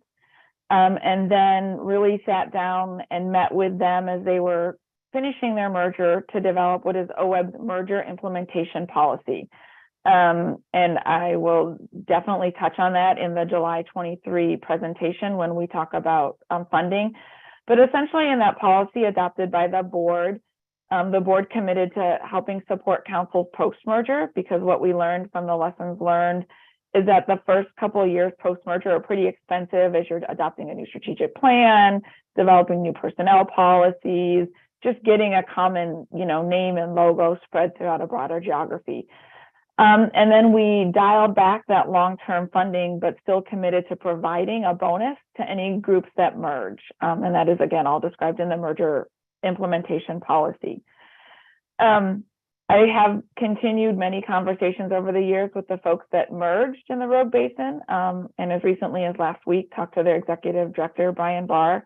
Speaker 10: and then really sat down and met with them as they were finishing their merger to develop what is OWEB's merger implementation policy. And I will definitely touch on that in the July 23 presentation when we talk about funding. But essentially in that policy adopted by the board committed to helping support councils post-merger, because what we learned from the lessons learned is that the first couple of years post-merger are pretty expensive as you're adopting a new strategic plan, developing new personnel policies, just getting a common, name and logo spread throughout a broader geography. And then we dialed back that long-term funding, but still committed to providing a bonus to any groups that merge. And that is, again, all described in the merger implementation policy. I have continued many conversations over the years with the folks that merged in the Rogue Basin, and as recently as last week, talked to their executive director, Brian Barr,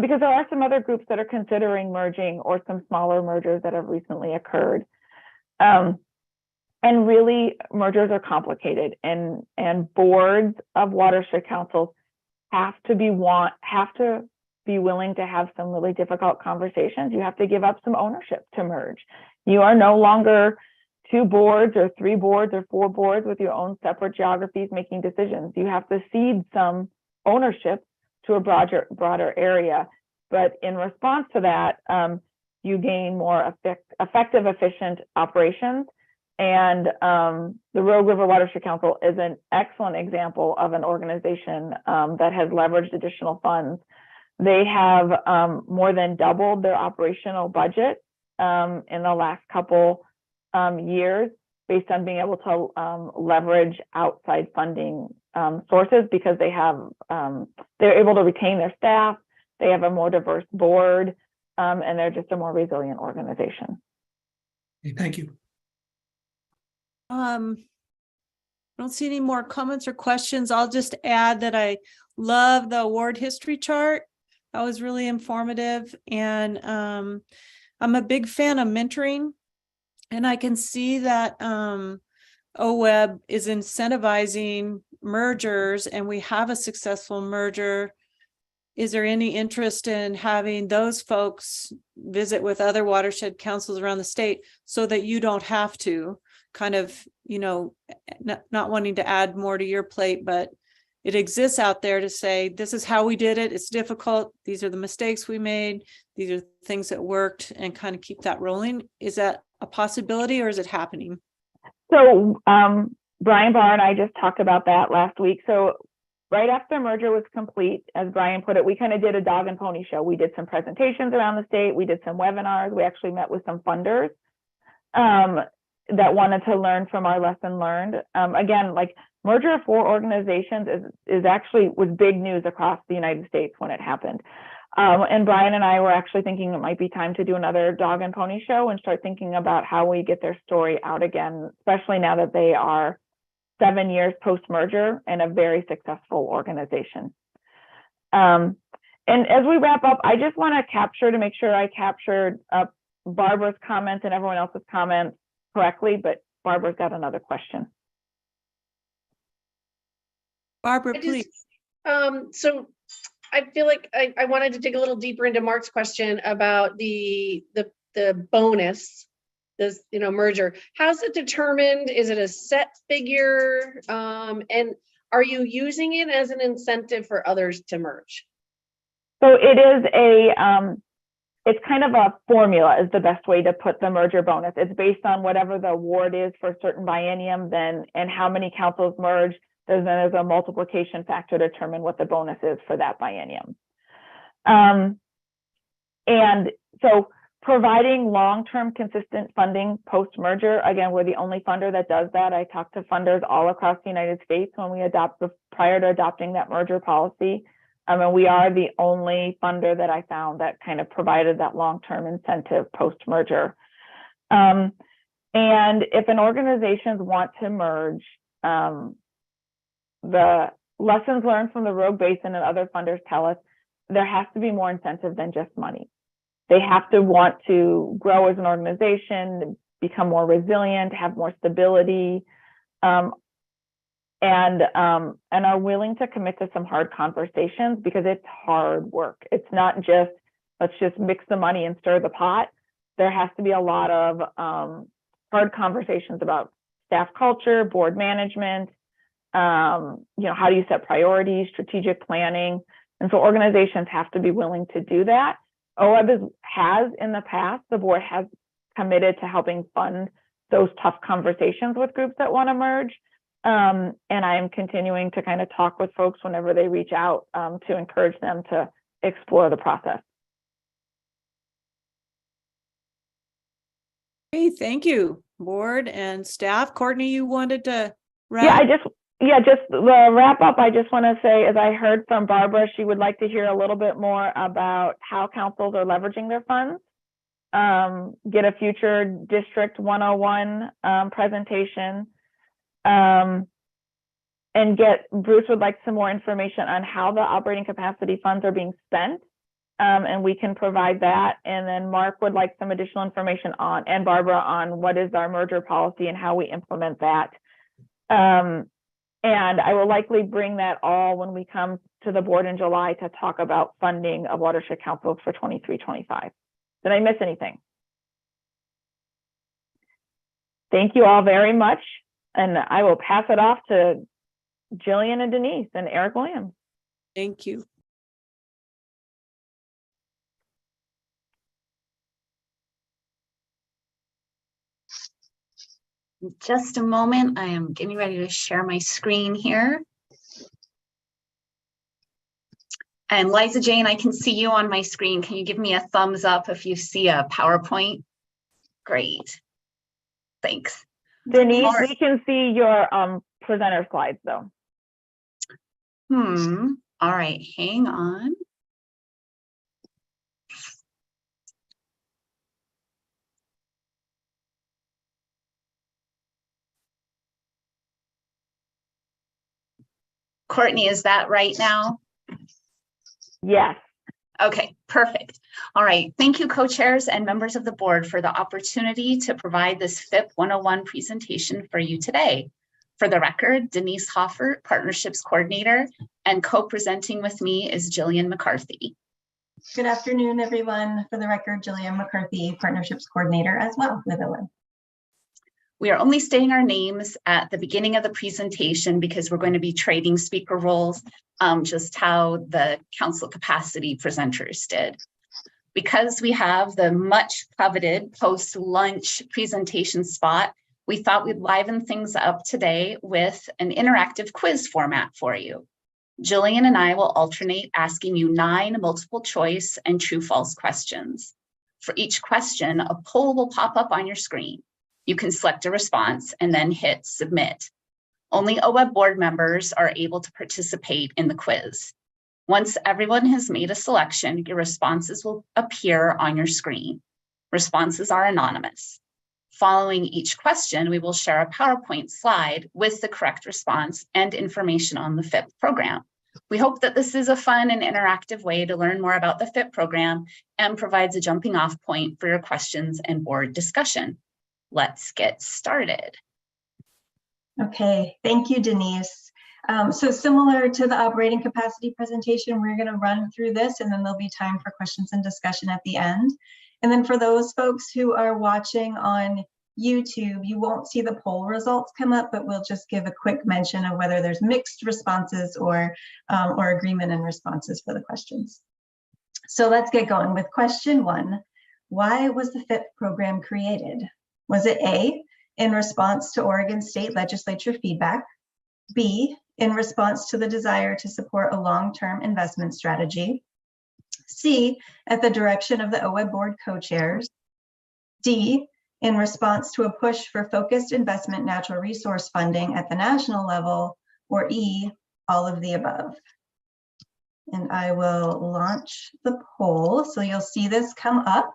Speaker 10: because there are some other groups that are considering merging or some smaller mergers that have recently occurred. And really, mergers are complicated, and boards of watershed councils have to be willing to have some really difficult conversations. You have to give up some ownership to merge. You are no longer 2 boards or 3 boards or 4 boards with your own separate geographies making decisions. You have to cede some ownership to a broader area. But in response to that, you gain more effective, efficient operations. And the Rogue River Watershed Council is an excellent example of an organization that has leveraged additional funds. They have more than doubled their operational budget in the last couple years based on being able to leverage outside funding sources, because they have they're able to retain their staff, they have a more diverse board, and they're just a more resilient organization.
Speaker 4: Okay, thank you.
Speaker 9: I don't see any more comments or questions. I'll just add that I love the award history chart. That was really informative. And I'm a big fan of mentoring. And I can see that OWEB is incentivizing mergers, and we have a successful merger. Is there any interest in having those folks visit with other watershed councils around the state so that you don't have to? Kind of, not wanting to add more to your plate, but it exists out there to say, this is how we did it. It's difficult. These are the mistakes we made. These are things that worked, and kind of keep that rolling. Is that a possibility, or is it happening?
Speaker 10: So Brian Barr and I just talked about that last week. So right after the merger was complete, as Brian put it, we kind of did a dog and pony show. We did some presentations around the state. We did some webinars. We actually met with some funders that wanted to learn from our lesson learned. Again, like merger of 4 organizations was big news across the United States when it happened. And Brian and I were actually thinking it might be time to do another dog and pony show and start thinking about how we get their story out again, especially now that they are 7 years post-merger and a very successful organization. And as we wrap up, I just want to make sure I captured Barbara's comments and everyone else's comments correctly, but Barbara's got another question.
Speaker 9: Barbara, please.
Speaker 1: So I feel like I wanted to dig a little deeper into Mark's question about the bonus this, merger. How's it determined? Is it a set figure? And are you using it as an incentive for others to merge?
Speaker 10: So it is it's kind of a formula is the best way to put the merger bonus. It's based on whatever the award is for a certain biennium, then and how many councils merge. There's a multiplication factor to determine what the bonus is for that biennium. And so providing long-term consistent funding post-merger, again, we're the only funder that does that. I talked to funders all across the United States when we prior to adopting that merger policy. And we are the only funder that I found that kind of provided that long-term incentive post-merger. And if an organization want to merge, the lessons learned from the Rogue Basin and other funders tell us there has to be more incentive than just money. They have to want to grow as an organization, become more resilient, have more stability, and are willing to commit to some hard conversations because it's hard work. It's not just, let's just mix the money and stir the pot. There has to be a lot of hard conversations about staff culture, board management, how do you set priorities, strategic planning. And so organizations have to be willing to do that. OWEB has in the past, the board has committed to helping fund those tough conversations with groups that want to merge. And I'm continuing to kind of talk with folks whenever they reach out to encourage them to explore the process.
Speaker 9: Okay, thank you, board and staff. Courtney, you wanted to wrap?
Speaker 10: Just the wrap up, I just want to say, as I heard from Barbara, she would like to hear a little bit more about how councils are leveraging their funds. Get a future District 101 presentation. And Bruce would like some more information on how the operating capacity funds are being spent. And we can provide that. And then Mark would like some additional information on, and Barbara, on what is our merger policy and how we implement that. And I will likely bring that all when we come to the board in July to talk about funding of watershed councils for 23-25. Did I miss anything? Thank you all very much. And I will pass it off to Jillian and Denise and Eric Williams.
Speaker 9: Thank you.
Speaker 3: Just a moment, I am getting ready to share my screen here. And Liza Jane, I can see you on my screen. Can you give me a thumbs up if you see a PowerPoint? Great, thanks.
Speaker 10: Denise, we can see your presenter slides though.
Speaker 3: All right, hang on. Courtney, is that right now?
Speaker 10: Yes.
Speaker 3: Okay, perfect. All right. Thank you, co-chairs and members of the board, for the opportunity to provide this FIP 101 presentation for you today. For the record, Denise Hoffert, Partnerships Coordinator, and co-presenting with me is Jillian McCarthy.
Speaker 16: Good afternoon, everyone. For the record, Jillian McCarthy, Partnerships Coordinator as well with OWEB.
Speaker 3: We are only stating our names at the beginning of the presentation because we're going to be trading speaker roles, just how the council capacity presenters did. Because we have the much coveted post-lunch presentation spot, we thought we'd liven things up today with an interactive quiz format for you. Jillian and I will alternate asking you 9 multiple choice and true/false questions. For each question, a poll will pop up on your screen. You can select a response and then hit submit. Only OWEB board members are able to participate in the quiz. Once everyone has made a selection, your responses will appear on your screen. Responses are anonymous. Following each question, we will share a PowerPoint slide with the correct response and information on the FIP program. We hope that this is a fun and interactive way to learn more about the FIP program and provides a jumping off point for your questions and board discussion. Let's get started.
Speaker 16: Okay, thank you, Denise. So similar to the operating capacity presentation, we're going to run through this and then there'll be time for questions and discussion at the end. And then for those folks who are watching on YouTube, you won't see the poll results come up, but we'll just give a quick mention of whether there's mixed responses or agreement in responses for the questions. So let's get going with question 1. Why was the FIP program created? Was it A, in response to Oregon State Legislature feedback, B, in response to the desire to support a long-term investment strategy, C, at the direction of the OWEB board co-chairs, D, in response to a push for focused investment natural resource funding at the national level, or E, all of the above? And I will launch the poll. So you'll see this come up.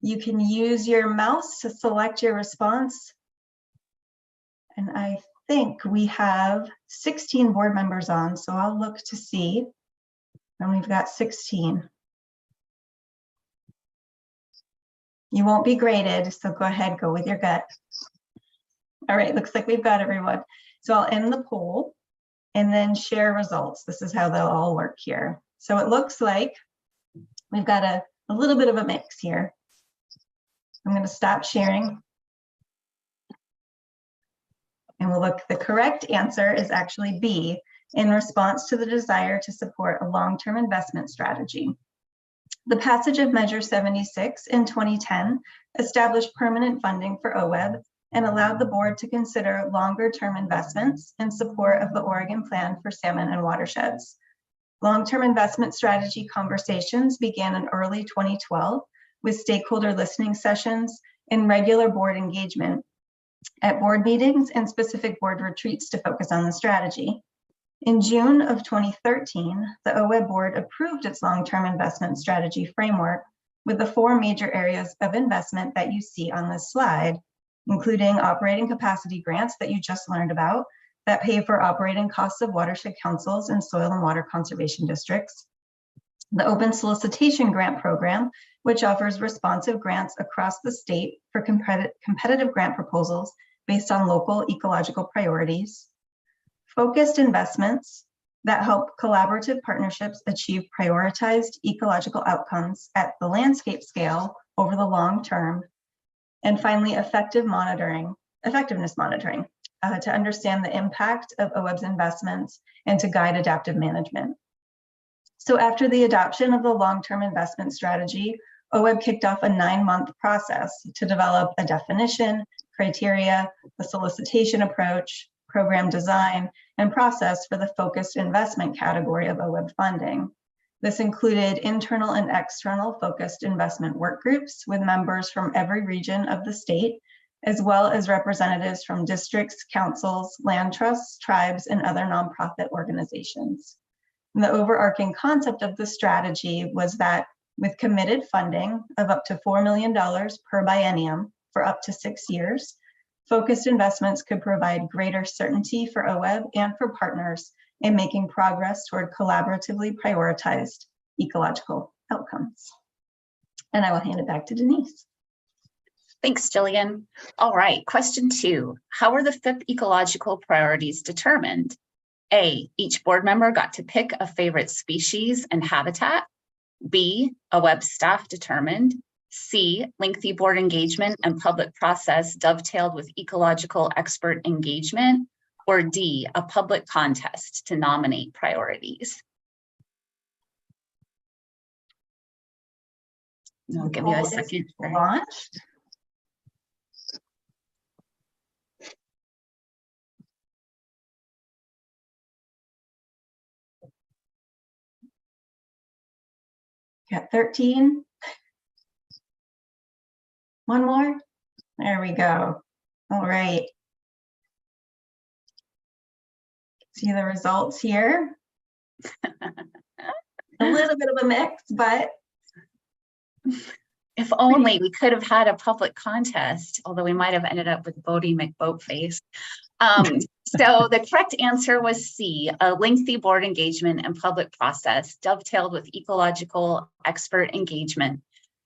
Speaker 16: You can use your mouse to select your response. And I think we have 16 board members on, so I'll look to see. And we've got 16. You won't be graded, so go ahead, go with your gut. All right, looks like we've got everyone. So I'll end the poll and then share results. This is how they'll all work here. So it looks like we've got a little bit of a mix here. I'm going to stop sharing. And we'll look, the correct answer is actually B, in response to the desire to support a long-term investment strategy. The passage of Measure 76 in 2010 established permanent funding for OWEB and allowed the board to consider longer-term investments in support of the Oregon Plan for Salmon and Watersheds. Long-term investment strategy conversations began in early 2012 with stakeholder listening sessions and regular board engagement at board meetings and specific board retreats to focus on the strategy. In June of 2013, the OWEB board approved its long-term investment strategy framework with the 4 major areas of investment that you see on this slide, including operating capacity grants that you just learned about that pay for operating costs of watershed councils and soil and water conservation districts, the open solicitation grant program, which offers responsive grants across the state for competitive grant proposals based on local ecological priorities, focused investments that help collaborative partnerships achieve prioritized ecological outcomes at the landscape scale over the long term, and finally, effectiveness monitoring to understand the impact of OWEB's investments and to guide adaptive management. So after the adoption of the long-term investment strategy, OWEB kicked off a 9-month process to develop a definition, criteria, the solicitation approach, program design, and process for the focused investment category of OWEB funding. This included internal and external focused investment work groups with members from every region of the state, as well as representatives from districts, councils, land trusts, tribes, and other nonprofit organizations. And the overarching concept of the strategy was that with committed funding of up to $4 million per biennium for up to 6 years, focused investments could provide greater certainty for OWEB and for partners in making progress toward collaboratively prioritized ecological outcomes. And I will hand it back to Denise.
Speaker 3: Thanks, Jillian. All right, question 2. How are the FIP ecological priorities determined? A, each board member got to pick a favorite species and habitat. B, OWEB staff determined. C, lengthy board engagement and public process dovetailed with ecological expert engagement. Or D, a public contest to nominate priorities. I'll give you a second.
Speaker 16: Launched. Got 13. One more. There we go. All right. See the results here. A little bit of a mix, but
Speaker 3: if only we could have had a public contest, although we might have ended up with Bodie McBoatface. So the correct answer was C, a lengthy board engagement and public process dovetailed with ecological expert engagement.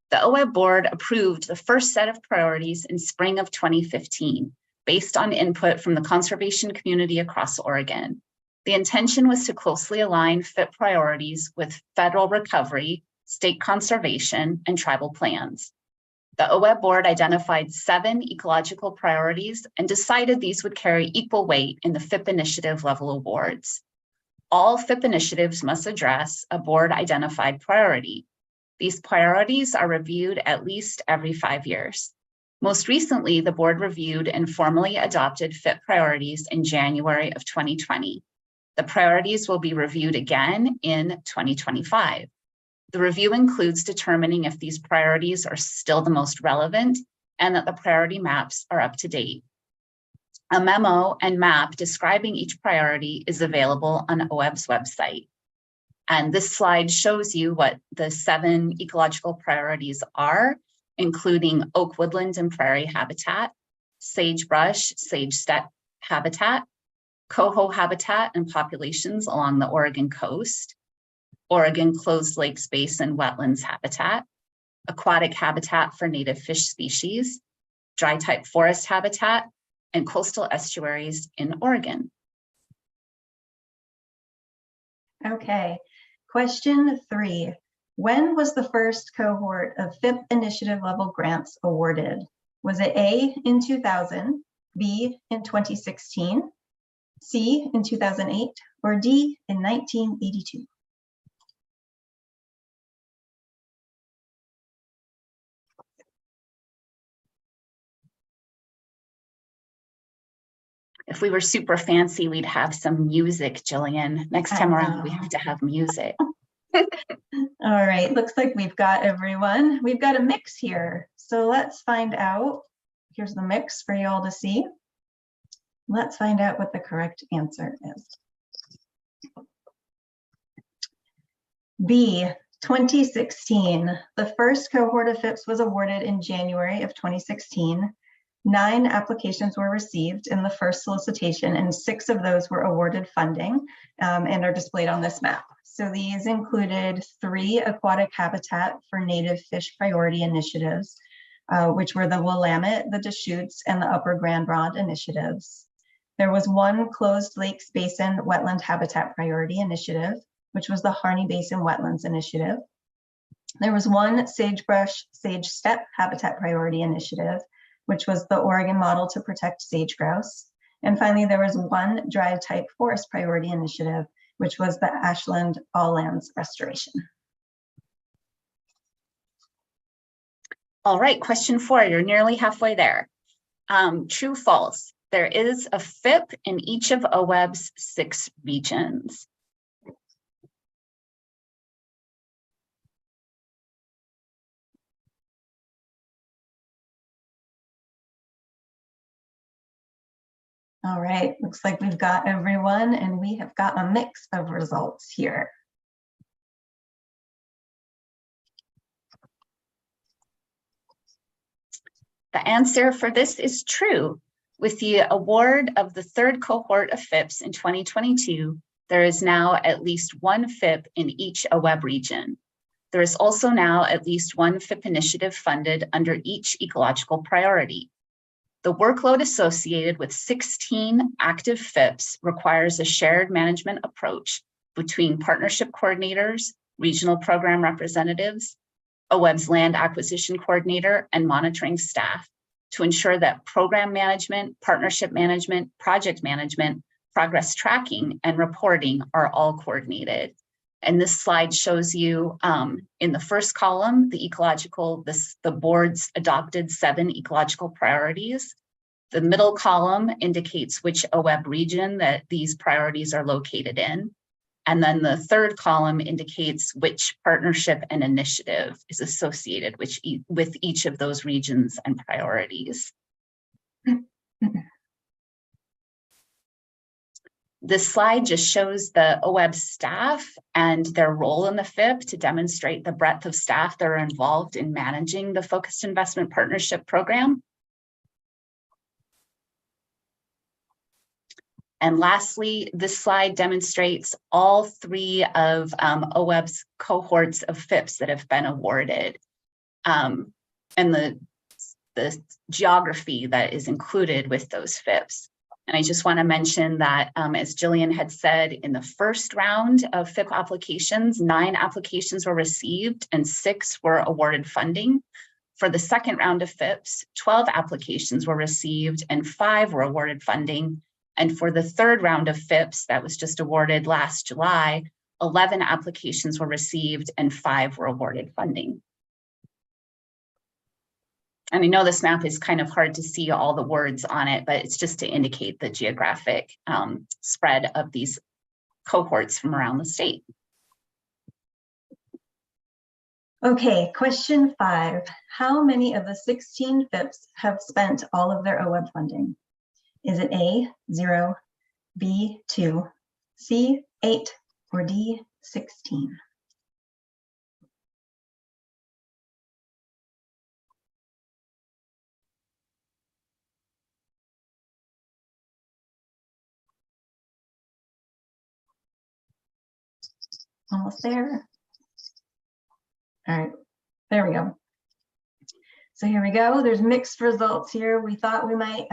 Speaker 3: The OWEB board approved the first set of priorities in spring of 2015, based on input from the conservation community across Oregon. The intention was to closely align FIP priorities with federal recovery, state conservation, and tribal plans. The OWEB board identified 7 ecological priorities and decided these would carry equal weight in the FIP initiative level awards. All FIP initiatives must address a board identified priority. These priorities are reviewed at least every 5 years. Most recently, the board reviewed and formally adopted FIP priorities in January of 2020. The priorities will be reviewed again in 2025. The review includes determining if these priorities are still the most relevant and that the priority maps are up to date. A memo and map describing each priority is available on OWEB's website. And this slide shows you what the 7 ecological priorities are, including oak woodland and prairie habitat, sagebrush, sage steppe habitat, coho habitat and populations along the Oregon coast, Oregon closed lakes basin wetlands habitat, aquatic habitat for native fish species, dry type forest habitat, and coastal estuaries in Oregon.
Speaker 16: Okay, question 3. When was the first cohort of FIP initiative level grants awarded? Was it A, in 2000, B, in 2016, C, in 2008, or D, in 1982?
Speaker 3: If we were super fancy, we'd have some music, Jillian. Next time around, we have to have music.
Speaker 16: All right, looks like we've got everyone. We've got a mix here. So let's find out. Here's the mix for you all to see. Let's find out what the correct answer is. B, 2016. The first cohort of FIPS was awarded in January of 2016. 9 applications were received in the first solicitation, and 6 of those were awarded funding and are displayed on this map. So these included 3 aquatic habitat for native fish priority initiatives, which were the Willamette, the Deschutes, and the Upper Grand Ronde initiatives. There was 1 closed lakes basin wetland habitat priority initiative, which was the Harney Basin Wetlands Initiative. There was 1 sagebrush sage steppe habitat priority initiative, which was the Oregon model to protect sage grouse. And finally, there was 1 dry type forest priority initiative, which was the Ashland All Lands Restoration.
Speaker 3: All right, question 4, you're nearly halfway there. True, false. There is a FIP in each of OWEB's 6 regions.
Speaker 16: All right, looks like we've got everyone and we have got a mix of results here.
Speaker 3: The answer for this is true. With the award of the 3rd cohort of FIPS in 2022, there is now at least 1 FIP in each OWEB region. There is also now at least 1 FIP initiative funded under each ecological priority. The workload associated with 16 active FIPs requires a shared management approach between partnership coordinators, regional program representatives, OWEB's land acquisition coordinator, and monitoring staff to ensure that program management, partnership management, project management, progress tracking, and reporting are all coordinated. And this slide shows you in the first column, the board's adopted 7 ecological priorities. The middle column indicates which OWEB region that these priorities are located in. And then the 3rd column indicates which partnership and initiative is associated with each of those regions and priorities. This slide just shows the OWEB staff and their role in the FIP to demonstrate the breadth of staff that are involved in managing the Focused Investment Partnership Program. And lastly, this slide demonstrates all 3 of OWEB's cohorts of FIPs that have been awarded and the geography that is included with those FIPs. And I just want to mention that, as Jillian had said, in the first round of FIP applications, 9 applications were received and 6 were awarded funding. For the second round of FIPs, 12 applications were received and 5 were awarded funding. And for the third round of FIPs that was just awarded last July, 11 applications were received and 5 were awarded funding. And I know this map is kind of hard to see all the words on it, but it's just to indicate the geographic spread of these cohorts from around the state.
Speaker 16: Okay, question 5. How many of the 16 FIPs have spent all of their OWEB funding? Is it A, 0, B, 2, C, 8, or D, 16? Almost there. All right, there we go. So here we go. There's mixed results here. We thought we might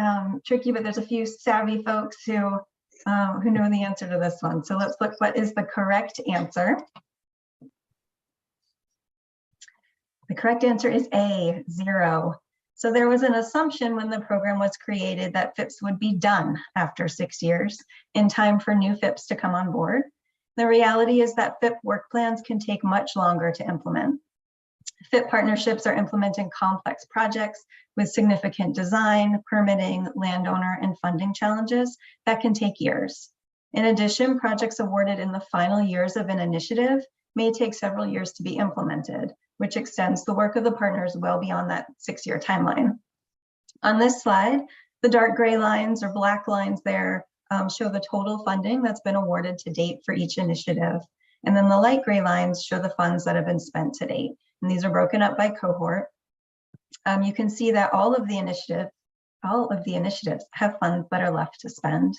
Speaker 16: trick you, but there's a few savvy folks who know the answer to this one. So let's look what is the correct answer. The correct answer is A, 0. So there was an assumption when the program was created that FIPS would be done after 6 years in time for new FIPS to come on board. The reality is that FIP work plans can take much longer to implement. FIP partnerships are implementing complex projects with significant design, permitting, landowner, and funding challenges that can take years. In addition, projects awarded in the final years of an initiative may take several years to be implemented, which extends the work of the partners well beyond that 6-year timeline. On this slide, the dark gray lines or black lines there show the total funding that's been awarded to date for each initiative. And then the light gray lines show the funds that have been spent to date. And these are broken up by cohort. You can see that all of the initiatives have funds that are left to spend.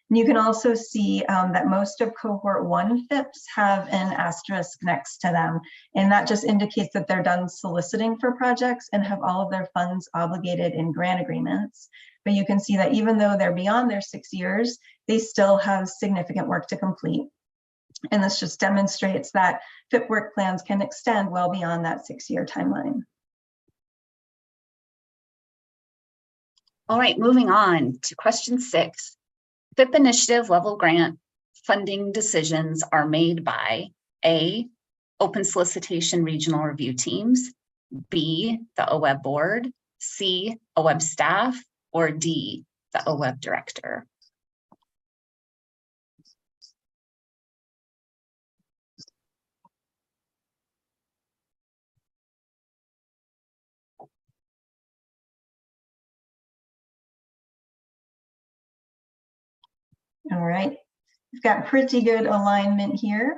Speaker 16: And you can also see that most of cohort 1 FIPs have an asterisk next to them. And that just indicates that they're done soliciting for projects and have all of their funds obligated in grant agreements. But you can see that even though they're beyond their 6 years, they still have significant work to complete. And this just demonstrates that FIP work plans can extend well beyond that 6-year timeline.
Speaker 3: All right, moving on to question 6. FIP initiative level grant funding decisions are made by A, open solicitation regional review teams, B, the OWEB board, C, OWEB staff, or D, the OWEB director.
Speaker 16: All right, we've got pretty good alignment here.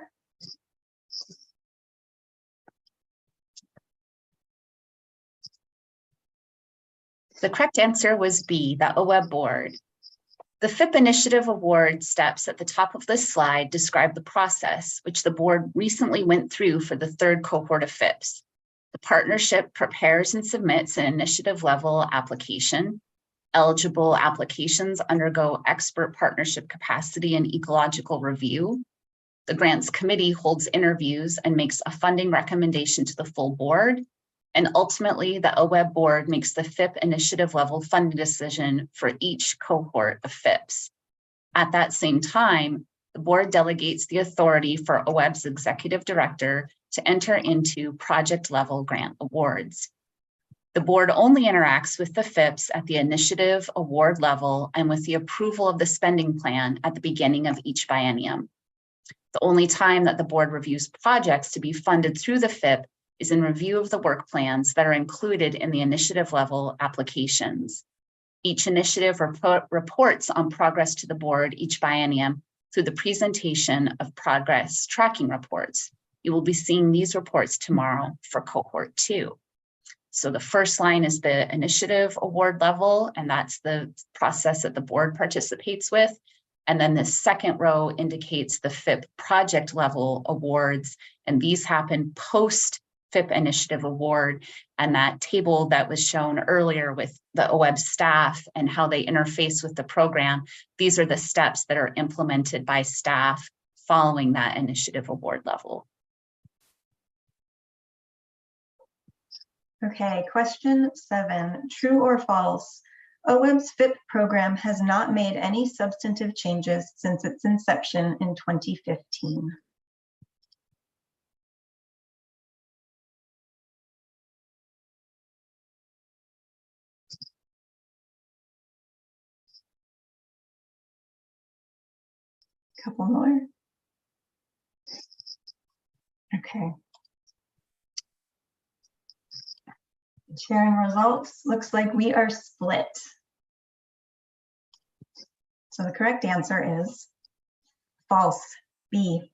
Speaker 3: The correct answer was B, the OWEB board. The FIP initiative award steps at the top of this slide describe the process which the board recently went through for the 3rd cohort of FIPs. The partnership prepares and submits an initiative level application. Eligible applications undergo expert partnership capacity and ecological review. The grants committee holds interviews and makes a funding recommendation to the full board. And ultimately, the OWEB board makes the FIP initiative level funding decision for each cohort of FIPs. At that same time, the board delegates the authority for OWEB's executive director to enter into project level grant awards. The board only interacts with the FIPs at the initiative award level and with the approval of the spending plan at the beginning of each biennium. The only time that the board reviews projects to be funded through the FIP is in review of the work plans that are included in the initiative level applications. Each initiative reports on progress to the board each biennium through the presentation of progress tracking reports. You will be seeing these reports tomorrow for cohort 2. So the first line is the initiative award level, and that's the process that the board participates with. And then the second row indicates the FIP project level awards, and these happen post FIP Initiative Award. And that table that was shown earlier with the OWEB staff and how they interface with the program, these are the steps that are implemented by staff following that initiative award level.
Speaker 16: Okay, question 7, true or false? OWEB's FIP program has not made any substantive changes since its inception in 2015. Couple more. Okay. Sharing results, looks like we are split. So the correct answer is false, B.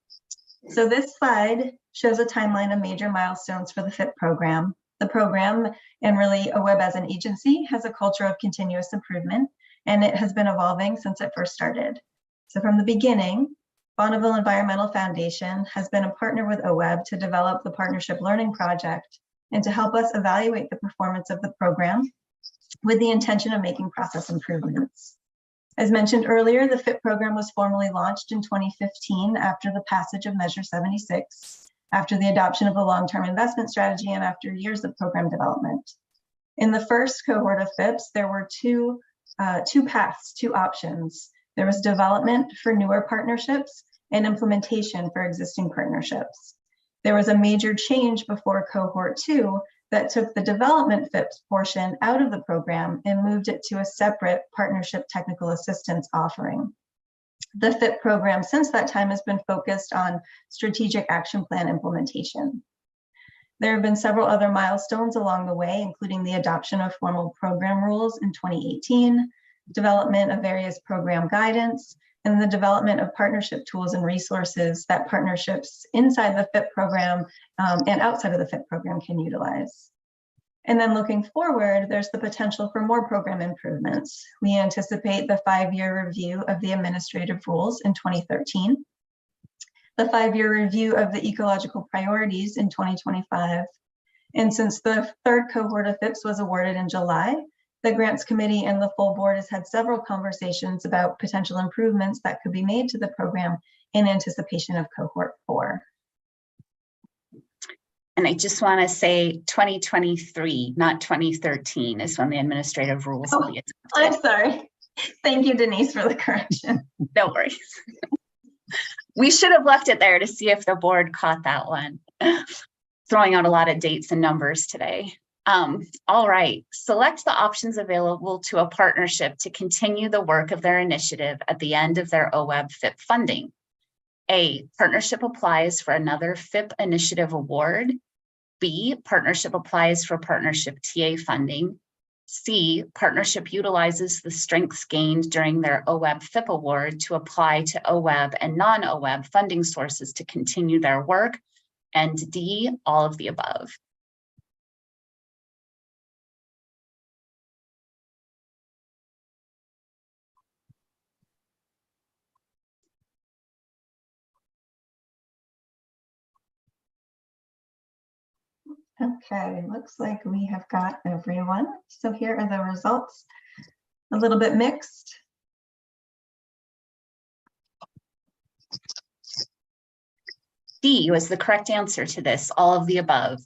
Speaker 16: So this slide shows a timeline of major milestones for the FIP program. The program, and really OWEB as an agency, has a culture of continuous improvement, and it has been evolving since it first started. So from the beginning, Bonneville Environmental Foundation has been a partner with OWEB to develop the Partnership Learning Project and to help us evaluate the performance of the program with the intention of making process improvements. As mentioned earlier, the FIP program was formally launched in 2015 after the passage of Measure 76, after the adoption of a long-term investment strategy, and after years of program development. In the first cohort of FIPs, there were two paths, two options. There was development for newer partnerships and implementation for existing partnerships. There was a major change before cohort 2 that took the development FIPS portion out of the program and moved it to a separate partnership technical assistance offering. The FIP program since that time has been focused on strategic action plan implementation. There have been several other milestones along the way, including the adoption of formal program rules in 2018, development of various program guidance, and the development of partnership tools and resources that partnerships inside the FIP program and outside of the FIP program can utilize. And then looking forward, there's the potential for more program improvements. We anticipate the 5-year review of the administrative rules in 2013, the 5-year review of the ecological priorities in 2025. And since the third cohort of FIPS was awarded in July, the grants committee and the full board has had several conversations about potential improvements that could be made to the program in anticipation of cohort 4.
Speaker 3: And I just want to say 2023, not 2013 is when the administrative rules will be adopted.
Speaker 16: I'm sorry. Thank you, Denise, for the correction.
Speaker 3: No worries. We should have left it there to see if the board caught that one. Throwing out a lot of dates and numbers today. All right, select the options available to a partnership to continue the work of their initiative at the end of their OWEB FIP funding. A, partnership applies for another FIP initiative award. B, partnership applies for partnership TA funding. C, partnership utilizes the strengths gained during their OWEB FIP award to apply to OWEB and non-OWEB funding sources to continue their work. And D, all of the above.
Speaker 16: Okay, looks like we have got everyone. So here are the results. A little bit mixed.
Speaker 3: D was the correct answer to this, all of the above.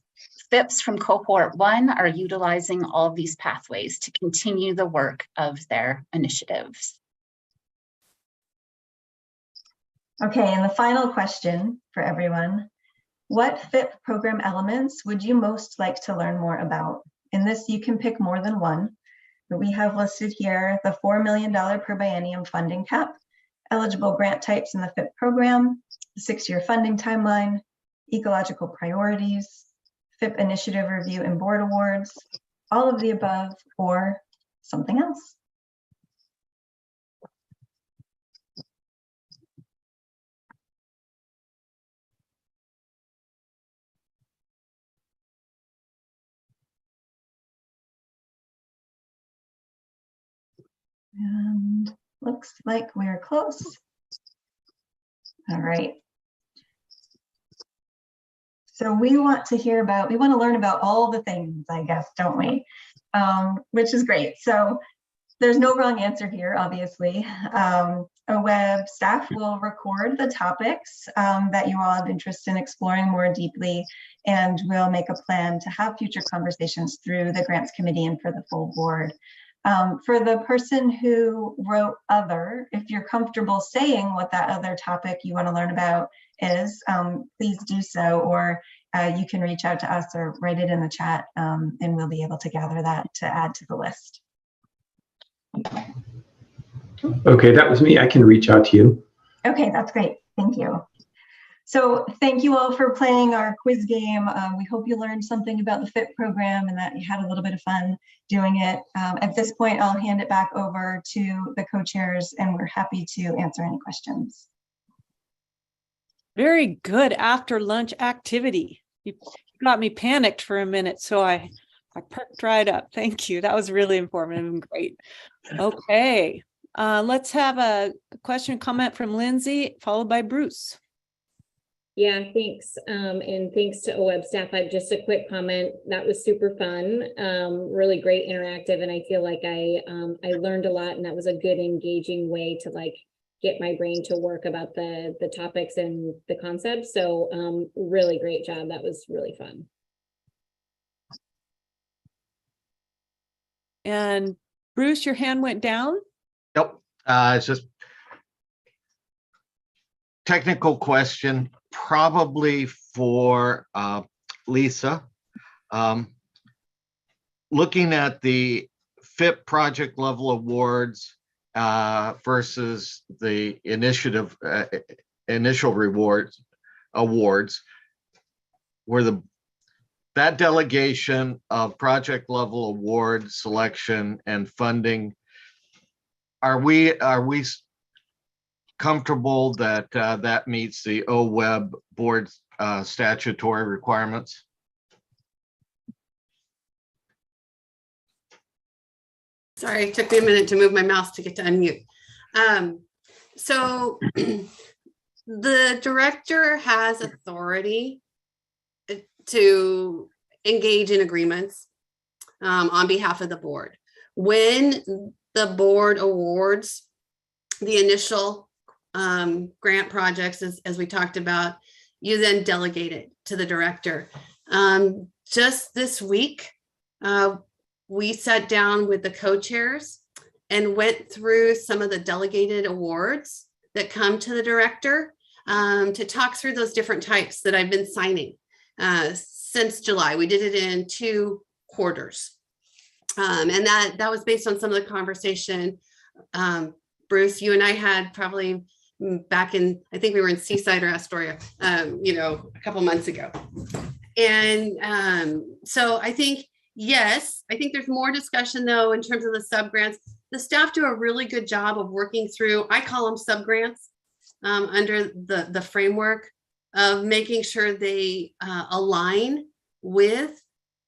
Speaker 3: FIPs from cohort 1 are utilizing all of these pathways to continue the work of their initiatives.
Speaker 16: Okay, and the final question for everyone. What FIP program elements would you most like to learn more about? In this, you can pick more than one, but we have listed here the $4 million per biennium funding cap, eligible grant types in the FIP program, the 6-year funding timeline, ecological priorities, FIP initiative review and board awards, all of the above, or something else. And looks like we're close. All right. So we want to learn about all the things, I guess, don't we? Which is great. So there's no wrong answer here, obviously. OWEB staff will record the topics that you all have interest in exploring more deeply, and we'll make a plan to have future conversations through the grants committee and for the full board. For the person who wrote other, if you're comfortable saying what that other topic you want to learn about is, please do so, or you can reach out to us or write it in the chat, and we'll be able to gather that to add to the list.
Speaker 18: Okay, that was me. I can reach out to you.
Speaker 16: Okay, that's great. Thank you. So thank you all for playing our quiz game. We hope you learned something about the FIT program and that you had a little bit of fun doing it. At this point, I'll hand it back over to the co-chairs, and we're happy to answer any questions.
Speaker 9: Very good after lunch activity. You got me panicked for a minute, so I perked right up. Thank you. That was really informative and great. Okay, let's have a question comment from Lindsay, followed by Bruce.
Speaker 7: Yeah, thanks. And thanks to OWEB staff. I have just a quick comment. That was super fun, really great interactive. And I feel like I learned a lot, and that was a good engaging way to like get my brain to work about the topics and the concepts. So really great job. That was really fun.
Speaker 9: And Bruce, your hand went down?
Speaker 13: Yep. It's just technical question, probably for Lisa. Looking at the FIP project level awards versus the initial awards, where that delegation of project level award selection and funding, are we comfortable that that meets the OWEB board statutory requirements?
Speaker 2: Sorry, it took me a minute to move my mouse to get to unmute. So the director has authority to engage in agreements on behalf of the board. When the board awards the initial grant projects, as we talked about, you then delegate it to the director. Just this week, we sat down with the co-chairs and went through some of the delegated awards that come to the director to talk through those different types that I've been signing since July. We did it in 2 quarters. And that was based on some of the conversation, Bruce, you and I had probably back in, I think we were in Seaside or Astoria, a couple months ago. And so I think, yes, I think there's more discussion though, in terms of the sub-grants. The staff do a really good job of working through, I call them sub-grants, under the framework of making sure they align with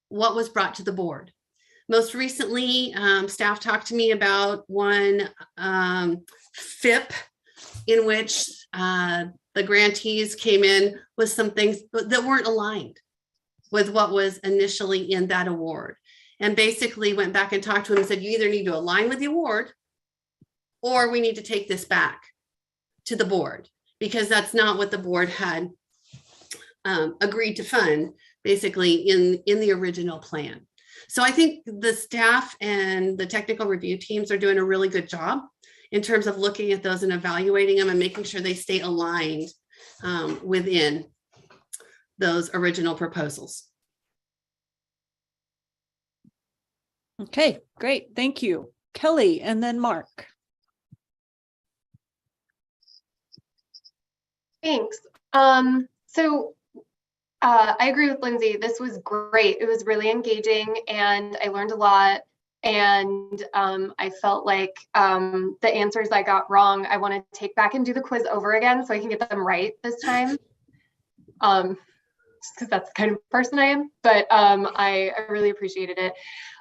Speaker 2: what was brought to the board. Most recently, staff talked to me about one FIP in which the grantees came in with some things that weren't aligned with what was initially in that award. And basically went back and talked to him and said, you either need to align with the award or we need to take this back to the board, because that's not what the board had agreed to fund basically in the original plan. So I think the staff and the technical review teams are doing a really good job in terms of looking at those and evaluating them and making sure they stay aligned within those original proposals.
Speaker 9: Okay, great. Thank you. Kelly, and then Mark.
Speaker 21: Thanks. I agree with Lindsay. This was great. It was really engaging and I learned a lot. And I felt like the answers I got wrong, I want to take back and do the quiz over again so I can get them right this time. Just because that's the kind of person I am, but I really appreciated it.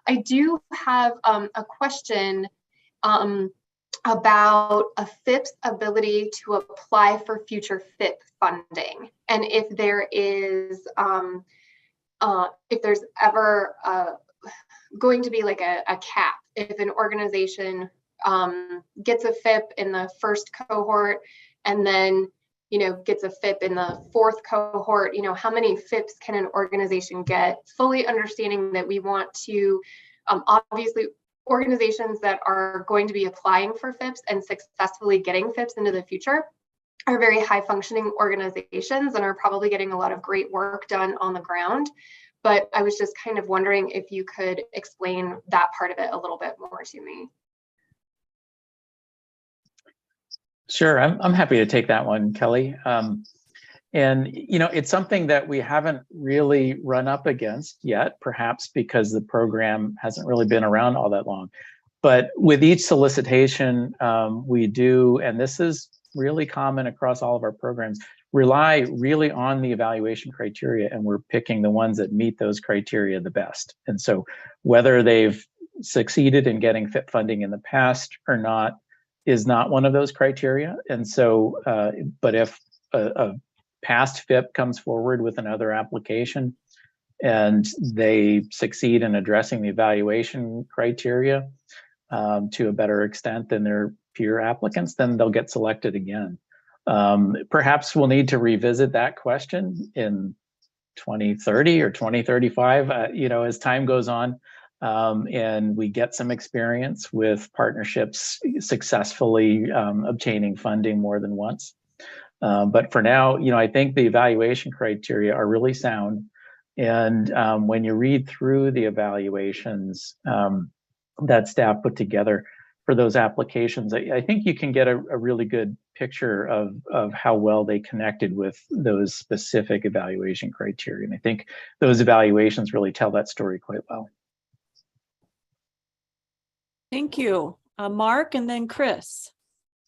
Speaker 21: I do have a question about a FIP's ability to apply for future FIP funding, and if there is if there's ever going to be like a cap, if an organization gets a FIP in the first cohort and then gets a FIP in the fourth cohort, how many FIPs can an organization get? Fully understanding that we want to obviously organizations that are going to be applying for FIPs and successfully getting FIPs into the future are very high functioning organizations and are probably getting a lot of great work done on the ground. But I was just kind of wondering if you could explain that part of it a little bit more to me.
Speaker 12: Sure, I'm happy to take that one, Kelly. And it's something that we haven't really run up against yet, perhaps because the program hasn't really been around all that long. But with each solicitation, we do, and this is really common across all of our programs, rely really on the evaluation criteria, and we're picking the ones that meet those criteria the best. And so whether they've succeeded in getting FIP funding in the past or not is not one of those criteria. And so, but if a past FIP comes forward with another application and they succeed in addressing the evaluation criteria to a better extent than their peer applicants, then they'll get selected again. Perhaps we'll need to revisit that question in 2030 or 2035, as time goes on and we get some experience with partnerships successfully obtaining funding more than once. But for now, I think the evaluation criteria are really sound. And when you read through the evaluations that staff put together for those applications, I think you can get a really good picture of how well they connected with those specific evaluation criteria. And I think those evaluations really tell that story quite well.
Speaker 9: Thank you. Mark and then Chris.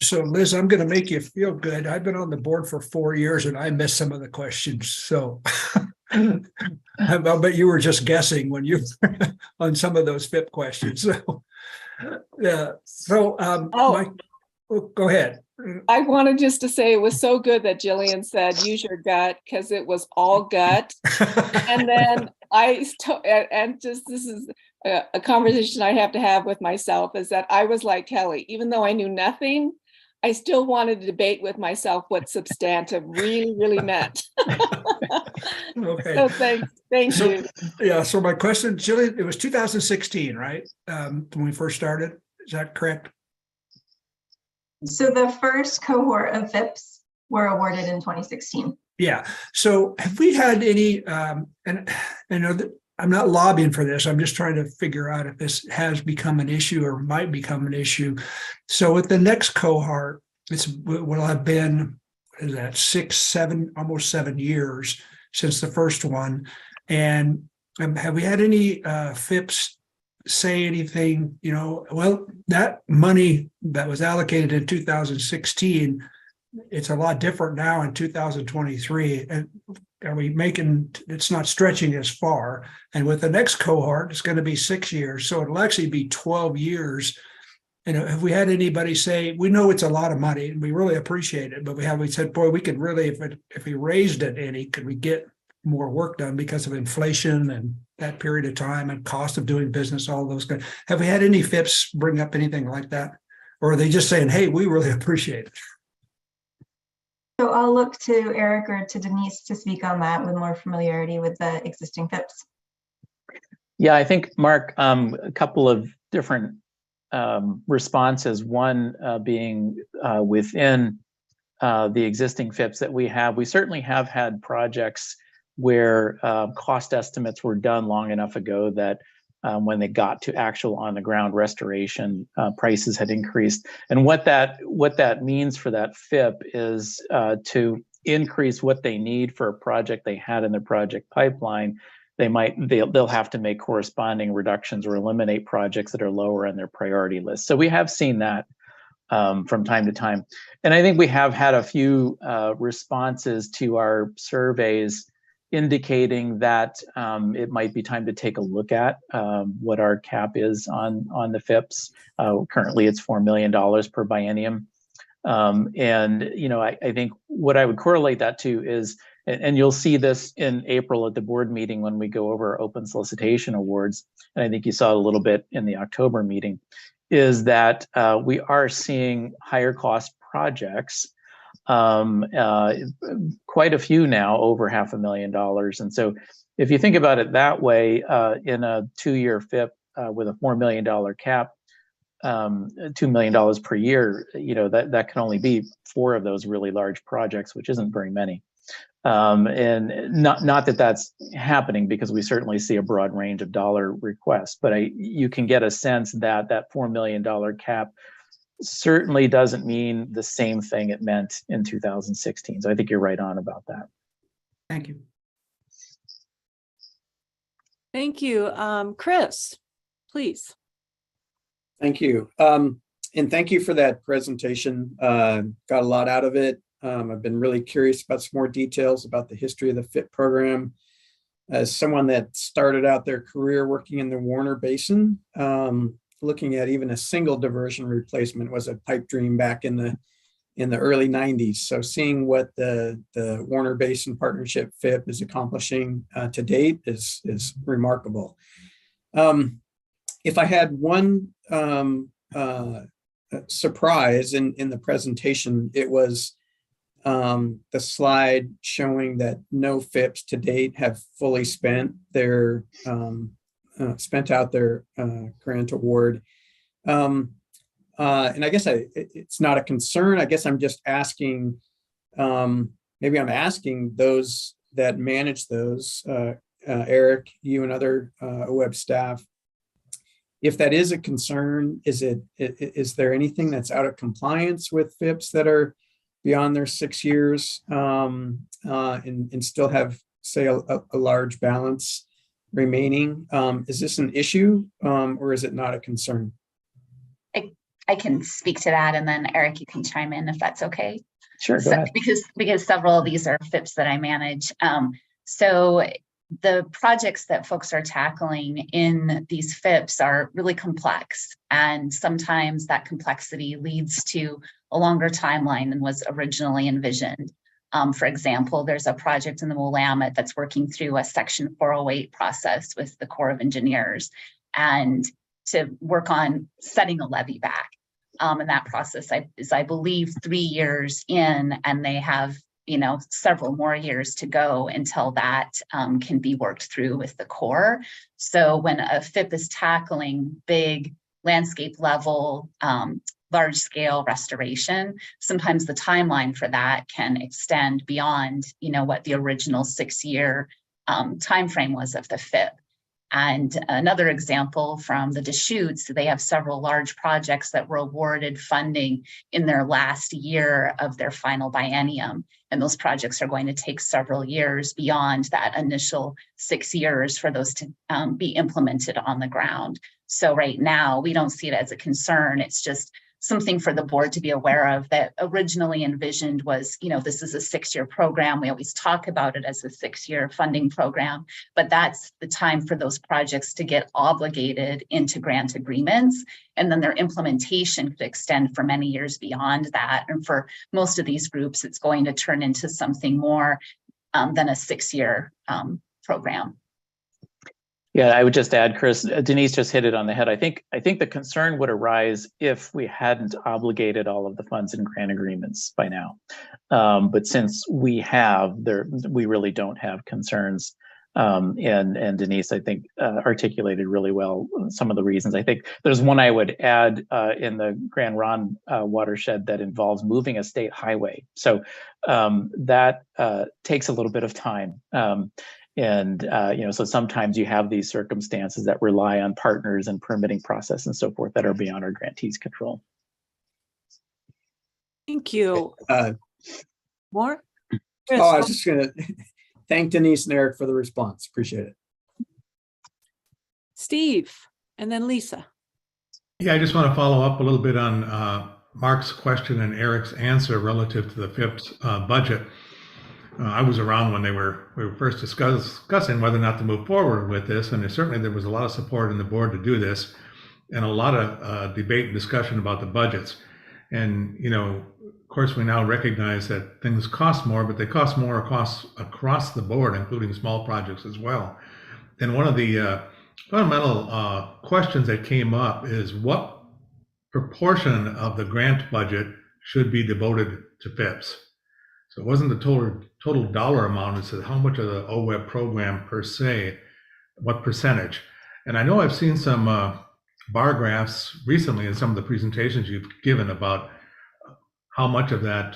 Speaker 4: So Liz, I'm going to make you feel good. I've been on the board for 4 years and I missed some of the questions. So I'll bet you were just guessing when you on some of those FIP questions. So yeah. So go ahead.
Speaker 5: I wanted just to say it was so good that Jillian said use your gut, because it was all gut. And then this is a conversation I have to have with myself, is that I was like Kelly, even though I knew nothing, I still wanted to debate with myself what substantive really meant.
Speaker 4: Okay.
Speaker 5: So thank you.
Speaker 4: Yeah. So my question, Jillian, it was 2016, right? When we first started. Is that correct?
Speaker 16: So the first cohort of FIPs were awarded in 2016.
Speaker 4: Yeah. So have we had any, and I know that I'm not lobbying for this, I'm just trying to figure out if this has become an issue or might become an issue. So with the next cohort, will have been, what is that, 6, 7, almost 7 years since the first one. And have we had any FIPs say anything, well, that money that was allocated in 2016, it's a lot different now in 2023. And are we it's not stretching as far. And with the next cohort, it's going to be 6 years. So it'll actually be 12 years. Have we had anybody say, we know it's a lot of money and we really appreciate it, but we said, boy, we could really, if we raised it any, could we get more work done because of inflation and that period of time and cost of doing business, all those guys. Have we had any FIPs bring up anything like that? Or are they just saying, hey, we really appreciate it?
Speaker 16: So I'll look to Eric or to Denise to speak on that with more familiarity with the existing FIPs.
Speaker 12: Yeah, I think, Mark, a couple of different responses. One being within the existing FIPs that we have. We certainly have had projects where cost estimates were done long enough ago that when they got to actual on the ground restoration, prices had increased. And what that means for that FIP is to increase what they need for a project they had in their project pipeline. They'll have to make corresponding reductions or eliminate projects that are lower on their priority list. So we have seen that from time to time. And I think we have had a few responses to our surveys indicating that it might be time to take a look at what our cap is on the FIPS. Currently, it's $4 million per biennium. And, you know, I think what I would correlate that to is, and you'll see this in April at the board meeting when we go over our open solicitation awards, and I think you saw a little bit in the October meeting, is that we are seeing higher cost projects, quite a few now, over $500,000. And so if you think about it that way, in a 2-year FIP with a $4 million cap, $2 million per year, you know, that can only be 4 of those really large projects, which isn't very many. And not that that's happening, because we certainly see a broad range of dollar requests, but you can get a sense that that $4 million cap certainly doesn't mean the same thing it meant in 2016. So I think you're right on about that.
Speaker 4: Thank you.
Speaker 9: Thank you. Chris, please.
Speaker 4: Thank you. And thank you for that presentation. Got a lot out of it. I've been really curious about some more details about the history of the FIP program. As someone that started out their career working in the Warner Basin, looking at even a single diversion replacement was a pipe dream back in the early 90s. So seeing what the Warner Basin Partnership FIP is accomplishing to date is remarkable. If I had one surprise in the presentation, it was the slide showing that no FIPs to date have fully spent out their grant award. And I guess it's not a concern. I guess I'm just asking, maybe I'm asking those that manage those, Eric, you and other OWEB staff, if that is a concern, is there anything that's out of compliance with FIPs that are beyond their 6 years and still have, say, a large balance remaining? Is this an issue or is it not a concern?
Speaker 3: I can speak to that, and then Eric, you can chime in if that's okay.
Speaker 12: Sure, go ahead.
Speaker 3: Because several of these are FIPs that I manage. So the projects that folks are tackling in these FIPs are really complex, and sometimes that complexity leads to a longer timeline than was originally envisioned. For example, there's a project in the Willamette that's working through a Section 408 process with the Corps of Engineers, and to work on setting a levee back. And that process is, I believe, 3 years in, and they have, you know, several more years to go until that can be worked through with the Corps. So when a FIP is tackling big landscape level, large scale restoration, sometimes the timeline for that can extend beyond, you know, what the original 6-year timeframe was of the FIP. And another example from the Deschutes, they have several large projects that were awarded funding in their last year of their final biennium. And those projects are going to take several years beyond that initial 6 years for those to be implemented on the ground. So right now, we don't see it as a concern. It's just something for the board to be aware of that originally envisioned was, you know, this is a 6-year program. We always talk about it as a 6-year funding program, but that's the time for those projects to get obligated into grant agreements. And then their implementation could extend for many years beyond that. And for most of these groups, it's going to turn into something more than a 6-year program.
Speaker 12: Yeah, I would just add, Chris, Denise just hit it on the head. I think the concern would arise if we hadn't obligated all of the funds in grant agreements by now. But since we have, we really don't have concerns. And Denise, I think, articulated really well some of the reasons. I think there's one I would add in the Grand Ronde watershed that involves moving a state highway. So that takes a little bit of time. And, you know, so sometimes you have these circumstances that rely on partners and permitting process and so forth that are beyond our grantees' control.
Speaker 9: Thank you. More?
Speaker 4: Chris, I was just going to thank Denise and Eric for the response. Appreciate it.
Speaker 9: Steve, and then Lisa.
Speaker 17: Yeah, I just want to follow up a little bit on Mark's question and Eric's answer relative to the FIPS budget. I was around when we were first discussing whether or not to move forward with this, and there was a lot of support in the board to do this, and a lot of debate and discussion about the budgets. And of course, we now recognize that things cost more, but they cost more across the board, including small projects as well. And one of the fundamental questions that came up is what proportion of the grant budget should be devoted to FIPS. So it wasn't the total dollar amount, it said how much of the OWEB program per se, what percentage. And I know I've seen some bar graphs recently in some of the presentations you've given about how much of that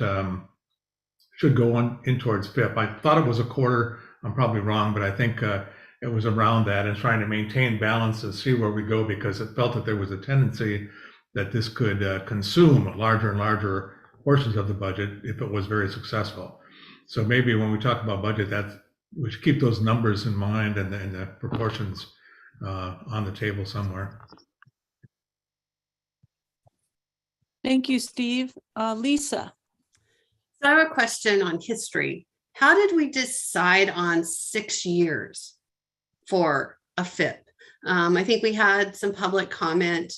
Speaker 17: should go in towards FIP. I thought it was a quarter, I'm probably wrong, but I think it was around that, and trying to maintain balance and see where we go, because it felt that there was a tendency that this could consume larger and larger portions of the budget if it was very successful. So maybe when we talk about budget, we should keep those numbers in mind and the proportions on the table somewhere.
Speaker 9: Thank you, Steve. Lisa.
Speaker 2: So I have a question on history. How did we decide on 6 years for a FIP? I think we had some public comment,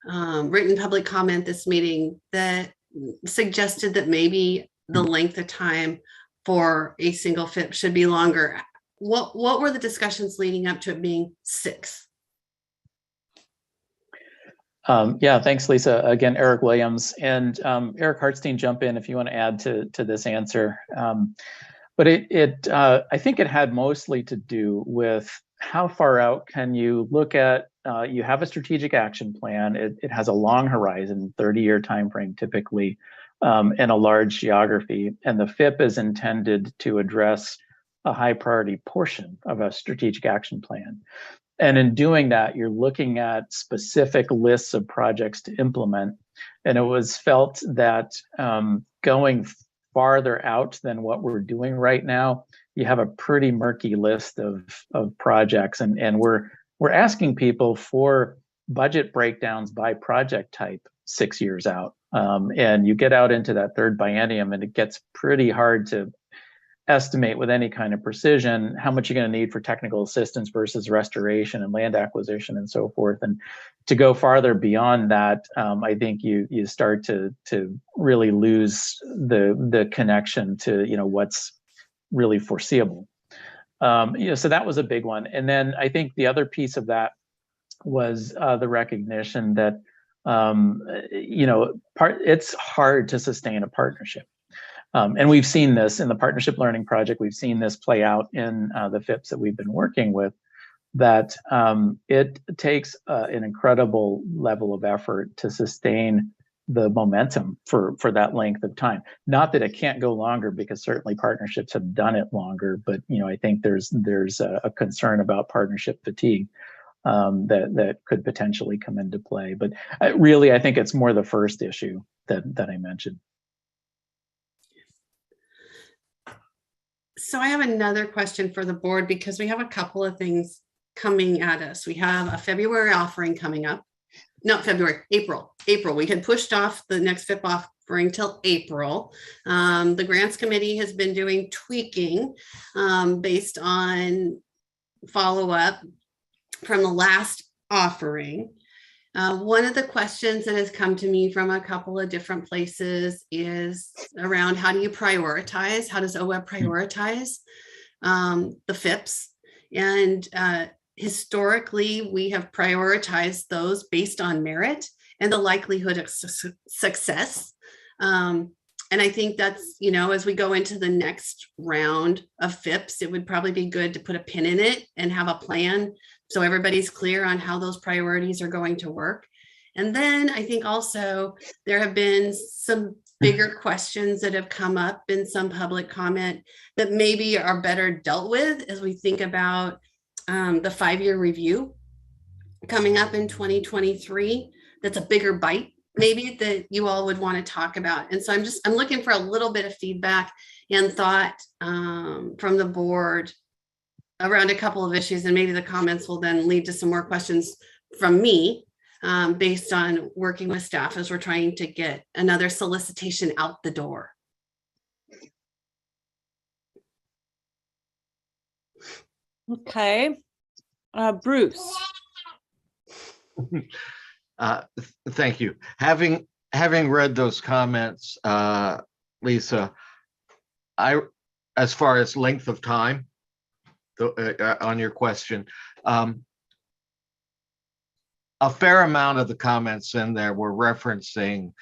Speaker 2: written public comment this meeting that suggested that maybe the length of time for a single FIP should be longer. What were the discussions leading up to it being 6?
Speaker 12: Yeah, thanks, Lisa. Again, Eric Williams, and Eric Hartstein, jump in if you want to add to this answer. But I think it had mostly to do with how far out can you look at. You have a strategic action plan. It has a long horizon, 30-year timeframe typically, and a large geography. And the FIP is intended to address a high priority portion of a strategic action plan. And in doing that, you're looking at specific lists of projects to implement. And it was felt that going farther out than what we're doing right now, you have a pretty murky list of projects. And we're asking people for budget breakdowns by project type 6 years out. And you get out into that third biennium, and it gets pretty hard to estimate with any kind of precision how much you're going to need for technical assistance versus restoration and land acquisition and so forth. And to go farther beyond that, I think you start to really lose the connection to what's really foreseeable. So that was a big one. And then I think the other piece of that was the recognition that it's hard to sustain a partnership. And we've seen this in the Partnership Learning Project. We've seen this play out in the FIPS that we've been working with, that it takes an incredible level of effort to sustain the momentum for that length of time. Not that it can't go longer, because certainly partnerships have done it longer, but I think there's a concern about partnership fatigue that could potentially come into play. But really, I think it's more the first issue that I mentioned.
Speaker 2: So I have another question for the board, because we have a couple of things coming at us. We have a February offering coming up. Not February, April. We had pushed off the next FIP offering till April. The grants committee has been doing tweaking based on follow-up from the last offering. One of the questions that has come to me from a couple of different places is around how do you prioritize? How does OWEB prioritize the FIPS? And historically, we have prioritized those based on merit and the likelihood of success. And I think that's, as we go into the next round of FIPS, it would probably be good to put a pin in it and have a plan so everybody's clear on how those priorities are going to work. And then I think also there have been some bigger questions that have come up in some public comment that maybe are better dealt with as we think about the 5-year review coming up in 2023. That's a bigger bite maybe that you all would want to talk about. And so I'm looking for a little bit of feedback and thought from the board around a couple of issues, and maybe the comments will then lead to some more questions from me based on working with staff as we're trying to get another solicitation out the door.
Speaker 9: Okay. Bruce.
Speaker 13: Thank you. Having read those comments, Lisa, as far as length of time, on your question, a fair amount of the comments in there were referencing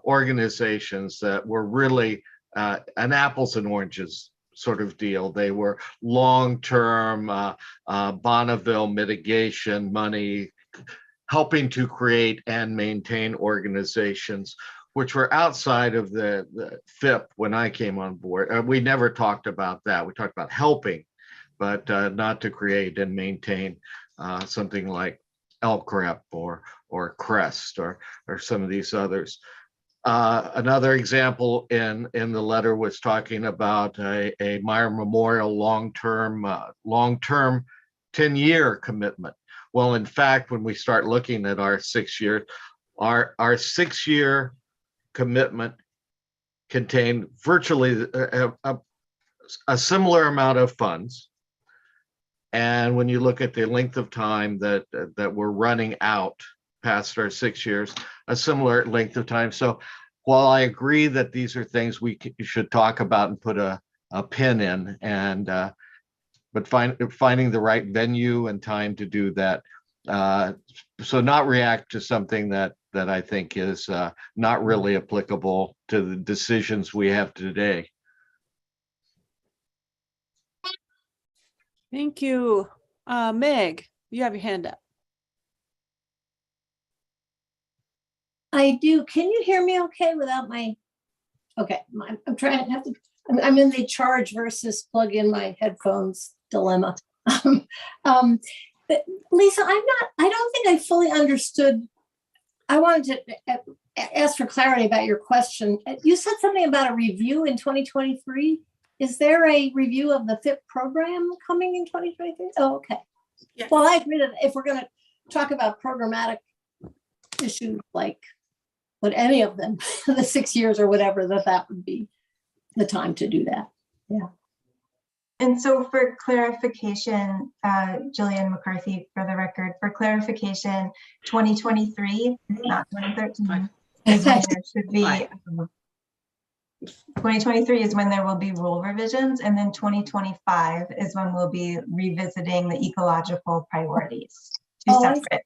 Speaker 13: organizations that were really an apples and oranges sort of deal. They were long-term Bonneville mitigation money, helping to create and maintain organizations which were outside of the FIP when I came on board. We never talked about that. We talked about helping, but not to create and maintain something like LCREP or CREST or some of these others. Another example in the letter was talking about a Meyer Memorial long-term 10-year commitment. Well, in fact, when we start looking at our 6 year, our 6-year commitment contained virtually a similar amount of funds. And when you look at the length of time that we're running out past our 6 years, a similar length of time. So while I agree that these are things we should talk about and put a pin in, and but finding the right venue and time to do that. So not react to something that I think is not really applicable to the decisions we have today.
Speaker 9: Thank you. Meg, you have your hand up.
Speaker 14: I do. Can you hear me okay without my, okay, I'm trying to have to, I'm in the charge versus plug in my headphones dilemma. But Lisa, I don't think I fully understood. I wanted to ask for clarity about your question. You said something about a review in 2023. Is there a review of the FIP program coming in 2023? Oh, okay. Yes. Well, I agree that if we're going to talk about programmatic issues like what any of them, the 6 years or whatever, that would be the time to do that. Yeah.
Speaker 16: And so for clarification, Jillian McCarthy, for the record, for clarification, 2023, not 2013, is when there should be, 2023 is when there will be rule revisions, and then 2025 is when we'll be revisiting the ecological priorities. Two separate.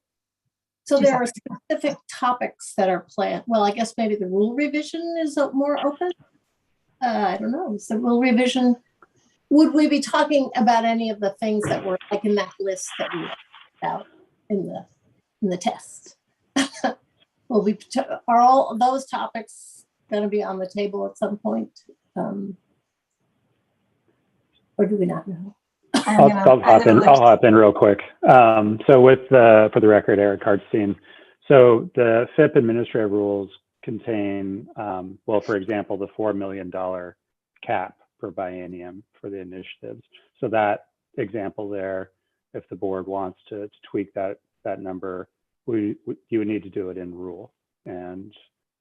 Speaker 14: So there are specific topics that are planned. Well, I guess maybe the rule revision is more open. I don't know. Is the rule revision, would we be talking about any of the things that were like in that list that we out in the test? Will we, are all those topics going to be on the table at some point? Or do we not know?
Speaker 8: I'll hop in real quick. So with for the record, Eric Hartstein. So the FIP administrative rules contain, well, for example, the $4 million cap per biennium for the initiatives. So that example there, if the board wants to tweak that number, you would need to do it in rule. And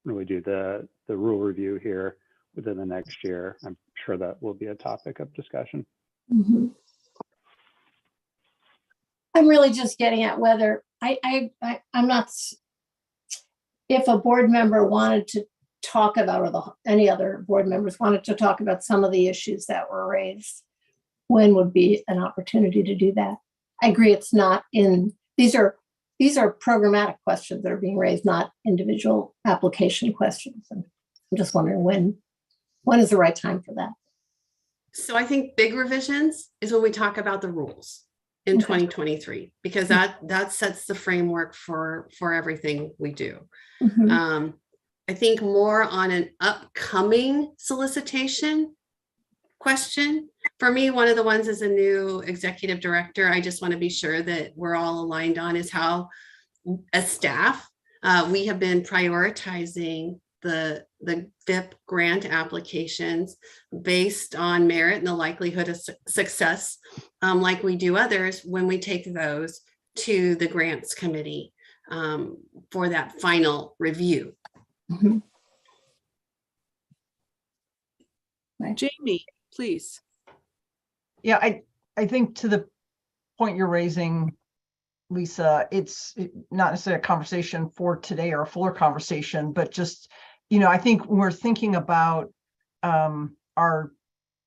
Speaker 8: when we do the rule review here within the next year, I'm sure that will be a topic of discussion.
Speaker 14: Mm-hmm. I'm really just getting at whether I'm not, if a board member wanted to talk about, or any other board members wanted to talk about some of the issues that were raised, when would be an opportunity to do that? I agree, it's not in, these are programmatic questions that are being raised, not individual application questions. And I'm just wondering when is the right time for that?
Speaker 2: So I think big revisions is when we talk about the rules in 2023, because that sets the framework for everything we do. Mm-hmm. I think more on an upcoming solicitation question. For me, one of the ones as a new executive director, I just want to be sure that we're all aligned on is how, as staff, we have been prioritizing the FIP grant applications based on merit and the likelihood of success, like we do others when we take those to the grants committee for that final review.
Speaker 14: Mm-hmm.
Speaker 9: Jamie, please.
Speaker 11: Yeah, I think to the point you're raising, Lisa, it's not necessarily a conversation for today or a fuller conversation, but just, I think when we're thinking about our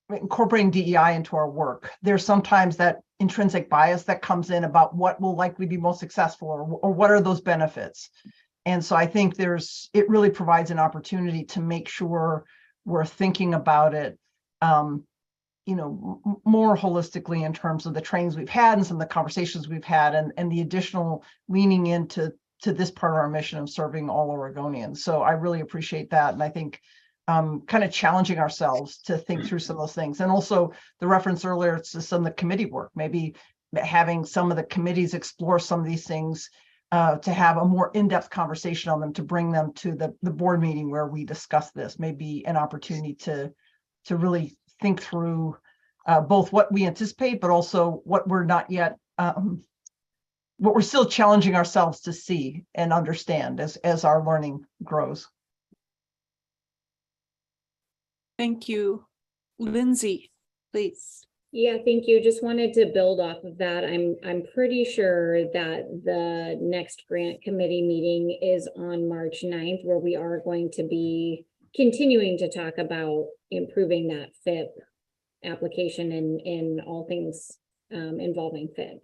Speaker 11: incorporating DEI into our work, there's sometimes that intrinsic bias that comes in about what will likely be most successful or what are those benefits. And so I think it really provides an opportunity to make sure we're thinking about it, more holistically in terms of the trainings we've had and some of the conversations we've had and the additional leaning into this part of our mission of serving all Oregonians. So I really appreciate that. And I think kind of challenging ourselves to think through some of those things. And also the reference earlier to some of the committee work, maybe having some of the committees explore some of these things to have a more in-depth conversation on them, to bring them to the board meeting where we discuss this, maybe an opportunity to really think through both what we anticipate, but also what we're not yet, what we're still challenging ourselves to see and understand as our learning grows.
Speaker 9: Thank you. Lindsay, please.
Speaker 7: Yeah, thank you. Just wanted to build off of that. I'm pretty sure that the next grant committee meeting is on March 9th, where we are going to be continuing to talk about improving that FIP application in all things involving FIP.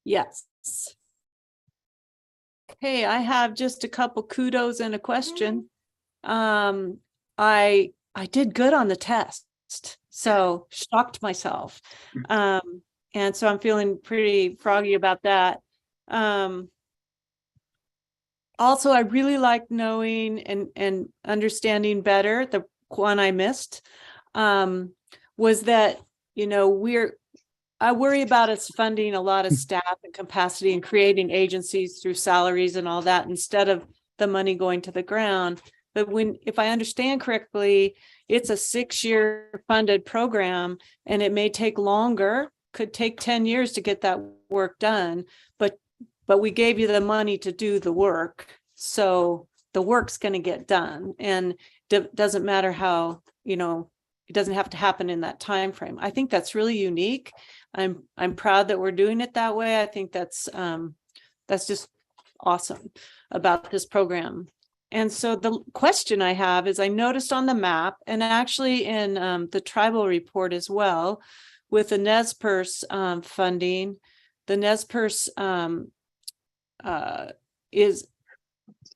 Speaker 9: Yes. Okay, I have just a couple kudos and a question. I did good on the test, so shocked myself. And so I'm feeling pretty froggy about that. Also, I really like knowing and understanding better. The one I missed was that, I worry about us funding a lot of staff and capacity and creating agencies through salaries and all that instead of the money going to the ground. But if I understand correctly, it's a 6-year funded program and it may take longer, could take 10 years to get that work done, but we gave you the money to do the work. So the work's going to get done, and doesn't matter how, it doesn't have to happen in that time frame. I think that's really unique. I'm proud that we're doing it that way. I think that's just awesome about this program. And so the question I have is, I noticed on the map and actually in the tribal report as well, with the NESPERS funding, the NESPERS is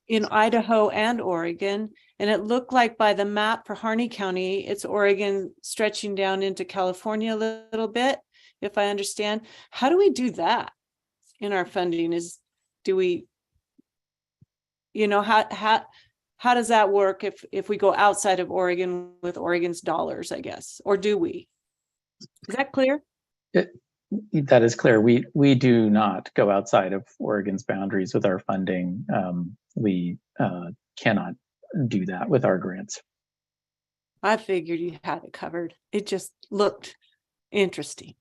Speaker 9: in Idaho and Oregon. And it looked like by the map for Harney County, it's Oregon stretching down into California a little bit, if I understand. How do we do that in our funding? How does that work if we go outside of Oregon with Oregon's dollars, I guess, or do we? Is that clear?
Speaker 12: That is clear. We do not go outside of Oregon's boundaries with our funding. We cannot do that with our grants.
Speaker 9: I figured you had it covered. It just looked interesting.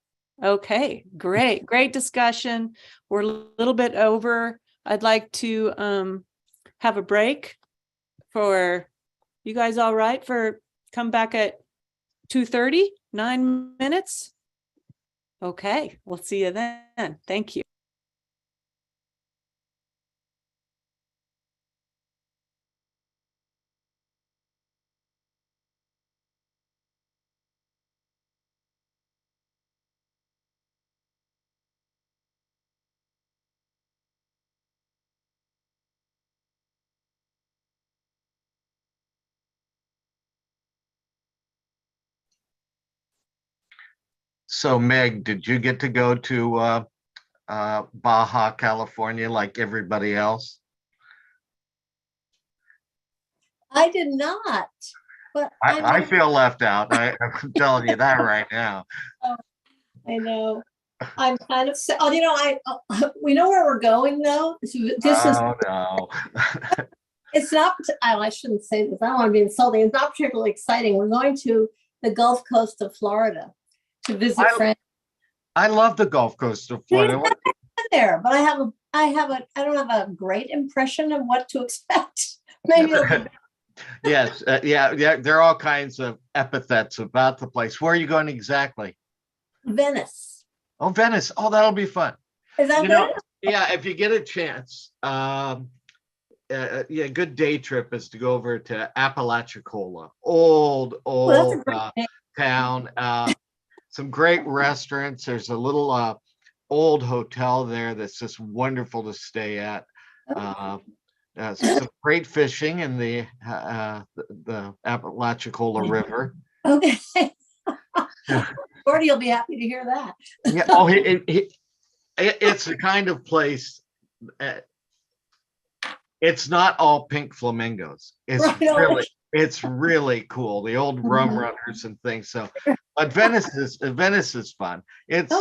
Speaker 9: Okay, great discussion. We're a little bit over. I'd like to have a break. For you guys, all right for come back at 2:30, 9 minutes? Okay, we'll see you then. Thank you.
Speaker 13: So Meg, did you get to go to Baja California like everybody else?
Speaker 14: I did not, but
Speaker 13: I feel left out. I'm telling you that right now.
Speaker 14: I know. I'm kind of, we know where we're going though.
Speaker 13: No.
Speaker 14: It's not, I shouldn't say this. I don't want to be insulting. It's not particularly exciting. We're going to the Gulf Coast of Florida to visit friends.
Speaker 13: I love the Gulf Coast of Florida.
Speaker 14: There, but I don't have a great impression of what to expect. Maybe
Speaker 13: Yes, yeah. There are all kinds of epithets about the place. Where are you going exactly?
Speaker 14: Venice.
Speaker 13: Oh, Venice. Oh, that'll be fun.
Speaker 14: Is that
Speaker 13: You know,
Speaker 14: good?
Speaker 13: yeah, if you get a chance, yeah, good day trip is to go over to Apalachicola, old
Speaker 14: Well, that's a great name.
Speaker 13: town. Some great restaurants. There's a little old hotel there that's just wonderful to stay at. Some great fishing in the Apalachicola River.
Speaker 14: Okay. Gordy will be happy to hear that.
Speaker 13: Yeah. Oh, it's the kind of place. It's not all pink flamingos. It's
Speaker 14: Right.
Speaker 13: it's really cool. The old rum runners and things. So, but Venice is fun. It's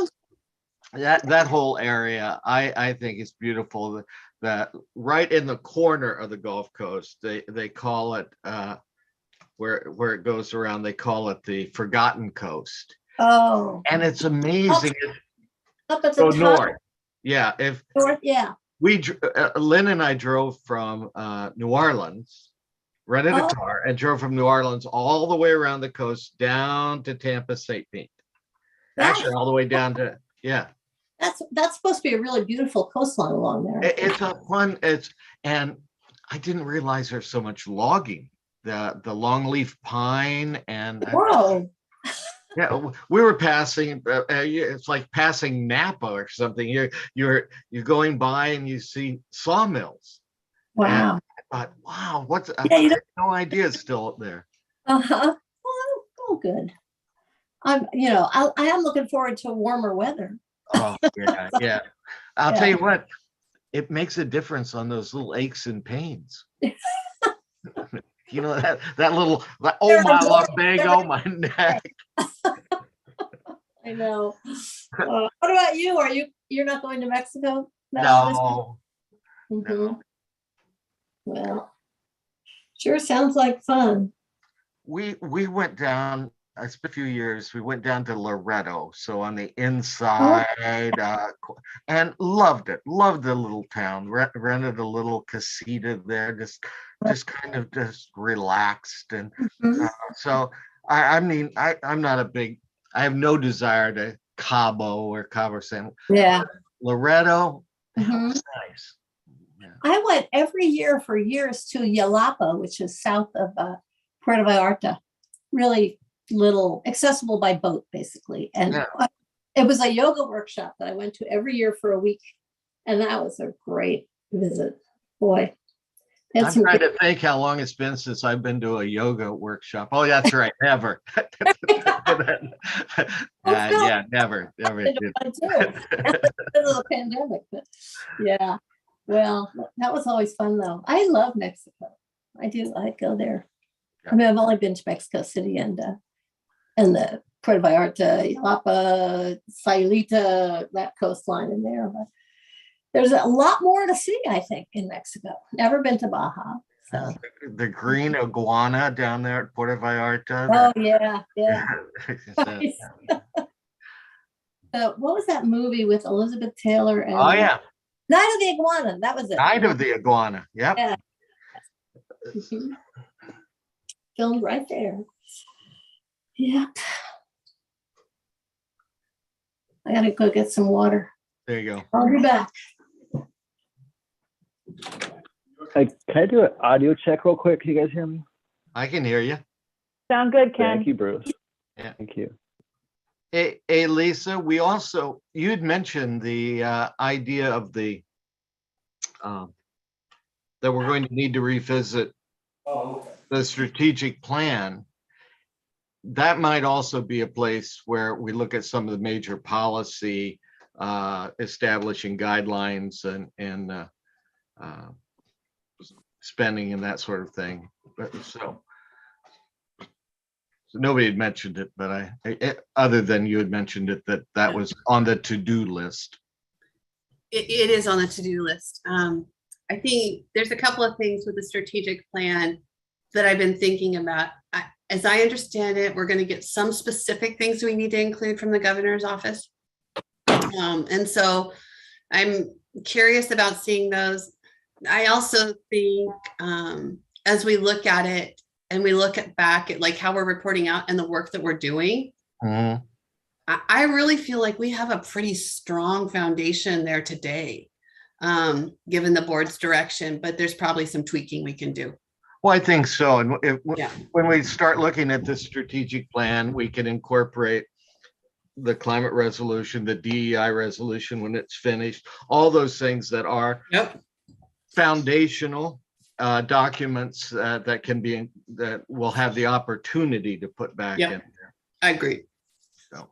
Speaker 13: that whole area. I think is beautiful. That right in the corner of the Gulf Coast. They call it where it goes around. They call it the Forgotten Coast.
Speaker 14: Oh.
Speaker 13: And it's amazing.
Speaker 14: Up at the
Speaker 13: Go
Speaker 14: top.
Speaker 13: north. Yeah.
Speaker 14: North, yeah.
Speaker 13: Lynn and I drove from New Orleans, rented a car, and drove from New Orleans all the way around the coast down to Tampa, St. Pete. Actually, all the way down to
Speaker 14: That's supposed to be a really beautiful coastline along there.
Speaker 13: It's a fun. And I didn't realize there's so much logging. The longleaf pine and
Speaker 14: Whoa.
Speaker 13: Yeah, we were passing. It's like passing Napa or something. You're going by and you see sawmills.
Speaker 14: Wow.
Speaker 13: And I thought, wow, I
Speaker 14: Yeah,
Speaker 13: had no idea it's still up there.
Speaker 14: Oh, good. I am looking forward to warmer weather.
Speaker 13: Oh yeah, yeah. I'll tell you what, it makes a difference on those little aches and pains. You know that little oh my lumbago, my neck.
Speaker 14: I know. What about you? You're not going to Mexico?
Speaker 13: No.
Speaker 14: Well, sure sounds like fun.
Speaker 13: We went down. I spent a few years. We went down to Loretto, so on the inside, and loved it. Loved the little town. Rented a little casita there, just kind of just relaxed, and so I'm not a big. I have no desire to Cabo San.
Speaker 14: Yeah,
Speaker 13: Loretto, that was nice. Yeah.
Speaker 14: I went every year for years to Yalapa, which is south of Puerto Vallarta. Really little, accessible by boat, basically. And it was a yoga workshop that I went to every year for a week, and that was a great visit. Boy,
Speaker 13: I'm trying to think how long it's been since I've been to a yoga workshop. Oh, that's right, never. Yeah, never.
Speaker 14: Into the pandemic, but yeah. Well, that was always fun, though. I love Mexico. I do. I'd go there. I mean, I've only been to Mexico City and the Puerto Vallarta, Yalapa, Sayulita, that coastline in there. But there's a lot more to see, I think, in Mexico. Never been to Baja. So.
Speaker 13: The green iguana down there at Puerto Vallarta.
Speaker 14: Oh, yeah. What was that movie with Elizabeth Taylor? And Night of the Iguana. That was it.
Speaker 13: Night of the Iguana. Yep.
Speaker 14: Yeah. Filmed right there. Yep. I gotta go get some water.
Speaker 13: There you go.
Speaker 14: I'll be back.
Speaker 15: Can I do an audio check real quick? Can you guys hear me?
Speaker 13: I can hear you.
Speaker 10: Sound good, Ken.
Speaker 15: Thank you, Bruce.
Speaker 13: Yeah.
Speaker 15: Thank you.
Speaker 13: Hey, Lisa, you'd mentioned the idea of that we're going to need to revisit the strategic plan. That might also be a place where we look at some of the major policy, establishing guidelines and spending and that sort of thing. So nobody had mentioned it, but other than you had mentioned it, that was on the to-do list.
Speaker 2: It is on the to-do list. I think there's a couple of things with the strategic plan that I've been thinking about. As I understand it, we're going to get some specific things we need to include from the governor's office. And so I'm curious about seeing those. I also think as we look at it and we look back at like how we're reporting out and the work that we're doing, I really feel like we have a pretty strong foundation there today, given the board's direction, but there's probably some tweaking we can do.
Speaker 13: Well, I think so. And
Speaker 2: Yeah.
Speaker 13: when we start looking at this strategic plan, we can incorporate the climate resolution, the DEI resolution when it's finished, all those things that are foundational documents that can be, that will have the opportunity to put back in there.
Speaker 2: I agree.
Speaker 13: So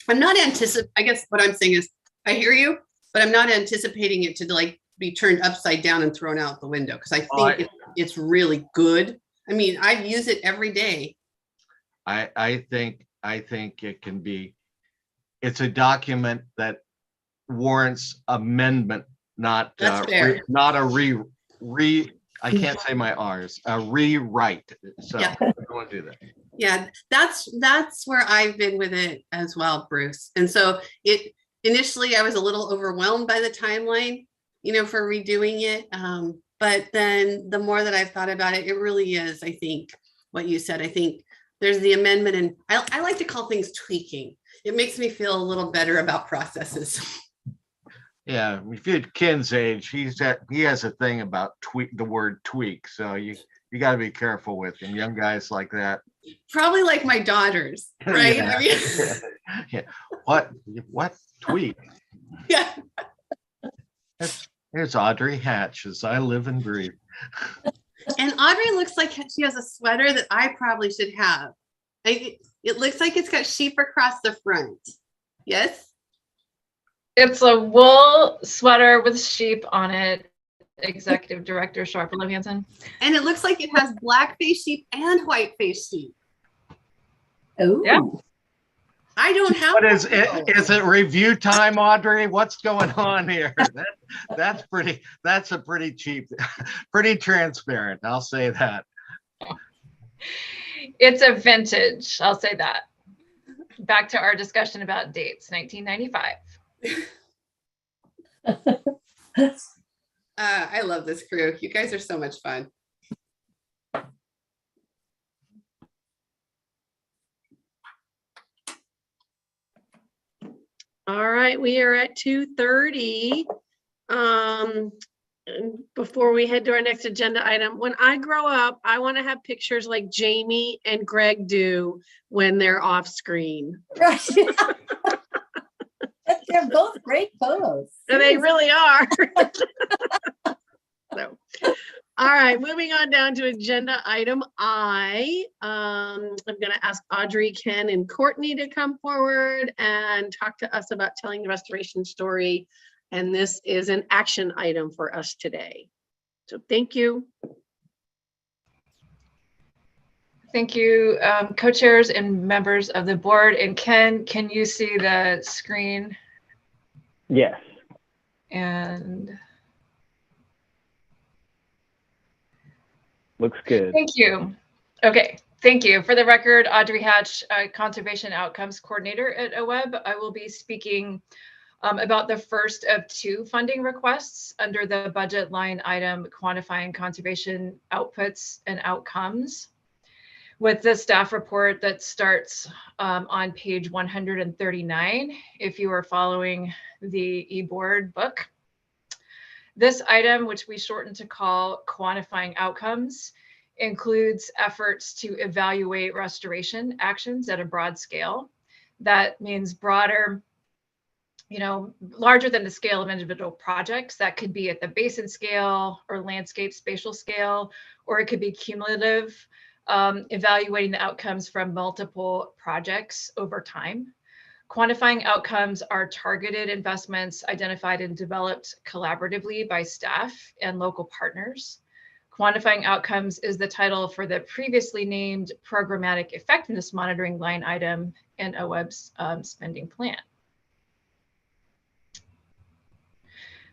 Speaker 2: I'm not I guess what I'm saying is I hear you, but I'm not anticipating it to like be turned upside down and thrown out the window, because I think it's really good. I mean, I use it every day.
Speaker 13: I think it can be, it's a document that warrants amendment, not not a I can't say my R's, a rewrite. So I don't want to do that.
Speaker 2: Yeah, that's where I've been with it as well, Bruce. And so initially I was a little overwhelmed by the timeline, for redoing it. But then the more that I've thought about it, it really is, I think, what you said. I think there's the amendment, and I like to call things tweaking. It makes me feel a little better about processes.
Speaker 13: Yeah, if you're Ken's age, he has a thing about the word tweak. So you got to be careful with him. Young guys like that.
Speaker 2: Probably like my daughters, right?
Speaker 13: Yeah.
Speaker 2: I mean,
Speaker 13: Yeah. What tweak?
Speaker 2: Yeah.
Speaker 13: There's Audrey Hatch as I live and breathe.
Speaker 2: And Audrey looks like she has a sweater that I probably should have. It looks like it's got sheep across the front. Yes?
Speaker 6: It's a wool sweater with sheep on it. Executive Director Sharp Hansen.
Speaker 2: And it looks like it has black face sheep and white face sheep.
Speaker 14: Oh.
Speaker 6: Yeah.
Speaker 2: I don't have.
Speaker 13: What is it? Is it review time, Audrey? What's going on here? That's a pretty cheap, pretty transparent. I'll say that.
Speaker 6: It's a vintage. I'll say that. Back to our discussion about dates, 1995.
Speaker 2: I love this crew. You guys are so much fun. All right, we are at 2:30. Before we head to our next agenda item, when I grow up, I want to have pictures like Jamie and Greg do when they're off screen.
Speaker 14: Right. They're both great photos.
Speaker 2: They really are. So, all right, moving on down to agenda item I. I'm going to ask Audrey, Ken, and Courtney to come forward and talk to us about telling the restoration story. And this is an action item for us today. So thank you.
Speaker 6: Thank you, co-chairs and members of the board. And Ken, can you see the screen?
Speaker 15: Yes.
Speaker 6: And
Speaker 15: looks good.
Speaker 6: Thank you. Okay, thank you. For the record, Audrey Hatch, Conservation Outcomes Coordinator at OWEB. I will be speaking about the first of two funding requests under the budget line item quantifying conservation outputs and outcomes, with the staff report that starts on page 139 if you are following the eBoard book. This item, which we shorten to call quantifying outcomes, includes efforts to evaluate restoration actions at a broad scale. That means broader, larger than the scale of individual projects. That could be at the basin scale or landscape spatial scale, or it could be cumulative, evaluating the outcomes from multiple projects over time. Quantifying outcomes are targeted investments identified and developed collaboratively by staff and local partners. Quantifying outcomes is the title for the previously named programmatic effectiveness monitoring line item in OWEB's spending plan.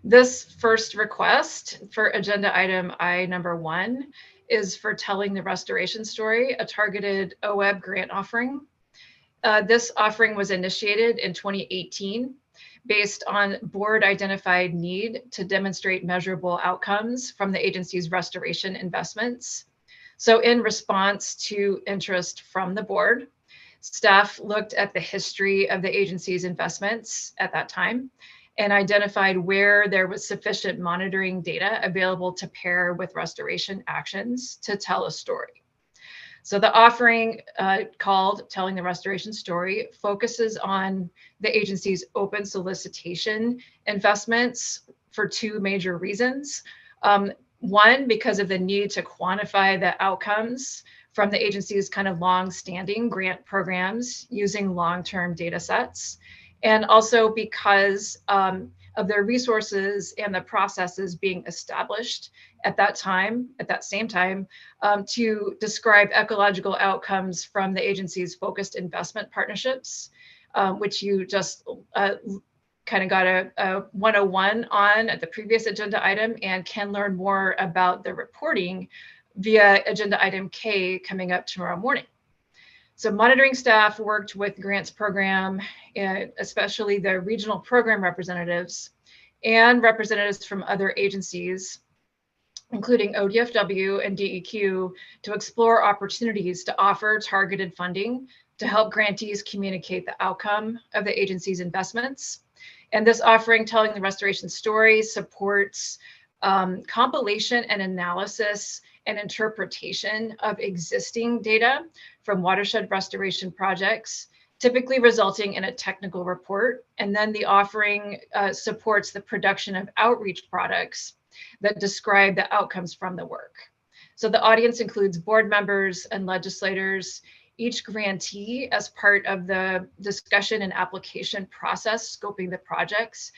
Speaker 6: This first request for agenda item I number 1 is for telling the restoration story, a targeted OWEB grant offering. This offering was initiated in 2018 based on board identified need to demonstrate measurable outcomes from the agency's restoration investments. So in response to interest from the board, Staff looked at the history of the agency's investments at that time and identified where there was sufficient monitoring data available to pair with restoration actions to tell a story. So the offering called Telling the Restoration Story focuses on the agency's open solicitation investments for two major reasons. One, because of the need to quantify the outcomes from the agency's kind of long-standing grant programs using long-term data sets, and also because of their resources and the processes being established at that same time, to describe ecological outcomes from the agency's focused investment partnerships, which you just kind of got a 101 on at the previous agenda item, and can learn more about the reporting via agenda item K coming up tomorrow morning. So monitoring staff worked with grants program, especially the regional program representatives and representatives from other agencies, including ODFW and DEQ, to explore opportunities to offer targeted funding to help grantees communicate the outcome of the agency's investments. And this offering, Telling the Restoration Story, supports compilation and analysis and interpretation of existing data from watershed restoration projects, typically resulting in a technical report. And then the offering supports the production of outreach products that describe the outcomes from the work. So the audience includes board members and legislators, each grantee as part of the discussion and application process scoping the projects.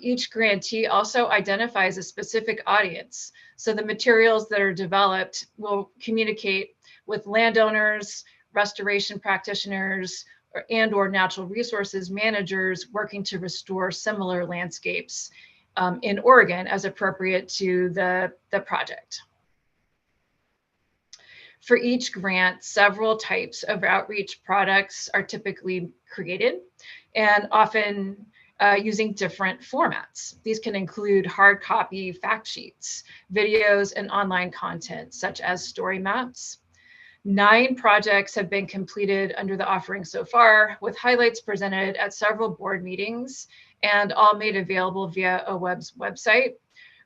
Speaker 6: Each grantee also identifies a specific audience. So the materials that are developed will communicate with landowners, restoration practitioners, or natural resources managers working to restore similar landscapes in Oregon as appropriate to the project. For each grant, several types of outreach products are typically created, and often using different formats. These can include hard copy fact sheets, videos, and online content, such as story maps. 9 projects have been completed under the offering so far, with highlights presented at several board meetings and all made available via OWEB's website.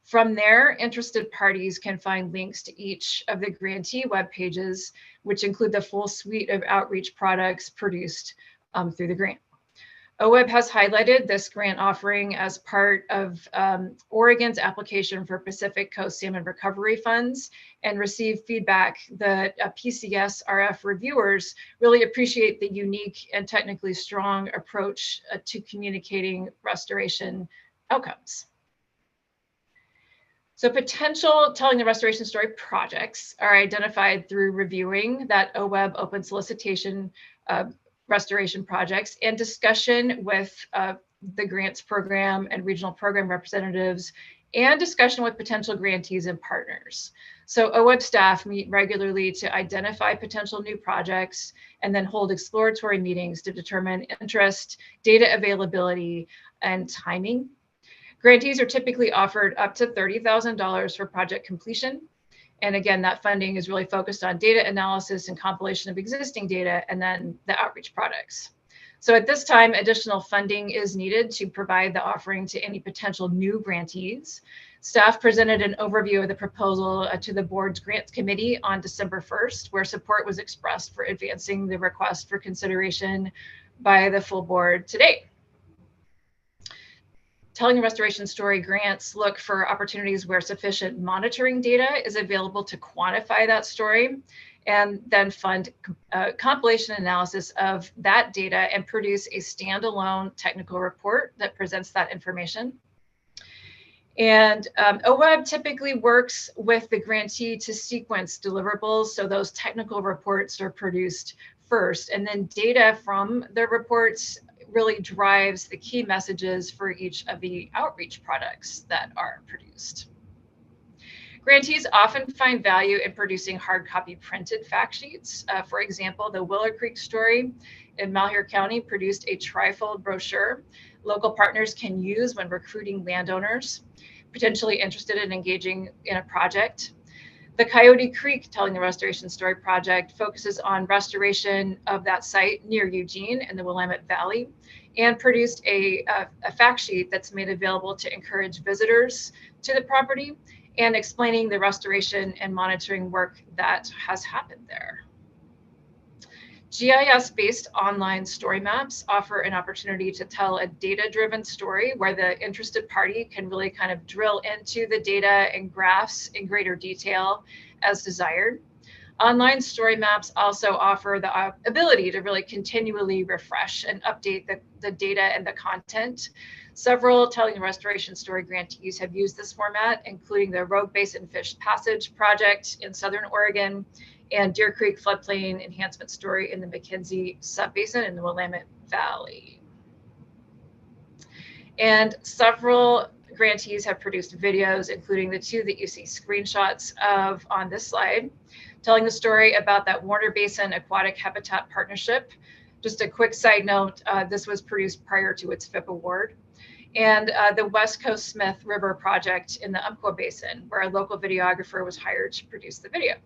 Speaker 6: From there, interested parties can find links to each of the grantee web pages, which include the full suite of outreach products produced through the grant. OWEB has highlighted this grant offering as part of Oregon's application for Pacific Coast Salmon Recovery Funds, and received feedback that PCS RF reviewers really appreciate the unique and technically strong approach to communicating restoration outcomes. So potential Telling the Restoration Story projects are identified through reviewing that OWEB open solicitation restoration projects and discussion with the grants program and regional program representatives, and discussion with potential grantees and partners. So OWEB staff meet regularly to identify potential new projects and then hold exploratory meetings to determine interest, data availability, and timing. Grantees are typically offered up to $30,000 for project completion. And again, that funding is really focused on data analysis and compilation of existing data, and then the outreach products. So at this time, additional funding is needed to provide the offering to any potential new grantees. Staff presented an overview of the proposal to the board's grants committee on December 1st, where support was expressed for advancing the request for consideration by the full board today. Telling the Restoration Story grants look for opportunities where sufficient monitoring data is available to quantify that story, and then fund compilation analysis of that data and produce a standalone technical report that presents that information. And OWEB typically works with the grantee to sequence deliverables, so those technical reports are produced first, and then data from the reports really drives the key messages for each of the outreach products that are produced. Grantees often find value in producing hard copy printed fact sheets. For example, the Willow Creek story in Malheur County produced a trifold brochure local partners can use when recruiting landowners potentially interested in engaging in a project. The Coyote Creek Telling the Restoration Story project focuses on restoration of that site near Eugene in the Willamette Valley, and produced a fact sheet that's made available to encourage visitors to the property and explaining the restoration and monitoring work that has happened there. GIS-based online story maps offer an opportunity to tell a data-driven story where the interested party can really kind of drill into the data and graphs in greater detail as desired. Online story maps also offer the ability to really continually refresh and update the data and the content. Several Telling the Restoration Story grantees have used this format, including the Rogue Basin Fish Passage project in Southern Oregon and Deer Creek Floodplain Enhancement Story in the McKenzie Subbasin in the Willamette Valley. And several grantees have produced videos, including the two that you see screenshots of on this slide, telling the story about that Warner Basin Aquatic Habitat Partnership. Just a quick side note, this was produced prior to its FIP award. And the West Coast Smith River project in the Umpqua Basin, where a local videographer was hired to produce the video.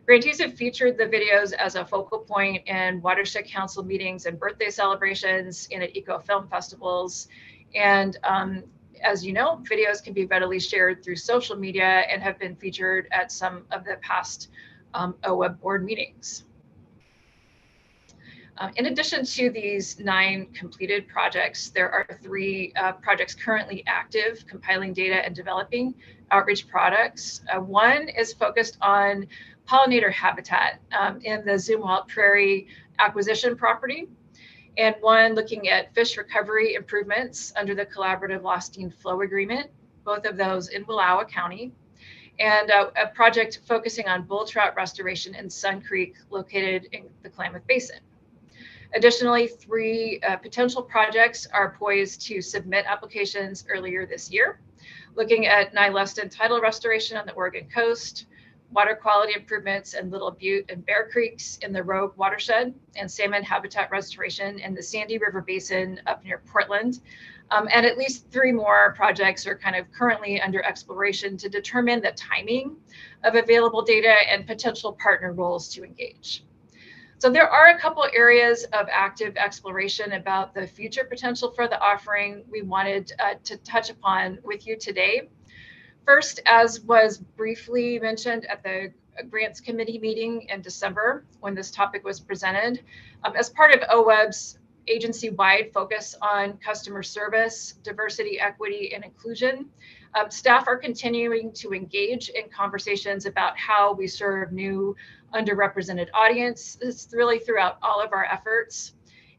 Speaker 6: Grantees have featured the videos as a focal point in watershed council meetings and birthday celebrations and at eco film festivals. And as you know, videos can be readily shared through social media and have been featured at some of the past OWEB board meetings. In addition to these 9 completed projects, there are 3 projects currently active, compiling data and developing outreach products. One is focused on pollinator habitat in the Zumwalt Prairie acquisition property, and one looking at fish recovery improvements under the Collaborative Lostine Flow Agreement, both of those in Wallowa County, and a project focusing on bull trout restoration in Sun Creek, located in the Klamath Basin. Additionally, 3 potential projects are poised to submit applications earlier this year, looking at Nyleston tidal restoration on the Oregon coast, water quality improvements in Little Butte and Bear Creeks in the Rogue watershed, and salmon habitat restoration in the Sandy River Basin up near Portland. And at least 3 more projects are kind of currently under exploration to determine the timing of available data and potential partner roles to engage. So there are a couple areas of active exploration about the future potential for the offering we wanted to touch upon with you today. First, as was briefly mentioned at the Grants Committee meeting in December when this topic was presented, as part of OWEB's agency-wide focus on customer service, diversity, equity, and inclusion, staff are continuing to engage in conversations about how we serve new underrepresented audiences really throughout all of our efforts.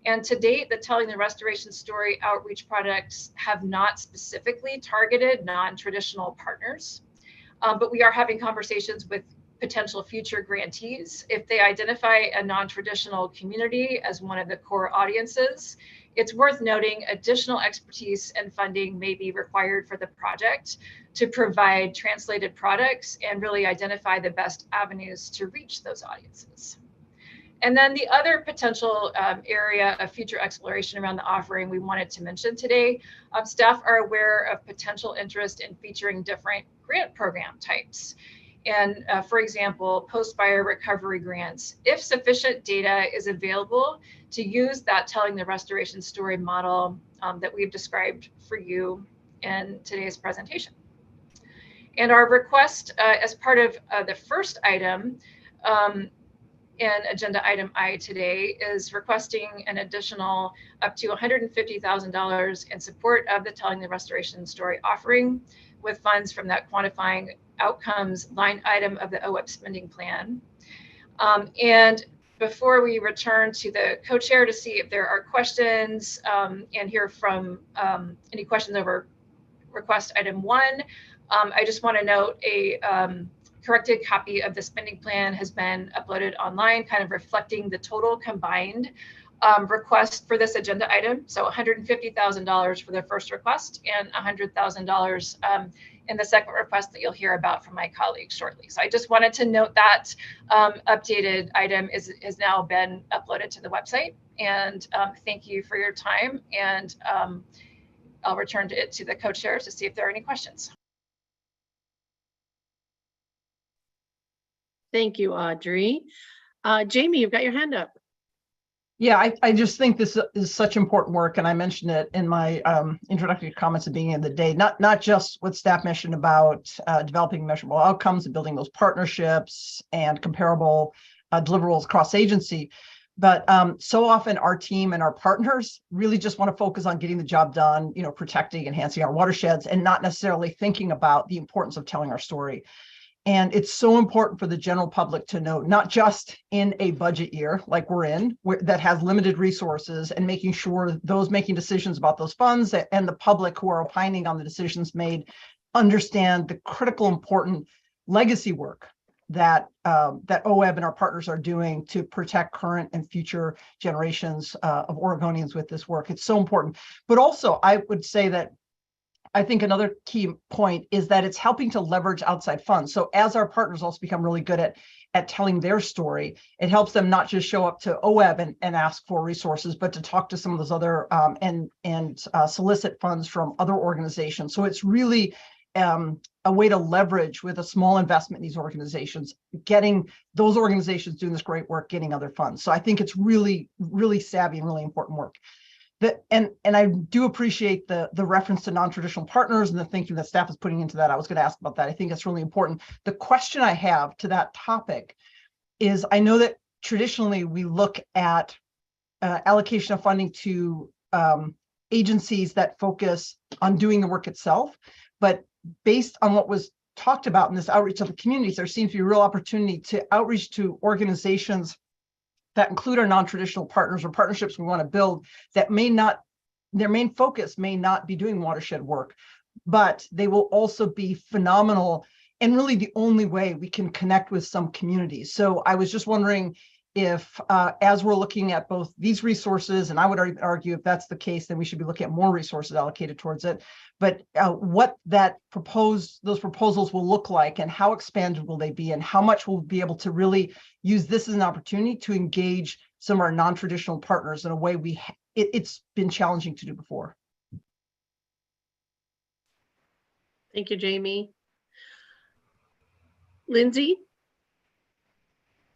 Speaker 6: And to date, the Telling the Restoration Story outreach products have not specifically targeted non-traditional partners, but we are having conversations with potential future grantees. If they identify a non-traditional community as one of the core audiences, it's worth noting additional expertise and funding may be required for the project to provide translated products and really identify the best avenues to reach those audiences. And then the other potential area of future exploration around the offering we wanted to mention today, staff are aware of potential interest in featuring different grant program types. And for example, post-fire recovery grants, if sufficient data is available to use that Telling the Restoration Story model that we've described for you in today's presentation. And our request as part of the first item in agenda item I today is requesting an additional up to $150,000 in support of the Telling the Restoration Story offering, with funds from that quantifying outcomes line item of the OWEB spending plan. And before we return to the co-chair to see if there are questions and hear from any questions over request item 1, I just want to note a corrected copy of the spending plan has been uploaded online, kind of reflecting the total combined request for this agenda item. So $150,000 for the first request and $100,000 in the second request that you'll hear about from my colleagues shortly. So I just wanted to note that updated item has now been uploaded to the website. And thank you for your time. And I'll return it to the co-chairs to see if there are any questions.
Speaker 1: Thank you, Audrey. Jamie, you've got your hand up.
Speaker 11: Yeah, I just think this is such important work, and I mentioned it in my introductory comments at the beginning of the day, not just what staff mentioned about developing measurable outcomes and building those partnerships and comparable deliverables across agency, but so often our team and our partners really just want to focus on getting the job done, protecting, enhancing our watersheds, and not necessarily thinking about the importance of telling our story. And it's so important for the general public to know, not just in a budget year like we're in, that has limited resources, and making sure those making decisions about those funds and the public who are opining on the decisions made understand the critical, important legacy work that OWEB and our partners are doing to protect current and future generations of Oregonians with this work. It's so important. But also, I would say that I think another key point is that it's helping to leverage outside funds. So as our partners also become really good at telling their story, it helps them not just show up to OWEB and ask for resources, but to talk to some of those other and solicit funds from other organizations. So it's really a way to leverage, with a small investment in these organizations, getting those organizations doing this great work, getting other funds. So I think it's really, really savvy and really important work. And I do appreciate the reference to non-traditional partners and the thinking that staff is putting into that. I was going to ask about that. I think it's really important. The question I have to that topic is, I know that traditionally we look at allocation of funding to agencies that focus on doing the work itself, but based on what was talked about in this outreach to the communities, there seems to be a real opportunity to outreach to organizations that include our non-traditional partners or partnerships we want to build, that may not, their main focus may not be doing watershed work, but they will also be phenomenal and really the only way we can connect with some communities. So I was just wondering if, as we're looking at both these resources, and I would argue if that's the case, then we should be looking at more resources allocated towards it, but what those proposals will look like, and how expanded will they be, and how much we'll be able to really use this as an opportunity to engage some of our non-traditional partners in a way it's been challenging to do before.
Speaker 1: Thank you, Jamie. Lindsay?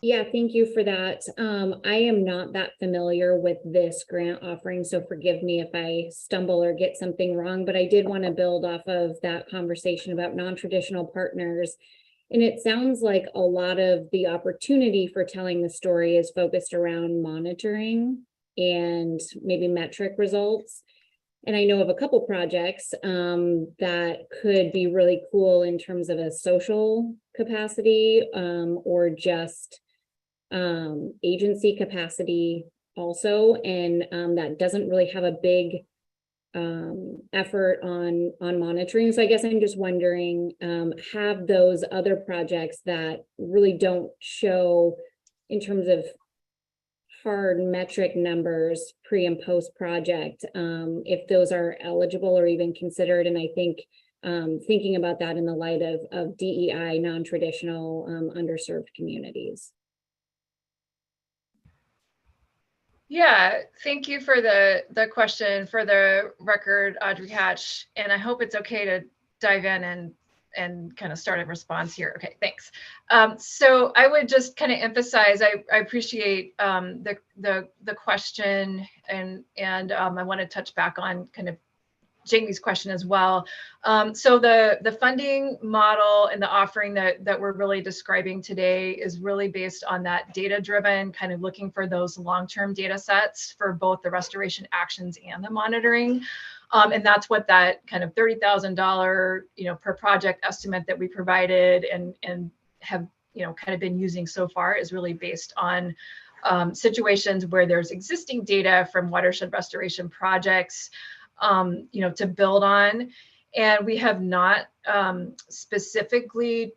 Speaker 7: Yeah, thank you for that. I am not that familiar with this grant offering, so forgive me if I stumble or get something wrong, but I did want to build off of that conversation about non-traditional partners. And it sounds like a lot of the opportunity for telling the story is focused around monitoring and maybe metric results. And I know of a couple projects that could be really cool in terms of a social capacity or just agency capacity also, and that doesn't really have a big effort on monitoring. So I guess I'm just wondering, have those other projects that really don't show in terms of hard metric numbers pre and post project, if those are eligible or even considered? And I think thinking about that in the light of DEI, non-traditional underserved communities.
Speaker 6: Yeah, thank you for the question. For the record, Audrey Hatch, and I hope it's okay to dive in and kind of start a response here. Okay, thanks. So I would just kind of emphasize, I appreciate the question, and I want to touch back on kind of Jamie's question as well. So the funding model and the offering that we're really describing today is really based on that data-driven, kind of looking for those long-term data sets for both the restoration actions and the monitoring. And that's what that kind of $30,000, per project estimate that we provided and have, kind of been using so far is really based on situations where there's existing data from watershed restoration projects, to build on. And we have not specifically,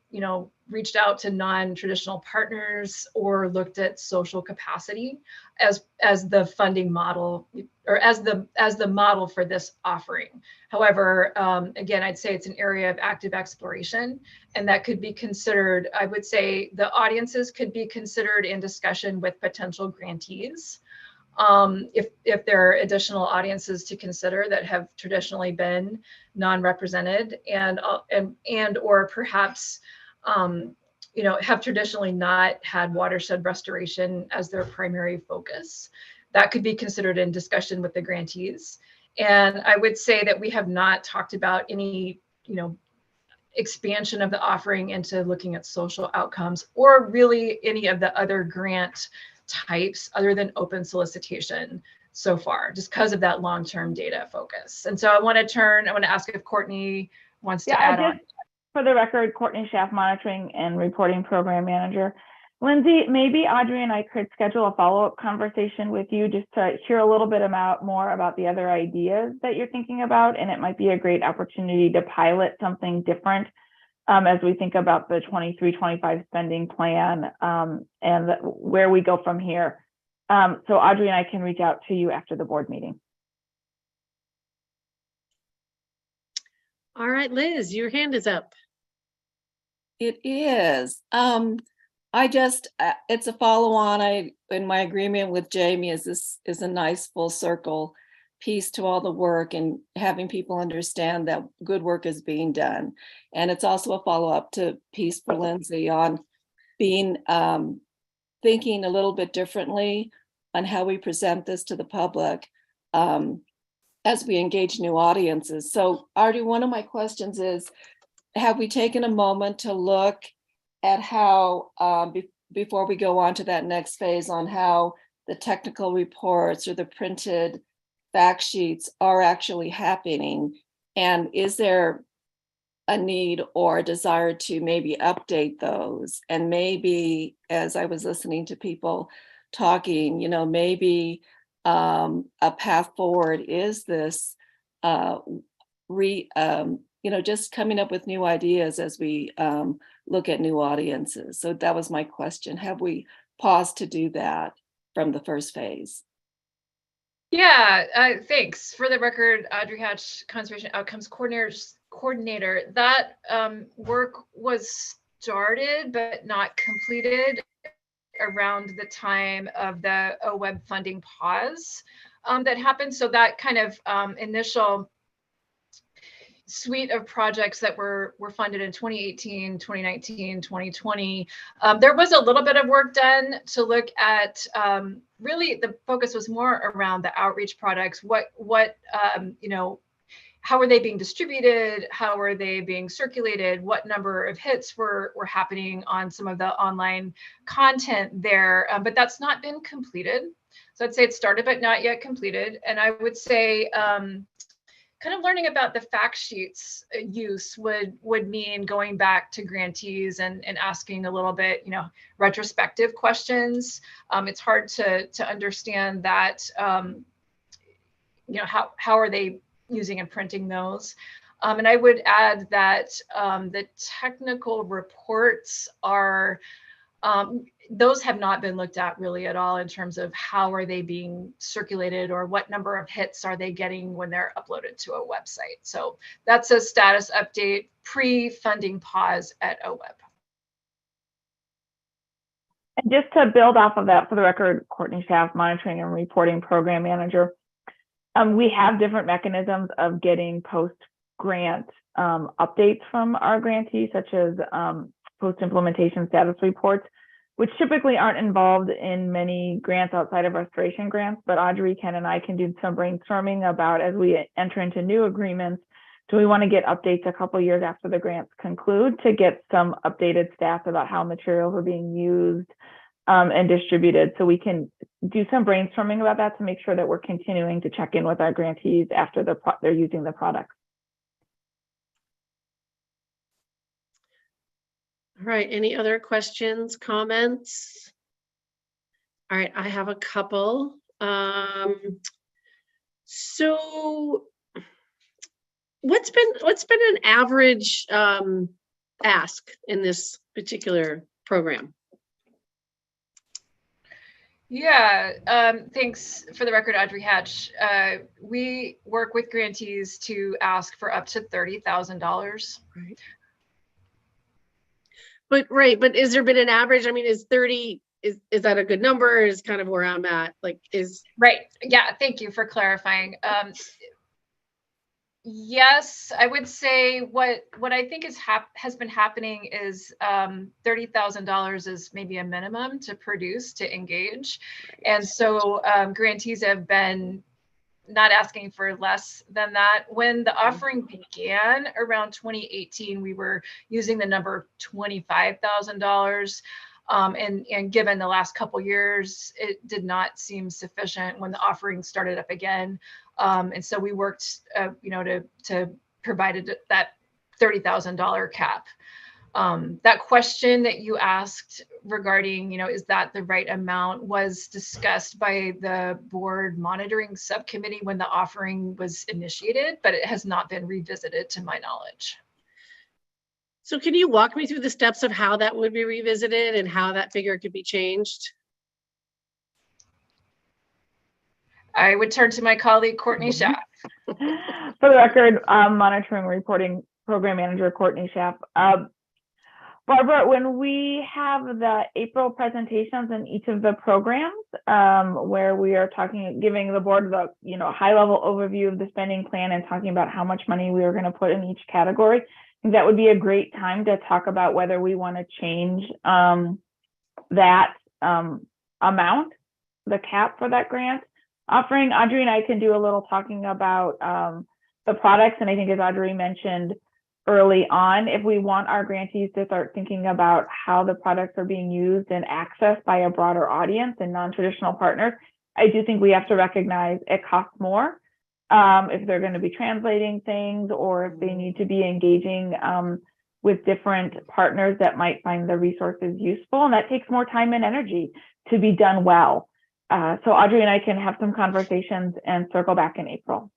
Speaker 6: reached out to non-traditional partners or looked at social capacity as the funding model, or as the model for this offering. However, again, I'd say it's an area of active exploration, and that could be considered. I would say the audiences could be considered in discussion with potential grantees. If there are additional audiences to consider that have traditionally been non-represented, and or perhaps have traditionally not had watershed restoration as their primary focus. That could be considered in discussion with the grantees. And I would say that we have not talked about any, expansion of the offering into looking at social outcomes or really any of the other grant types other than open solicitation so far, just because of that long-term data focus. And so I want to ask if Courtney wants to add on.
Speaker 10: For the record, Courtney Schaff, Monitoring and Reporting Program Manager. Lindsay, maybe Audrey and I could schedule a follow-up conversation with you just to hear a little bit more about the other ideas that you're thinking about, and it might be a great opportunity to pilot something different as we think about the 23-25 spending plan and where we go from here. So Audrey and I can reach out to you after the board meeting.
Speaker 1: All right, Liz, your hand is up.
Speaker 5: It is. It's a follow-on. In my agreement with Jamie, this is a nice full circle piece to all the work and having people understand that good work is being done. And it's also a follow-up to piece for Lindsay on being thinking a little bit differently on how we present this to the public as we engage new audiences. So Artie, one of my questions is, have we taken a moment to look at how, before we go on to that next phase, on how the technical reports or the printed fact sheets are actually happening? And is there a need or a desire to maybe update those? And maybe, as I was listening to people talking, maybe a path forward is this just coming up with new ideas as we look at new audiences. So that was my question. Have we paused to do that from the first phase?
Speaker 6: Yeah, thanks. For the record, Audrey Hatch, Conservation Outcomes Coordinator. That work was started but not completed around the time of the OWEB funding pause that happened. So that kind of initial suite of projects that were funded in 2018, 2019, 2020. There was a little bit of work done to look at, really the focus was more around the outreach products. How are they being distributed? How are they being circulated? What number of hits were happening on some of the online content there? But that's not been completed. So I'd say it started, but not yet completed. And I would say, kind of learning about the fact sheets use would mean going back to grantees and asking a little bit, retrospective questions. It's hard to understand that, how are they using and printing those? And I would add that the technical reports are, those have not been looked at really at all in terms of how are they being circulated or what number of hits are they getting when they're uploaded to a website. So that's a status update pre-funding pause at OWEB.
Speaker 10: And just to build off of that, for the record, Courtney Schaff, Monitoring and Reporting Program Manager. We have different mechanisms of getting post-grant updates from our grantees, such as post-implementation status reports, which typically aren't involved in many grants outside of restoration grants. But Audrey, Ken, and I can do some brainstorming about, as we enter into new agreements, do we want to get updates a couple years after the grants conclude to get some updated stats about how materials are being used and distributed, so we can do some brainstorming about that to make sure that we're continuing to check in with our grantees after they're using the product.
Speaker 1: All right, any other questions, comments? All right, I have a couple. So what's been an average ask in this particular program?
Speaker 6: Yeah, thanks. For the record, Audrey Hatch. We work with grantees to ask for up to $30,000.
Speaker 1: Right. But has there been an average? I mean, is 30, is that a good number? Is kind of where I'm at, like, is.
Speaker 6: Right. Yeah. Thank you for clarifying. Yes, I would say what I think has been happening is $30,000 is maybe a minimum to produce, to engage. And so grantees have been not asking for less than that. When the offering began around 2018, we were using the number $25,000. And given the last couple years, it did not seem sufficient when the offering started up again. And so we worked, to provide that $30,000 cap. That question that you asked regarding, is that the right amount, was discussed by the board monitoring subcommittee when the offering was initiated, but it has not been revisited to my knowledge.
Speaker 1: So can you walk me through the steps of how that would be revisited and how that figure could be changed?
Speaker 6: I would turn to my colleague, Courtney Schaff.
Speaker 10: For the record, monitoring reporting program manager, Courtney Schaff. Barbara, when we have the April presentations in each of the programs, where we are giving the board the high level overview of the spending plan and talking about how much money we are going to put in each category, I think that would be a great time to talk about whether we want to change that amount, the cap for that grant offering. Audrey and I can do a little talking about the products, and I think as Audrey mentioned early on, if we want our grantees to start thinking about how the products are being used and accessed by a broader audience and non-traditional partners, I do think we have to recognize it costs more if they're going to be translating things, or if they need to be engaging with different partners that might find the resources useful, and that takes more time and energy to be done well. So Audrey and I can have some conversations and circle back in April.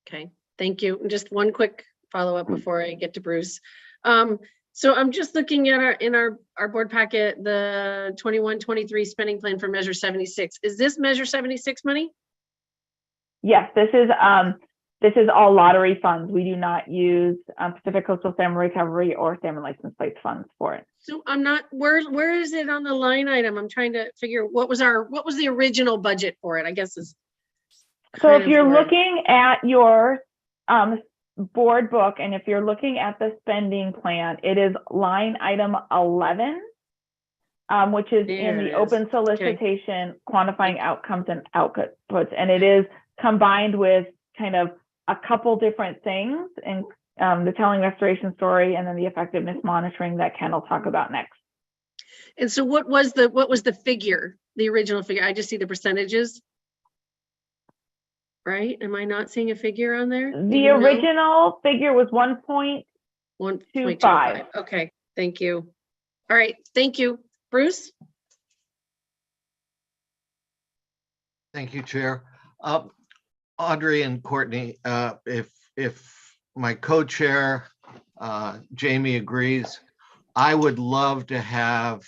Speaker 1: Okay, thank you. Just one quick follow-up before I get to Bruce. So I'm just looking at in our board packet, the 21-23 spending plan for Measure 76. Is this Measure 76 money?
Speaker 10: Yes, this is all lottery funds. We do not use Pacific Coastal Salmon Recovery or Salmon License Plates funds for it.
Speaker 1: So I'm not, where is it on the line item? I'm trying to figure what was the original budget for it, I guess is.
Speaker 10: So if you're looking at your board book, and if you're looking at the spending plan, it is line item 11, which is in the open solicitation, quantifying outcomes and outputs. And it is combined with kind of a couple different things, and the telling restoration story, and then the effectiveness monitoring that Ken will talk about next.
Speaker 1: And so what was the figure, the original figure? I just see the percentages. Right? Am I not seeing a figure on there?
Speaker 10: The original figure was 1.25.
Speaker 1: Okay, thank you. All right, thank you. Bruce?
Speaker 13: Thank you, Chair. Audrey and Courtney, if my co-chair, Jamie, agrees, I would love to have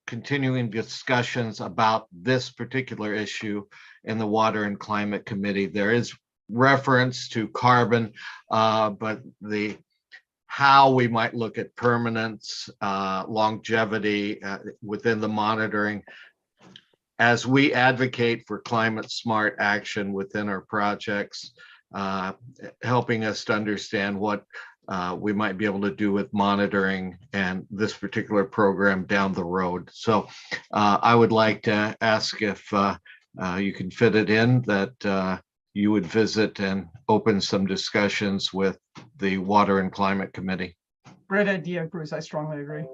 Speaker 13: continuing discussions about this particular issue in the Water and Climate Committee. There is reference to carbon, but how we might look at permanence, longevity within the monitoring, as we advocate for climate smart action within our projects, helping us to understand what we might be able to do with monitoring and this particular program down the road. So I would like to ask if you can fit it in, that you would visit and open some discussions with the Water and Climate Committee.
Speaker 11: Great idea, Bruce. I strongly agree.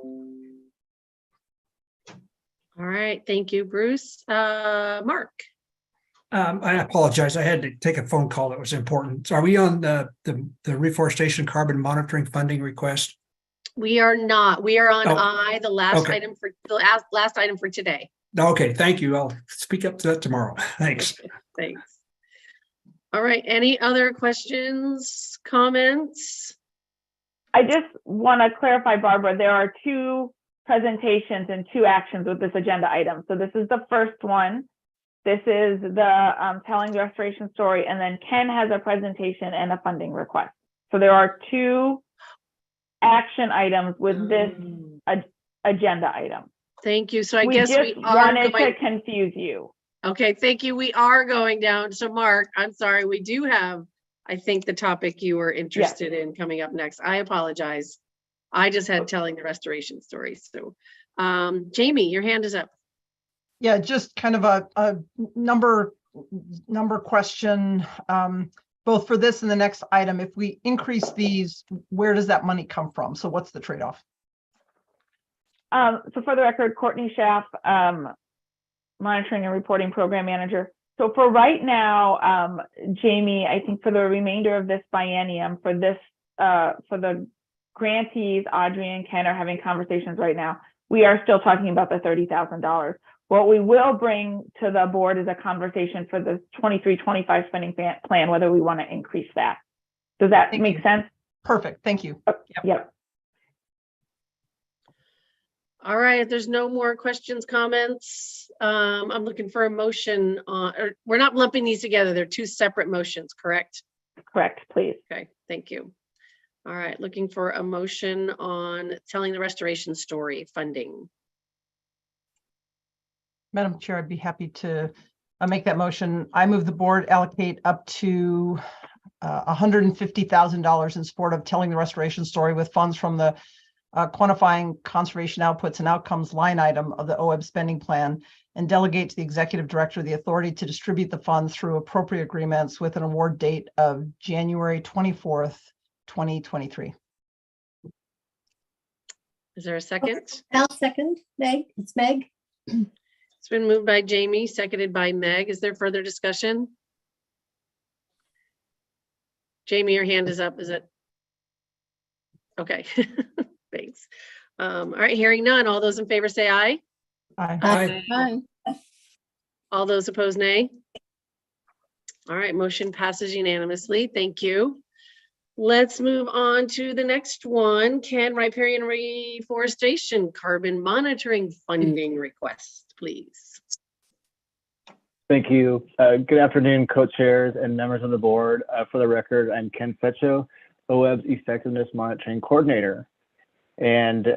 Speaker 1: All right, thank you, Bruce. Mark.
Speaker 4: I apologize. I had to take a phone call that was important. So are we on the reforestation carbon monitoring funding request?
Speaker 1: We are not. We are on I, the last item for the last item for today.
Speaker 4: Okay, thank you. I'll speak up to that tomorrow. Thanks.
Speaker 1: Thanks. All right. Any other questions, comments?
Speaker 10: I just want to clarify, Barbara, there are two presentations and two actions with this agenda item. So this is the first one. This is the telling the restoration story, and then Ken has a presentation and a funding request. So there are two action items with this agenda item.
Speaker 1: Thank you. So I guess we
Speaker 10: wanted to confuse you.
Speaker 1: Okay, thank you. We are going down. So Mark, I'm sorry, we do have I think the topic you were interested in coming up next. I apologize. I just had telling the restoration story. So, Jamie, your hand is up.
Speaker 11: Yeah, just kind of a number question, both for this and the next item. If we increase these, where does that money come from? So what's the trade-off?
Speaker 10: So for the record, Courtney Schaff, Monitoring and Reporting Program Manager. So for right now, Jamie, I think for the remainder of this biennium, for the grantees, Audrey and Ken are having conversations right now. We are still talking about the $30,000. What we will bring to the board is a conversation for the 23-25 spending plan, whether we want to increase that. Does that make sense?
Speaker 11: Perfect. Thank you.
Speaker 10: Yep.
Speaker 1: All right, if there's no more questions, comments, I'm looking for a motion on, or we're not lumping these together. They're two separate motions, correct?
Speaker 10: Correct, please.
Speaker 1: Okay, thank you. All right, looking for a motion on telling the restoration story funding.
Speaker 11: Madam Chair, I'd be happy to make that motion. I move the board allocate up to $150,000 in support of telling the restoration story with funds from the quantifying conservation outputs and outcomes line item of the OWEB spending plan, and delegate to the executive director the authority to distribute the funds through appropriate agreements with an award date of January 24th, 2023.
Speaker 1: Is there a second?
Speaker 14: I'll second. Meg, it's Meg.
Speaker 1: It's been moved by Jamie, seconded by Meg. Is there further discussion? Jamie, your hand is up, is it? Okay, thanks. All right, hearing none. All those in favor say aye.
Speaker 11: Aye.
Speaker 14: Aye.
Speaker 1: All those opposed, nay. All right, motion passes unanimously. Thank you. Let's move on to the next one. Ken, riparian reforestation carbon monitoring funding request, please.
Speaker 15: Thank you. Good afternoon, co-chairs and members of the board. For the record, I'm Ken Fecho, OWEB's Effectiveness Monitoring Coordinator. And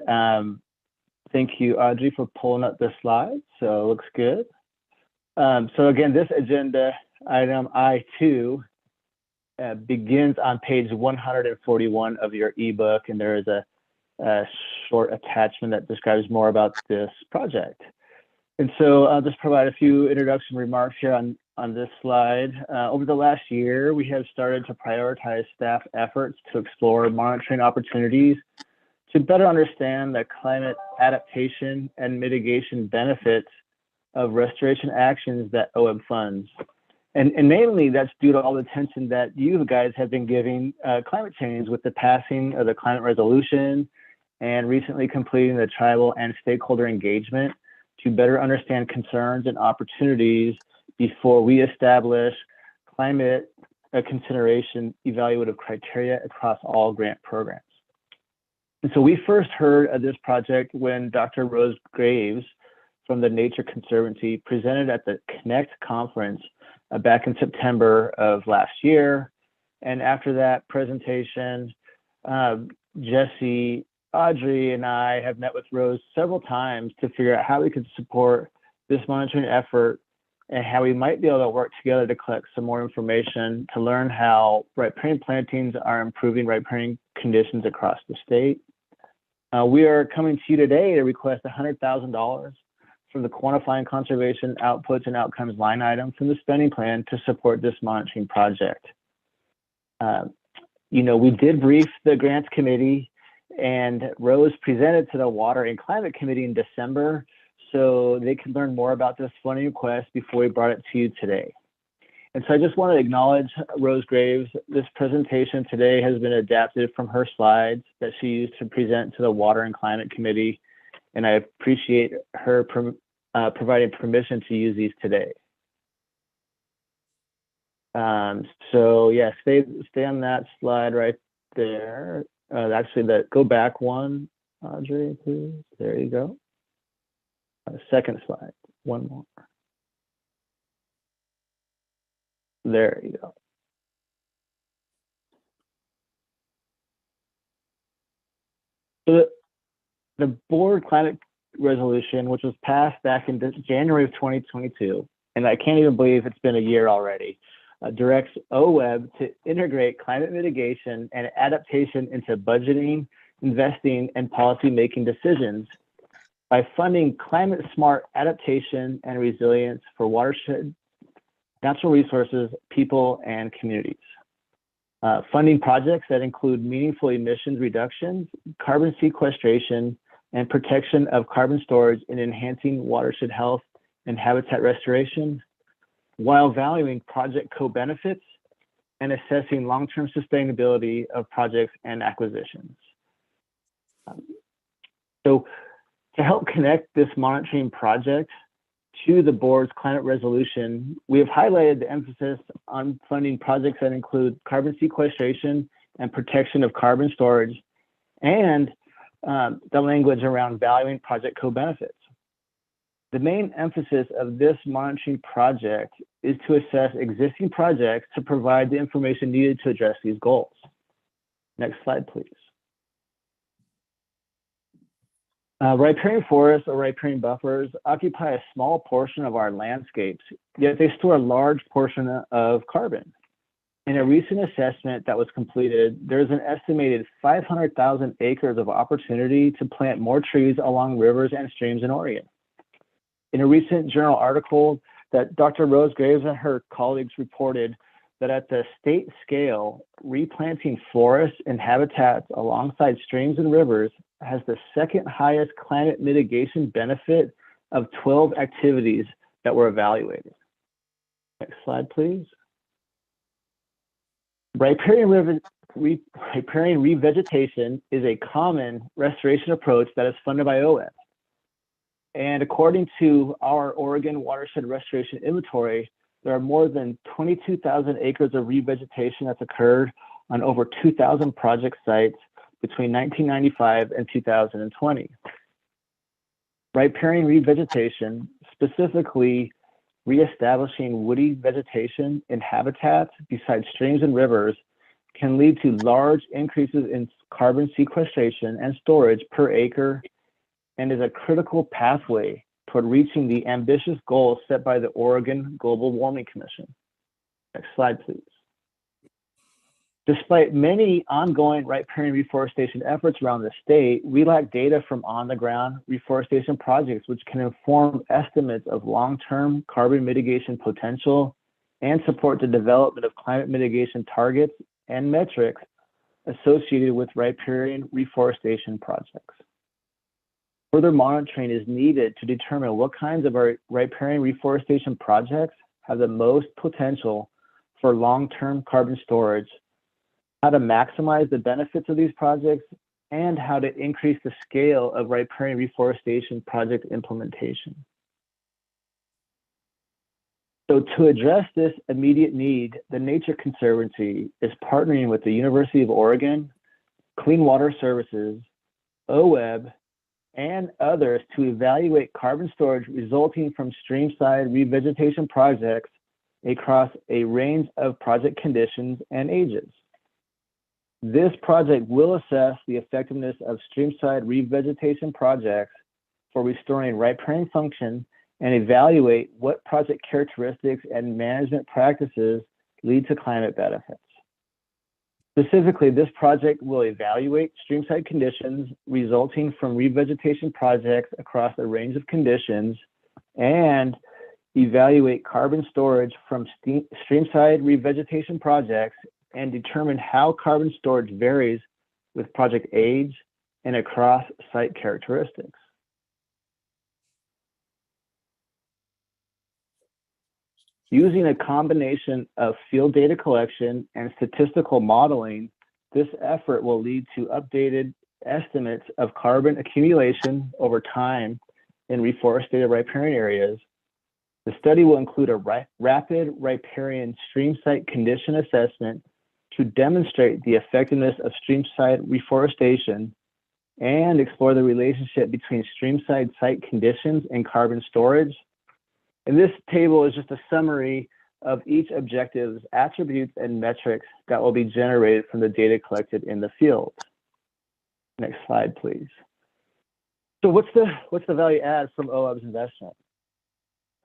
Speaker 15: thank you, Audrey, for pulling up the slide. So it looks good. So again, this agenda item I2 begins on page 141 of your ebook, and there is a short attachment that describes more about this project. And so I'll just provide a few introduction remarks here on this slide. Over the last year, we have started to prioritize staff efforts to explore monitoring opportunities to better understand the climate adaptation and mitigation benefits of restoration actions that OWEB funds. And mainly that's due to all the attention that you guys have been giving climate change with the passing of the climate resolution and recently completing the tribal and stakeholder engagement to better understand concerns and opportunities before we establish climate consideration evaluative criteria across all grant programs. And so we first heard of this project when Dr. Rose Graves from the Nature Conservancy presented at the Connect conference back in September of last year. And after that presentation, Jesse, Audrey, and I have met with Rose several times to figure out how we could support this monitoring effort and how we might be able to work together to collect some more information to learn how riparian plantings are improving riparian conditions across the state. We are coming to you today to request $100,000 from the quantifying conservation outputs and outcomes line item from the spending plan to support this monitoring project. We did brief the grants committee, and Rose presented to the Water and Climate Committee in December, so they could learn more about this funding request before we brought it to you today. And so I just want to acknowledge Rose Graves. This presentation today has been adapted from her slides that she used to present to the Water and Climate Committee, and I appreciate her providing permission to use these today. So yeah, stay on that slide right there. Actually, go back one, Audrey, please. There you go. Second slide, one more. There you go. So the board climate resolution, which was passed back in January of 2022, and I can't even believe it's been a year already, directs OWEB to integrate climate mitigation and adaptation into budgeting, investing, and policy-making decisions by funding climate-smart adaptation and resilience for watershed, natural resources, people, and communities. Funding projects that include meaningful emissions reductions, carbon sequestration, and protection of carbon storage in enhancing watershed health and habitat restoration, while valuing project co-benefits and assessing long-term sustainability of projects and acquisitions. So to help connect this monitoring project to the board's climate resolution, we have highlighted the emphasis on funding projects that include carbon sequestration and protection of carbon storage, and the language around valuing project co-benefits. The main emphasis of this monitoring project is to assess existing projects to provide the information needed to address these goals. Next slide, please. Riparian forests or riparian buffers occupy a small portion of our landscapes, yet they store a large portion of carbon. In a recent assessment that was completed, there's an estimated 500,000 acres of opportunity to plant more trees along rivers and streams in Oregon. In a recent journal article that Dr. Rose Graves and her colleagues reported that at the state scale, replanting forests and habitats alongside streams and rivers has the second highest climate mitigation benefit of 12 activities that were evaluated. Next slide, please. Riparian revegetation is a common restoration approach that is funded by OWEB. And according to our Oregon Watershed Restoration Inventory, there are more than 22,000 acres of revegetation that's occurred on over 2,000 project sites between 1995 and 2020. Riparian revegetation, specifically reestablishing woody vegetation in habitats beside streams and rivers, can lead to large increases in carbon sequestration and storage per acre, and is a critical pathway toward reaching the ambitious goals set by the Oregon Global Warming Commission. Next slide, please. Despite many ongoing riparian reforestation efforts around the state, we lack data from on-the-ground reforestation projects which can inform estimates of long-term carbon mitigation potential and support the development of climate mitigation targets and metrics associated with riparian reforestation projects. Further monitoring is needed to determine what kinds of riparian reforestation projects have the most potential for long-term carbon storage, how to maximize the benefits of these projects, and how to increase the scale of riparian reforestation project implementation. So to address this immediate need, the Nature Conservancy is partnering with the University of Oregon, Clean Water Services, OWEB, and others to evaluate carbon storage resulting from streamside revegetation projects across a range of project conditions and ages. This project will assess the effectiveness of streamside revegetation projects for restoring riparian function and evaluate what project characteristics and management practices lead to climate benefits. Specifically, this project will evaluate streamside conditions resulting from revegetation projects across a range of conditions and evaluate carbon storage from streamside revegetation projects and determine how carbon storage varies with project age and across site characteristics. Using a combination of field data collection and statistical modeling, this effort will lead to updated estimates of carbon accumulation over time in reforested riparian areas. The study will include a rapid riparian stream site condition assessment to demonstrate the effectiveness of streamside reforestation and explore the relationship between streamside site conditions and carbon storage. And this table is just a summary of each objective's attributes and metrics that will be generated from the data collected in the field. Next slide, please. So what's the value add from OWEB's investment?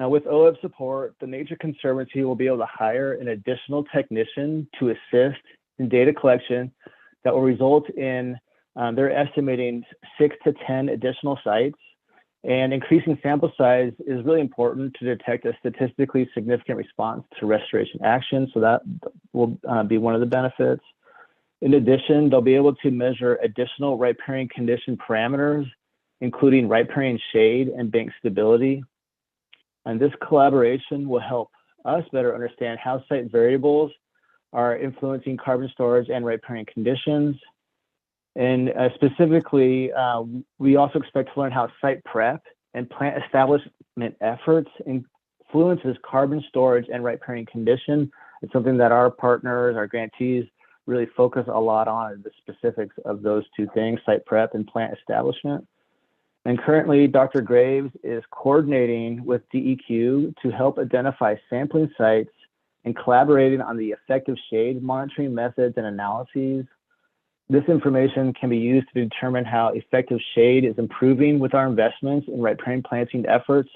Speaker 15: Now, with OWEB support, the Nature Conservancy will be able to hire an additional technician to assist in data collection that will result in they're estimating 6 to 10 additional sites. And increasing sample size is really important to detect a statistically significant response to restoration action. So that will be one of the benefits. In addition, they'll be able to measure additional riparian condition parameters, including riparian shade and bank stability. And this collaboration will help us better understand how site variables are influencing carbon storage and riparian conditions. And specifically, we also expect to learn how site prep and plant establishment efforts influences carbon storage and riparian condition. It's something that our partners, our grantees, really focus a lot on, the specifics of those two things, site prep and plant establishment. And currently, Dr. Graves is coordinating with DEQ to help identify sampling sites and collaborating on the effective shade monitoring methods and analyses. This information can be used to determine how effective shade is improving with our investments in riparian planting efforts,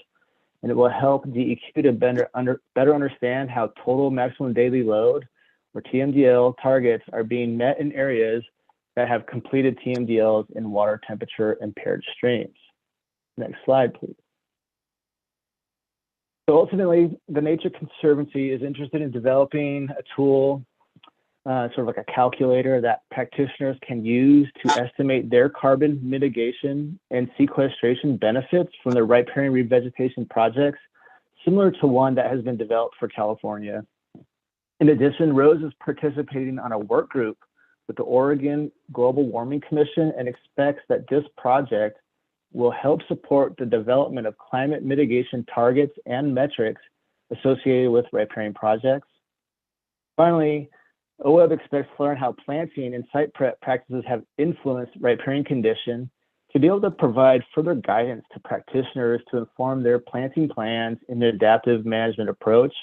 Speaker 15: and it will help DEQ to better understand how total maximum daily load, or TMDL, targets are being met in areas that have completed TMDLs in water temperature impaired streams. Next slide, please. So ultimately, the Nature Conservancy is interested in developing a tool, sort of like a calculator that practitioners can use to estimate their carbon mitigation and sequestration benefits from their riparian revegetation projects, similar to one that has been developed for California. In addition, Rose is participating on a work group with the Oregon Global Warming Commission and expects that this project will help support the development of climate mitigation targets and metrics associated with riparian projects. Finally, OWEB expects to learn how planting and site prep practices have influenced riparian condition to be able to provide further guidance to practitioners to inform their planting plans in an adaptive management approach.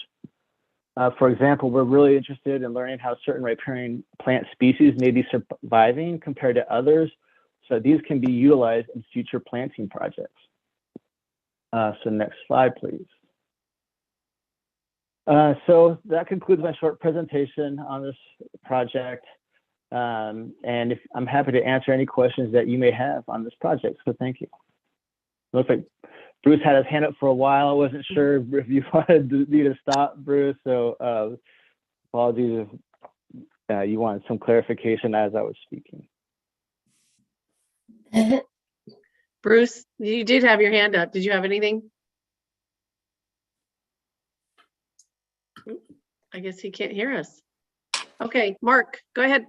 Speaker 15: For example, we're really interested in learning how certain riparian plant species may be surviving compared to others, so these can be utilized in future planting projects. So next slide, please. So that concludes my short presentation on this project. And I'm happy to answer any questions that you may have on this project, so thank you. Looks like Bruce had his hand up for a while. I wasn't sure if you wanted me to stop, Bruce, so apologies if you wanted some clarification as I was speaking.
Speaker 1: Bruce, you did have your hand up. Did you have anything? I guess he can't hear us. Okay, Mark, go ahead.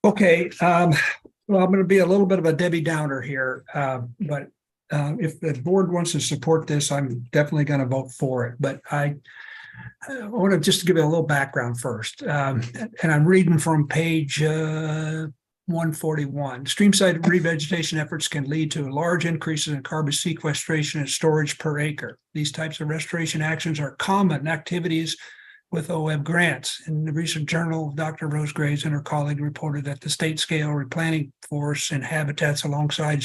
Speaker 4: Okay, well, I'm going to be a little bit of a Debbie Downer here, but if the board wants to support this, I'm definitely going to vote for it. But I want to just give you a little background first. And I'm reading from page 141. Streamside revegetation efforts can lead to large increases in carbon sequestration and storage per acre. These types of restoration actions are common activities with OWEB grants. In the recent journal, Dr. Rose Graves and her colleague reported that the state scale replanting forests and habitats alongside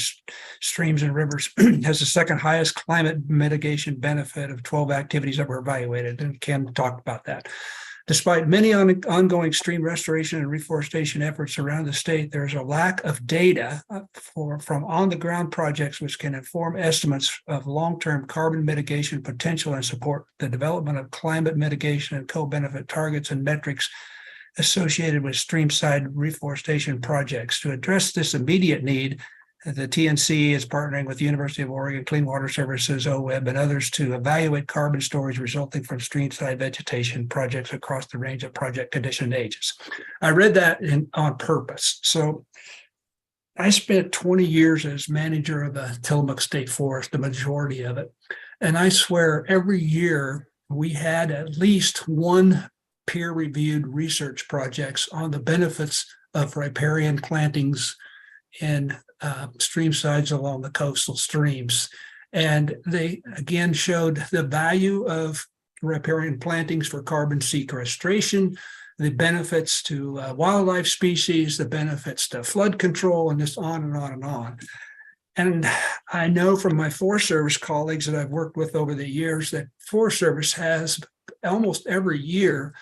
Speaker 4: streams and rivers has the second highest climate mitigation benefit of 12 activities that were evaluated, and Ken talked about that. Despite many ongoing stream restoration and reforestation efforts around the state, there's a lack of data from on-the-ground projects which can inform estimates of long-term carbon mitigation potential and support the development of climate mitigation and co-benefit targets and metrics associated with streamside reforestation projects. To address this immediate need, the TNC is partnering with the University of Oregon Clean Water Services, OWEB, and others to evaluate carbon storage resulting from streamside vegetation projects across the range of project condition ages. I read that on purpose. So I spent 20 years as manager of the Tillamook State Forest, the majority of it. And I swear every year we had at least one peer-reviewed research projects on the benefits of riparian plantings in stream sides along the coastal streams. And they again showed the value of riparian plantings for carbon sequestration, the benefits to wildlife species, the benefits to flood control, and just on and on and on. And I know from my Forest Service colleagues that I've worked with over the years that Forest Service has almost every year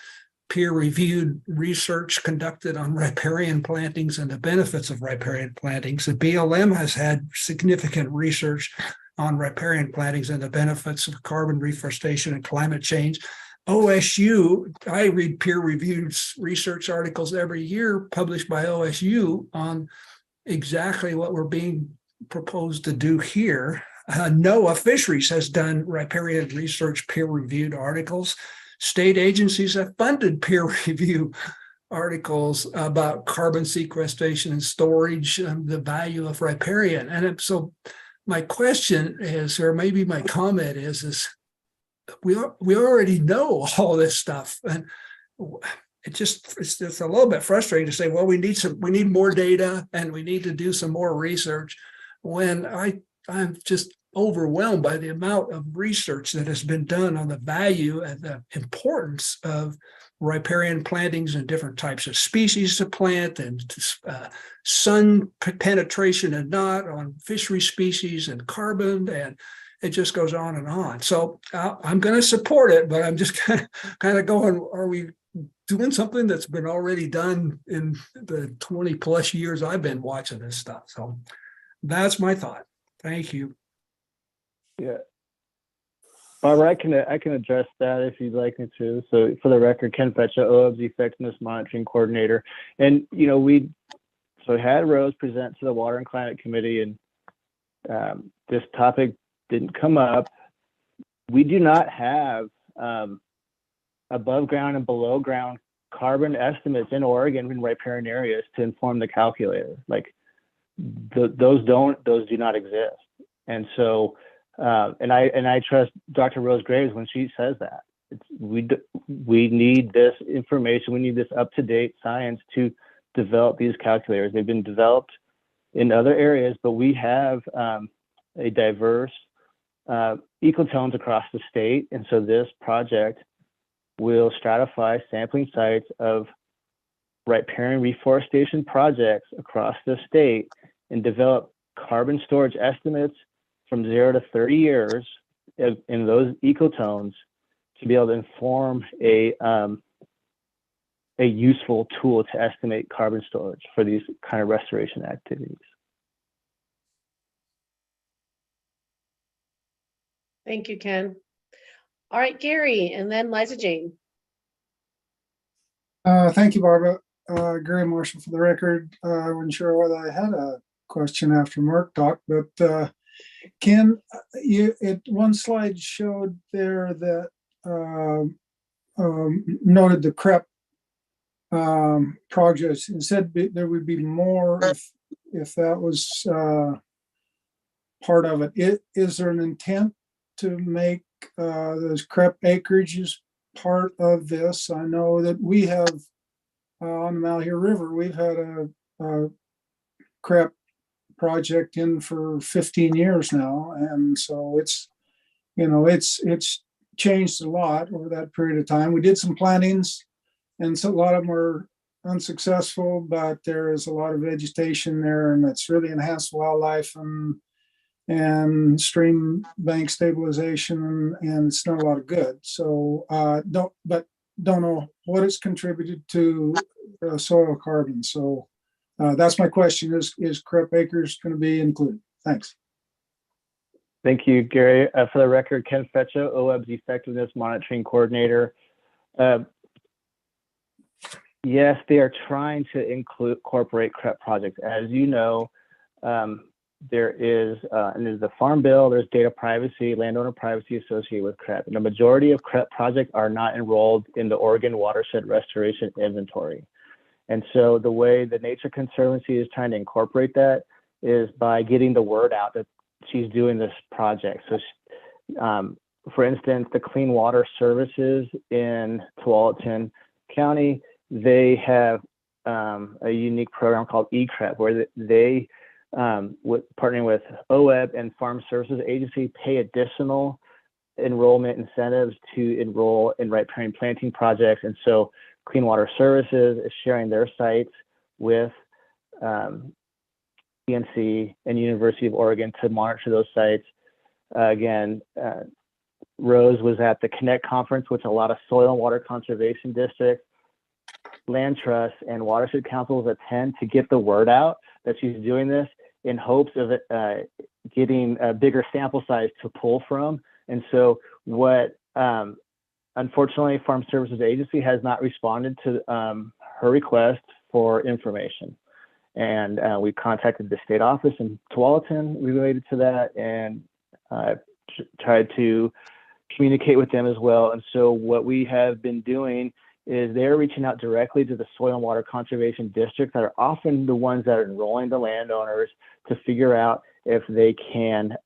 Speaker 4: peer-reviewed research conducted on riparian plantings and the benefits of riparian plantings. The BLM has had significant research on riparian plantings and the benefits of carbon reforestation and climate change. OSU, I read peer-reviewed research articles every year published by OSU on exactly what we're being proposed to do here. NOAA Fisheries has done riparian research peer-reviewed articles. State agencies have funded peer review articles about carbon sequestration and storage, the value of riparian. And so my question is, or maybe my comment is we already know all this stuff. And it's just a little bit frustrating to say, well, we need more data and we need to do some more research, when I'm just overwhelmed by the amount of research that has been done on the value and the importance of riparian plantings and different types of species to plant, and sun penetration and not on fishery species and carbon, and it just goes on and on. So I'm going to support it, but I'm just kind of going, are we doing something that's been already done in the 20 plus years I've been watching this stuff? So that's my thought. Thank you.
Speaker 15: Yeah. Barbara, I can address that if you'd like me to. So for the record, Ken Fetcha, OWEB's Effectiveness Monitoring Coordinator. And, you know, we had Rose present to the Water and Climate Committee, and this topic didn't come up. We do not have above ground and below ground carbon estimates in Oregon in riparian areas to inform the calculator. Like those do not exist. And so, and I trust Dr. Rose Graves when she says that. We need this information. We need this up-to-date science to develop these calculators. They've been developed in other areas, but we have a diverse ecotones across the state. And so this project will stratify sampling sites of riparian reforestation projects across the state and develop carbon storage estimates from 0 to 30 years in those ecotones to be able to inform a useful tool to estimate carbon storage for these kind of restoration activities.
Speaker 1: Thank you, Ken. All right, Gary, and then Liza Jane.
Speaker 19: Thank you, Barbara. Gary Marshall for the record. I wasn't sure whether I had a question after Mark talked, but Ken, one slide showed there that noted the CREP projects and said there would be more if that was part of it. Is there an intent to make those CREP acreages part of this? I know that we have on the Malheur River, we've had a CREP project in for 15 years now, and so it's changed a lot over that period of time. We did some plantings, and so a lot of them were unsuccessful, but there is a lot of vegetation there, and it's really enhanced wildlife and stream bank stabilization, and it's done a lot of good. So don't know what it's contributed to soil carbon. So that's my question: is CREP acres going to be included? Thanks.
Speaker 15: Thank you, Gary. For the record, Ken Fetcha, OWEB's Effectiveness Monitoring Coordinator. Yes, they are trying to incorporate CREP projects. As you know, there is, and there's the Farm Bill, there's data privacy, landowner privacy associated with CREP. And the majority of CREP projects are not enrolled in the Oregon Watershed Restoration Inventory. And so the way the Nature Conservancy is trying to incorporate that is by getting the word out that she's doing this project. So for instance, the Clean Water Services in Tualatin County, they have a unique program called eCREP, where they partnering with OWEB and Farm Services Agency, pay additional enrollment incentives to enroll in riparian planting projects. And so Clean Water Services is sharing their sites with TNC and University of Oregon to monitor those sites. Rose was at the Connect conference, which a lot of soil and water conservation districts, land trusts, and watershed councils attend to get the word out that she's doing this in hopes of getting a bigger sample size to pull from. And so what, unfortunately, Farm Services Agency has not responded to her request for information. And we contacted the state office in Tualatin related to that, and tried to communicate with them as well. And so what we have been doing is they're reaching out directly to the soil and water conservation districts that are often the ones that are enrolling the landowners to figure out if they can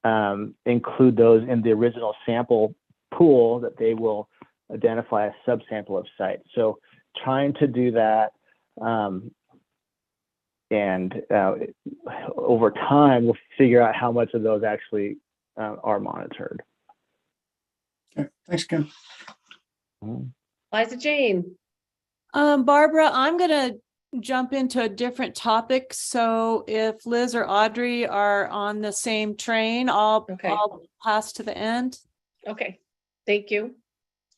Speaker 15: include those in the original sample pool that they will identify a subsample of sites. So trying to do that, and over time, we'll figure out how much of those actually are monitored.
Speaker 19: Okay, thanks, Ken.
Speaker 1: Liza Jane.
Speaker 9: Barbara, I'm going to jump into a different topic. So if Liz or Audrey are on the same train, I'll pass to the end.
Speaker 1: Okay, thank you.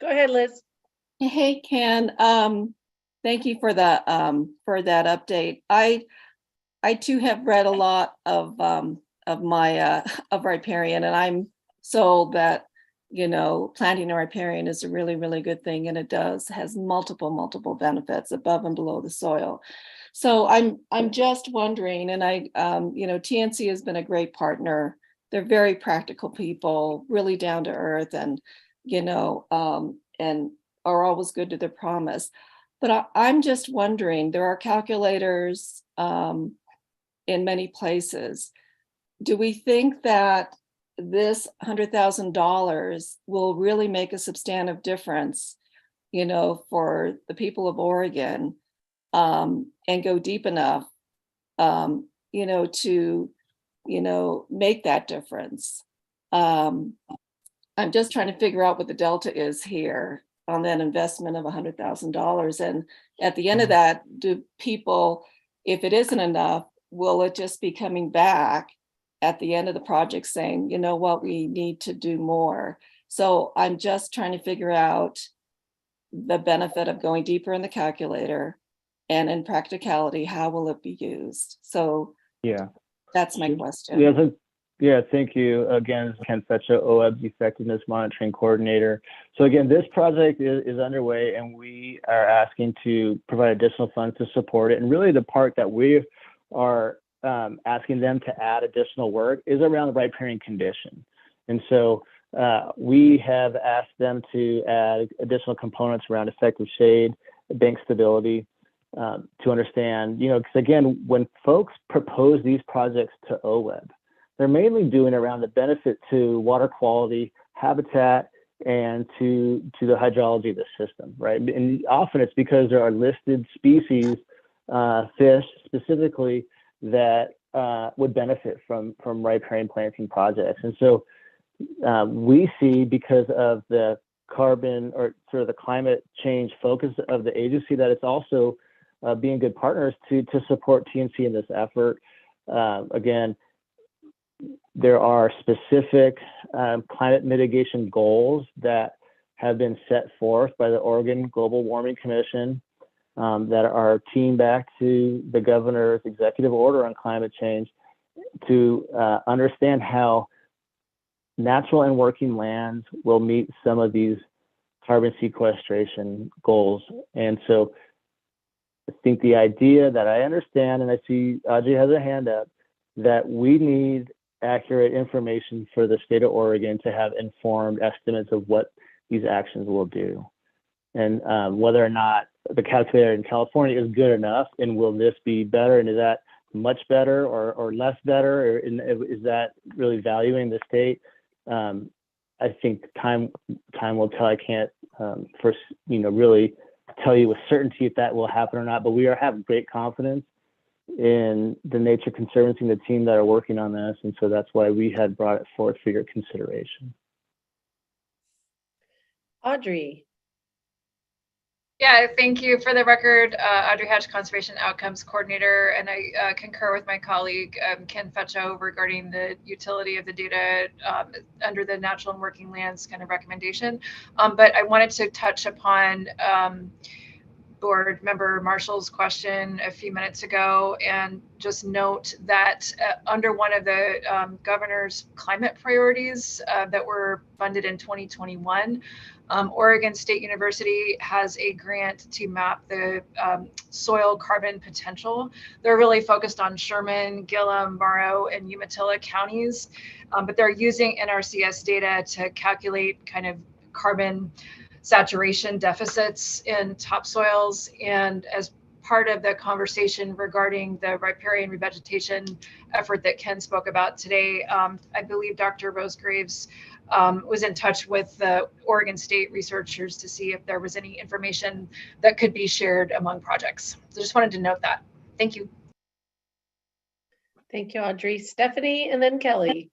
Speaker 1: Go ahead, Liz.
Speaker 5: Hey, Ken. Thank you for that update. I too have read a lot of my of riparian, and I'm sold that, you know, planting a riparian is a really, really good thing, and it has multiple benefits above and below the soil. So I'm just wondering, and you know, TNC has been a great partner. They're very practical people, really down to earth, and you know, and are always good to their promise. But I'm just wondering, there are calculators in many places. Do we think that this $100,000 will really make a substantive difference, you know, for the people of Oregon, and go deep enough, you know, to, you know, make that difference? I'm just trying to figure out what the delta is here on that investment of $100,000. And at the end of that, do people, if it isn't enough, will it just be coming back at the end of the project saying, you know what, we need to do more? So I'm just trying to figure out the benefit of going deeper in the calculator, and in practicality, how will it be used? So
Speaker 15: yeah,
Speaker 5: that's my question.
Speaker 15: Yeah, thank you. Again, Ken Fetcha, OWEB's Effectiveness Monitoring Coordinator. So again, this project is underway, and we are asking to provide additional funds to support it. And really the part that we are asking them to add additional work is around the riparian condition. And so we have asked them to add additional components around effective shade, bank stability, to understand, you know, because again, when folks propose these projects to OWEB, they're mainly doing around the benefit to water quality, habitat, and to the hydrology of the system, right? And often it's because there are listed species, fish specifically, that would benefit from riparian planting projects. And so we see, because of the carbon or sort of the climate change focus of the agency, that it's also being good partners to support TNC in this effort. Again, there are specific climate mitigation goals that have been set forth by the Oregon Global Warming Commission that are teamed back to the governor's executive order on climate change to understand how natural and working lands will meet some of these carbon sequestration goals. And so I think the idea that I understand, and I see Audrey has a hand up, that we need accurate information for the state of Oregon to have informed estimates of what these actions will do. And whether or not the calculator in California is good enough, and will this be better, and is that much better or less better, or is that really valuing the state? I think time will tell. I can't first, you know, really tell you with certainty if that will happen or not, but we have great confidence in the Nature Conservancy and the team that are working on this. And so that's why we had brought it forth for your consideration.
Speaker 1: Audrey.
Speaker 6: Yeah, thank you. For the record, Audrey Hatch, Conservation Outcomes Coordinator, and I concur with my colleague Ken Fetcho regarding the utility of the data under the natural and working lands kind of recommendation. But I wanted to touch upon Board Member Marshall's question a few minutes ago and just note that under one of the governor's climate priorities that were funded in 2021, Oregon State University has a grant to map the soil carbon potential. They're really focused on Sherman, Gillum, Morrow, and Umatilla counties, but they're using NRCS data to calculate kind of carbon saturation deficits in topsoils. And as part of the conversation regarding the riparian revegetation effort that Ken spoke about today, I believe Dr. Rosegraves was in touch with the Oregon State researchers to see if there was any information that could be shared among projects. So just wanted to note that. Thank you.
Speaker 1: Thank you, Audrey. Stephanie, and then Kelly.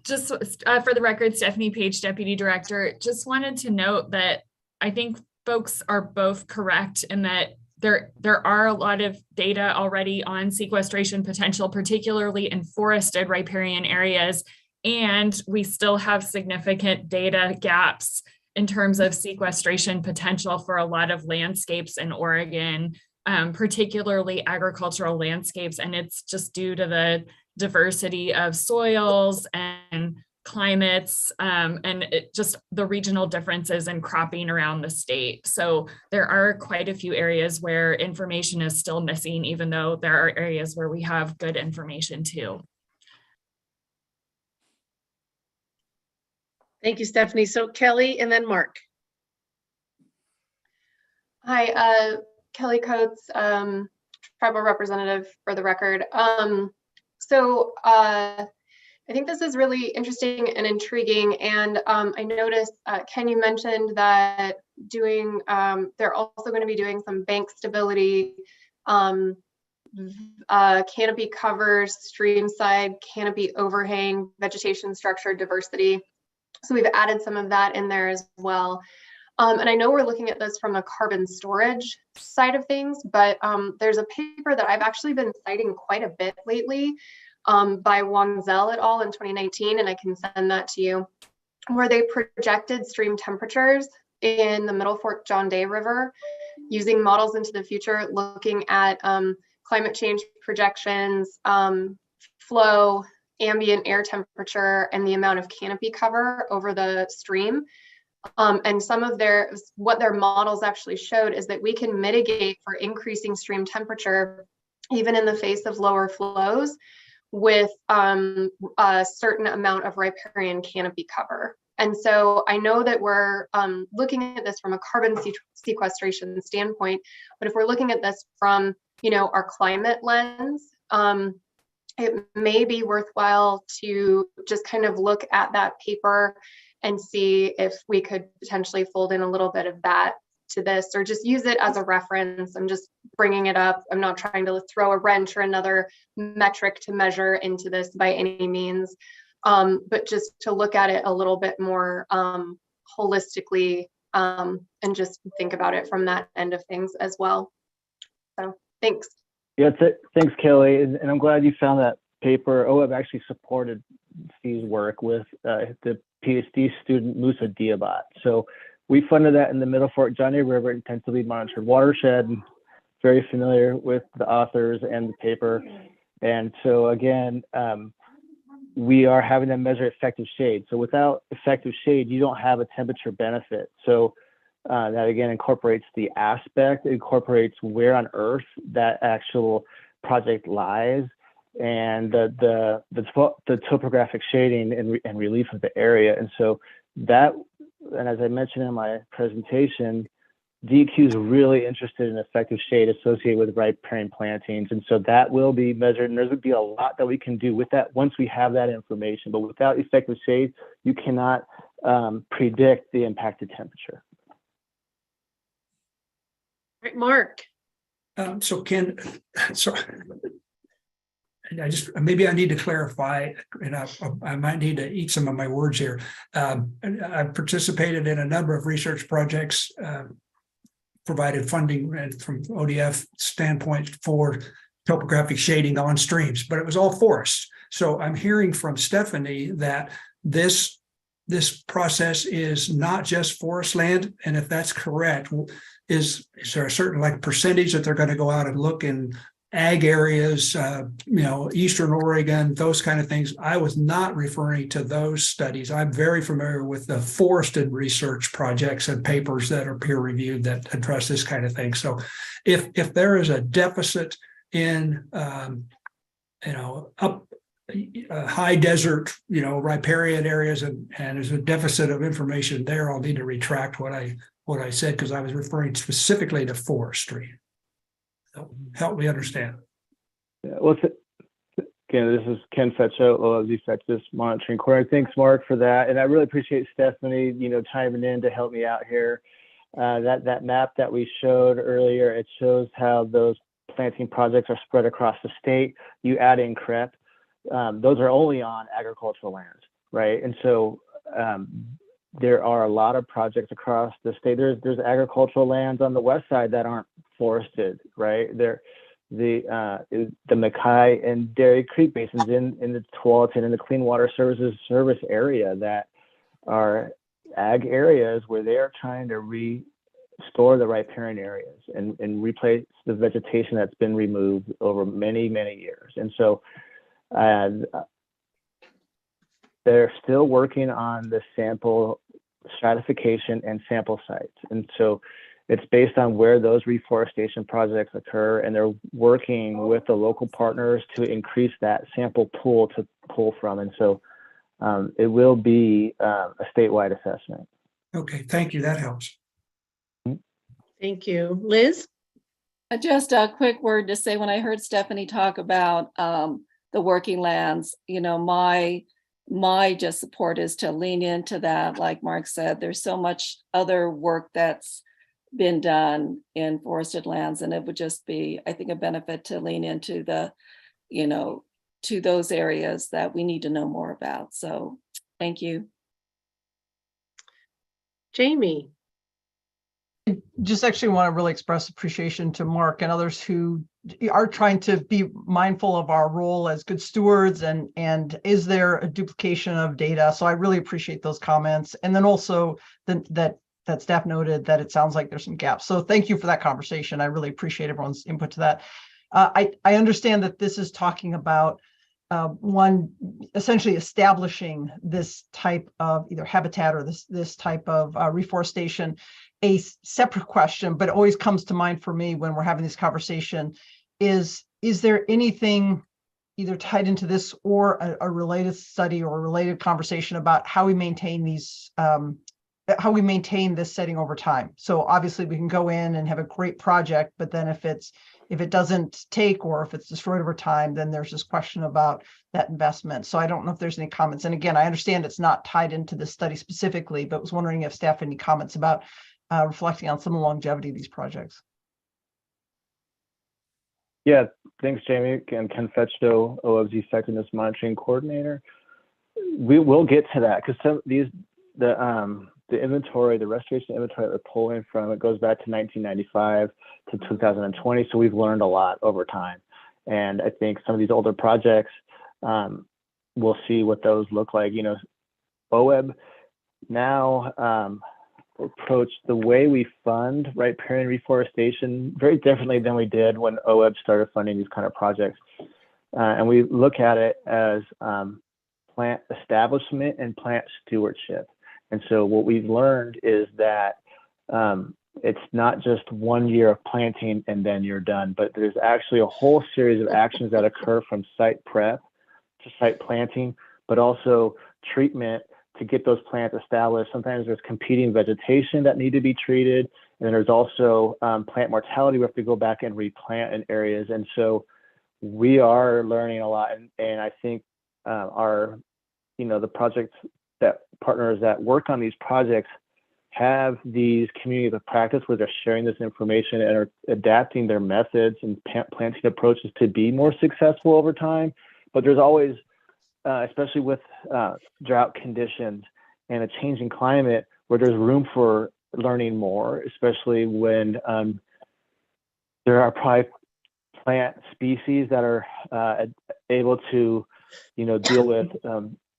Speaker 20: Just for the record, Stephanie Page, Deputy Director, just wanted to note that I think folks are both correct in that there are a lot of data already on sequestration potential, particularly in forested riparian areas, and we still have significant data gaps in terms of sequestration potential for a lot of landscapes in Oregon, particularly agricultural landscapes, and it's just due to the diversity of soils and climates and just the regional differences in cropping around the state. So there are quite a few areas where information is still missing, even though there are areas where we have good information too.
Speaker 1: Thank you, Stephanie. So Kelly and then Mark.
Speaker 21: Hi, Kelly Coates, tribal representative for the record. I think this is really interesting and intriguing. And I noticed, Ken, you mentioned that they're also going to be doing some bank stability, canopy covers, stream side, canopy overhang, vegetation structure, diversity. So we've added some of that in there as well. And I know we're looking at this from a carbon storage side of things, but there's a paper that I've actually been citing quite a bit lately by Wang Zell et al. In 2019, and I can send that to you, where they projected stream temperatures in the Middle Fork John Day River using models into the future, looking at climate change projections, flow, ambient air temperature, and the amount of canopy cover over the stream. And some of what their models actually showed is that we can mitigate for increasing stream temperature, even in the face of lower flows, with a certain amount of riparian canopy cover. And so I know that we're looking at this from a carbon sequestration standpoint, but if we're looking at this from, our climate lens, it may be worthwhile to just kind of look at that paper and see if we could potentially fold in a little bit of that to this, or just use it as a reference. I'm just bringing it up. I'm not trying to throw a wrench or another metric to measure into this by any means, but just to look at it a little bit more holistically and just think about it from that end of things as well. So thanks.
Speaker 15: Yeah, thanks, Kelly. And I'm glad you found that paper. OWEB actually supported Steve's work with the PhD student Musa Diabat. So we funded that in the Middle Fork John Day River intensively monitored watershed. Very familiar with the authors and the paper. And so again, we are having them measure effective shade. So without effective shade, you don't have a temperature benefit. So that again incorporates the aspect, incorporates where on Earth that actual project lies, and the topographic shading and relief of the area. And so that, and as I mentioned in my presentation, DEQ is really interested in effective shade associated with riparian plantings. And so that will be measured, and there's going to be a lot that we can do with that once we have that information. But without effective shade, you cannot predict the impacted temperature.
Speaker 1: Right, Mark.
Speaker 4: So Ken, so and maybe I need to clarify, and I might need to eat some of my words here. I've participated in a number of research projects, provided funding and from ODF standpoint for topographic shading on streams, but it was all forest. So I'm hearing from Stephanie that this process is not just forest land, and if that's correct, is there a certain like percentage that they're going to go out and look in ag areas, Eastern Oregon, those kind of things? I was not referring to those studies. I'm very familiar with the forested research projects and papers that are peer reviewed that address this kind of thing. So if there is a deficit in, up high desert, riparian areas, and there's a deficit of information there, I'll need to retract what I said, because I was referring specifically to forestry. Help me understand.
Speaker 15: Yeah, well, again, this is Ken Fetcho, OWEB Effectiveness Monitoring Coordinator. Thanks, Mark, for that. And I really appreciate Stephanie, chiming in to help me out here. That map that we showed earlier, it shows how those planting projects are spread across the state. You add in CREP, those are only on agricultural lands, right? And so there are a lot of projects across the state. There's agricultural lands on the west side that aren't forested, right? The Mackay and Dairy Creek basins in the Tualatin and the Clean Water Services service area that are ag areas where they are trying to restore the riparian areas and replace the vegetation that's been removed over many, many years. And so they're still working on the sample stratification and sample sites. And so it's based on where those reforestation projects occur, and they're working with the local partners to increase that sample pool to pull from. And so it will be a statewide assessment.
Speaker 4: Okay, thank you. That helps.
Speaker 1: Thank you. Liz?
Speaker 5: Just a quick word to say, when I heard Stephanie talk about the working lands, my just support is to lean into that. Like Mark said, there's so much other work that's been done in forested lands, and it would just be, I think, a benefit to lean into to those areas that we need to know more about. So thank you.
Speaker 1: Jamie?
Speaker 11: Just actually want to really express appreciation to Mark and others who are trying to be mindful of our role as good stewards, and is there a duplication of data? So I really appreciate those comments. And then also that staff noted that it sounds like there's some gaps. So thank you for that conversation. I really appreciate everyone's input to that. I understand that this is talking about essentially establishing this type of either habitat or this type of reforestation. A separate question, but always comes to mind for me when we're having this conversation is there anything either tied into this or a related study or a related conversation about how we maintain these, how we maintain this setting over time? So obviously we can go in and have a great project, but then if it doesn't take, or if it's destroyed over time, then there's this question about that investment. So I don't know if there's any comments. And again, I understand it's not tied into this study specifically, but was wondering if staff had any comments about reflecting on some of the longevity of these projects.
Speaker 15: Yeah, thanks, Jamie. And Ken Fetcho, OWEB's Effectiveness Monitoring Coordinator. We will get to that, because some of these, the inventory, the restoration inventory that we're pulling from, it goes back to 1995 to 2020. So we've learned a lot over time. And I think some of these older projects, we'll see what those look like. OWEB now approach the way we fund riparian reforestation very differently than we did when OWEB started funding these kind of projects. And we look at it as plant establishment and plant stewardship. And so what we've learned is that it's not just 1 year of planting and then you're done, but there's actually a whole series of actions that occur from site prep to site planting, but also treatment to get those plants established. Sometimes there's competing vegetation that need to be treated. And then there's also plant mortality. We have to go back and replant in areas. And so we are learning a lot. And I think the projects that partners that work on these projects have these communities of practice where they're sharing this information and are adapting their methods and planting approaches to be more successful over time. But there's always, especially with drought conditions and a changing climate, where there's room for learning more, especially when there are probably plant species that are able to, deal with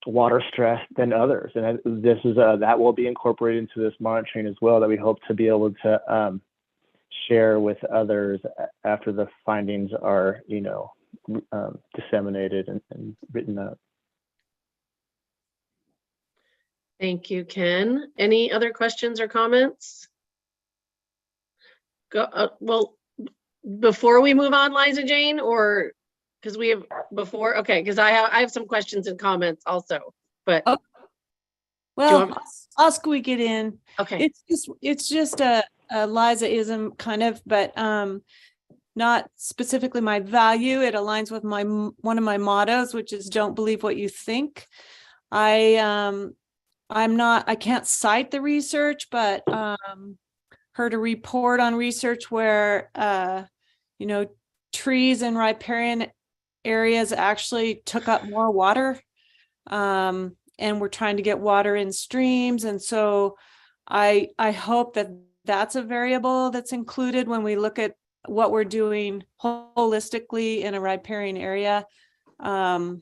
Speaker 15: water stress than others. And this is that will be incorporated into this monitoring as well, that we hope to be able to share with others after the findings are, disseminated and written up.
Speaker 1: Thank you, Ken. Any other questions or comments? Well, before we move on, Liza Jane, or because we have before, okay, because I have some questions and comments also, but
Speaker 9: well, I'll squeak it in.
Speaker 1: Okay,
Speaker 9: it's just a Liza-ism kind of, but not specifically my value. It aligns with one of my mottos, which is "Don't believe what you think." I can't cite the research, but heard a report on research where trees in riparian areas actually took up more water, and we're trying to get water in streams. And so I hope that that's a variable that's included when we look at what we're doing holistically in a riparian area. I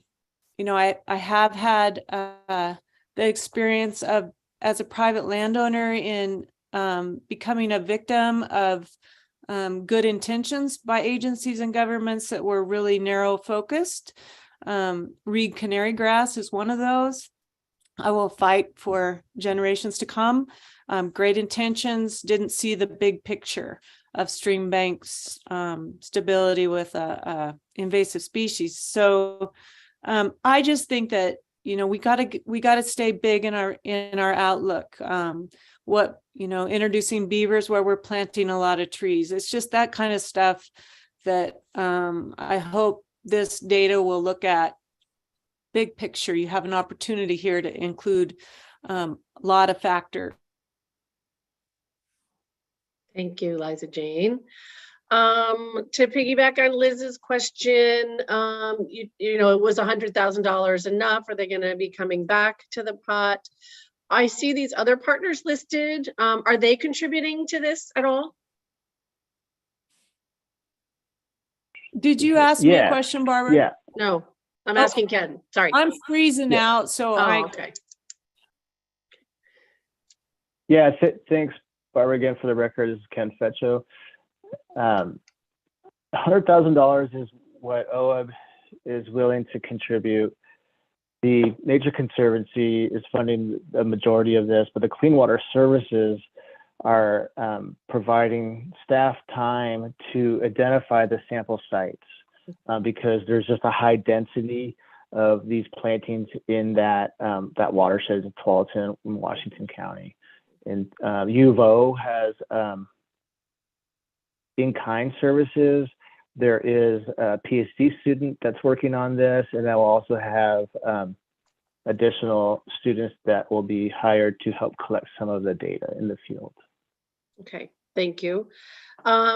Speaker 9: have had the experience of, as a private landowner, in becoming a victim of good intentions by agencies and governments that were really narrow focused. Reed canary grass is one of those. I will fight for generations to come. Great intentions, didn't see the big picture of stream banks stability with a invasive species. So I just think that we gotta stay big in our outlook. Introducing beavers where we're planting a lot of trees. It's just that kind of stuff that I hope this data will look at big picture. You have an opportunity here to include a lot of factors.
Speaker 1: thank you, Liza Jane. To piggyback on Liz's question, it was $100,000 enough? Are they going to be coming back to the pot? I see these other partners listed. Are they contributing to this at all?
Speaker 9: Did you ask me a question, Barbara?
Speaker 15: Yeah.
Speaker 1: No, I'm asking Ken. Sorry.
Speaker 9: I'm freezing out, so
Speaker 1: okay.
Speaker 15: Yeah, thanks, Barbara, again, for the record. This is Ken Fetcho. $100,000 is what OWEB is willing to contribute. The Nature Conservancy is funding the majority of this, but the Clean Water Services are providing staff time to identify the sample sites because there's just a high density of these plantings in that watershed of Tualatin in Washington County. And U of O has in-kind services. There is a PhD student that's working on this, and then we'll also have additional students that will be hired to help collect some of the data in the field.
Speaker 1: Okay, thank you.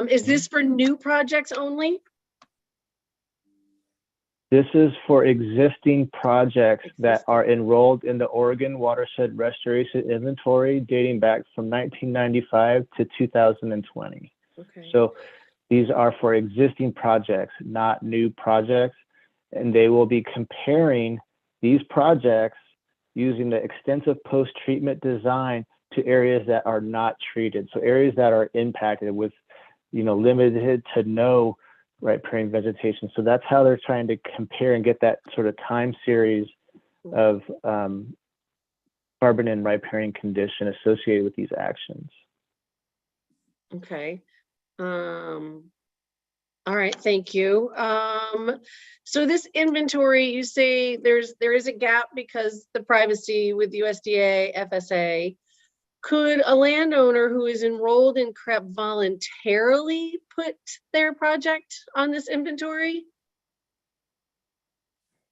Speaker 1: Is this for new projects only?
Speaker 15: This is for existing projects that are enrolled in the Oregon Watershed Restoration Inventory dating back from 1995 to 2020.
Speaker 1: Okay.
Speaker 15: So these are for existing projects, not new projects, and they will be comparing these projects using the extensive post-treatment design to areas that are not treated. So areas that are impacted with, limited to no riparian vegetation. So that's how they're trying to compare and get that sort of time series of carbon and riparian condition associated with these actions.
Speaker 1: Okay. All right, thank you. So this inventory, you say there is a gap because the privacy with USDA, FSA. Could a landowner who is enrolled in CREP voluntarily put their project on this inventory?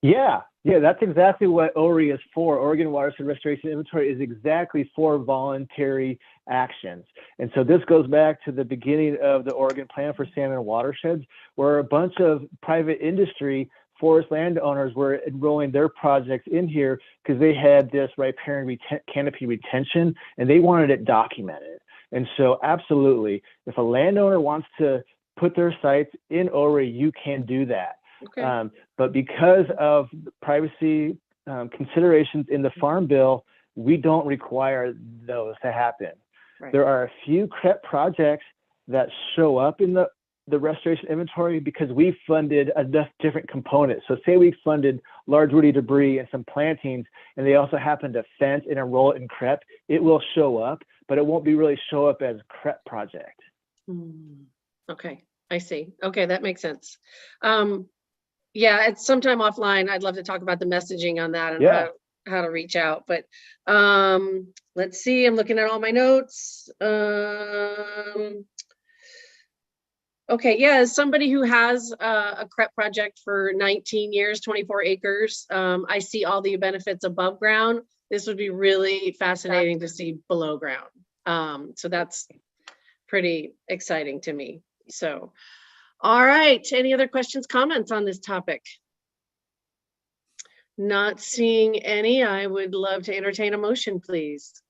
Speaker 15: Yeah, Yeah, that's exactly what ORI is for. Oregon Watershed Restoration Inventory is exactly for voluntary actions. And so this goes back to the beginning of the Oregon Plan for Salmon Watersheds, where a bunch of private industry forest landowners were enrolling their projects in here because they had this riparian canopy retention and they wanted it documented. And so absolutely, if a landowner wants to put their sites in ORI, you can do that.
Speaker 1: Okay.
Speaker 15: But because of privacy considerations in the Farm Bill, we don't require those to happen.
Speaker 1: Right.
Speaker 15: There are a few CREP projects that show up in the restoration inventory because we funded enough different components. So say we funded large woody debris and some plantings, and they also happen to fence and enroll it in CREP, it will show up, but it won't be really show up as CREP project.
Speaker 1: Okay, I see. Okay, that makes sense. Yeah, it's sometime offline. I'd love to talk about the messaging on that and
Speaker 15: Yeah.
Speaker 1: how to reach out. But let's see, I'm looking at all my notes. Okay, yeah, as somebody who has a CREP project for 19 years, 24 acres, I see all the benefits above ground. This would be really fascinating to see below ground. So that's pretty exciting to me. So, all right, any other questions, comments on this topic? Not seeing any. I would love to entertain a motion, please.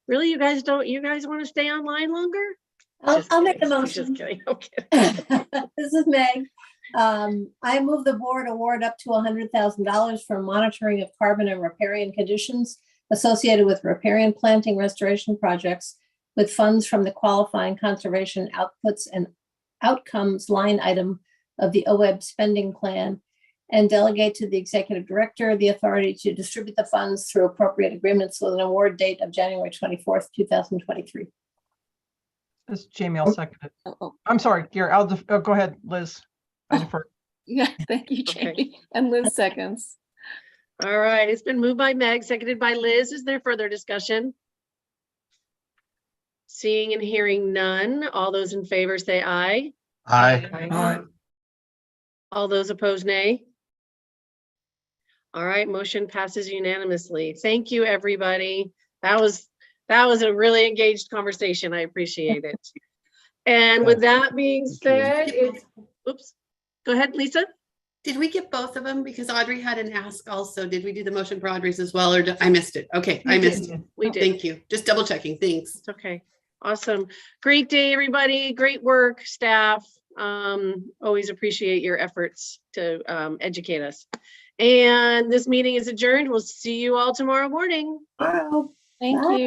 Speaker 1: Really, you guys want to stay online longer?
Speaker 14: I'll make the
Speaker 1: I'm
Speaker 14: motion.
Speaker 1: just kidding. Okay.
Speaker 14: This is Meg. I move the board award up to $100,000 for monitoring of carbon and riparian conditions associated with riparian planting restoration projects with funds from the qualifying conservation outputs and outcomes line item of the OWEB spending plan, and delegate to the executive director the authority to distribute the funds through appropriate agreements with an award date of January 24th, 2023.
Speaker 11: This is Jamie, I'll second it. I'm sorry, Gary, go ahead, Liz. I defer.
Speaker 5: Yeah, thank you, Jamie. And Liz seconds.
Speaker 1: All right, it's been moved by Meg, seconded by Liz. Is there further discussion? Seeing and hearing none. All those in favor say aye.
Speaker 13: Aye.
Speaker 1: Aye. All those opposed, nay. All right, motion passes unanimously. Thank you, everybody. That was a really engaged conversation. I appreciate it. And with that being said, oops, go ahead, Lisa.
Speaker 2: Did we get both of them? Because Audrey had an ask also. Did we do the motion for Audrey's as well, or I missed it? Okay, I missed it.
Speaker 1: We did.
Speaker 2: Thank you. Just double checking. Thanks.
Speaker 1: It's okay. Awesome. Great day, everybody. Great work, staff. Always appreciate your efforts to educate us. And this meeting is adjourned. We'll see you all tomorrow morning.
Speaker 14: Wow.
Speaker 5: Thank you.